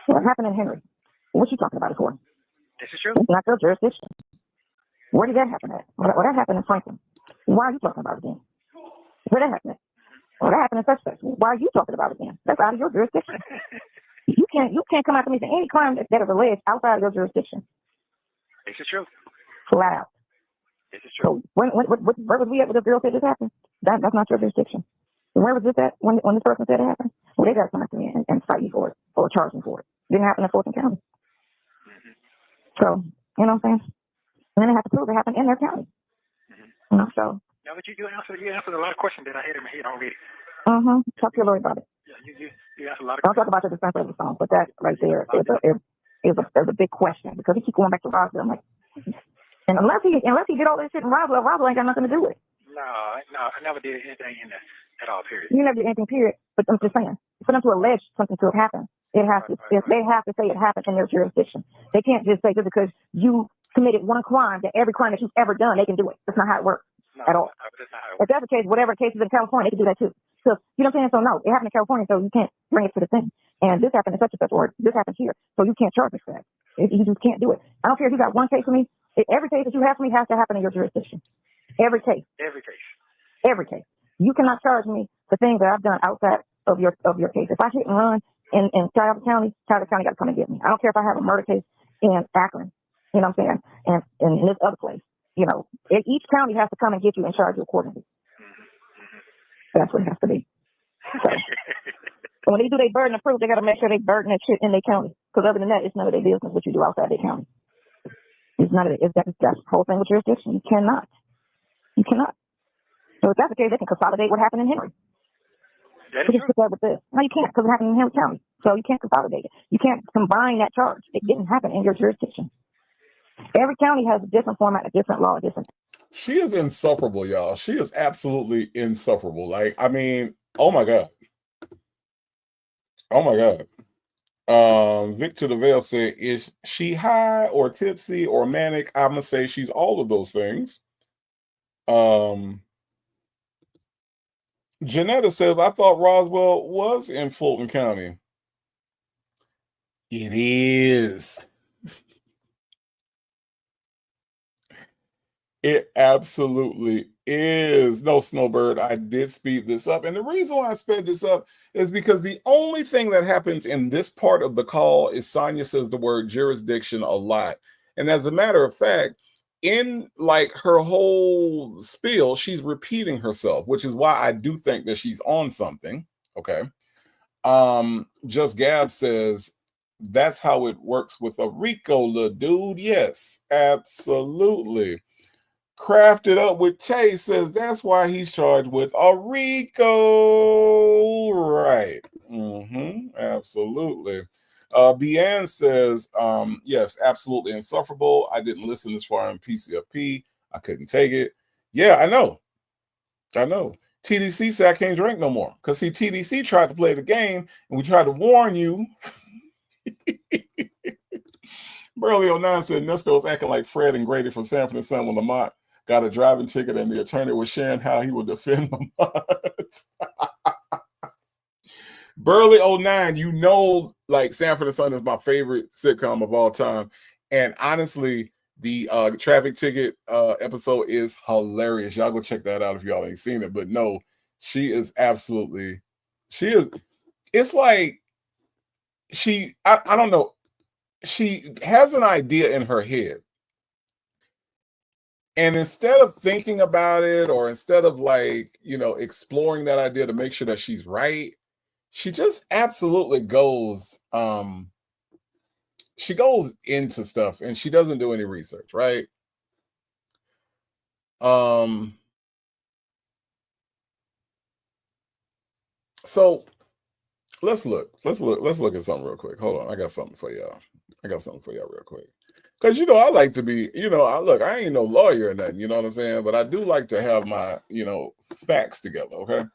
What happened in Henry? What you talking about it for? This is true. It's not your jurisdiction. Where did that happen at? Well, that happened in Franklin. Why are you talking about it again? Where that happened at? Well, that happened in such. Why are you talking about it again? That's out of your jurisdiction. You can't come after me for any crime that is alleged outside of your jurisdiction. This is true. Flat out. This is true. So where was we at with the girl said this happened? That's not your jurisdiction. Where was this at when this person said it happened? Well, they got to come after me and fight you for it or charge me for it. Didn't happen in Fulton County. So, you know what I'm saying? And then they have to prove it happened in their county. You know, so. Yeah, but you answered a lot of questions that I had in my head already. Talk to your lawyer about it. Yeah, you answered a lot of I'll talk about your defense of the song, but that right there is a big question because he keep going back to Roswell. I'm like, and unless he did all this shit in Roswell ain't got nothing to do with it. No, I never did anything in that at all, period. You never did anything, period. But I'm just saying, for them to allege something to have happened, they have to say it happened in their jurisdiction. They can't just say just because you committed one crime, that every crime that you've ever done, they can do it. That's not how it works at all. That's not how it If works. that's the case, whatever cases in California, they can do that too. So, you know what I'm saying? So, no, it happened in California, so you can't bring it to the thing. And this happened in such and such, or this happened here, so you can't charge me for that. You just can't do it. I don't care if you got one case for me. Every case that you have for me has to happen in your jurisdiction. Every case. You cannot charge me for things that I've done outside of your case. If I hit and run in Cuyahoga County got to come and get me. I don't care if I have a murder case in Akron, you know what I'm saying, and in this other place. You know, each county has to come and get you and charge you accordingly. That's what it has to be. So, when they do their burden of proof, they got to make sure they burden that shit in their county. Because other than that, it's none of their business what you do outside their county. It's none of it. That's the whole thing with jurisdiction. You cannot. So if that's the case, they can consolidate what happened in Henry. That is true. With this. No, you can't, because it happened in Henry County. So you can't consolidate it. You can't combine that charge. It didn't happen in your jurisdiction. Every county has a different format, a different law, a different. She is insufferable, y'all. She is absolutely insufferable. Like, I mean, oh my God. Victor DeVale said, is she high or tipsy or manic? I'm gonna say she's all of those things. Janetta says, I thought Roswell was in Fulton County. It is. It absolutely is. No, Snowbird, I did speed this up. And the reason why I sped this up is because the only thing that happens in this part of the call is Sonia says the word jurisdiction a lot. And as a matter of fact, in like her whole spiel, she's repeating herself, which is why I do think that she's on something. Okay. Just Gab says, that's how it works with a Rico, little dude. Yes, absolutely. Crafted Up with Tay says that's why he's charged with a RICO. Right. Absolutely. Bian says, yes, absolutely insufferable. I didn't listen this far in PCFP. I couldn't take it. Yeah, I know. TDC said I can't drink no more. Because see, TDC tried to play the game, and we tried to warn you. Burley 09 said Nesto was acting like Fred and Grady from Sanford and Son when Lamont got a driving ticket and the attorney was sharing how he would defend Lamont. Burley 09, you know, like Sanford and Son is my favorite sitcom of all time. And honestly, the traffic ticket episode is hilarious. Y'all go check that out if y'all ain't seen it. But no, she is absolutely, it's like I don't know. She has an idea in her head. And instead of thinking about it, or instead of like, exploring that idea to make sure that she's right, she just absolutely goes, she goes into stuff and she doesn't do any research, right? So let's look at something real quick. Hold on. I got something for y'all real quick. Because, I like to be, I ain't no lawyer or nothing, you know what I'm saying? But I do like to have my, facts together, okay?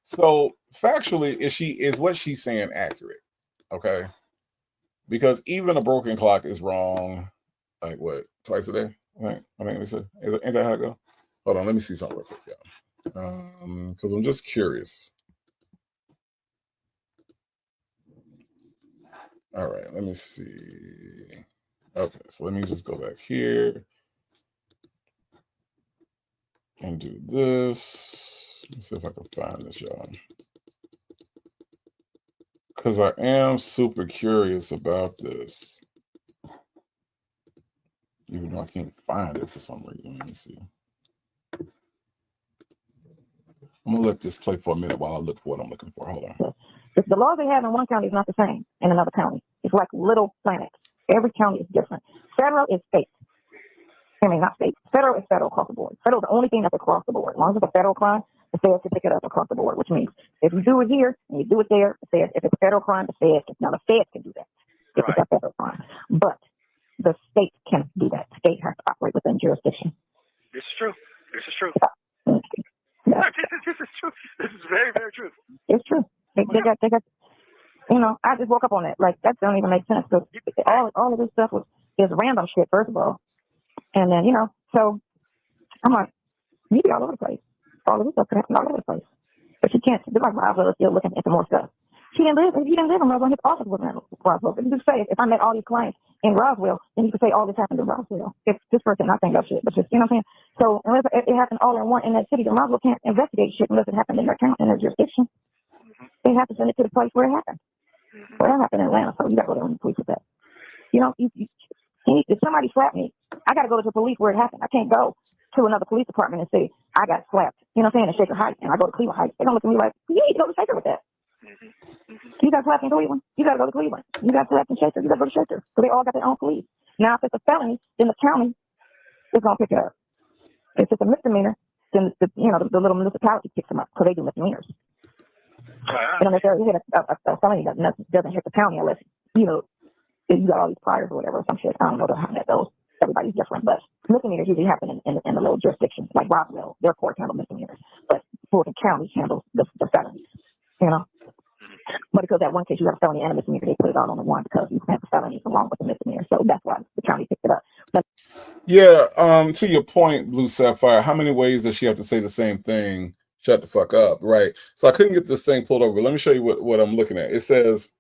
So factually, is what she's saying accurate, okay? Because even a broken clock is wrong, like what, twice a day? I think they said, ain't that how it go? Hold on, let me see something real quick, y'all. Because I'm just curious. All right, let me see. Okay, so let me just go back here and do this. Let's see if I can find this, y'all. Because I am super curious about this. Even though I can't find it for some reason. Let me see. I'm going to let this play for a minute while I look for what I'm looking for. Hold on. The laws they have in one county is not the same in another county. It's like little planets. Every county is different. Federal is state. I mean, not state. Federal is federal across the board. Federal is the only thing that's across the board. As long as it's a federal crime, the feds can pick it up across the board, which means if you do it here and you do it there, if it's a federal crime, the feds can do that if it's a federal crime. But the state can't do that. The state has to operate within jurisdiction. This is true. This is true. Yeah. This is true. This is very, very true. It's true. They got. I just woke up on that. Like, that don't even make sense. Because all of this stuff is random shit, first of all. And then, so I'm like, you be all over the place. All of this stuff can happen all over the place. But you can't do like Roswell is still looking into more stuff. He didn't live in Roswell. His office wasn't in Roswell. But you could say, if I met all these clients in Roswell, then you could say all this happened in Roswell. It's this person not saying that shit, but just, you know what I'm saying? So unless it happened all in that city, then Roswell can't investigate shit unless it happened in their jurisdiction. They have to send it to the place where it happened. Well, that happened in Atlanta, so you got to go to the police with that. If somebody slapped me, I got to go to the police where it happened. I can't go to another police department and say, I got slapped, you know what I'm saying, in Shaker Heights, and I go to Cleveland Heights. They're going to look at me like, you need to go to Shaker with that. You got slapped in Cleveland, you got to go to Cleveland. You got slapped in Shaker, you got to go to Shaker. So they all got their own police. Now, if it's a felony, then the county is going to pick it up. If it's a misdemeanor, then the little municipality picks them up because they do misdemeanors. You don't necessarily hit a felony that doesn't hit the county unless, if you got all these priors or whatever, some shit. I don't know how that goes. Everybody's different. But misdemeanors usually happen in the little jurisdictions, like Roswell. Their courts handle misdemeanors. But Fulton County handles the felonies, But because that one case you got a felony and a misdemeanor, they put it all on the one because you have the felonies along with the misdemeanor. So that's why the county picked it up. But to your point, Blue Sapphire, how many ways does she have to say the same thing? Shut the fuck up, right? So I couldn't get this thing pulled over. Let me show you what I'm looking at. It says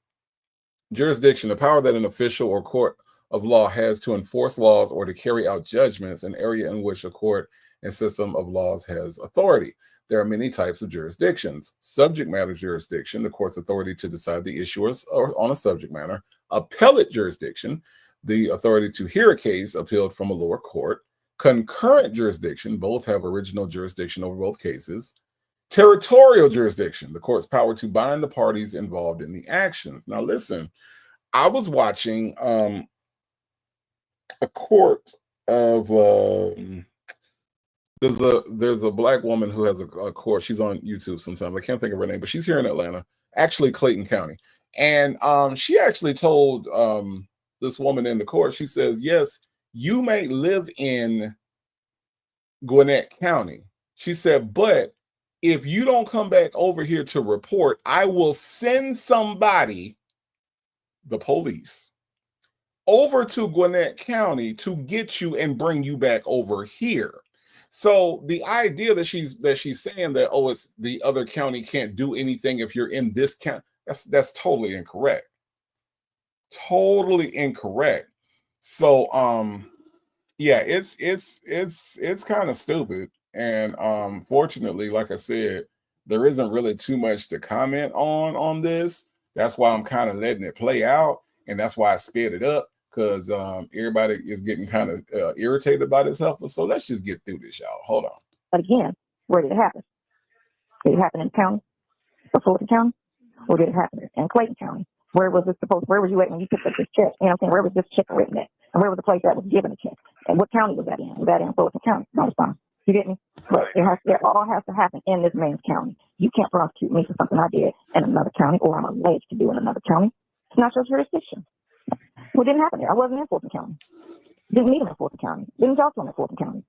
jurisdiction, the power that an official or court of law has to enforce laws or to carry out judgments, an area in which a court and system of laws has authority. There are many types of jurisdictions. Subject matter jurisdiction, the court's authority to decide the issues on a subject matter. Appellate jurisdiction, the authority to hear a case appealed from a lower court. Concurrent jurisdiction, both have original jurisdiction over both cases. Territorial jurisdiction, the court's power to bind the parties involved in the actions. Now, listen, I was watching a court of there's a black woman who has a court. She's on YouTube sometimes. I can't think of her name, but she's here in Atlanta, actually Clayton County, And she actually told this woman in the court, she says, yes, you may live in Gwinnett County. She said, but if you don't come back over here to report, I will send somebody, the police, over to Gwinnett County to get you and bring you back over here. So the idea that she's saying that, oh, it's the other county can't do anything if you're in this county, that's totally incorrect. Totally incorrect. So yeah, it's kind of stupid. And fortunately, like I said, there isn't really too much to comment on this. That's why I'm kind of letting it play out, and that's why I sped it up, because everybody is getting kind of irritated by this helper. So let's just get through this, y'all. Hold on. But again, where did it happen? Did it happen in the county, or Fulton County, or did it happen in Clayton County? Where was it supposed? Where were you at when you picked up this check? You know what I'm saying? Where was this check written at? And where was the place that was given the check? And what county was that in? Was that in Fulton County? No, it's fine. You get me? But it all has to happen in this man's county. You can't prosecute me for something I did in another county, or I'm alleged to do in another county. It's not your jurisdiction. Well, it didn't happen there. I wasn't in Fulton County. Didn't meet him in Fulton County. Didn't talk to him in Fulton County.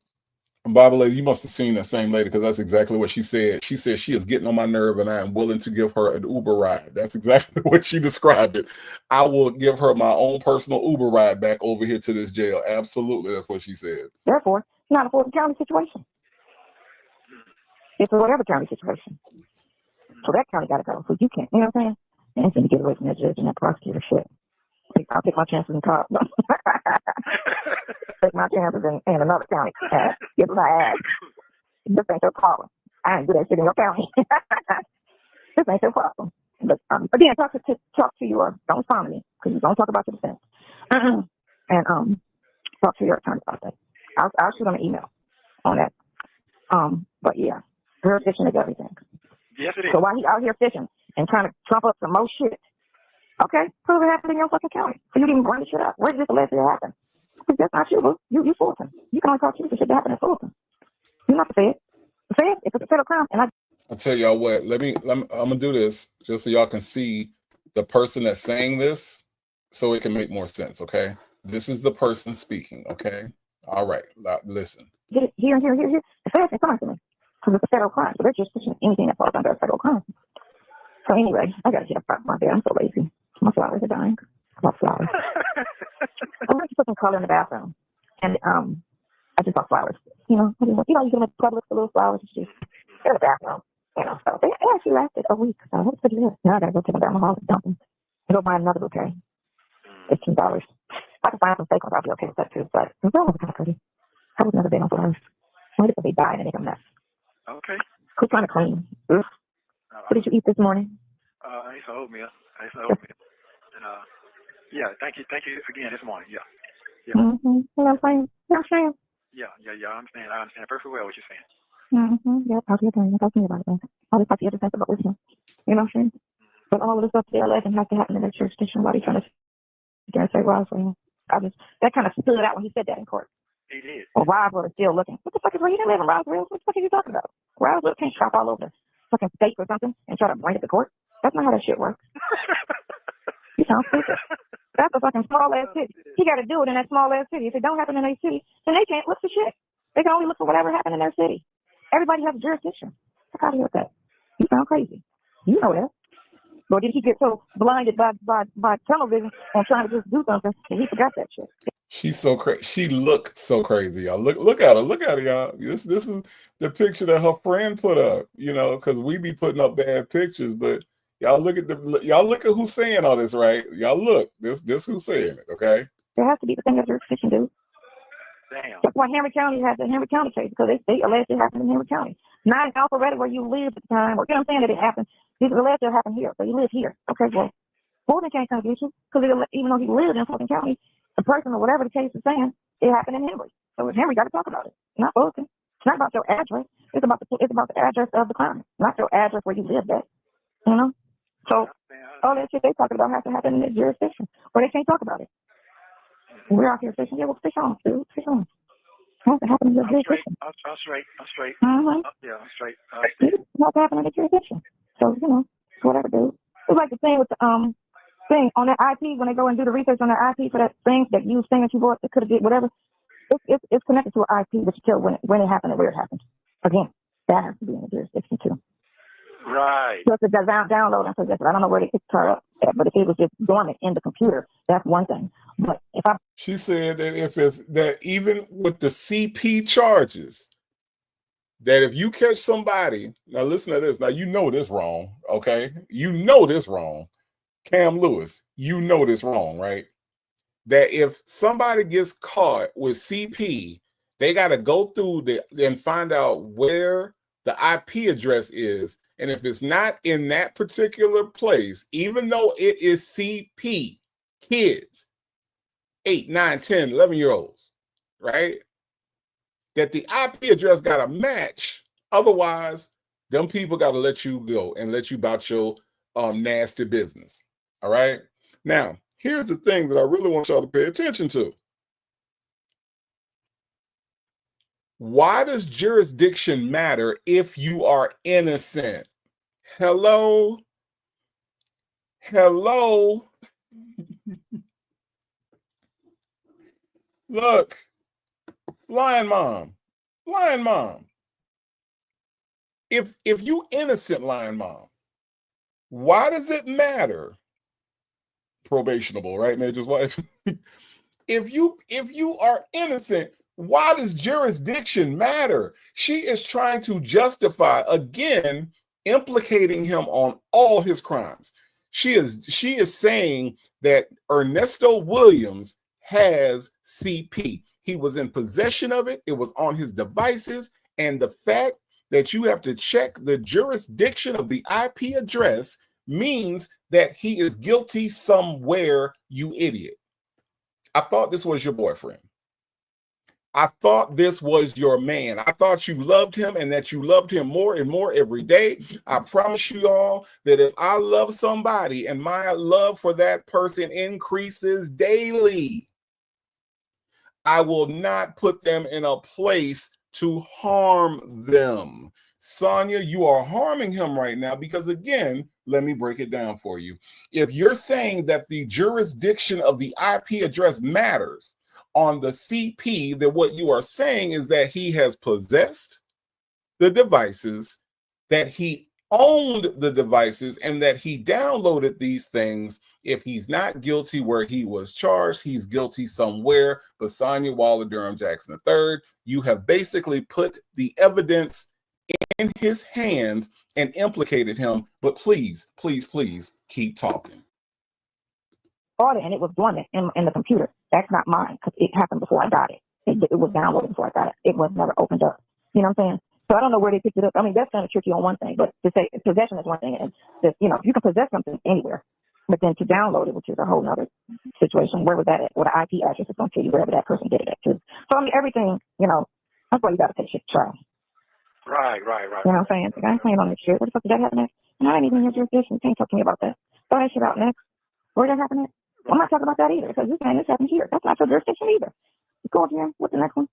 Bible lady, you must have seen that same lady, because that's exactly what she said. She said she is getting on my nerve and I am willing to give her an Uber ride. That's exactly what she described it. I will give her my own personal Uber ride back over here to this jail. Absolutely, that's what she said. Therefore, it's not a Fulton County situation. It's a whatever county situation. So that county got to go. So you can't, you know what I'm saying? And it's going to get away from that judge and that prosecutor shit. I'll take my chances in court. Take my chances in another county. Get my ass. This ain't your problem. I ain't do that shit in your county. This ain't your problem. But again, talk to your, don't respond to me, because you don't talk about your defense. And talk to your attorney about that. I'll shoot them an email on that. But yeah, jurisdiction is everything. Yes, it is. So while he out here fishing and trying to trump up some more shit, okay, prove it happened in your fucking county. So you didn't even bring the shit up. Where did this allegedly happen? Because that's not you, boo. You Fulton. You can only talk to you for shit that happened in Fulton. You're not the Fed. The Fed, it's a federal crime. And I'll tell y'all what, I'm gonna do this just so y'all can see the person that's saying this, so it can make more sense. Okay, this is the person speaking. Okay, all right, listen. get it here. The Fed's in front of me. Because it's a federal crime. So they're just pushing anything that falls under a federal crime. So anyway, I gotta get up out of my bed. I'm so lazy. My flowers are dying. My flowers. I went to put some color in the bathroom, and I just bought flowers. You get them at Publix, the little flowers. It's just in the bathroom. So they actually lasted a week. So that's pretty good. Now I gotta go take them down the hall and dump them and go buy another bouquet. $15. I can find some fake ones. I'll be okay with that too. But the flowers are kind of pretty. I was never been on flowers. What if they die and they make a mess? Okay. Who's trying to clean? Ugh. What did you eat this morning? I ate some oatmeal. And yeah, thank you again this morning. Yeah. Mm-hmm. You know what I'm saying? Yeah. I understand perfectly well what you're saying. Mm-hmm. Yeah, talk to your attorney. Talk to me about it. I'll just talk to your defense about listening. You know what I'm saying? But all of this stuff they're alleging has to happen in that jurisdiction. Why are you trying to say Roswell? That kind of stood out when he said that in court. He did. Well, Roswell is still looking. What the fuck is where you didn't live in Roswell? What the fuck are you talking about? Roswell can't shop all over the fucking state or something and try to bring it to court. That's not how that shit works. You sound stupid. That's a fucking small ass city. He got to do it in that small ass city. If it don't happen in their city, then they can't look for shit. They can only look for whatever happened in their city. Everybody has a jurisdiction. Fuck out of here with that. You sound crazy. You know that. Or did he get so blinded by television and trying to just do something and he forgot that shit? She's so crazy. She looked so crazy, y'all. Look at her, y'all. This is the picture that her friend put up. Because we be putting up bad pictures, but y'all look at who's saying all this, right? Y'all look. This who's saying it, okay? There has to be the thing of jurisdiction, dude. Damn. That's why Henry County has the Henry County case, because they alleged it happened in Henry County. Not in Alpharetta where you lived at the time, or you know what I'm saying, that it happened. This alleged it happened here, so you live here. Okay, well, Fulton can't come get you, because even though he lived in Fulton County, the person or whatever the case is saying, it happened in Henry. So Henry got to talk about it, not Fulton. It's not about your address. It's about the address of the crime, not your address where you lived at. So all that shit they talking about has to happen in this jurisdiction, or they can't talk about it. We're out here fishing. Yeah, well, fish on, dude. Fish on. It has to happen in your jurisdiction. I'm straight. Mm-hmm. Yeah, I'm straight. It has to happen in the jurisdiction. So, whatever, dude. It's like the thing with the thing on that IP, when they go and do the research on that IP for that thing, that used thing that you bought, that could have did whatever, it's connected to an IP, but you tell when it happened and where it happened. Again, that has to be in the jurisdiction too. Right. So if it's download and possess it, I don't know where they picked her up at, but if it was just dormant in the computer, that's one thing. But if I... She said that if it's that even with the CP charges, that if you catch somebody, now listen to this, now you know this wrong, okay? You know this wrong. Cam Lewis, you know this wrong, right? That if somebody gets caught with CP, they got to go through and find out where the IP address is. And if it's not in that particular place, even though it is CP, kids, 8, 9, 10, 11-year-olds, right? That the IP address got to match. Otherwise, them people got to let you go and let you about your nasty business. All right. Now, here's the thing that I really want y'all to pay attention to. Why does jurisdiction matter if you are innocent? Hello? Hello? Look, lying mom. If you innocent, lying mom, why does it matter? Probationable, right, Major's wife? If you are innocent, why does jurisdiction matter? She is trying to justify, again, implicating him on all his crimes. She is saying that Ernesto Williams has CP. He was in possession of it. It was on his devices. And the fact that you have to check the jurisdiction of the IP address means that he is guilty somewhere, you idiot. I thought this was your boyfriend. I thought this was your man. I thought you loved him and that you loved him more and more every day. I promise you all that if I love somebody and my love for that person increases daily, I will not put them in a place to harm them. Sonia, you are harming him right now because, again, let me break it down for you. If you're saying that the jurisdiction of the IP address matters on the CP, then what you are saying is that he has possessed the devices, that he owned the devices, and that he downloaded these things. If he's not guilty where he was charged, he's guilty somewhere. But Sonia Waller Durham Jackson III, you have basically put the evidence in his hands and implicated him. But please, please, please keep talking. And it was dormant in the computer. That's not mine because it happened before I got it. It was downloaded before I got it. It was never opened up. You know what I'm saying? So I don't know where they picked it up. I mean, that's kind of tricky on one thing, but to say possession is one thing, and that, you know, you can possess something anywhere, but then to download it, which is a whole nother situation. Where was that at? Or the IP address is going to tell you wherever that person did it at too. So I mean, everything, you know, that's why you got to take shit to trial. Right. You know what I'm saying? The guy playing on this shit. What the fuck did that happen at? And I ain't even in your jurisdiction. You can't talk to me about that. Throw that shit out next. Where did that happen at? I'm not talking about that either because this happened here. That's not your jurisdiction either. You go again. What's the next one?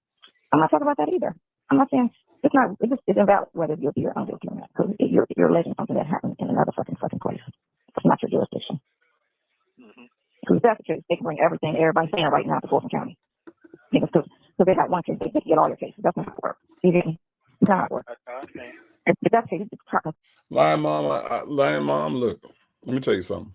I'm not talking about that either. I'm not saying it's not. It's invalid whether you're guilty or unguilty or not because you're alleging something that happened in another fucking place. It's not your jurisdiction. Because that's the case, they can bring everything everybody's saying right now to Fulton County. Because they got one case, they get all your cases. That's not how it works. You get me? That's not how it works. Okay. But that's the case. Lying mom, look, let me tell you something.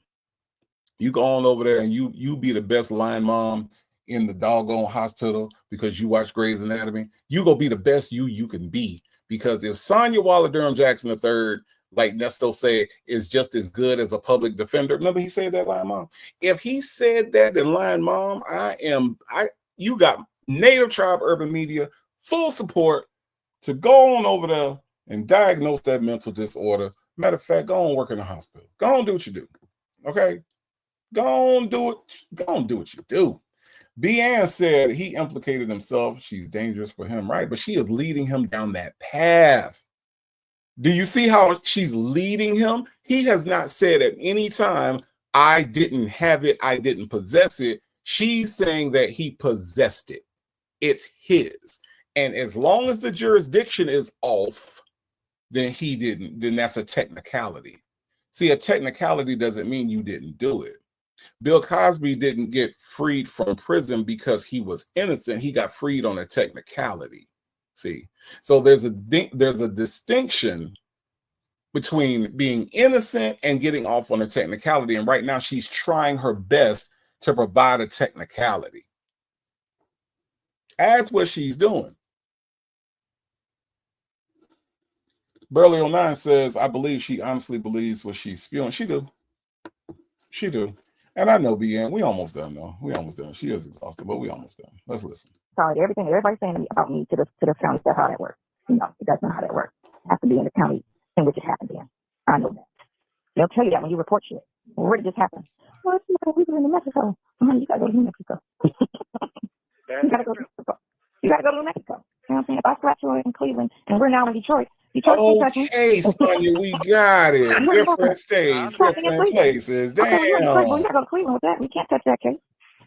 You go on over there and you be the best lying mom in the doggone hospital because you watch Grey's Anatomy. You go be the best you can be, because if Sonia Waller Durham Jackson III, like Nesto said, is just as good as a public defender. Remember he said that, lying mom? If he said that in lying mom, you got Native Tribe Urban Media full support to go on over there and diagnose that mental disorder. Matter of fact, go on work in the hospital. Go on do what you do. Okay? Go on do it. Go on do what you do. Deanne said he implicated himself. She's dangerous for him, right? But she is leading him down that path. Do you see how she's leading him? He has not said at any time, I didn't have it, I didn't possess it. She's saying that he possessed it. It's his. And as long as the jurisdiction is off, then he didn't. Then that's a technicality. See, a technicality doesn't mean you didn't do it. Bill Cosby didn't get freed from prison because he was innocent. He got freed on a technicality. See, so there's a distinction between being innocent and getting off on a technicality. And right now she's trying her best to provide a technicality. That's what she's doing. Burley 09 says, I believe she honestly believes what she's spewing. She do. She do. And I know, BN, we almost done, though. We almost done. She is exhausted, but we almost done. Let's listen. Sorry, everything everybody's saying about me to the county, that's how that works. No, that's not how that works. It has to be in the county in which it happened in. I know that. They'll tell you that when you report shit. Well, where did this happen? Well, it's we were in New Mexico. You gotta go to New Mexico. You gotta go to Mexico. You gotta go to New Mexico. You know what I'm saying? If I slap you in Cleveland and we're now in Detroit, okay, Sonia, we got it. Different states, different places. Damn. Okay, we gotta go to Cleveland with that. We can't touch that case.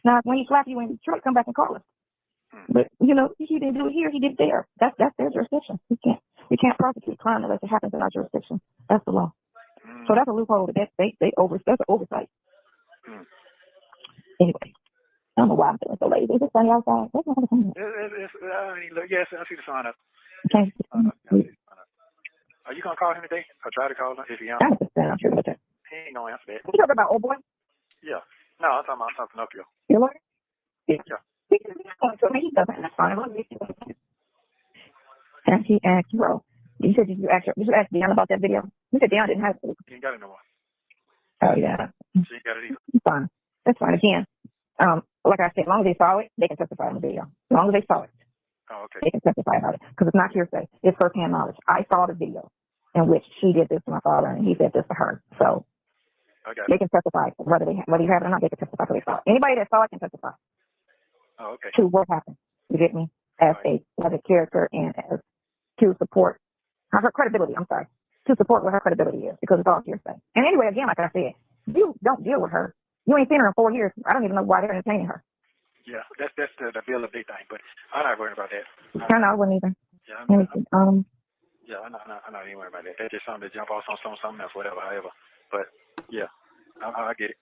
Now, when he slap you in Detroit, come back and call us. But you know, he didn't do it here. He did it there. That's their jurisdiction. We can't prosecute crime unless it happens in our jurisdiction. That's the law. So that's a loophole. That's an oversight. Anyway, I don't know why I'm feeling so lazy. Is it sunny outside? That's not the sun. Yes, I see the sign up. Okay. Are you gonna call him today? Or try to call him if he I'm sure about that. He ain't gonna answer that. You talking about old boy? Yeah. No, I'm talking about something up here. Your lawyer? Yeah. He doesn't. That's fine. And he asked, bro, you said you asked Deanna about that video? You said Deanna didn't have it. He ain't got it no more. Oh, yeah. She ain't got it either. Fine. That's fine. Again, like I said, as long as they saw it, they can testify on the video. As long as they saw it, they can testify about it. Because it's not hearsay. It's firsthand knowledge. I saw the video in which she did this to my father and he said this to her. So they can testify whether you have it or not. They can testify for they saw it. Anybody that saw it can testify. Oh, okay. To what happened. You get me? As a character and as to support her credibility. I'm sorry. To support what her credibility is because it's all hearsay. And anyway, again, like I said, you don't deal with her. You ain't seen her in 4 years. I don't even know why they're entertaining her. Yeah, that's the bill of big thing, but I'm not worried about that. I wouldn't either. Yeah, I'm not even worried about that. That's just something to jump off on something else, whatever, however. But yeah, I get it.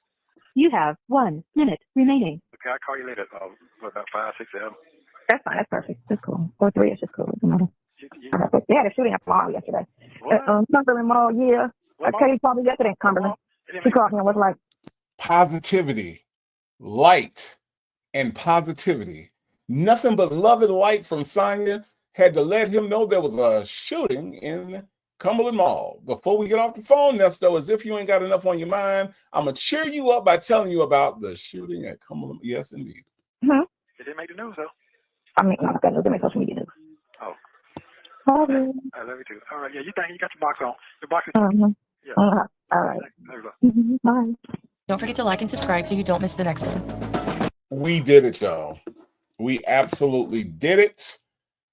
You have 1 minute remaining. Okay, I'll call you later. About 5, 6, 7. That's fine. That's perfect. That's cool. Or 3 is just cool. Doesn't matter. They had a shooting at the mall yesterday. Cumberland Mall, yeah. I tell you probably yesterday in Cumberland. She called me and was like, positivity, light, and positivity. Nothing but love and light from Sonia. Had to let him know there was a shooting in Cumberland Mall. Before we get off the phone, Nesto, as if you ain't got enough on your mind, I'm going to cheer you up by telling you about the shooting at Cumberland. Yes, indeed. It didn't make the news, though. I mean, I'm not going to make social media news. Oh. I love you too. All right, yeah, you got your box on. Your box is yeah. All right. Bye. Don't forget to like and subscribe so you don't miss the next one. We did it, y'all. We absolutely did it.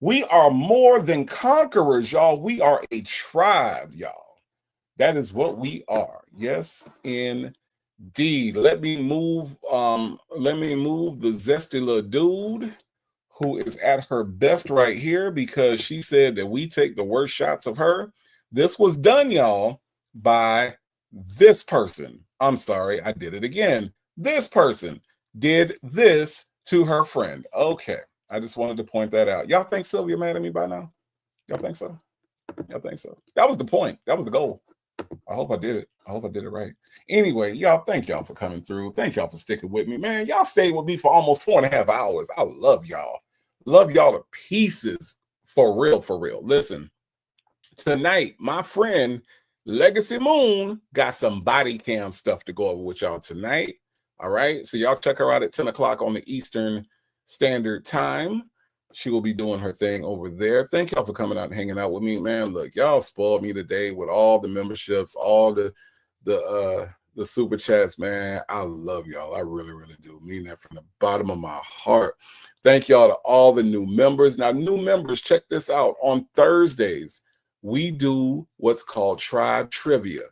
We are more than conquerors, y'all. We are a tribe, y'all. That is what we are. Yes, indeed. Let me move the zesty little dude who is at her best right here because she said that we take the worst shots of her. This was done, y'all, by this person. I'm sorry, I did it again. This person did this to her friend. Okay, I just wanted to point that out. Y'all think Sylvia mad at me by now? Y'all think so? Y'all think so? That was the point. That was the goal. I hope I did it. I hope I did it right. Anyway, y'all, thank y'all for coming through. Thank y'all for sticking with me. Man, y'all stayed with me for almost 4.5 hours. I love y'all. Love y'all to pieces. For real, for real. Listen, tonight, my friend Legacy Moon got some body cam stuff to go over with y'all tonight. All right. So y'all check her out at 10 o'clock on the Eastern Standard Time. She will be doing her thing over there. Thank y'all for coming out and hanging out with me, man. Look, y'all spoiled me today with all the memberships, all the super chats, man. I love y'all. I really, really do mean that from the bottom of my heart. Thank y'all to all the new members. Now, new members, check this out. On Thursdays, we do what's called Tribe Trivia.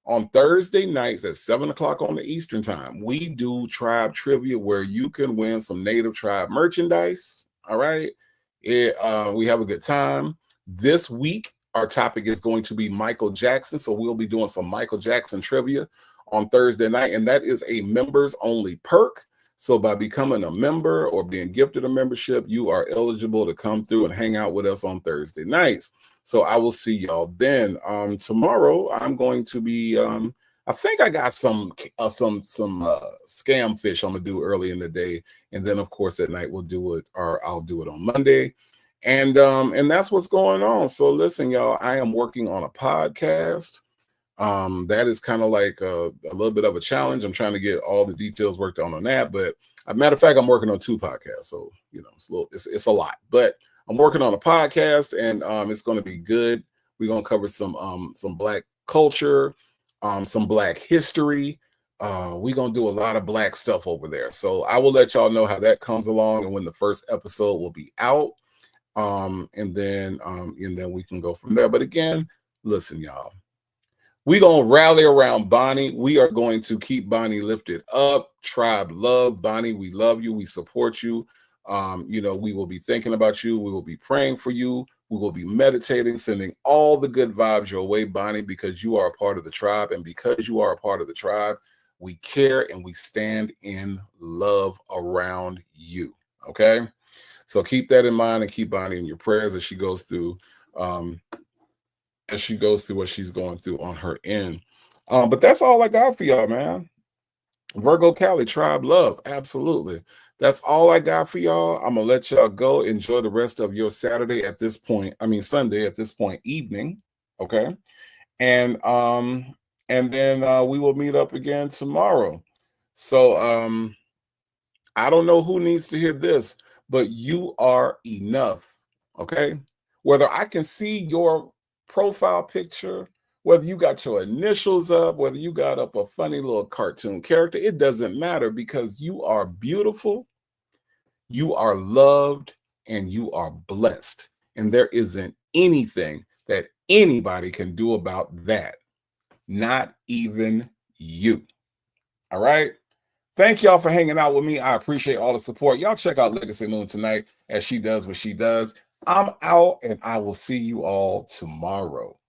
On Thursday nights at 7 o'clock on the Eastern Time, we do Tribe Trivia where you can win some Native Tribe merchandise. All right. We have a good time. This week, our topic is going to be Michael Jackson. So we'll be doing some Michael Jackson trivia on Thursday night, and that is a members only perk. So by becoming a member or being gifted a membership, you are eligible to come through and hang out with us on Thursday nights. So I will see y'all then. Tomorrow I'm going to be I think I got some scam fish I'm gonna do early in the day, and then of course at night we'll do it, or I'll do it on Monday. And that's what's going on. So listen, y'all, I am working on a podcast. That is kind of like a little bit of a challenge. I'm trying to get all the details worked on that, but a matter of fact, I'm working on 2 podcasts, so you know it's a lot, but I'm working on a podcast, and it's going to be good. We're going to cover some Black culture, some Black history. We're going to do a lot of Black stuff over there, so I will let y'all know how that comes along and when the first episode will be out. And then we can go from there. But again, listen, y'all, we're going to rally around Bonnie. We are going to keep Bonnie lifted up. Tribe love. Bonnie, we love you. We support you. You know, we will be thinking about you. We will be praying for you. We will be meditating, sending all the good vibes your way, Bonnie, because you are a part of the tribe. And because you are a part of the tribe, we care and we stand in love around you. Okay? So keep that in mind and keep Bonnie in your prayers as she goes through what she's going through on her end. But that's all I got for y'all, man. Virgo Cali, tribe love. Absolutely. That's all I got for y'all. I'm gonna let y'all go. Enjoy the rest of your Saturday at this point. I mean Sunday at this point, evening. Okay. And then we will meet up again tomorrow. So I don't know who needs to hear this, but you are enough. Okay. Whether I can see your profile picture, whether you got your initials up, whether you got up a funny little cartoon character, it doesn't matter, because you are beautiful, you are loved, and you are blessed. And there isn't anything that anybody can do about that. Not even you. All right. Thank y'all for hanging out with me. I appreciate all the support. Y'all check out Legacy Moon tonight as she does what she does. I'm out, and I will see you all tomorrow.